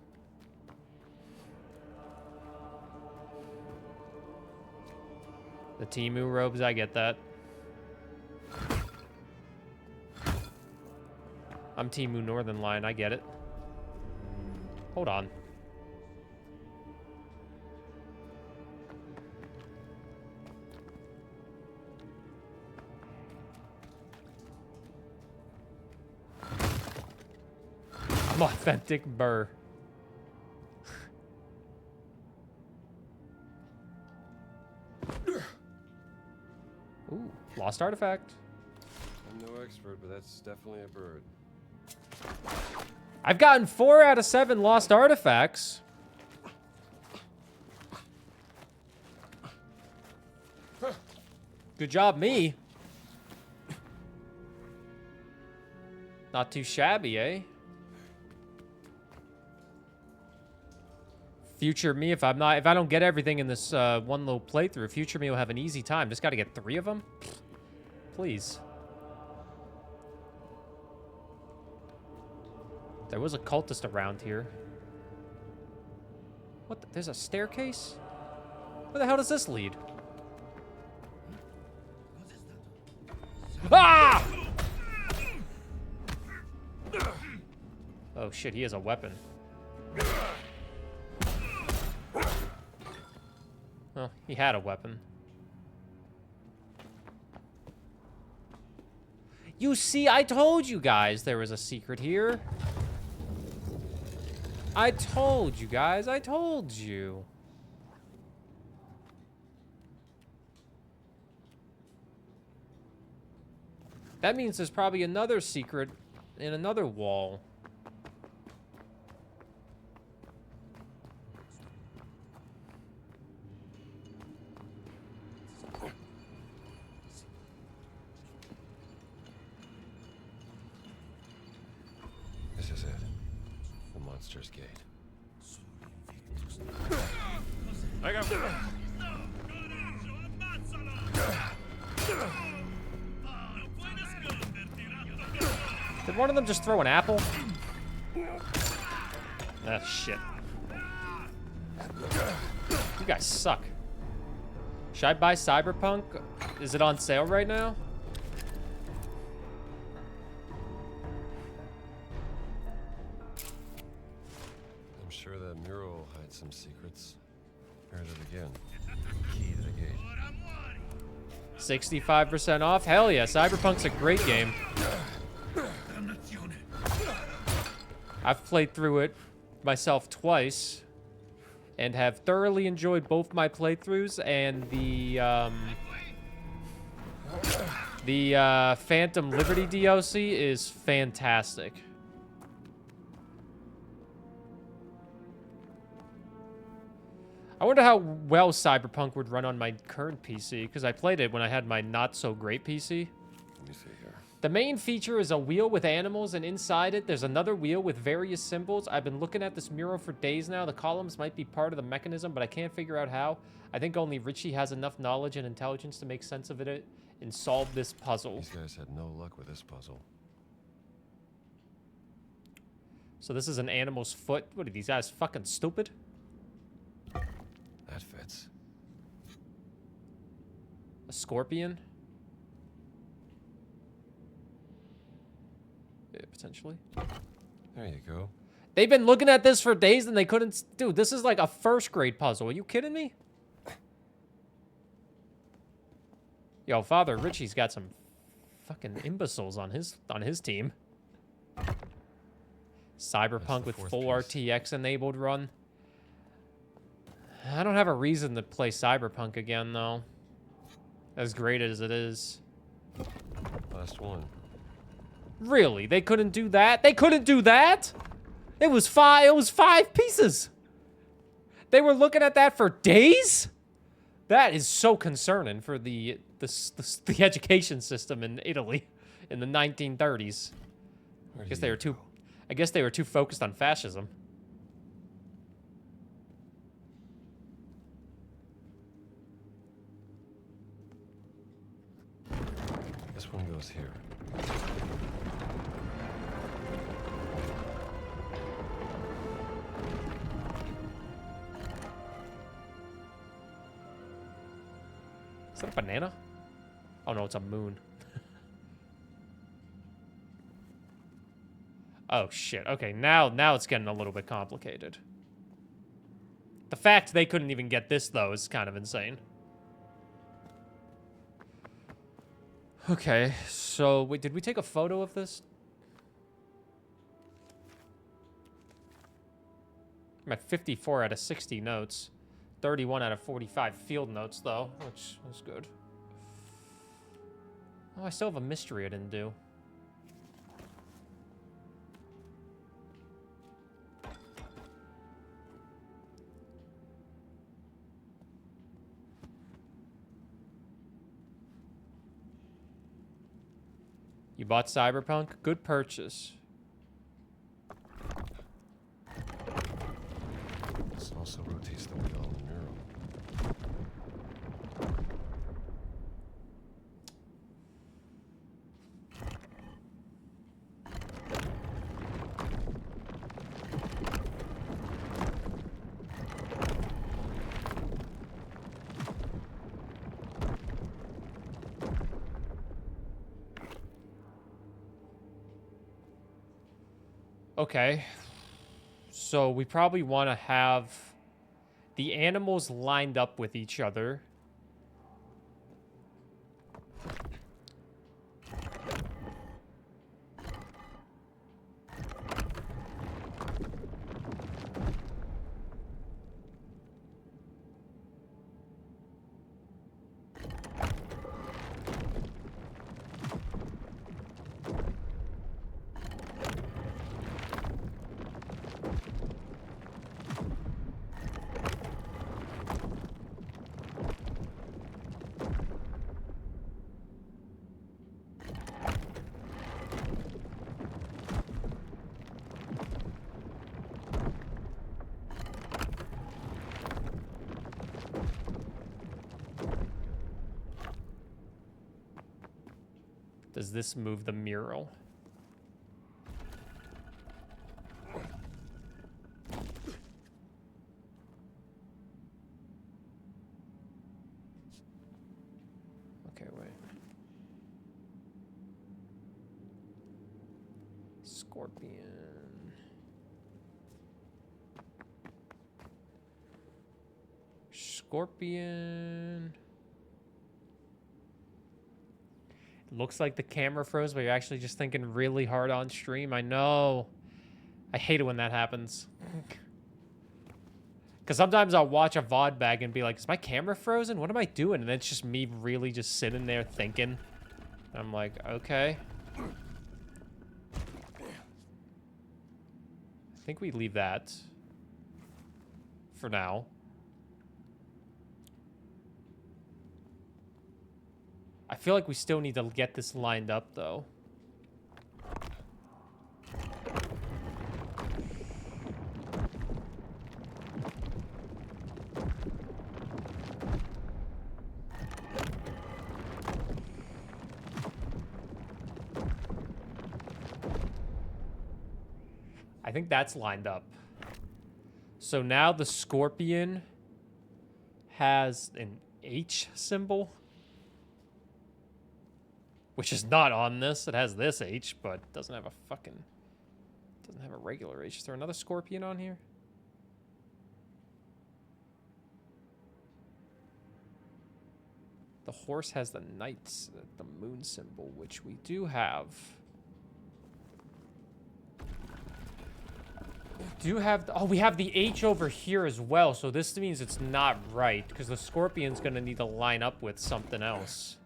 The Temu robes, I get that. I'm Temu Northern Line, I get it. Hold on. I'm authentic Burr. Ooh, lost artifact. I'm no expert, but that's definitely a bird. I've gotten 4 out of 7 lost artifacts. Good job, me. Not too shabby, eh? Future me, if I don't get everything in this one little playthrough, future me will have an easy time. Just got to get 3 of them. Please. There was a cultist around here. What? There's a staircase? Where the hell does this lead? Ah! Oh shit, he has a weapon. Oh, he had a weapon. You see, I told you guys there was a secret here. I told you guys, I told you. That means there's probably another secret in another wall. This is it. The monster's gate. I got... Did one of them just throw an apple? Ah, shit. You guys suck. Should I buy Cyberpunk? Is it on sale right now? I'm sure that mural hides some secrets. Here's it again. Key to the gate. 65% off? Hell yeah, Cyberpunk's a great game. I've played through it myself twice and have thoroughly enjoyed both my playthroughs, and the Phantom Liberty DLC is fantastic. I wonder how well Cyberpunk would run on my current PC, because I played it when I had my not-so-great PC. Let me see here. The main feature is a wheel with animals, and inside it, there's another wheel with various symbols. I've been looking at this mural for days now. The columns might be part of the mechanism, but I can't figure out how. I think only Richie has enough knowledge and intelligence to make sense of it and solve this puzzle. These guys had no luck with this puzzle. So this is an animal's foot. What are these guys, fucking stupid? That fits. A scorpion? Yeah, potentially. There you go. They've been looking at this for days and they couldn't... Dude, this is like a first grade puzzle. Are you kidding me? Yo, Father Richie's got some fucking imbeciles on his team. Cyberpunk with full RTX enabled run. I don't have a reason to play Cyberpunk again, though. As great as it is. Last one. Really? They couldn't do that? They couldn't do that? It was five pieces. They were looking at that for days? That is so concerning for the education system in Italy in the 1930s. I guess they were too focused on fascism. This one goes here. Is that a banana? Oh no, it's a moon. Oh shit. Okay, now it's getting a little bit complicated. The fact they couldn't even get this though is kind of insane. Okay, so wait, did we take a photo of this? I'm at 54 out of 60 notes. 31 out of 45 field notes, though, which is good. Oh, I still have a mystery I didn't do. You bought Cyberpunk? Good purchase. This also rotates the wheel on the mural. Okay. So we probably want to have the animals lined up with each other. Does this move the mural? Scorpion. Scorpion. It looks like the camera froze, but you're actually just thinking really hard on stream. I know. I hate it when that happens. Because sometimes I'll watch a VOD back and be like, is my camera frozen? What am I doing? And it's just me really just sitting there thinking. I'm like, okay. I think we leave that for now. I feel like we still need to get this lined up, though. I think that's lined up. So now the Scorpion has an H symbol, which is not on this. It has this H, but doesn't have a regular H. Is there another Scorpion on here? The horse has the Knights, the moon symbol, which we do have. Oh, we have the H over here as well, so this means it's not right, because the Scorpion's gonna need to line up with something else.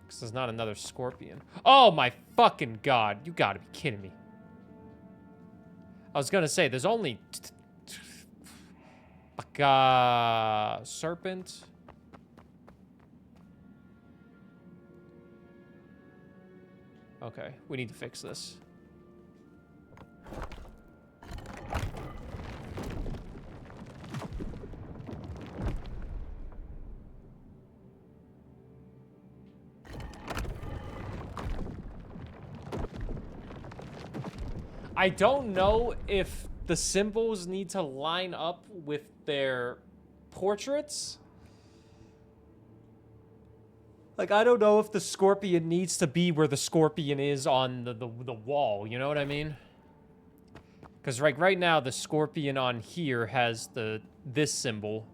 Because there's not another Scorpion. Oh my fucking god, you gotta be kidding me. I was gonna say, there's only... Serpent... Okay, we need to fix this. I don't know if the symbols need to line up with their portraits. Like, I don't know if the Scorpion needs to be where the Scorpion is on the wall, you know what I mean? Because right now, the Scorpion on here has this symbol.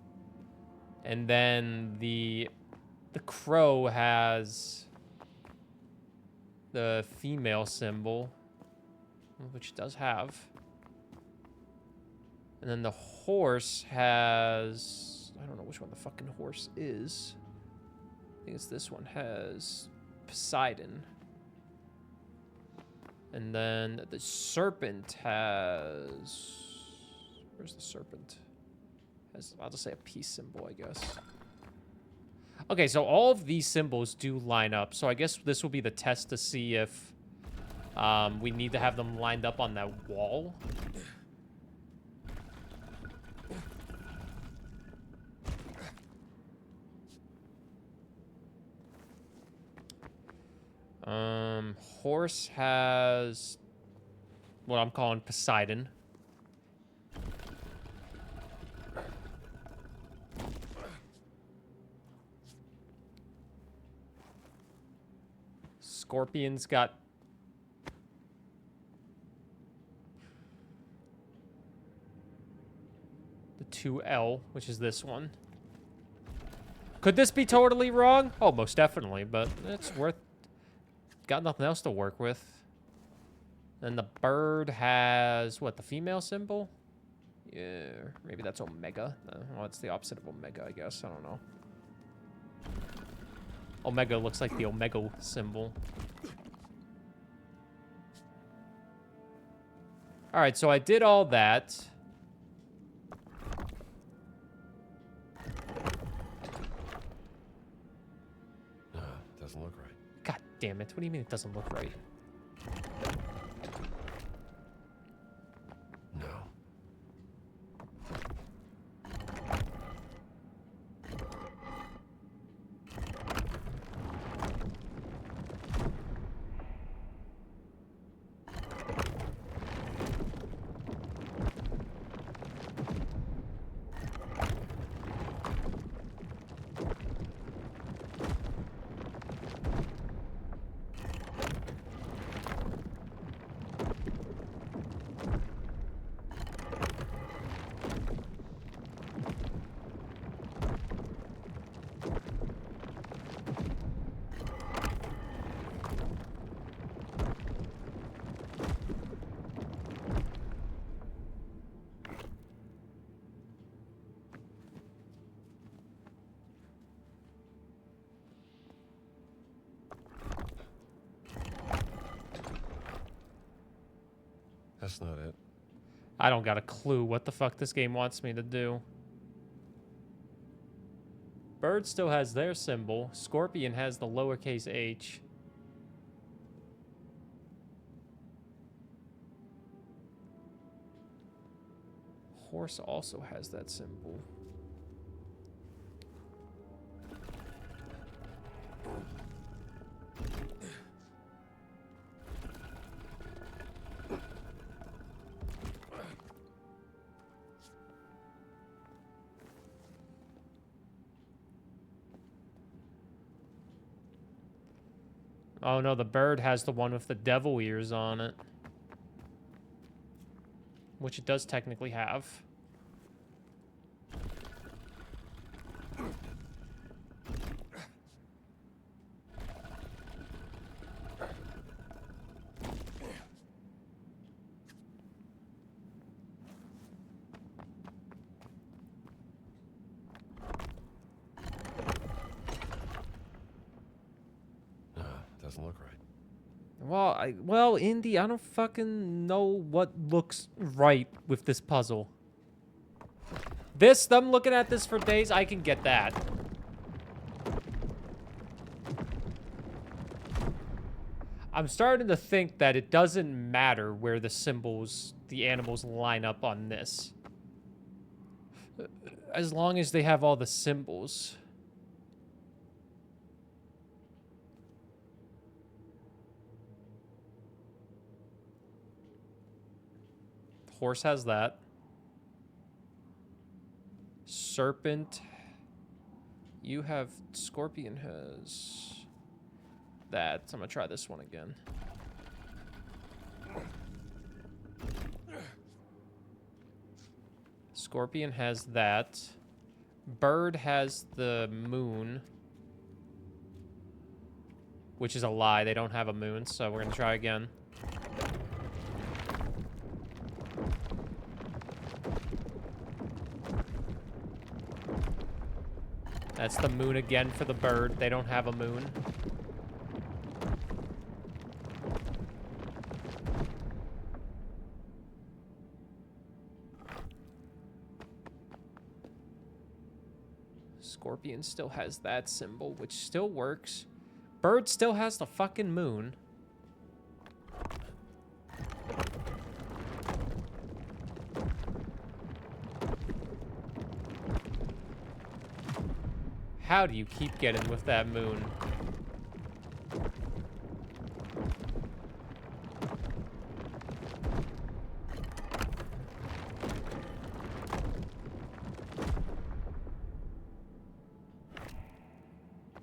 And then the crow has the female symbol, which it does have. And then the horse has... I don't know which one the fucking horse is. I think it's this one, has Poseidon. And then the serpent has... Where's the serpent? I'll just say a peace symbol, I guess. Okay, so all of these symbols do line up. So I guess this will be the test to see if we need to have them lined up on that wall. Horse has what I'm calling Poseidon. Scorpion's got the 2L, which is this one. Could this be totally wrong? Oh, most definitely, but it's worth... Got nothing else to work with. And the bird has, what, the female symbol? Yeah, maybe that's Omega. Well, it's the opposite of Omega, I guess. I don't know. Omega looks like the Omega symbol. All right, so I did all that. Doesn't look right. God damn it. What do you mean it doesn't look right? No. That's not it. I don't got a clue what the fuck this game wants me to do. Bird still has their symbol. Scorpion has the lowercase h. Horse also has that symbol. Oh no, the bird has the one with the devil ears on it. Which it does technically have. Doesn't look right. Well, Indy, I don't fucking know what looks right with this puzzle. Them looking at this for days, I can get that. I'm starting to think that it doesn't matter where the symbols, the animals line up on this. As long as they have all the symbols. Horse has that. Serpent. You have... Scorpion has... that. I'm gonna try this one again. Scorpion has that. Bird has the moon. Which is a lie. They don't have a moon, so we're gonna try again. That's the moon again for the bird. They don't have a moon. Scorpion still has that symbol, which still works. Bird still has the fucking moon. How do you keep getting with that moon?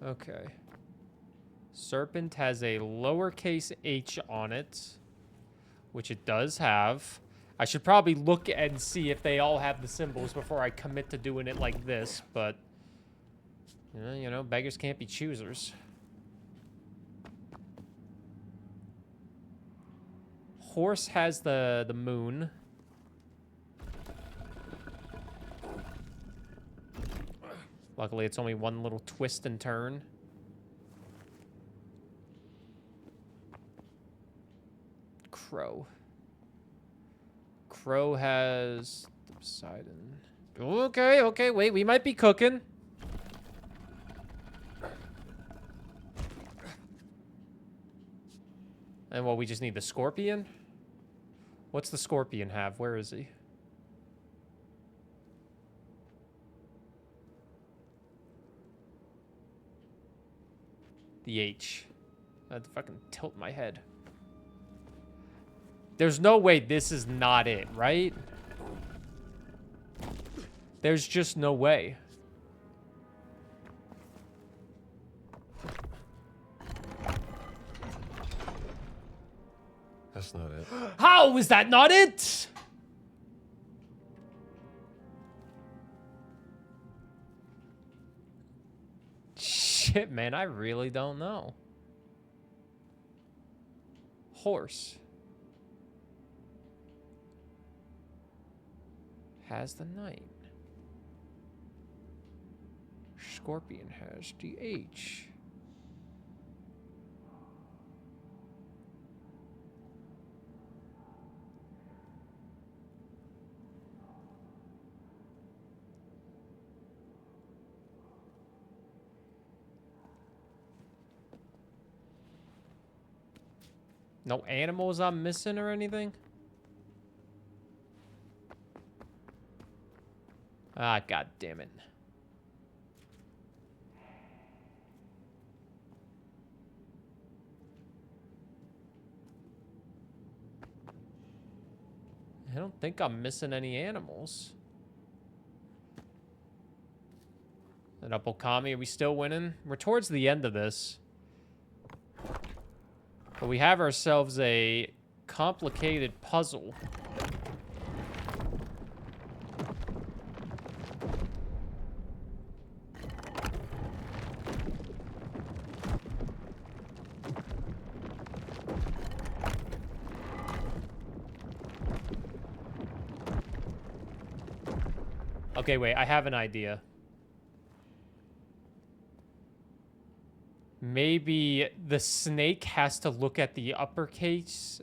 Okay. Serpent has a lowercase h on it, which it does have. I should probably look and see if they all have the symbols before I commit to doing it like this, but... you know, beggars can't be choosers. Horse has the moon. Luckily, it's only one little twist and turn. Crow. Crow has the Poseidon. Okay, okay, wait, we might be cooking. And well, we just need the Scorpion? What's the Scorpion have? Where is he? The H. I'd fucking tilt my head. There's no way this is not it, right? There's just no way. That's not it. How is that not it? Shit, man, I really don't know. Horse. Has the 9. Scorpion has the H. No animals I'm missing or anything? Ah, god damn it. I don't think I'm missing any animals. And up Okami, are we still winning? We're towards the end of this. But we have ourselves a complicated puzzle. Okay, wait, I have an idea. Maybe the snake has to look at the uppercase.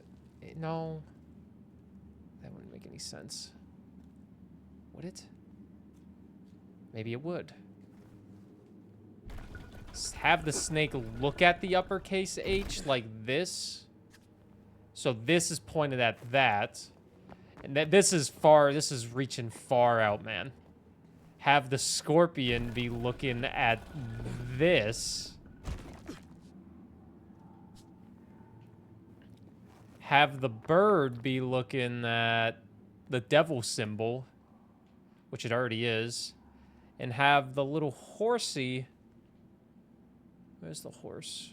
No. That wouldn't make any sense. Would it? Maybe it would. Have the snake look at the uppercase H like this. So this is pointed at that. And that this is reaching far out, man. Have the scorpion be looking at this. Have the bird be looking at the devil symbol, which it already is. And have the little horsey... Where's the horse?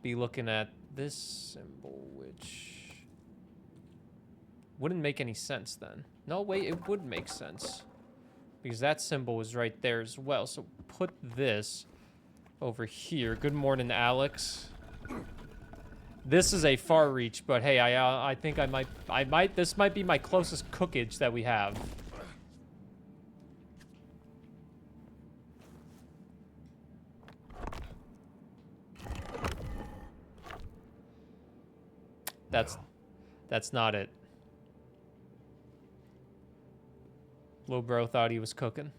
Be looking at this symbol, which... wouldn't make any sense then. No, wait, it would make sense. Because that symbol is right there as well. So put this over here. Good morning, Alex. This is a far reach, but hey, I think this might be my closest cookage that we have. That's not it. Lil bro thought he was cooking.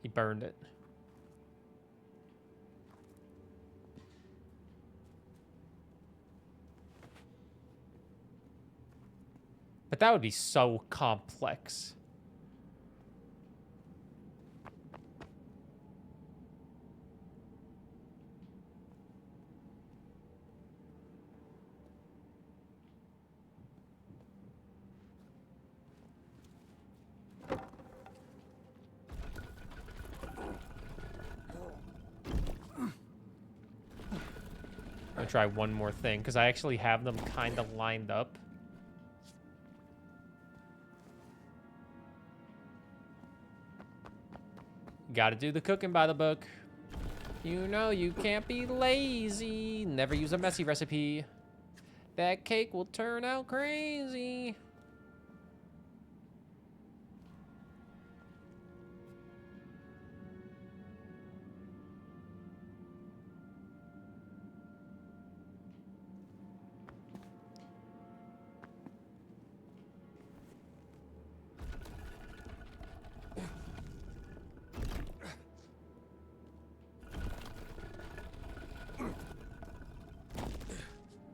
He burned it. But that would be so complex. I'm gonna try one more thing, because I actually have them kind of lined up. Gotta do the cooking by the book. You know you can't be lazy. Never use a messy recipe. That cake will turn out crazy.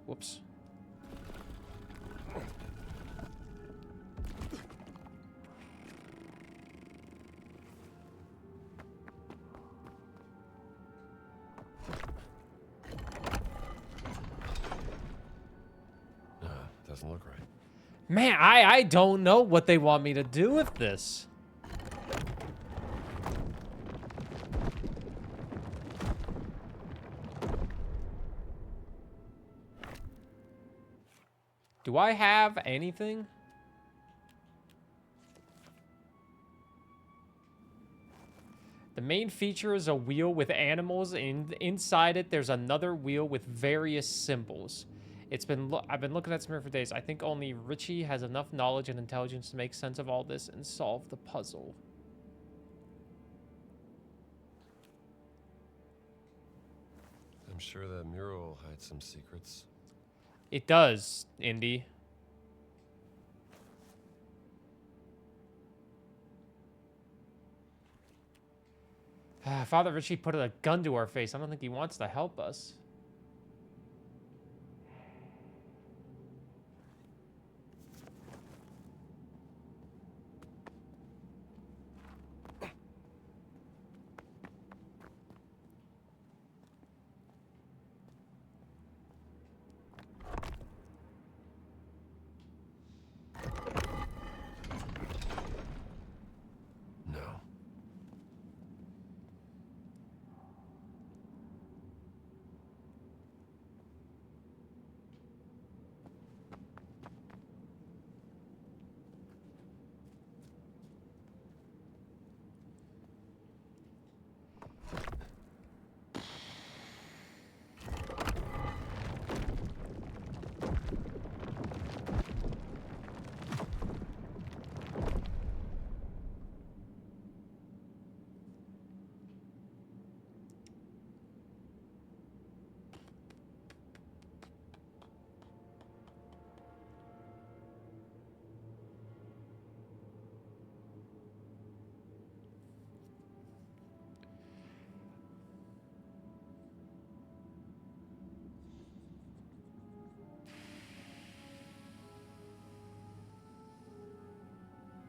Whoops. Doesn't look right. Man, I don't know what they want me to do with this. Do I have anything? The main feature is a wheel with animals, and inside it there's another wheel with various symbols. I've been looking at Smurf for days. I think only Richie has enough knowledge and intelligence to make sense of all this and solve the puzzle. I'm sure that mural hides some secrets. It does, Indy. Father Richie put a gun to our face. I don't think he wants to help us.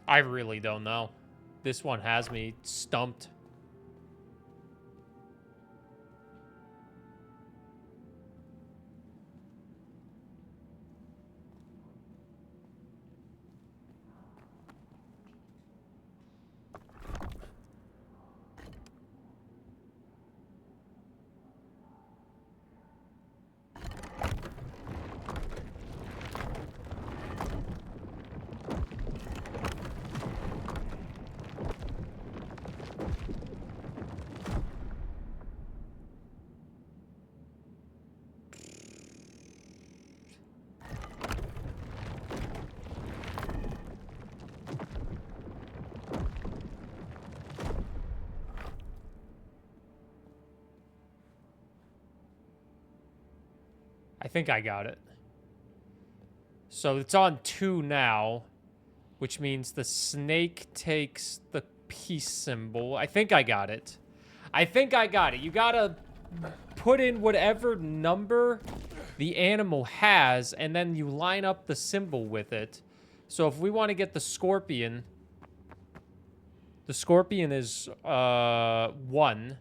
I really don't know. This one has me stumped. I think I got it. So it's on 2 now, which means the snake takes the peace symbol. I think I got it. I think I got it. You gotta put in whatever number the animal has, and then you line up the symbol with it. So if we want to get the scorpion is 1.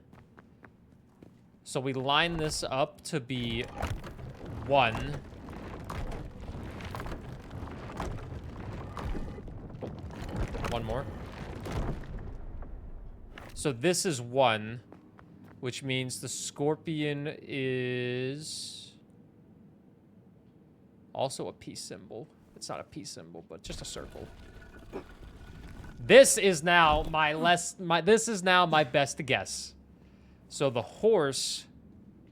So we line this up to be 1. One more. So this is 1, which means the scorpion is also a peace symbol. It's not a peace symbol, but just a circle. This is now this is now my best guess. So the horse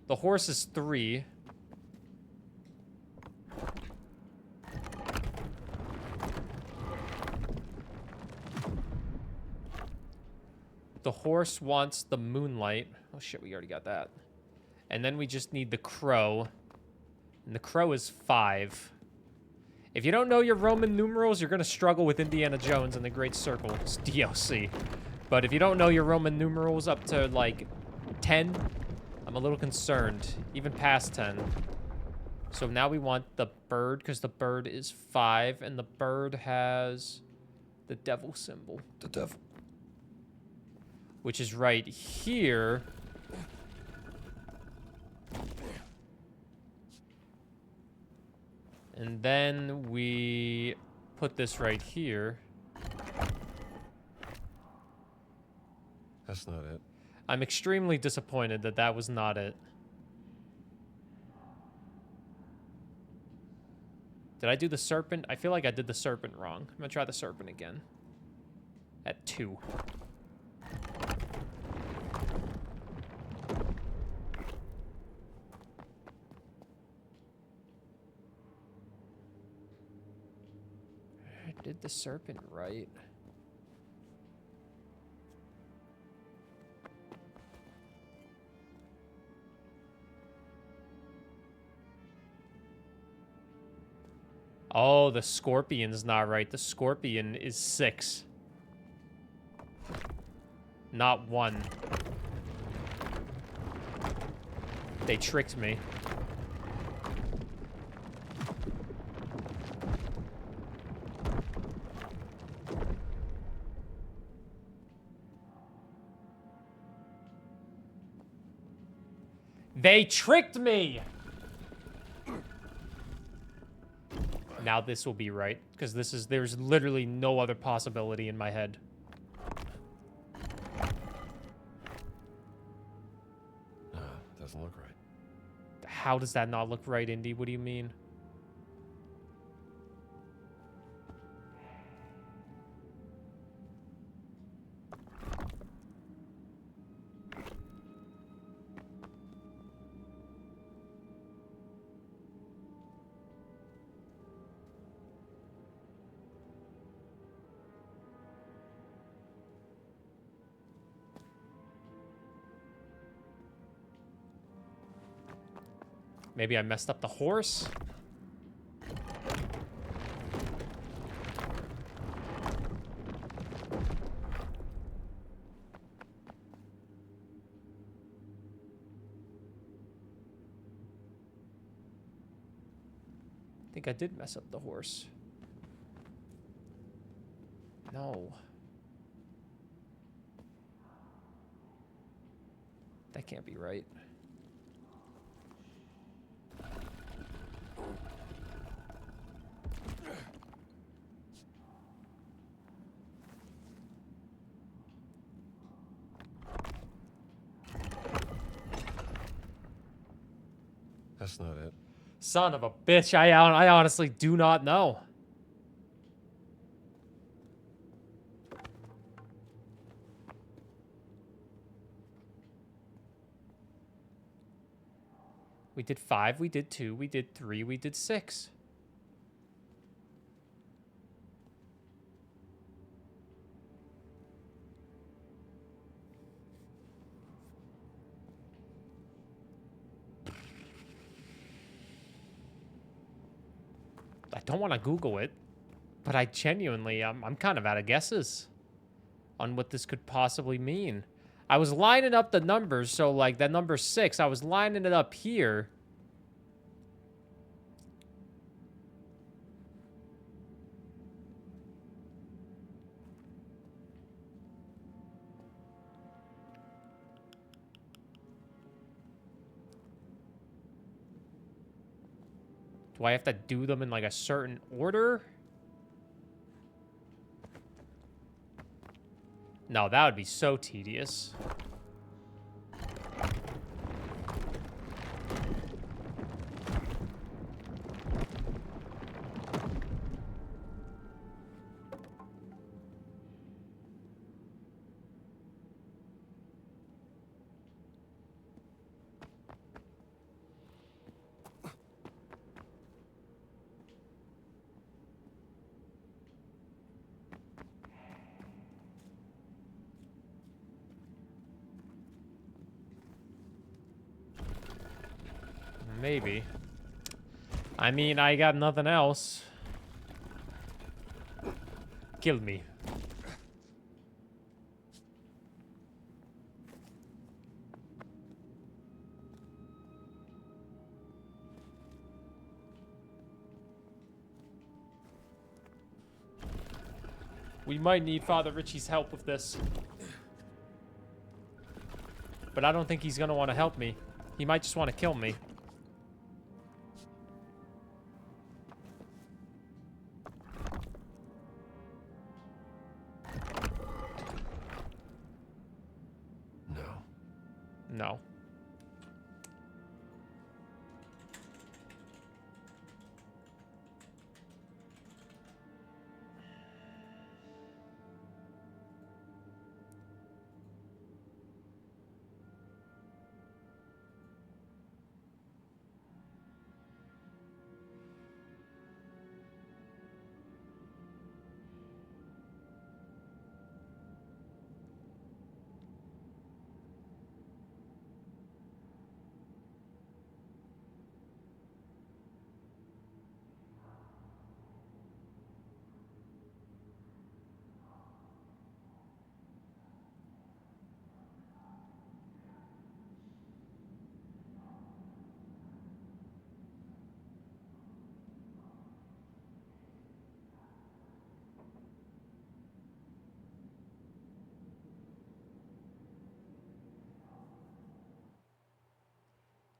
is 3. The horse wants the moonlight. Oh shit, we already got that. And then we just need the crow. And the crow is 5. If you don't know your Roman numerals, you're going to struggle with Indiana Jones and the Great Circle. It's DLC. But if you don't know your Roman numerals up to, like, 10, I'm a little concerned. Even past 10. So now we want the bird, because the bird is 5, and the bird has the devil symbol. The devil. Which is right here. And then we put this right here. That's not it. I'm extremely disappointed that that was not it. Did I do the serpent? I feel like I did the serpent wrong. I'm gonna try the serpent again. At 2. I did the serpent right. Oh, the scorpion's not right. The scorpion is 6. Not 1. They tricked me. They tricked me! Now this will be right, because there's literally no other possibility in my head. Doesn't look right. How does that not look right, Indy? What do you mean? Maybe I messed up the horse? I think I did mess up the horse. No, No. That can't be right. That's not it. Son of a bitch, I honestly do not know. We did 5, we did 2, we did 3, we did 6. I don't want to Google it, but I genuinely, I'm kind of out of guesses on what this could possibly mean. I was lining up the numbers, so like that number 6, I was lining it up here. Do I have to do them in like a certain order? No, that would be so tedious. Maybe. I mean, I got nothing else. Kill me. We might need Father Richie's help with this. But I don't think he's gonna want to help me. He might just want to kill me. No.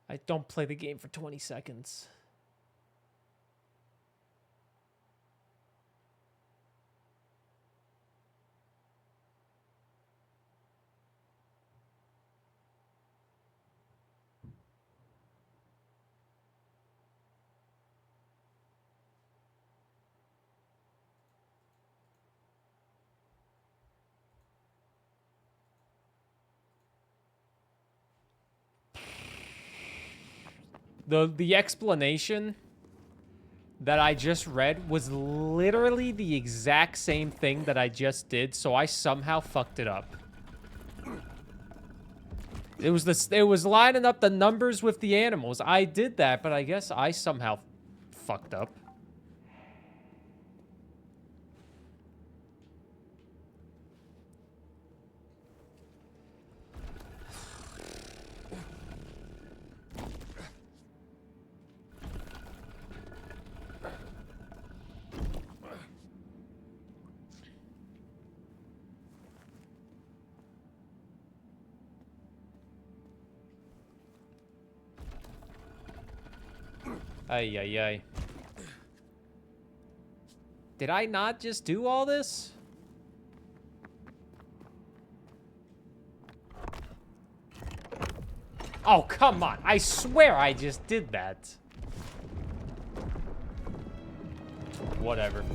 I don't play the game for 20 seconds. The explanation that I just read was literally the exact same thing that I just did, so I somehow fucked it up. It was lining up the numbers with the animals. I did that, but I guess I somehow fucked up. Ay, ay, ay. Did I not just do all this? Oh, come on. I swear I just did that. Whatever. No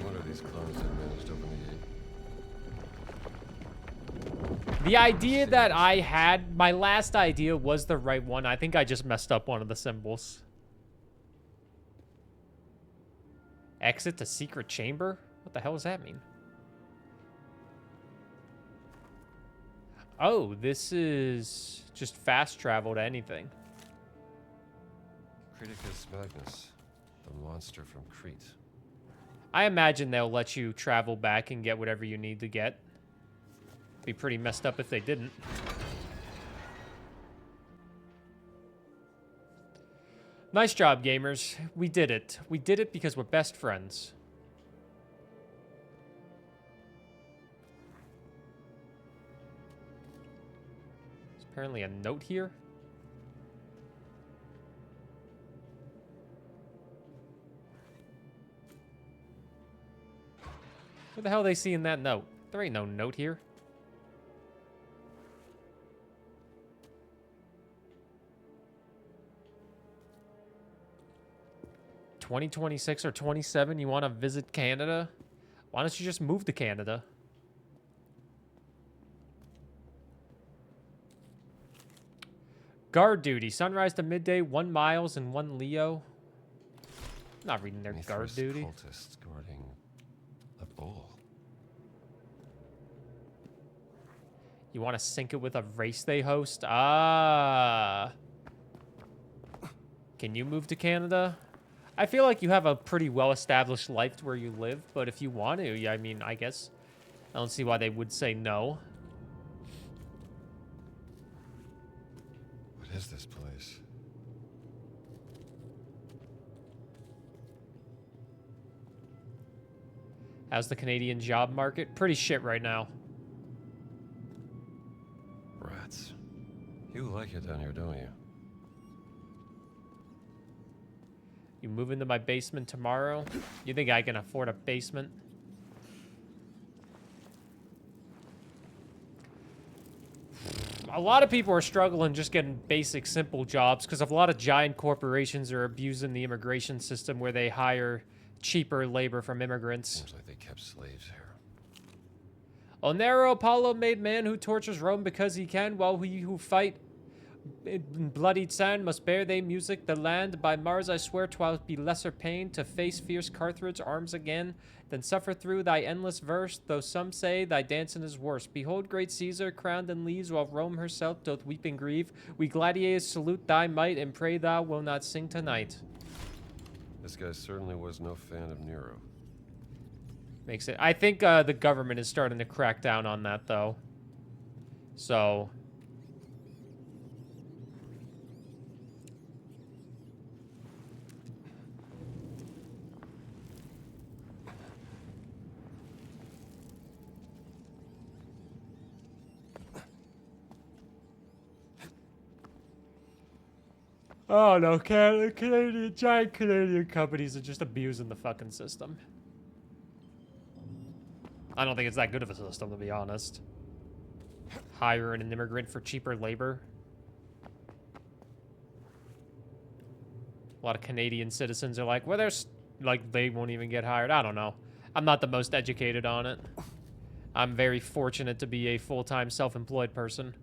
wonder these clones didn't manage to open the gate. The idea that I had, my last idea was the right one. I think I just messed up one of the symbols. Exit to secret chamber? What the hell does that mean? Oh, this is just fast travel to anything. Creticus Magnus, the monster from Crete. I imagine they'll let you travel back and get whatever you need to get. Be pretty messed up if they didn't. Nice job, gamers. We did it. We did it because we're best friends. There's apparently a note here. What the hell are they see in that note? There ain't no note here. $2026 or 27, you want to visit Canada? Why don't you just move to Canada? Guard duty. Sunrise to midday, 1 miles and 1 Leo. Not reading their guard Mithras duty. cultists guarding a bull. You want to sync it with a race they host? Ah. Can you move to Canada? I feel like you have a pretty well-established life where you live, but if you want to, yeah, I mean, I guess I don't see why they would say no. What is this place? How's the Canadian job market? Pretty shit right now. Rats. You like it down here, don't you? You move into my basement tomorrow? You think I can afford a basement? A lot of people are struggling just getting basic, simple jobs because a lot of giant corporations are abusing the immigration system where they hire cheaper labor from immigrants. Seems like they kept slaves here. Onero Apollo made man who tortures Rome because he can, while he who fight in bloodied sand must bear they music the land. By Mars I swear 'twill be lesser pain to face fierce Carthage arms again than suffer through thy endless verse, though some say thy dancing is worse. Behold great Caesar crowned in leaves while Rome herself doth weep and grieve. We gladiators salute thy might and pray thou will not sing tonight. This guy certainly was no fan of Nero. Makes it. I think the government is starting to crack down on that though. So oh no, giant Canadian companies are just abusing the fucking system. I don't think it's that good of a system, to be honest. Hiring an immigrant for cheaper labor. A lot of Canadian citizens are like, well, there's, like, they won't even get hired. I don't know. I'm not the most educated on it. I'm very fortunate to be a full-time self-employed person.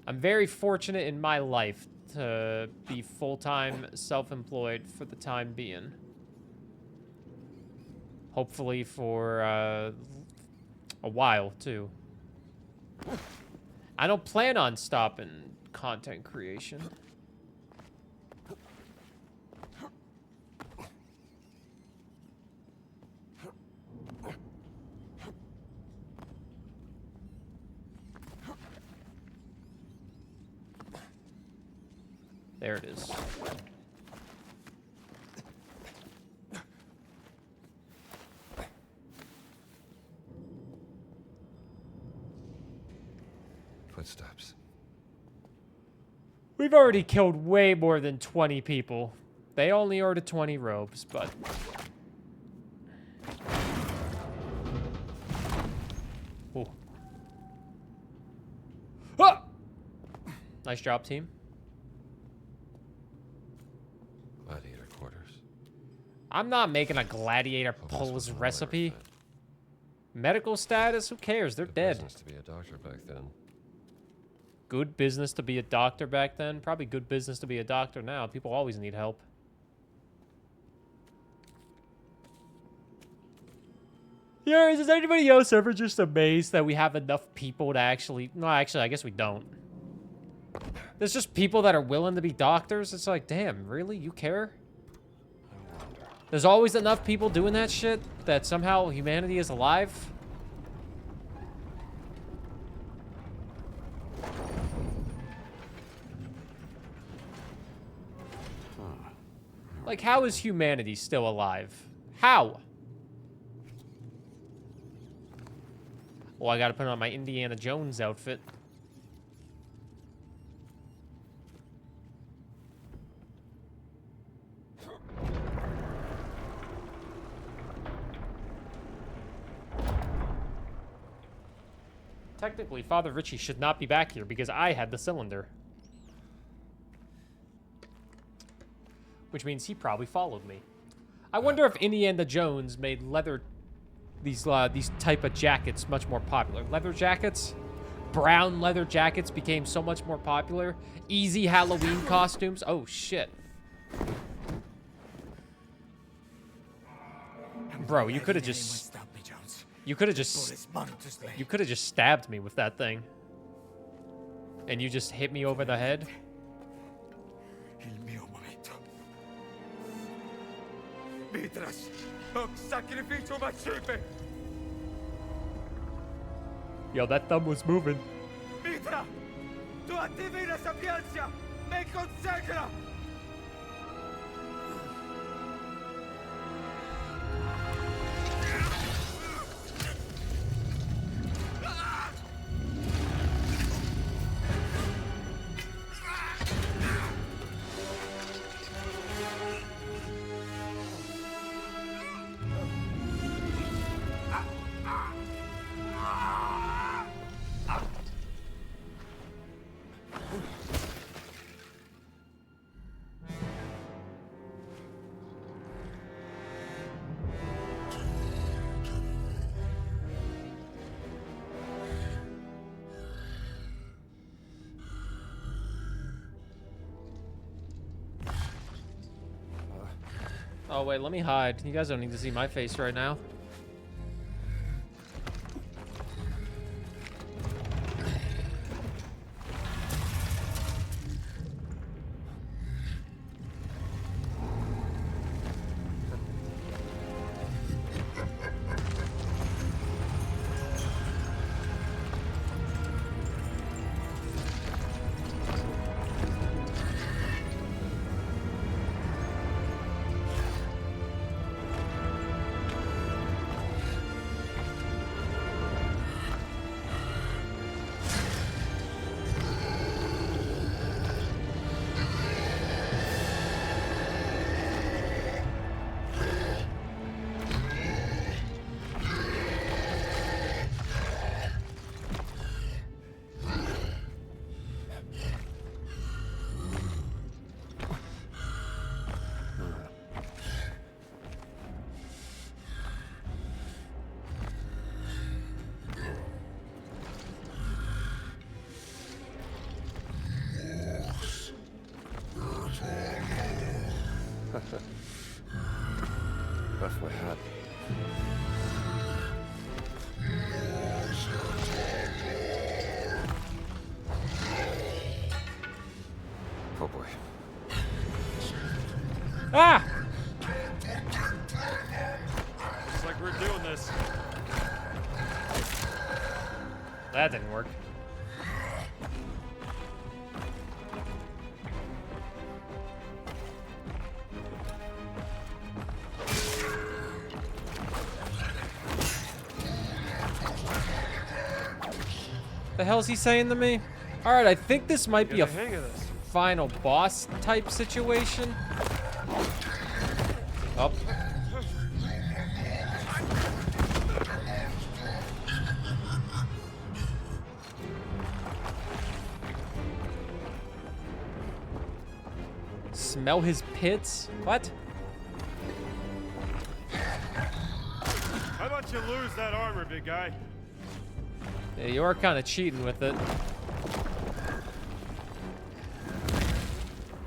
I'm very fortunate in my life to be full-time self-employed for the time being. Hopefully for a while, too. I don't plan on stopping content creation. There it is. footsteps. We've already killed way more than 20 people. They only ordered 20 robes, but... Ooh. Ah! Nice job, team. Gladiator quarters. I'm not making a gladiator pose recipe. Medical status? Who cares? They're dead. Business to be a doctor back then. Good business to be a doctor back then. Probably good business to be a doctor now. People always need help. Yeah, is anybody else ever just amazed that we have enough people to actually... No, actually, I guess we don't. There's just people that are willing to be doctors. It's like, damn, really? You care? There's always enough people doing that shit that somehow humanity is alive. Like, how is humanity still alive? How? Well, I gotta put on my Indiana Jones outfit. Technically, Father Richie should not be back here because I had the cylinder. Which means he probably followed me. I wonder if Indiana Jones made leather... These type of jackets much more popular. Leather jackets? Brown leather jackets became so much more popular. Easy Halloween costumes. Oh, shit. Bro, you could have just... You could have just... You could have just stabbed me with that thing. And you just hit me over the head. Mitras, hoc sacrificium accipe. Yo, that thumb was moving. Mitra, tua divina sapienza me consacra. Oh, wait, let me hide. You guys don't need to see my face right now. Left my hat. Oh boy. Ah! Looks like we're doing this. That didn't work. The hell is he saying to me? All right, I think this might be a Get the hang of this. final boss type situation. Up. Smell his pits? What? How about you lose that armor, big guy? Yeah, you are kind of cheating with it.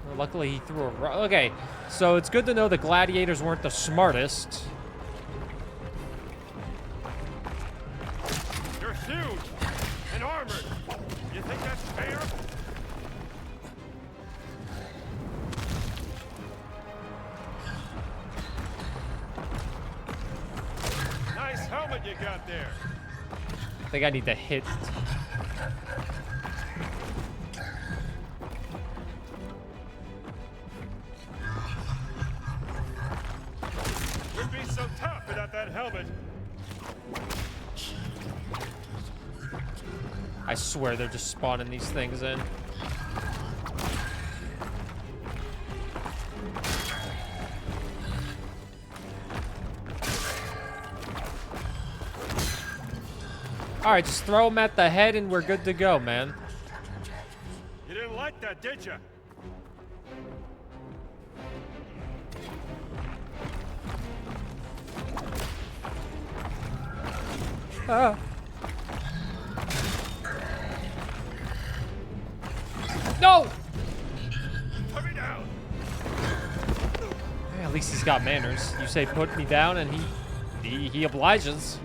Well, luckily, he threw a rock. Okay, so it's good to know the gladiators weren't the smartest. You're huge and armored. You think that's fair? Nice helmet you got there. I think I need to hit. You'd be so tough without that helmet. I swear they're just spawning these things in. All right, just throw them at the head and we're good to go, man. You didn't like that, did you? Ah. No! Put me down. At least he's got manners. You say put me down and he obliges.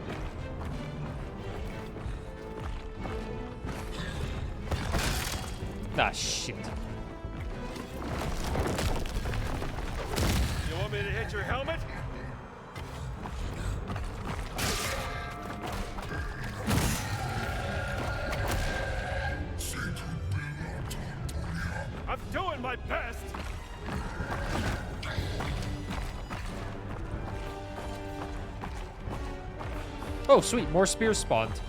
Ah, shit. You want me to hit your helmet? I'm doing my best. Oh, sweet. More spears spawned.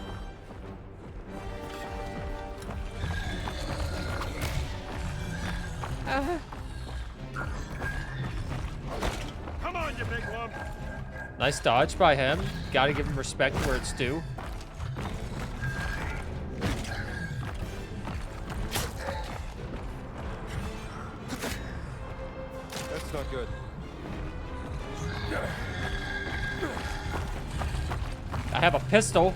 Come on, you big lump. Nice dodge by him. Gotta give him respect where it's due. That's not good. I have a pistol.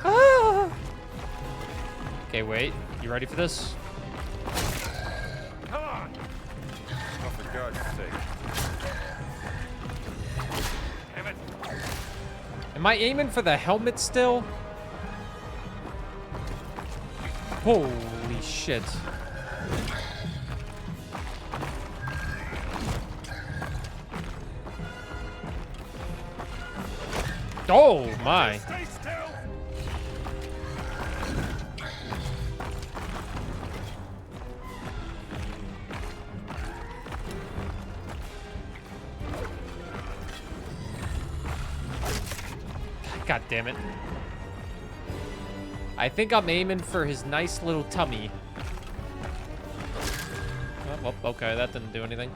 Ah! Okay, wait. You ready for this? Come on. Oh, for God's sake. Damn it. Am I aiming for the helmet still? Holy shit. Oh my. Stay still. God damn it. I think I'm aiming for his nice little tummy. Oh, okay, that didn't do anything.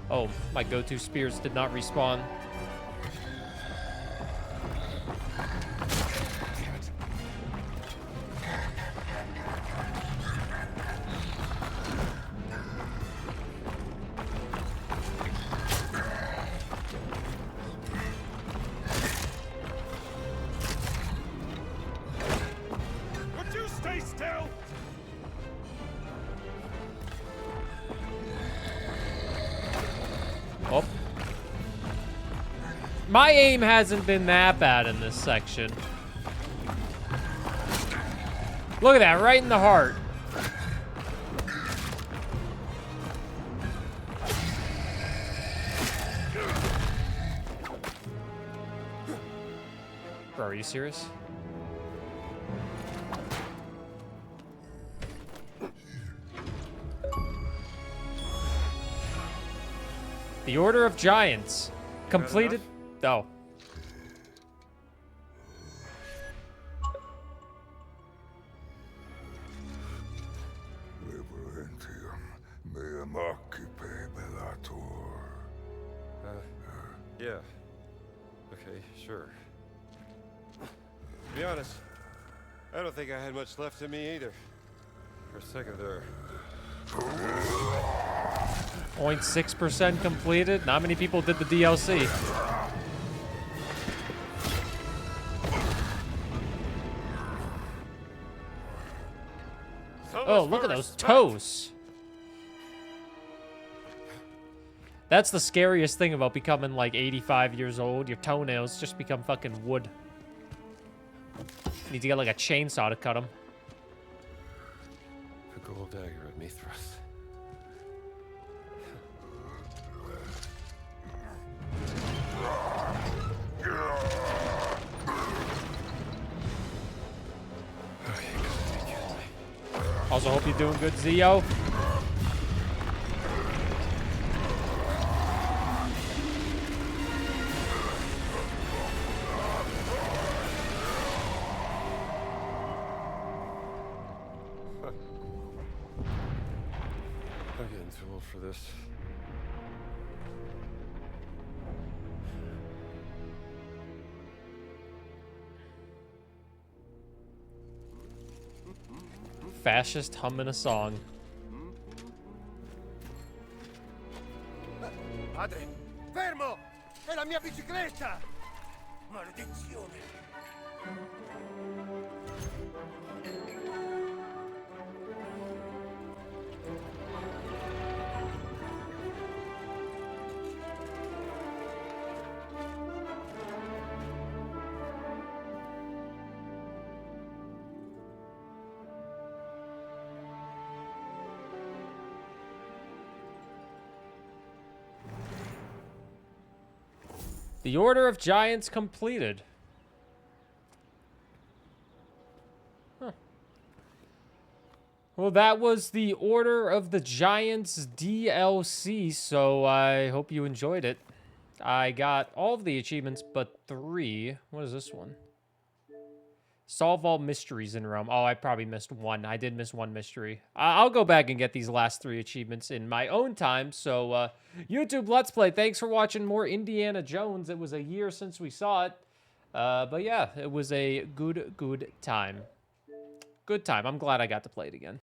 Oh, my go-to spears did not respawn. Would you stay still? Oh. My aim hasn't been that bad in this section. Look at that, right in the heart. Bro, are you serious? The Order of Giants. Completed. Oh. Yeah. Okay, sure. To be honest, I don't think I had much left in me either. For a second there. 0.6% completed. Not many people did the DLC. Oh, look at those toes. That's the scariest thing about becoming like 85 years old. Your toenails just become fucking wood. Need to get like a chainsaw to cut them. A gold dagger at me thrust. Also, hope you're doing good, Zio. I'm getting too old for this. Fascist humming a song. Padre, fermo! È la mia bicicletta! Maledizione! The Order of Giants completed. Huh. Well, that was the Order of the Giants DLC, so I hope you enjoyed it. I got all of the achievements but 3. What is this one? Solve all mysteries in Rome. Oh, I probably missed one. I did miss one mystery. I'll go back and get these last 3 achievements in my own time. So, YouTube Let's Play, thanks for watching more Indiana Jones. It was a year since we saw it. But yeah, it was a good time. Good time. I'm glad I got to play it again.